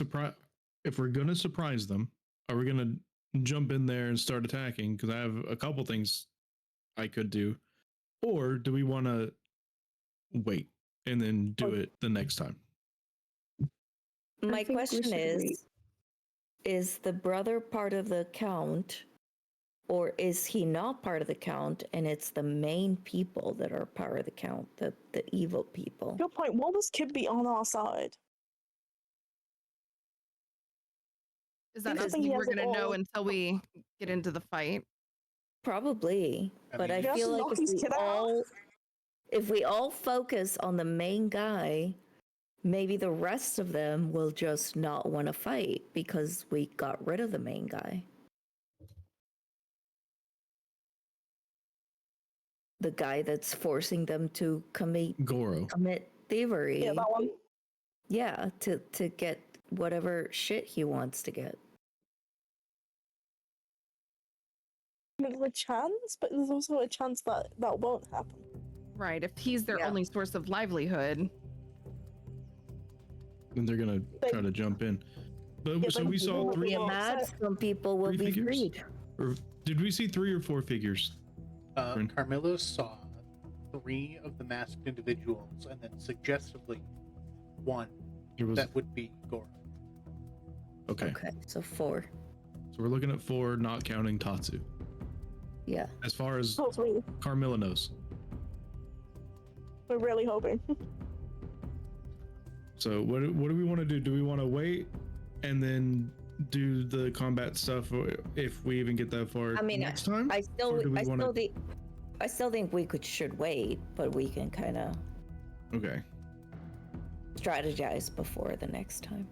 surprise them, are we gonna jump in there and start attacking? Because I have a couple things I could do, or do we want to wait and then do it the next time? My think we question should wait. is the brother part of the count, or is he not part of the count and it's the main people that are part of the count, the evil people? Good point. Will this kid be on our side? Is that I not think he something we're has it gonna know all. until we get into the fight? Probably, but I mean, feel like knock his kid out. if we all focus on the main guy, maybe the rest of them will just not want to fight because we got rid of the main guy. The guy that's forcing them to commit Goro. thievery. Yeah, that one. Yeah, to get whatever shit he wants to get. There's a chance, but there's also a chance that that won't happen. Right. If he's their Yeah. only source of livelihood. And they're gonna try to jump in. But Yeah, so but we saw people- three. Be Well, mad, so- some people will 3 be figures? freed. Or did we see 3 or 4 figures? Friend. Carmilla saw 3 of the masked individuals, and then suggestively 1 There was that would be Goro. okay. Okay, so 4. So we're looking at 4, not counting Tatsu. Yeah. As far as Oh, sweet. Carmilla knows. We're really hoping. So what do we want to do? Do we want to wait and then do the combat stuff if we even get that far I mean, next time? I still, Or do we I wanna- still think, I still think we should wait, but we can kind of Okay. strategize before the next time.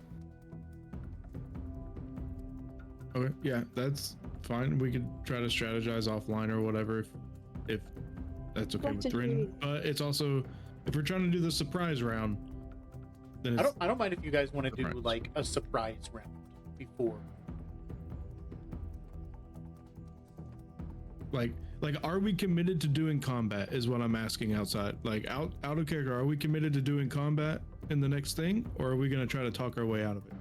Okay. Yeah, that's fine. We could try to strategize offline or whatever if that's okay with Rin. But it's also if we're trying to do the surprise round, then it's, I don't mind if you guys want to do Surprise. like a surprise round before. like are we committed to doing combat is what I'm asking outside. Like out of character, are we committed to doing combat in the next thing, or are we gonna try to talk our way out of it?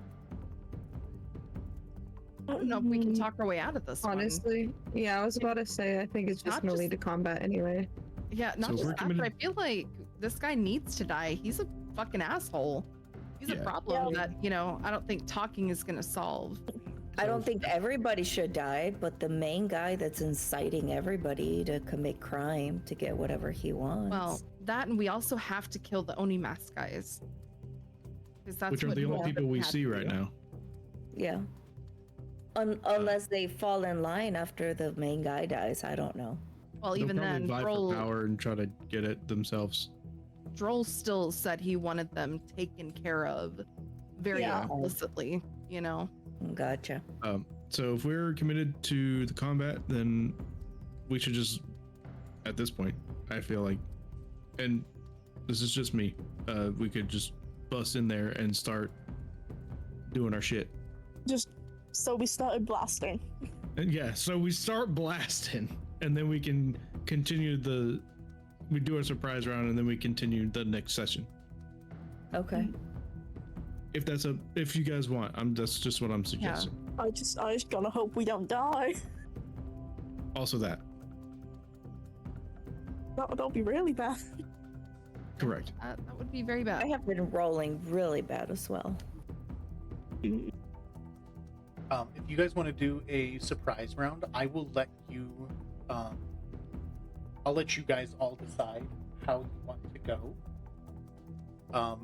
I don't know if we can talk our way out of this one. Honestly, yeah, I was about to say, I think it's just Not gonna just- lead to combat anyway. Yeah, not So just we're that, but I committed- feel like this guy needs to die. He's a fucking asshole. He's a Yeah. problem that, I don't think talking is going to solve. I don't think everybody should die, but the main guy that's inciting everybody to commit crime to get whatever he wants. Well, that, and we also have to kill the Oni mask guys. Because that's Which are what the only Wolf people we had see to right do. now. yeah. Unless they fall in line after the main guy dies, I don't know. Well, They'll even probably then, vie for power and try to get it themselves. Droll still said he wanted them taken care of very Yeah. explicitly, Gotcha. So if we're committed to the combat, then we should just, at this point, I feel like, and this is just me, we could just bust in there and start doing our shit. Just so we started blasting. And yeah, so we start blasting, and then we can continue we do a surprise round, and then we continue the next session. Okay. If you guys want, that's just what I'm suggesting. I just gotta hope we don't die. Also that, That'll be really bad. correct. that would be very bad. I have been rolling really bad as well. If you guys want to do a surprise round, I will let you. I'll let you guys all decide how you want to go.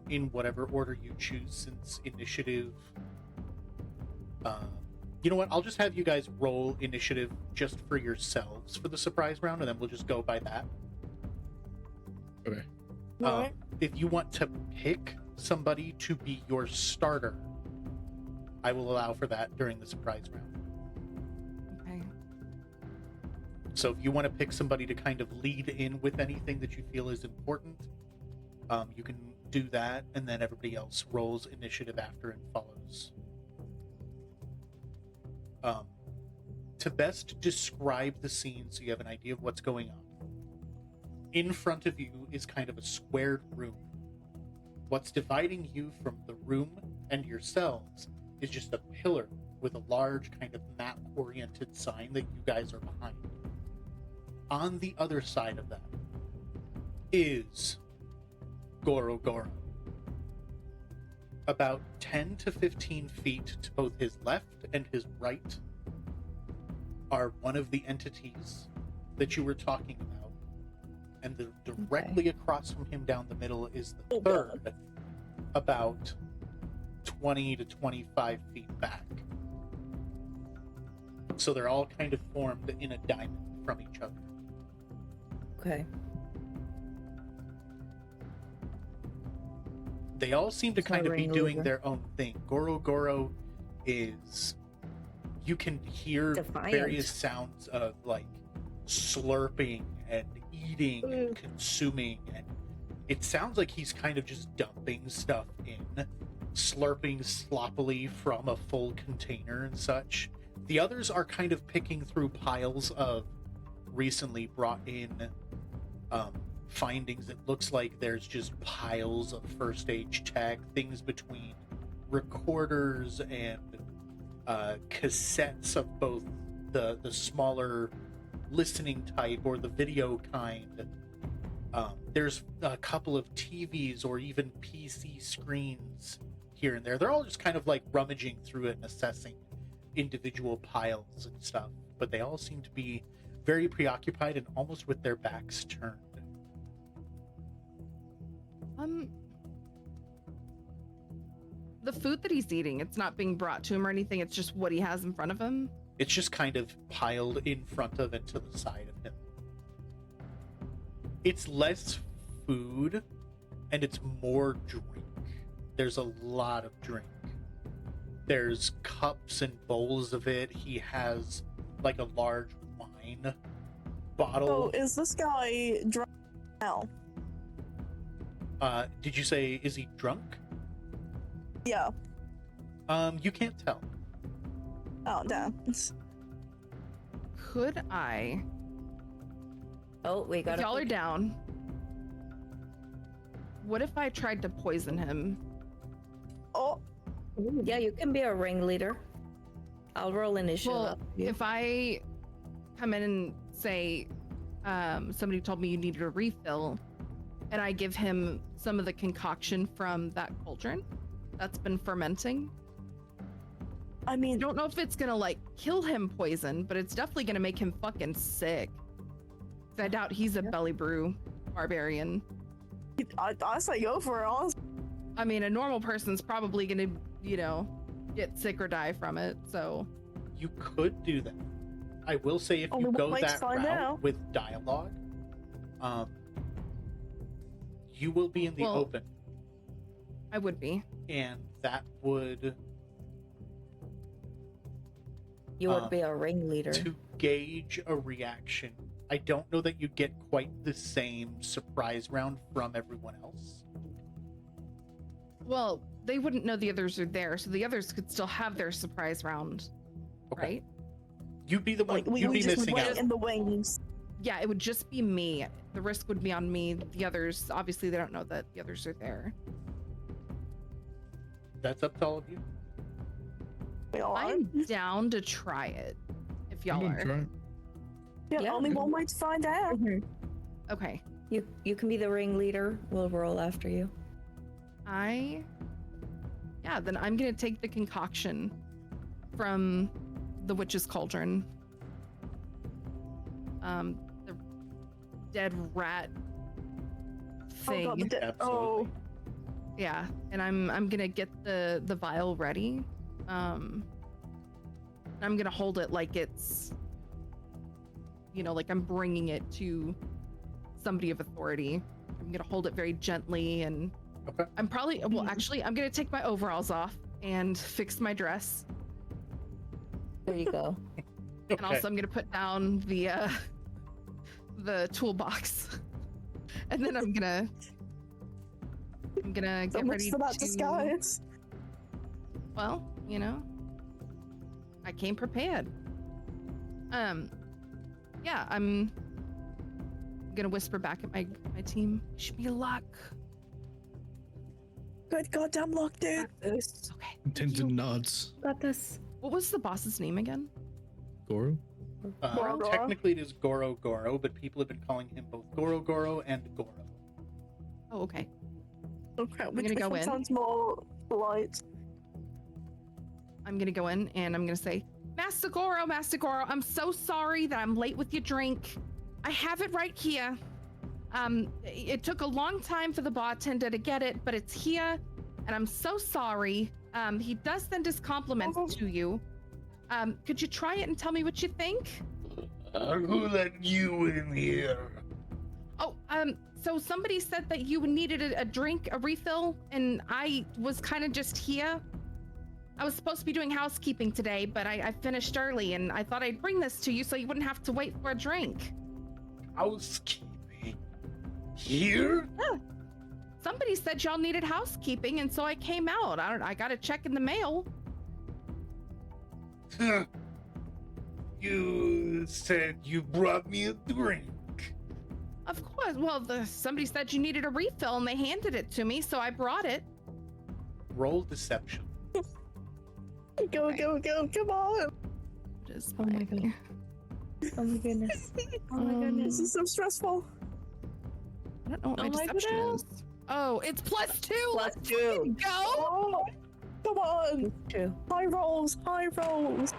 In whatever order you choose, since initiative. You know what? I'll just have you guys roll initiative just for yourselves for the surprise round, and then we'll just go by that. Okay. Right. If you want to pick somebody to be your starter, I will allow for that during the surprise round. Okay. So if you want to pick somebody to kind of lead in with anything that you feel is important, you can do that, and then everybody else rolls initiative after and follows. To best describe the scene so you have an idea of what's going on, in front of you is kind of a squared room. What's dividing you from the room and yourselves is just a pillar with a large kind of map-oriented sign that you guys are behind. On the other side of that is Goro Goro. About 10 to 15 feet to both his left and his right are one of the entities that you were talking about. And directly across from him down the middle is the third, about 20 to 25 feet back. So they're all kind of formed in a diamond from each other. Okay. They all seem to kind of be Ring doing over. their own thing. Goro Goro is... You can hear Defiant. various sounds of, like, slurping and eating and consuming. And it sounds like he's kind of just dumping stuff in, slurping sloppily from a full container and such. The others are kind of picking through piles of recently brought in findings. It looks like there's just piles of first age tech, things between recorders and cassettes of both the smaller listening type or the video kind. There's a couple of TVs or even PC screens here and there. They're all just kind of like rummaging through it and assessing individual piles and stuff, but they all seem to be very preoccupied and almost with their backs turned. the food that he's eating, it's not being brought to him or anything. It's just what he has in front of him. It's just kind of piled in front of and to the side of him. It's less food and it's more drink. There's a lot of drink. There's cups and bowls of it. He has like a large wine bottle. So is this guy drunk now? Did you say, is he drunk? Yeah. You can't tell. Oh, damn. Could I? Oh, we got If y'all are down, what if I tried to poison him? Oh, Yeah, you can be a ringleader. I'll roll initiative. Well, up to you. if I come in and say, somebody told me you needed a refill, and I give him some of the concoction from that cauldron that's been fermenting, I I mean, don't know if it's gonna like kill him poison, but it's definitely gonna make him fucking sick. 'Cause I doubt he's a belly brew barbarian. I say go for it, honestly. I mean, a normal person's probably gonna, get sick or die from it. So You could do that. I will say if Only you one go way to that find route out. with dialogue, you will be in the Well- open, I would be. and that would You would be a ringleader. to gauge a reaction. I don't know that you get quite the same surprise round from everyone else. Well, they wouldn't know the others are there, so the others could still have their surprise round, Okay. right? You'd be the one. Like, we You'd be just missing wait out. in the wings. Yeah, it would just be me. The risk would be on me. The others, obviously, they don't know that the others are there. That's up to all of you. We all are. I'm down to try it, if y'all I'm are. gonna try. Yeah, Yeah. only one way to find out. Mhm. Okay. You can be the ringleader. We'll roll after you. Then I'm gonna take the concoction from the witch's cauldron. The dead rat thing. Oh, God, Absolutely. Yeah, and I'm gonna get the vial ready. I'm gonna hold it like it's, like I'm bringing it to somebody of authority. I'm gonna hold it very gently, and Okay. I'm probably actually I'm gonna take my overalls off and fix my dress, There you go. and also I'm gonna put down the toolbox, and then I'm gonna get So much ready for that to. disguise. Well, I came prepared. Yeah, I'm gonna whisper back at my team. Wish me luck. Good goddamn luck, dude. This. Okay. Tinted nods. Got this. What was the boss's name again? Goro? Goro Goro? Technically, it is Goro Goro, but people have been calling him both Goro Goro and Goro. Oh, okay. Okay, gonna which go one in. sounds more polite? I'm gonna go in and I'm gonna say, Master Goro, I'm so sorry that I'm late with your drink. I have it right here. It took a long time for the bartender to get it, but it's here, and I'm so sorry. He does send his compliments to you. Could you try it and tell me what you think? Who let you in here? Oh, so somebody said that you needed a drink, a refill, and I was kind of just here. I was supposed to be doing housekeeping today, but I finished early, and I thought I'd bring this to you so you wouldn't have to wait for a drink. Housekeeping? Here? Somebody said y'all needed housekeeping, and so I came out. I got a check in the mail. Huh. You said you brought me a drink. Of course. Well, somebody said you needed a refill, and they handed it to me, so I brought it. Roll deception. Go, go, go, come on! What is Oh my God. Oh my goodness. Oh my This goodness. is so stressful. I don't know what my Oh my deception goodness. is. Oh, it's +2. Plus Let's 2. fucking go. Oh, come on! True. High rolls, high rolls.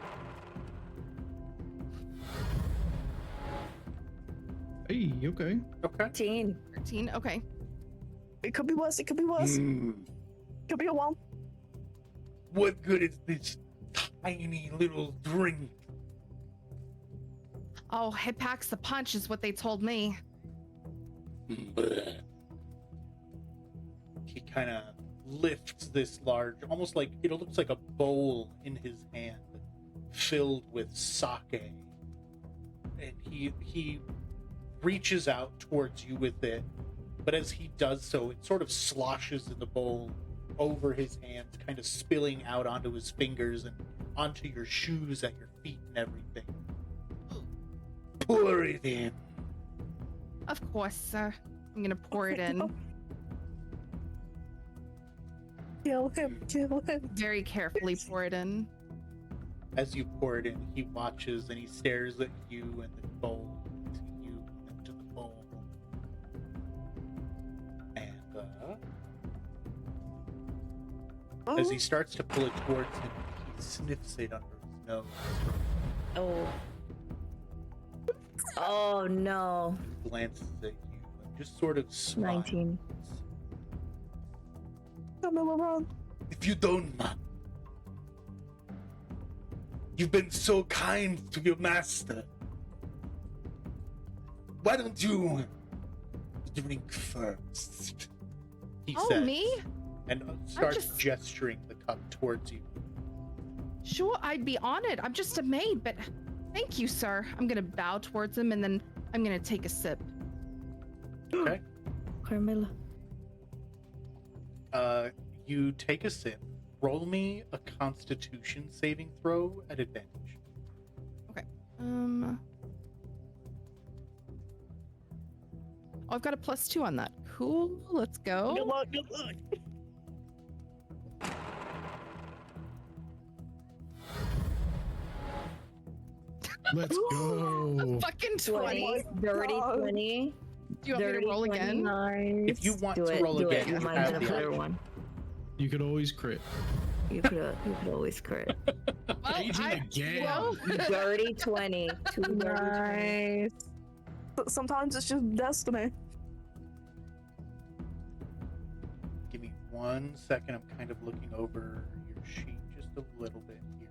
Hey, okay. Okay. 13. Okay. It could be worse, it could be worse. Hmm. Could be a 1. What good is this tiny little drink? Oh, it packs the punch, is what they told me. Bleh. He kind of lifts this large, almost like it looks like a bowl in his hand, filled with sake, and he reaches out towards you with it, but as he does so, it sort of sloshes in the bowl over his hands, kind of spilling out onto his fingers and onto your shoes at your feet and everything. Pour it in. Of course, sir. I'm gonna pour it in. Kill him, kill him. Very carefully pour it in. As you pour it in, he watches and he stares at you and the bowl, to you and to the bowl. And as he starts to pull it towards him, he sniffs it under his nose. Oh. Oh no. Glances at you and just sort of smiles. 19. Come around. If you don't mind. You've been so kind to your master. Why don't you drink first? He Oh, says, me? and starts just- gesturing the cup towards you. Sure, I'd be honored. I'm just a maid, but thank you, sir. I'm gonna bow towards him and then I'm gonna take a sip. Okay. Carmilla. You take a sip. Roll me a Constitution saving throw at advantage. Oh, I've got a +2 on that. Cool, let's Good go. luck, good luck. Let's go. Fucking 20, 20. dirty God. 20, Do you want me dirty to roll again? 29. If you want do to it, roll do again, it. you Mine's have a the better option. one. You could always crit. You could always crit. Well, Aging I- again. well, Dirty 20. Two dirty 20. Nice. But sometimes it's just destiny. Give me 1 second. I'm kind of looking over your sheet just a little bit here.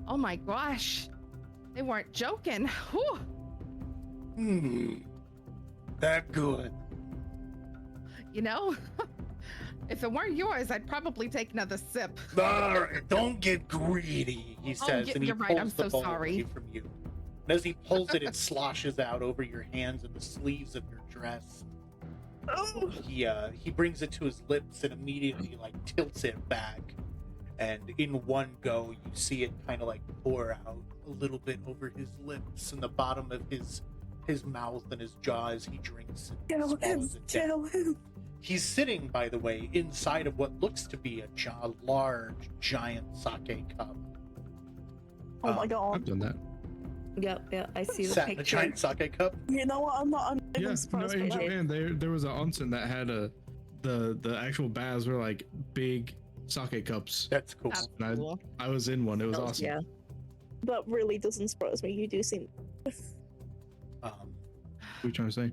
oh my gosh. They weren't joking. Whew. That good. You know, if it weren't yours, I'd probably take another sip. Alright, don't get greedy. He says, and he you're pulls right, I'm the so bowl sorry. away from you. And as he pulls it, it sloshes out over your hands and the sleeves of your dress. Oh, He brings it to his lips and immediately like tilts it back, and in one go you see it kind of like pour out a little bit over his lips and the bottom of his mouth and his jaw as he drinks and kill him, swallows it down. kill him. He's sitting, by the way, inside of what looks to be a large, giant sake cup. Oh my Um, god. I've done that. Yep, I see the Sat in a picture. giant sake cup. You know what? I'm not Yeah, even no, surprised in by that. Japan there was an onsen that had the actual baths were like big sake cups. That's cool. That's And cool. I was in one. It was awesome. Yeah. That really doesn't surprise me. You do seem. Um, What are you trying to say?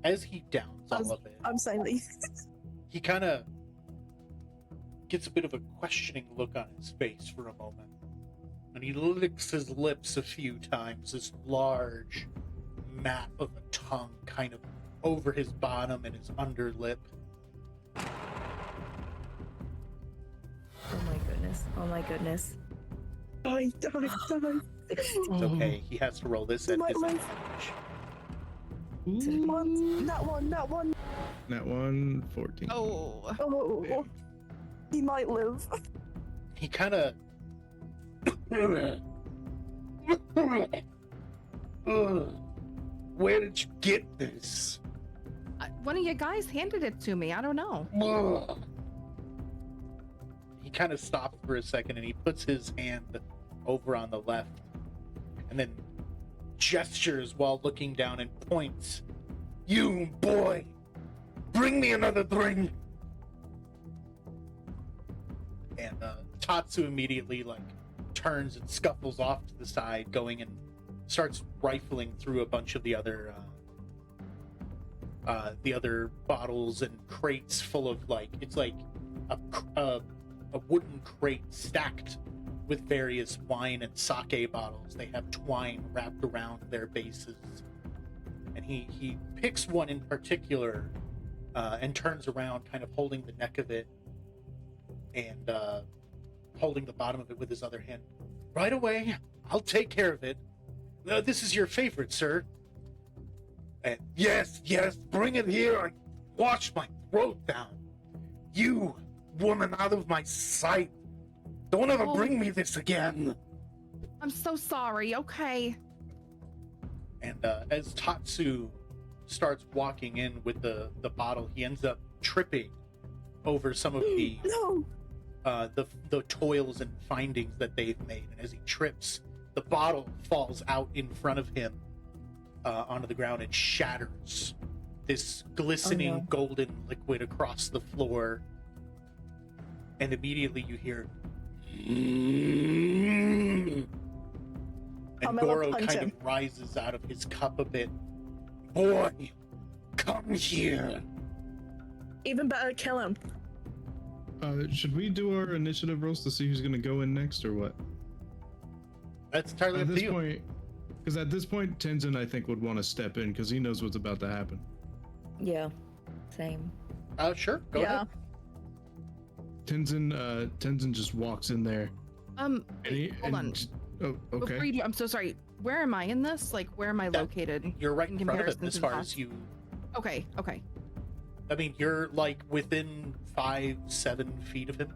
as he downs all of it, I'm saying that. he kind of gets a bit of a questioning look on his face for a moment. And he licks his lips a few times, this large map of a tongue kind of over his bottom and his under lip. Oh my goodness. Oh my goodness. Die. 16. It's okay, he has to roll this at My his life. advantage. One, that one. That one, 14. Oh, Oh, he might live. He kind of Where did you get this? one of you guys handed it to me. I don't know. he kind of stops for a second and he puts his hand over on the left and then gestures while looking down and points. You boy, bring me another drink. And Tatsu immediately like turns and scuffles off to the side, going and starts rifling through a bunch of the other bottles and crates full of like, it's like a a wooden crate stacked with various wine and sake bottles. They have twine wrapped around their bases. And he picks one in particular and turns around, kind of holding the neck of it and holding the bottom of it with his other hand. Right away, I'll take care of it. This is your favorite, sir. And yes, bring it here and wash my throat down. You, woman, out of my sight. Don't ever bring me this again. I'm so sorry. Okay. And as Tatsu starts walking in with the bottle, he ends up tripping over some of the toils and findings that they've made. And as he trips, the bottle falls out in front of him onto the ground and shatters. This glistening golden liquid across the floor. And immediately you hear... And Goro kind of rises out of his cup a bit. Boy, come here. Even better, kill him. Should we do our initiative rolls to see who's going to go in next or what? That's entirely up to you. Because at this point, Tenzin, I think, would want to step in because he knows what's about to happen. Yeah, same. Sure, go ahead. Tenzin just walks in there. Hold on. Oh, okay. Before you do, I'm so sorry. Where am I in this? Like, where am I located? You're right in in front of it comparison as to far past? as you... Okay. I mean, you're like within 5-7 feet of him.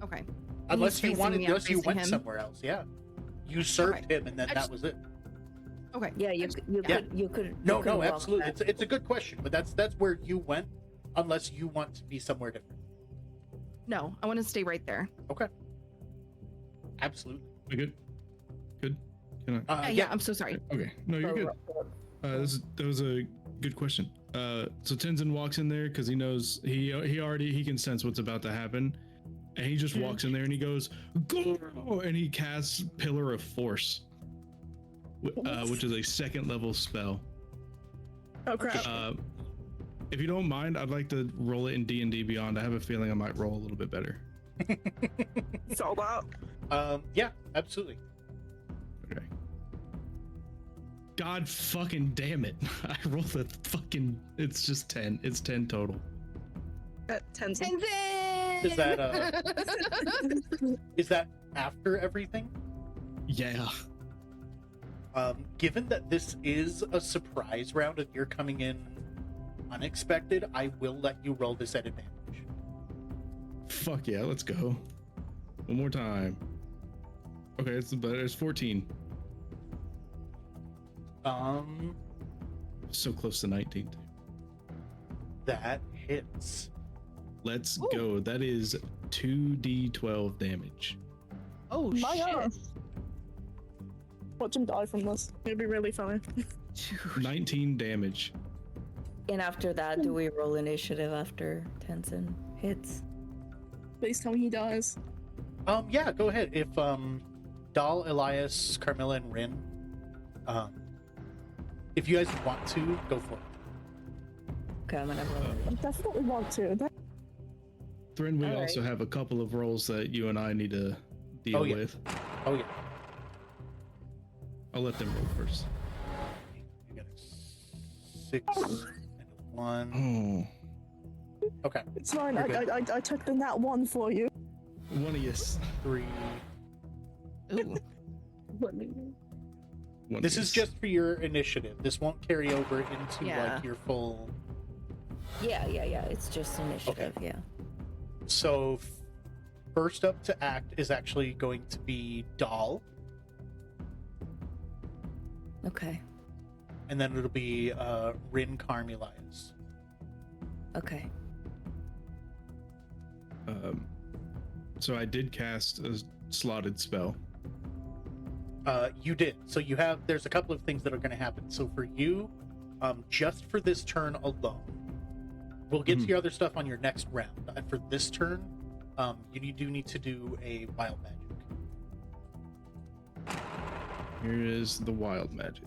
Okay. Unless you went him? somewhere else, yeah. You served him, and then that was it. Okay. Yeah, you could. No, absolutely. It's a good question, but that's where you went, unless you want to be somewhere different. No, I want to stay right there. Okay. Absolutely. We good? Can I? Yeah, I'm so sorry. Okay. No, you're good. That was a good question. So Tenzin walks in there because he knows he can sense what's about to happen, and he just walks in there and he goes, "Go!" and he casts Pillar of Force, which is a 2nd level spell. Oh crap. If you don't mind, I'd like to roll it in D&D Beyond. I have a feeling I might roll a little bit better. It's all about. Yeah, absolutely. Okay. God fucking damn it. I rolled a fucking... It's just 10. It's 10 total. 10. Is that is that after everything? Yeah. Given that this is a surprise round and you're coming in unexpected, I will let you roll this at advantage. Fuck yeah, let's go. One more time. Okay, it's better. It's 14. So close to 19. That hits. Let's go. That is 2d12 damage. Oh My shit. God. Watch him die from this. It'd be really funny. 19 damage. And after that, do we roll initiative after Tenzin hits? Please tell me he dies. Yeah, go ahead. If Dal, Elias, Carmilla, and Rin, if you guys want to, go for it. Okay, I'm gonna roll. I definitely want to. Thren, we All also right. have a couple of roles that you and I need to deal yeah. with. Oh yeah. I'll let them roll first. You got a 6 and a 1. Oh, Okay. It's fine. You're good. I took the nat 1 for you. one of you. 3. Ooh. This is just for your initiative. This won't carry over into Yeah. like your full. Yeah. It's just initiative. Yeah. So, first up to act is actually going to be Dal, Okay. and then it'll be Rin Carmelias. Okay. So I did cast a slotted spell. You did. So you have. There's a couple of things that are going to happen. So for you, just for this turn alone, we'll get to your other stuff on your next round. For this turn, you do need to do a wild magic. Here is the wild magic.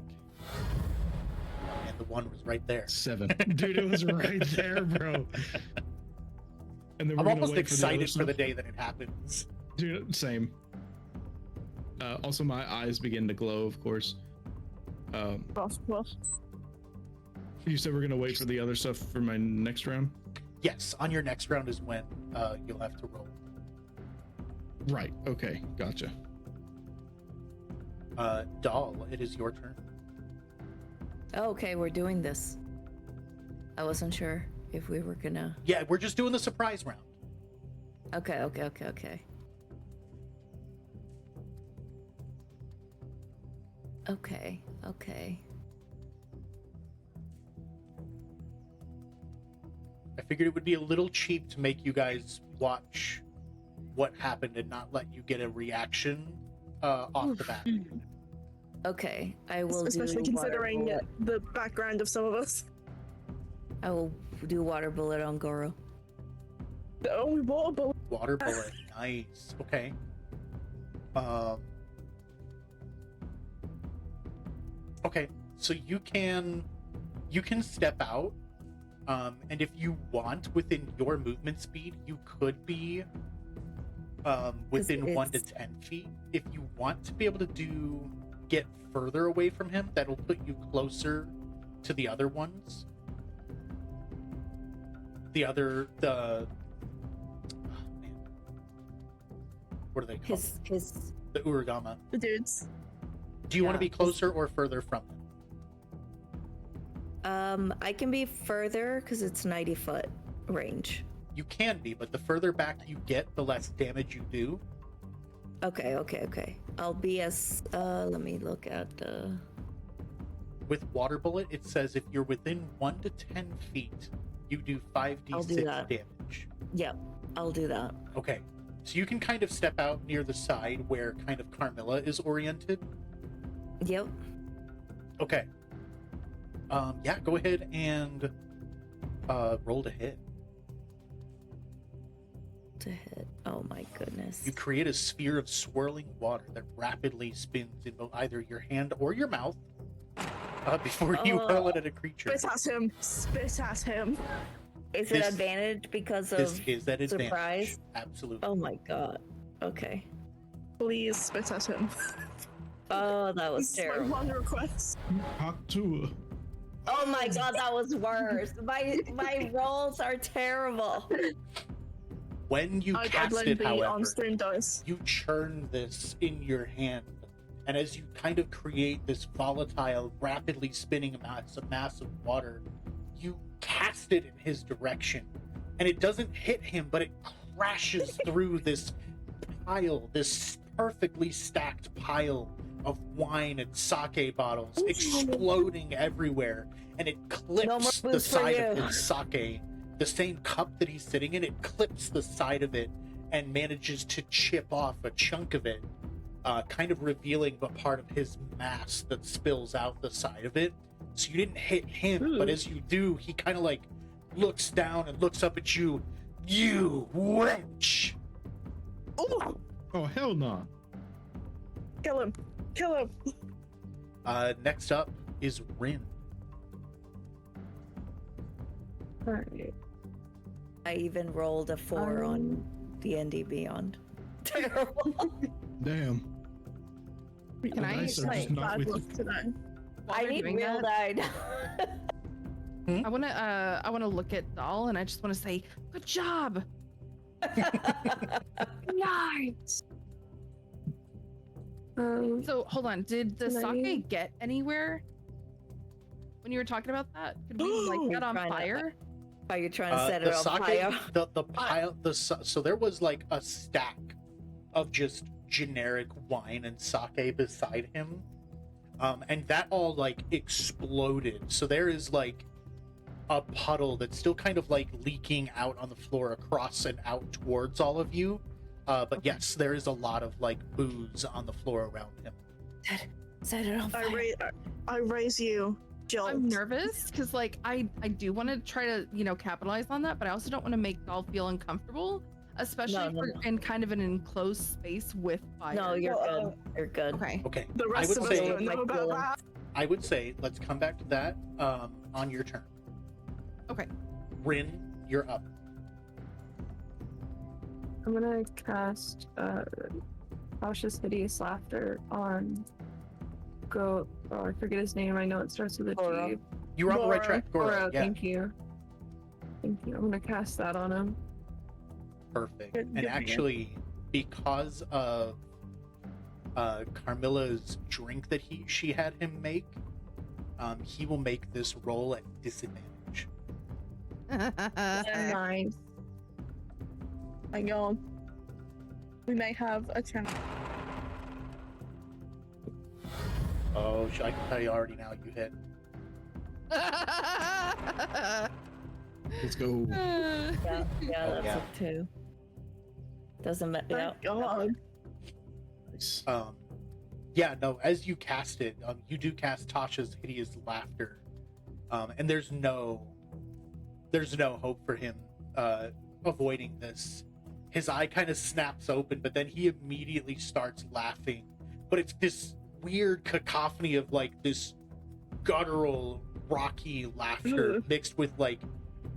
And the 1 was right there. 7. Dude, it was right there, bro. And then I'm we're gonna almost wait for the other excited for the stuff. day that it happens. Dude, same. Also, my eyes begin to glow, of course. Well, You said we're gonna wait for the other stuff for my next round? Yes, on your next round is when you'll have to roll. Right, okay, gotcha. Doll, it is your turn. Oh, okay, we're doing this. I wasn't sure if we were gonna. Yeah, we're just doing the surprise round. Okay. Okay. I figured it would be a little cheap to make you guys watch what happened and not let you get a reaction off the bat. Okay, I will especially do considering water bullet. the background of some of us. I will do water bullet on Goro. Oh, we bought a bullet. Water bullet, nice. Okay. Okay, so you can step out, and if you want, within your movement speed, you could be within 1 to 10 feet. If you want to be able to get further away from him, that'll put you closer to the other ones. Oh, man. What are they called? His The Uragama. The dudes. Do you want to Yeah, be closer or further from them? I can be further because it's 90-foot range. You can be, but the further back you get, the less damage you do. Okay. I'll be as let me look at the With water bullet, it says if you're within 1 to 10 feet, you do I'll do 5d6 that. damage. Yep, I'll do that. Okay, so you can kind of step out near the side where kind of Carmilla is oriented. Yep. Okay. Yeah, go ahead and roll to hit. To hit. Oh my goodness. You create a sphere of swirling water that rapidly spins in both either your hand or your mouth before you hurl it at a creature. Spit at him. Is This- it advantage because This of is that advantage. surprise? Absolutely. Oh my god. Okay. Please spit at him. Oh, that was This is my terrible. one request. Hawk 2. Oh my god, that was worse. My rolls are terrible. When you I'd cast lend it, the however, on-stream dice. you churn this in your hand, and as you kind of create this volatile, rapidly spinning mass of water, you cast it in his direction, and it doesn't hit him, but it crashes through this pile, this perfectly stacked pile of wine and sake bottles, exploding everywhere, and it clips No more the booze for side of you. his sake. The same cup that he's sitting in, it clips the side of it and manages to chip off a chunk of it, kind of revealing a part of his mass that spills out the side of it. So you didn't hit him, but as you do, he kind of like looks down and looks up at you. You wench! Oh, Oh, hell no. kill him. Kill him. Next up is Rin. Alright. I even rolled a 4 on D&D Beyond. Terrible. Damn. Can The I dice are like just not Bad with luck you. today. while I we're need doing real that, die. I wanna look at Doll and I just wanna say, good job. Nice. So hold on, did the Can I- sake get anywhere when you were talking about that? Could we light that on Trying to- fire? Are you trying to set The it on sake, fire? the pile, so there was like a stack of just generic wine and sake beside him, and that all like exploded. So there is like a puddle that's still kind of like leaking out on the floor across and out towards all of you. But yes, there is a lot of like booze on the floor around him. Set it on fire. I raise you, Jolt. I'm nervous because like I do want to try to capitalize on that, but I also don't want to make Doll feel uncomfortable, especially No, if no, we're in kind of an enclosed space with fire. No, you're Well, good. You're good. Okay. Okay, The I rest would of us say don't know about that. I would say let's come back to that on your turn. Okay. Rin, you're up. I'm gonna cast Cautious Hideous Laughter on Go. Oh, I forget his name. I know it starts with a Gora. G. You're on the right track, Gora. Gora, Yeah, thank you. Thank you. I'm gonna cast that on him. perfect. Good- And good man. actually, because of Carmilla's drink that she had him make, he will make this roll at disadvantage. Nice. Hang on. We may have a chance. Oh, I can tell you already now. You hit. Let's go. Yeah, Oh, that's yeah. a 2. Doesn't matter. Yeah. Thank God. Nice. Yeah, no, as you cast it, you do cast Tasha's Hideous Laughter. And there's no hope for him avoiding this. His eye kind of snaps open, but then he immediately starts laughing. But it's this weird cacophony of like this guttural, rocky laughter mixed with like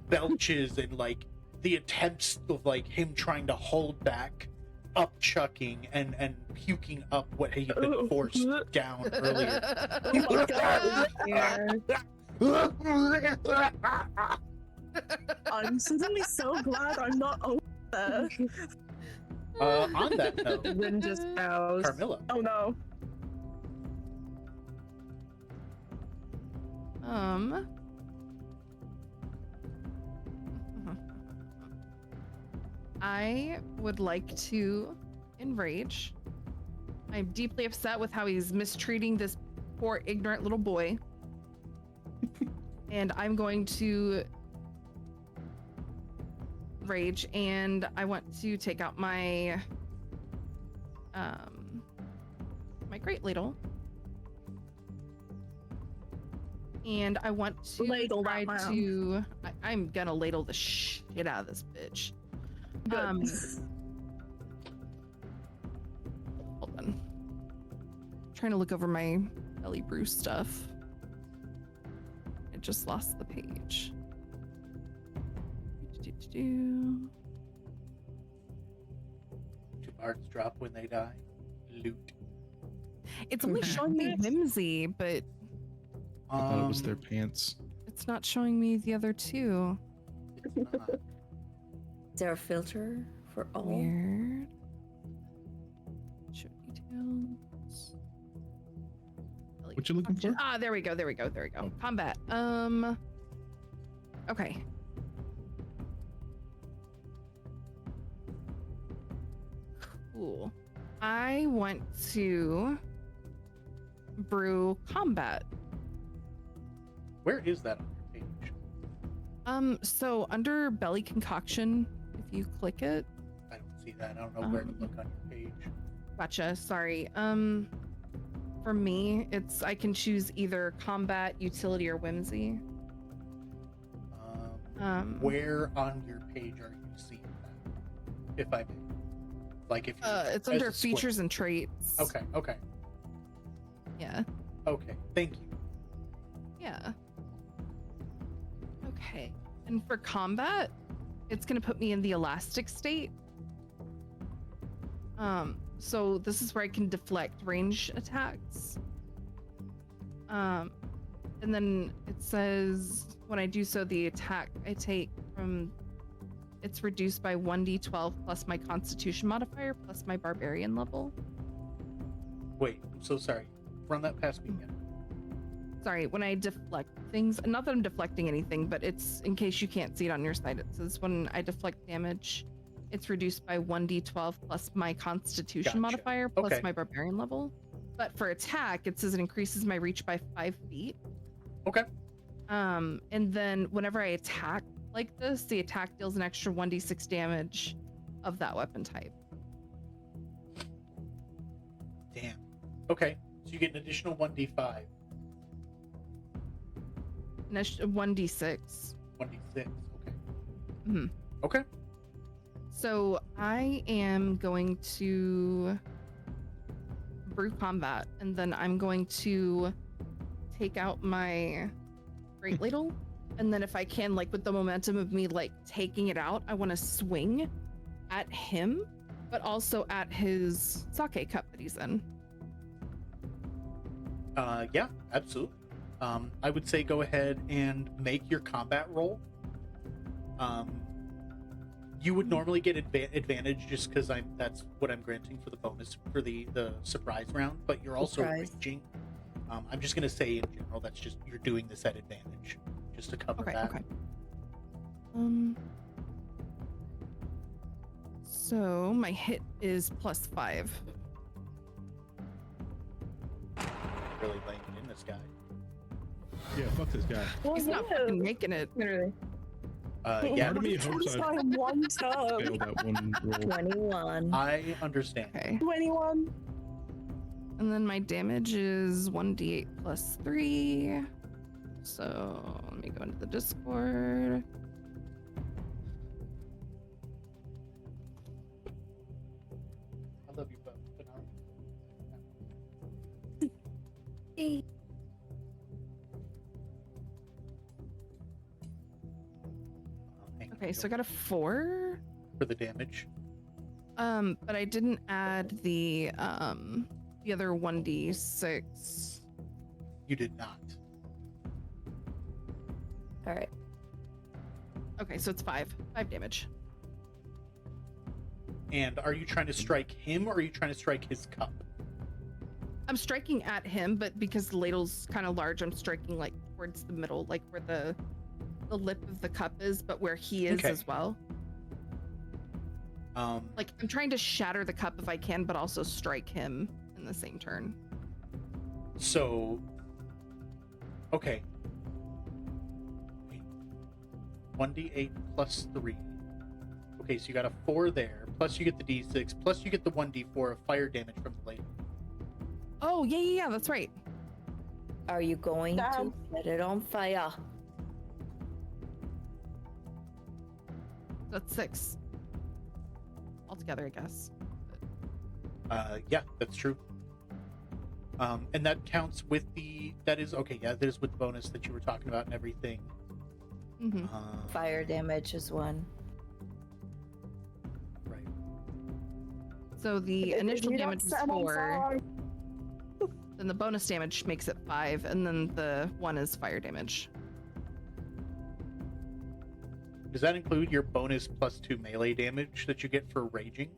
belches and like the attempts of like him trying to hold back upchucking and puking up what he had been forced down earlier. Oh my God. I'm suddenly so glad I'm not over there. On that note, Then just bows. Carmilla. Oh no. I would like to enrage. I'm deeply upset with how he's mistreating this poor ignorant little boy. And I'm going to rage, and I want to take out my my great ladle. And I want to Ladle try that man. to I'm gonna ladle the shit out of this bitch. Good. Hold on. Trying to look over my belly brew stuff. I just lost the page. Two bards drop when they die. Loot. It's only showing me whimsy, but I thought it was their pants. it's not showing me the other two. Is there a filter for all? Weird. Show details. What you looking for? Ah, there we go. Oh. Combat. Okay. Cool. I want to brew combat. Where is that on your page? So under belly concoction, if you click it, I don't see that. I don't know where to look on your page. gotcha. Sorry. For me, it's I can choose either combat, utility, or whimsy. Where on your page are you seeing that? If I may. Like if you It's as under a square. features and traits. Okay. Yeah. Okay. Thank you. Yeah. Okay. And for combat, it's gonna put me in the elastic state. So this is where I can deflect range attacks. And then it says when I do so, the attack I take from it's reduced by 1d12 plus my constitution modifier plus my barbarian level. Wait, I'm so sorry. Run that past me again. Sorry, when I deflect things, not that I'm deflecting anything, but it's in case you can't see it on your side, it says when I deflect damage, it's reduced by 1d12 plus my constitution Gotcha. modifier plus Okay. my barbarian level. But for attack, it says it increases my reach by 5 feet. Okay. And then whenever I attack like this, the attack deals an extra 1d6 damage of that weapon type. Damn. Okay. So you get an additional 1d5. An extra 1d6. 1d6. Okay. Mhm. Okay. So I am going to brew combat, and then I'm going to take out my great ladle, and then if I can, like with the momentum of me like taking it out, I want to swing at him, but also at his sake cup that he's in. Yeah, absolutely. I would say go ahead and make your combat roll. You would normally get advantage just because that's what I'm granting for the bonus for the surprise round, but you're also Surprise. raging. I'm just gonna say in general that's just you're doing this at advantage, just to cover Okay, that. okay. So my hit is +5. Really laying it in this guy. Yeah, fuck this guy. He's not fucking making it. Literally. Yeah, Part of me hopes It's I like one turn. failed that one roll. 21. I understand. Okay. 21. And then my damage is 1d8 + 3. So let me go into the Discord. I love you both, but Okay, so I got a 4. for the damage. But I didn't add the other 1d6. You did not. All right. Okay, so it's 5 damage. And are you trying to strike him or are you trying to strike his cup? I'm striking at him, but because the ladle's kind of large, I'm striking like towards the middle, like where the lip of the cup is, but where he is Okay. as well. Like I'm trying to shatter the cup if I can, but also strike him in the same turn. So, okay. 1d8 + 3. Okay, so you got a 4 there, plus you get the d6, plus you get the 1d4 of fire damage from the ladle. Oh yeah, that's right. Are you going to Damn. set it on fire? That's 6 altogether, I guess. Yeah, that's true. And that counts with that is with the bonus that you were talking about and everything. Mm-hmm. Fire damage is 1. Right. So the If initial you don't damage is set 'em on 4, fire- then the bonus damage makes it 5, and then the 1 is fire damage. Does that include your bonus +2 melee damage that you get for raging?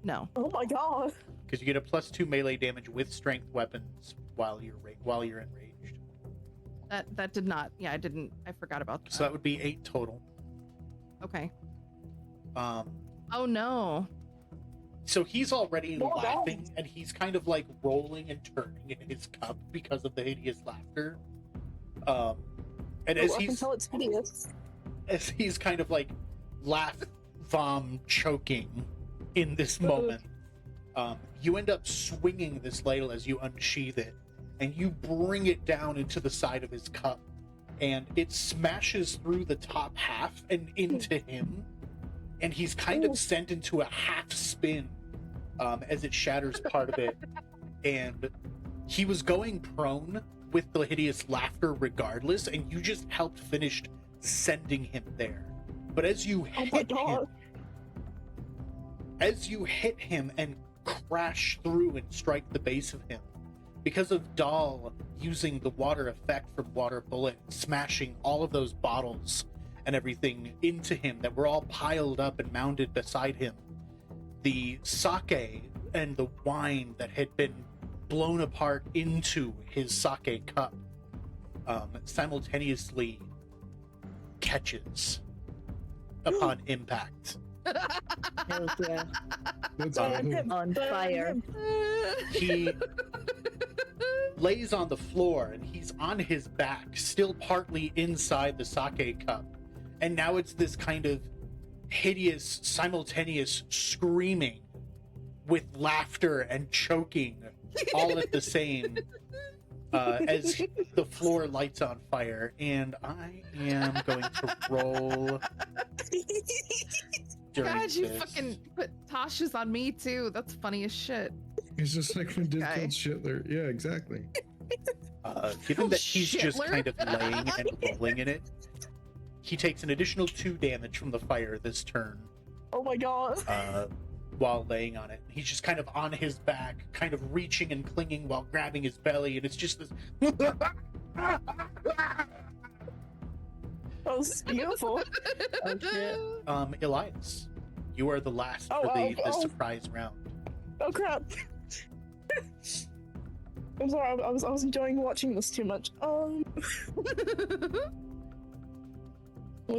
No. Oh my god. Because you get a +2 melee damage with strength weapons while you're enraged. That did not. Yeah, I forgot about that. So that would be 8 total. Okay. Um, Oh no. so he's already Well laughing and he's kind of like rolling and turning in his cup because of the hideous laughter. And Oh, I can tell it's hideous. as he's kind of like vom choking in this moment, you end up swinging this ladle as you unsheath it, and you bring it down into the side of his cup, and it smashes through the top half and into him, and he's kind of sent into a half spin as it shatters part of it, and he was going prone with the hideous laughter regardless, and you just helped finish sending him there. But as you Oh my hit him, god. and crash through and strike the base of him, because of Dahl using the water effect from Water Bullet, smashing all of those bottles and everything into him that were all piled up and mounted beside him, the sake and the wine that had been blown apart into his sake cup simultaneously catches upon impact. Hell yeah. That's Burn awful. him. On Burn fire. him. He lays on the floor and he's on his back, still partly inside the sake cup. And now it's this kind of hideous, simultaneous screaming with laughter and choking all at the same as the floor lights on fire. And I am going to roll during God, you this. fucking put Tasha's on me too. That's funny as shit. It's just like when Div Okay. killed Shitler. Yeah, exactly. Given Oh, that he's just Shitler. kind of laying and rolling in it, he takes an additional 2 damage from the fire this turn, Oh my god. while laying on it. He's just kind of on his back, kind of reaching and clinging while grabbing his belly, and it's just this. Oh, this is beautiful. Oh shit. Elias, you are the last Oh, for the oh. surprise round. Oh crap. I'm sorry, I was enjoying watching this too much. Always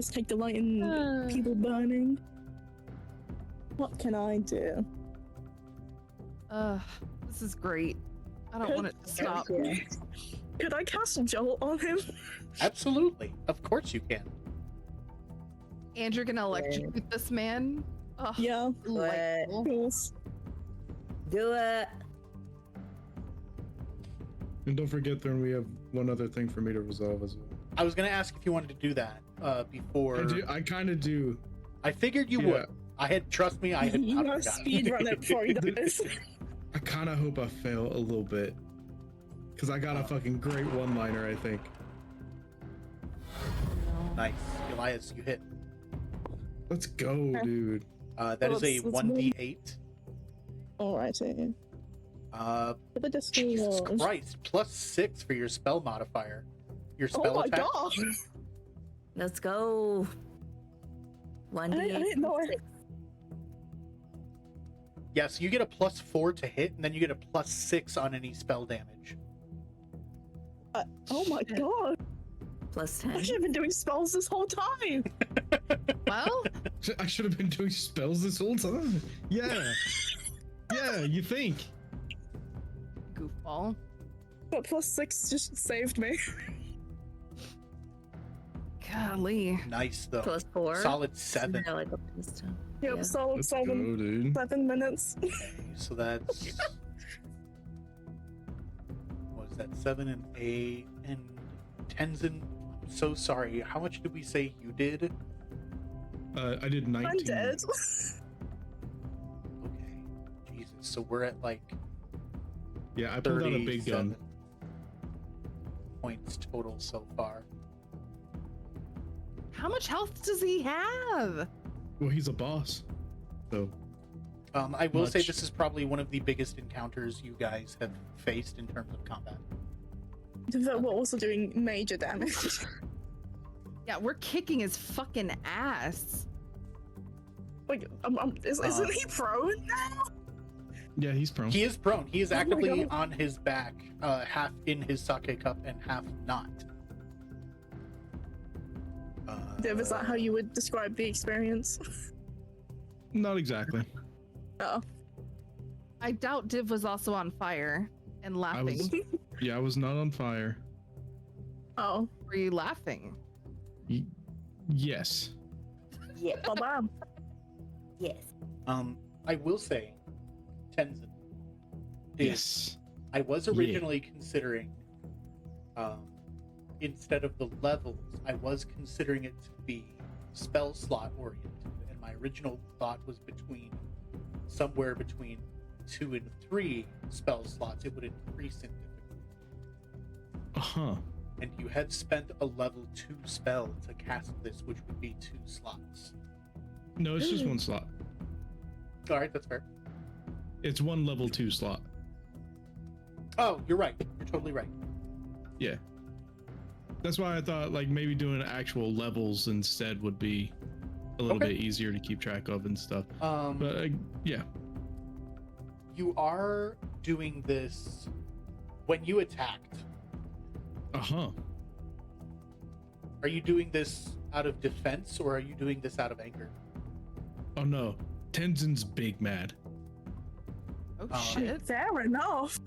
take delight in people burning. What can I do? This is great. I don't want it to stop. Could I cast a jolt on him? Absolutely, of course you can. And you're gonna electrocute this man? Oh, Yeah. delightful. Yes. Do it. And don't forget, then we have one other thing for me to resolve as well. I was gonna ask if you wanted to do that before. I kind of do. I figured you would. Trust me, I had You not gotta forgotten. speed run it before he does. I kind of hope I fail a little bit. Because I got a fucking great one-liner, I think. Nice, Elias, you hit. Let's go, dude. That is a let's 1d8. Alrighty. The destiny Jesus rolls. Christ, +6 for your spell modifier. Your Oh spell my attack. god! Let's go. I didn't know I... Yeah, so you get a +4 to hit, and then you get a +6 on any spell damage. Oh my god! Plus I 10. should have been doing spells this whole time! Well, I should have been doing spells this whole time. Yeah. Yeah, you think? goofball. That +6 just saved me. Golly. Nice though. Plus 4. Solid 7. Yeah, like a plus 10. Yep, Yeah. solid Let's 7 go, dude. minutes. Okay, so that's what was that? 7 and 8 and Tenzin. I'm so sorry. How much did we say you did? I did 19. I'm dead. Okay, Jesus. So we're at like Yeah, I pulled out a big 37 gun. points total so far. How much health does he have? Well, he's a boss. So, I will say Much. this is probably one of the biggest encounters you guys have faced in terms of combat. We're also doing major damage. Yeah, we're kicking his fucking ass. Like, isn't he prone now? yeah, he's prone. He is prone. He is Oh my actively God. on his back, half in his sake cup and half not. Div, is that how you would describe the experience? Not exactly. Oh. I doubt Div was also on fire and laughing. was- Yeah, I was not on fire. Oh. Were you laughing? Yes. Yeah. Oh, damn. Yes. I will say, Tenzin. Yes. I was Yeah. originally considering, instead of the levels, I was considering it to be spell slot oriented, and my original thought was somewhere between 2 and 3 spell slots. It would increase in difficulty. Uh-huh. And you had spent a level 2 spell to cast this, which would be 2 slots. No, it's just one slot. All right, that's fair. It's one level 2 slot. Oh, you're right. You're totally right. Yeah. That's why I thought like maybe doing actual levels instead would be a little Okay. bit easier to keep track of and stuff. But yeah. You are doing this when you attacked. Uh-huh. Are you doing this out of defense or are you doing this out of anger? Oh no. Tenzin's big mad. Oh shit. Fair enough.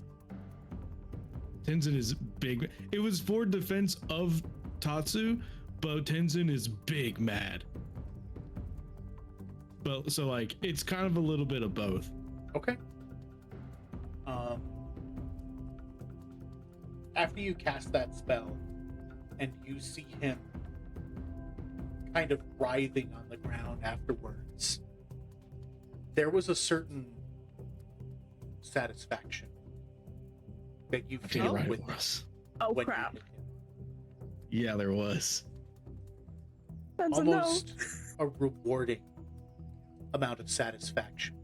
Tenzin is big. It was for defense of Tatsu, but Tenzin is big mad. But so like it's kind of a little bit of both. Okay. After you cast that spell and you see him kind of writhing on the ground afterwards, there was a certain satisfaction that you I feel feel right with it was. Oh, when crap. you hit him. Yeah, there was. That's a no. Almost a rewarding amount of satisfaction.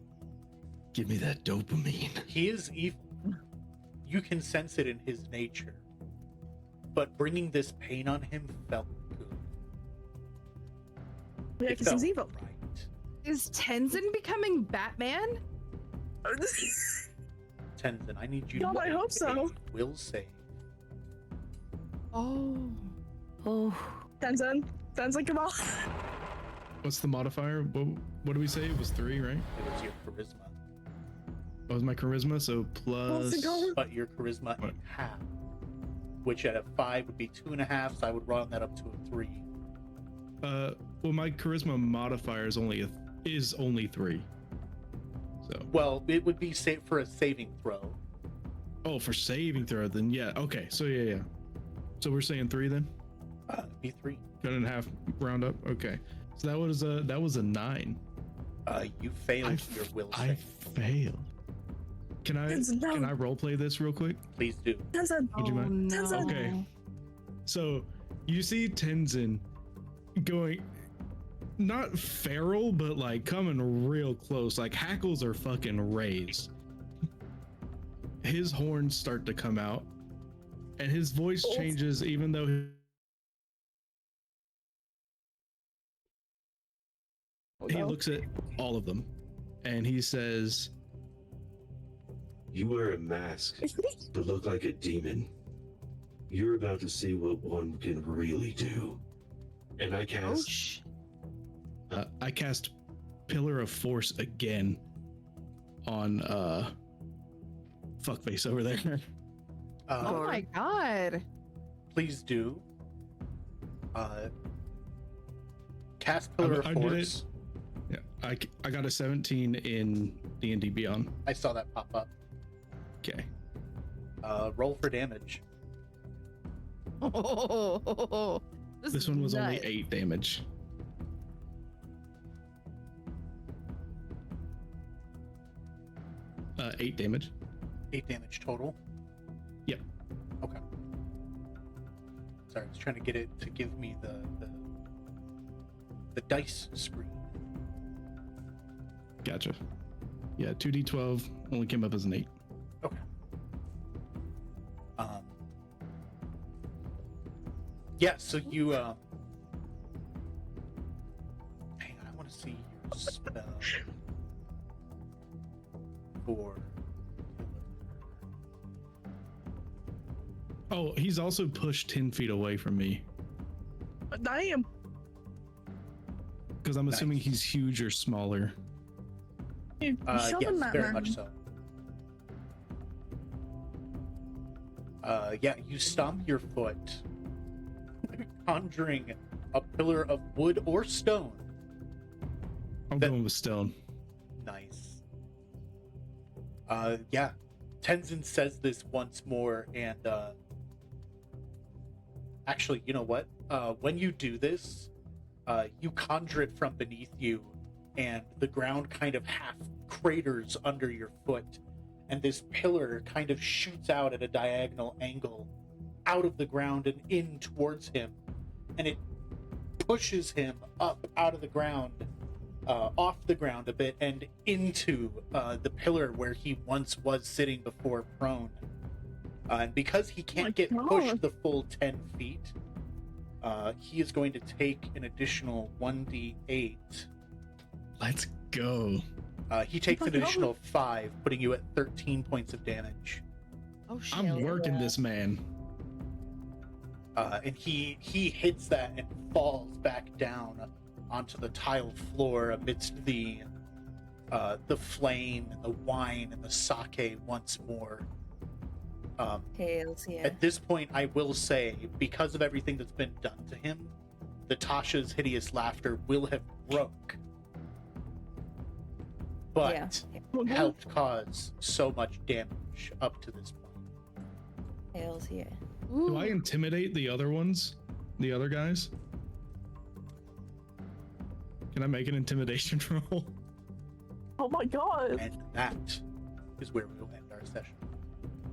Give me that dopamine. He is evil. You can sense it in his nature. But bringing this pain on him felt good. Yeah, It because he's felt evil. right. Is Tenzin becoming Batman? Tenzin, I need you God, to I hope make so. a will save. Oh. Oh, Tenzin, come on. What's the modifier? What do we say? It was 3, right? It was your charisma. That was my charisma, so plus. it go? But your charisma What? in half, which at a 5 would be 2.5, so I would round that up to a 3. Well, my charisma modifier is only 3. So. Well, it would be safe for a saving throw. Oh, for saving throw, then yeah. Okay, so yeah. So we're saying 3 then. It'd be 3. Cut it in half, round up. Okay, so that was a 9. You failed your will I save. failed. Can I Tenzin, no. role play this real quick? Please do. Tenzin. Would you mind? No. Tenzin. Okay. So you see Tenzin going not feral, but like coming real close. Like hackles are fucking raised. His horns start to come out, and his voice changes, even though he looks at all of them, and he says, You wear a mask but look like a demon. You're about to see what one can really do. And I cast I cast Pillar of Force again on fuckface over there. Oh my god. Please do. Cast Pillar I of did Force. Yeah, I got a 17 in D&D Beyond. I saw that pop up. Okay. Roll for damage. Oh, This one was only 8 damage. Uh, 8 damage. 8 damage total. Yep. Okay. Sorry, I was trying to get it to give me the dice screen. Gotcha. Yeah, 2d12 only came up as an 8. Okay. Yeah, so you hang on, I want to see your spell for Oh, he's also pushed 10 feet away from me. Damn. Because I'm assuming Nice. he's huge or smaller. You yes, showing that, very man. much so. Yeah, you stomp your foot, conjuring a pillar of wood or stone. I'm That- going with stone. Nice. Yeah. Tenzin says this once more, and actually, you know what? When you do this, you conjure it from beneath you, and the ground kind of half craters under your foot, and this pillar kind of shoots out at a diagonal angle out of the ground and in towards him, and it pushes him up out of the ground, off the ground a bit, and into the pillar where he once was sitting before prone. And because he can't My get God. pushed the full 10 feet, he is going to take an additional 1d8. Let's go. He takes my an God. additional 5, putting you at 13 points of damage. Oh shit. I'm working this man. And he hits that and falls back down onto the tiled floor amidst the flame and the wine and the sake once more. Tails, yeah. At this point, I will say, because of everything that's been done to him, Natasha's hideous laughter will have broke, but helped cause so much damage up to this point. Tails, yeah. Do I intimidate the other ones? The other guys? Can I make an intimidation roll? Oh my god. And that is where we will end our session.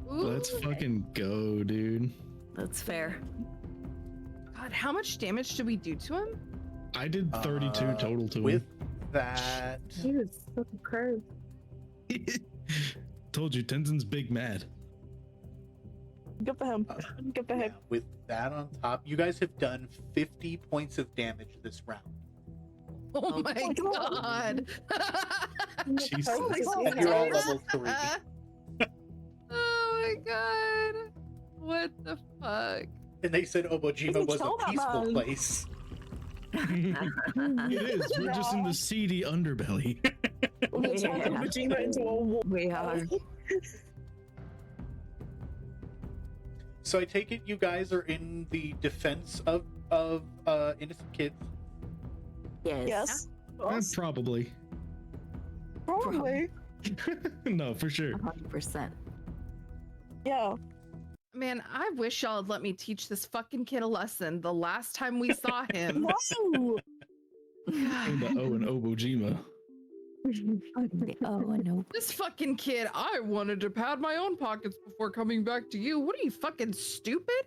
Let's fucking go, dude. That's fair. God, how much damage did we do to him? I did 32 total to With him. that. Dude, so curved. Told you, Tenzin's big mad. Good for him. Good for Yeah, him. with that on top, you guys have done 50 points of damage this round. Oh my my God. god. Jesus. Oh my God. And you're all level 3. Oh my god. What the fuck? And they said Obojima was a Kill that peaceful man. place. It is. We're just in the seedy underbelly. We're turning Yeah. Obojima into a war. We are. So I take it you guys are in the defense of innocent kids. Yes. Yes. Probably. Probably. No, for sure. 100%. Yeah. Man, I wish y'all had let me teach this fucking kid a lesson the last time we saw him. No. And the O in Obojima. Oh, no. This fucking kid, I wanted to pad my own pockets before coming back to you. What are you, fucking stupid?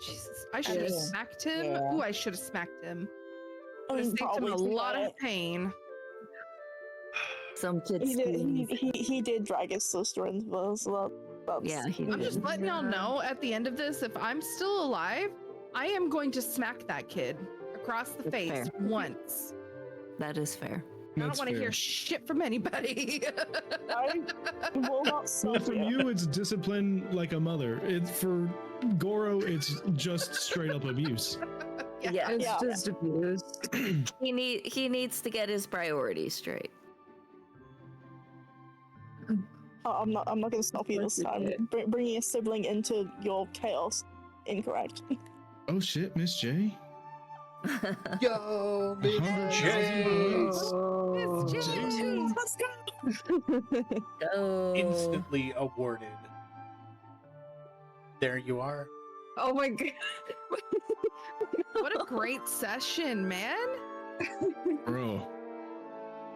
Jesus, I should have Yeah. smacked him. Yeah. Ooh, I should have smacked him. I Would have mean, saved him probably a too lot bad. of pain. Some kids. He did. He did drag his sister into this. So that's Yeah, he I'm did. just letting y'all know at the end of this, if I'm still alive, I am going to smack that kid across the That's face fair. once. That is fair. I don't That's want to fair. hear shit from anybody. I will not Well, stop from you, it's discipline like a mother. It's for Goro, it's just straight up abuse. Yeah. It's Yeah. just abuse. He needs to get his priorities straight. I'm not gonna stop you this time. Bringing a sibling into your chaos, incorrect. Oh shit, Miss J. Yo, Miss 100,000 points. Miss J. J. Let's go. Oh. instantly awarded. There you are. Oh my god. What a great session, man. Bro,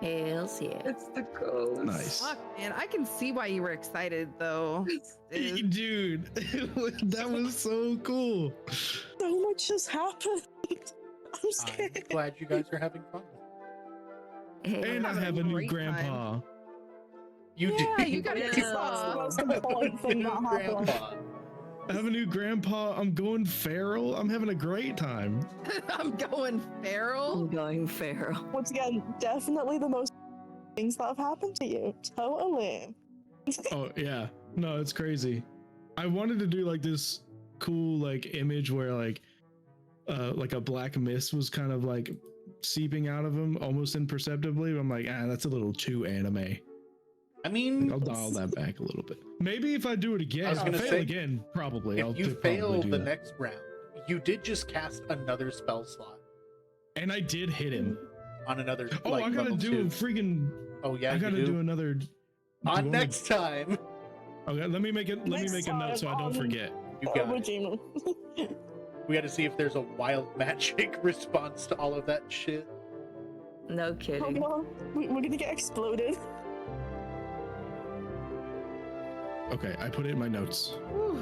Hells yeah. It's the ghost. nice. Fuck, man. I can see why you were excited, though. Dude. Dude, that was so cool. So much has happened. I'm I'm scared. glad you guys are having fun. Hey, And I having a have a new great grandpa. You Yeah, do. you got a Yeah. That's the most important thing that happened. Grandpa. I have a new grandpa. I'm going feral. I'm having a great time. I'm going feral. I'm going feral. Once again, definitely the most things that have happened to you. Totally. Oh yeah, no, it's crazy. I wanted to do like this cool like image where like a black mist was kind of like seeping out of him almost imperceptibly. But I'm like, that's a little too anime. I mean, I'll dial that back a little bit. Maybe if I do it again, I was I'll gonna fail say, again. Probably. if I'll you probably fail do the that. next round, you did just cast another spell slot And I did hit him. on another. Oh, like, I gotta level do 2. freaking. Oh yeah, I gotta you do another. Do you on want me- next time. Okay, let me make it. Let me Next make a note so I don't time, forget. You got it. Obojima. We got to see if there's a wild magic response to all of that shit. No Oh kidding. no, we're gonna get exploded. Okay, I put it in my notes. Whew.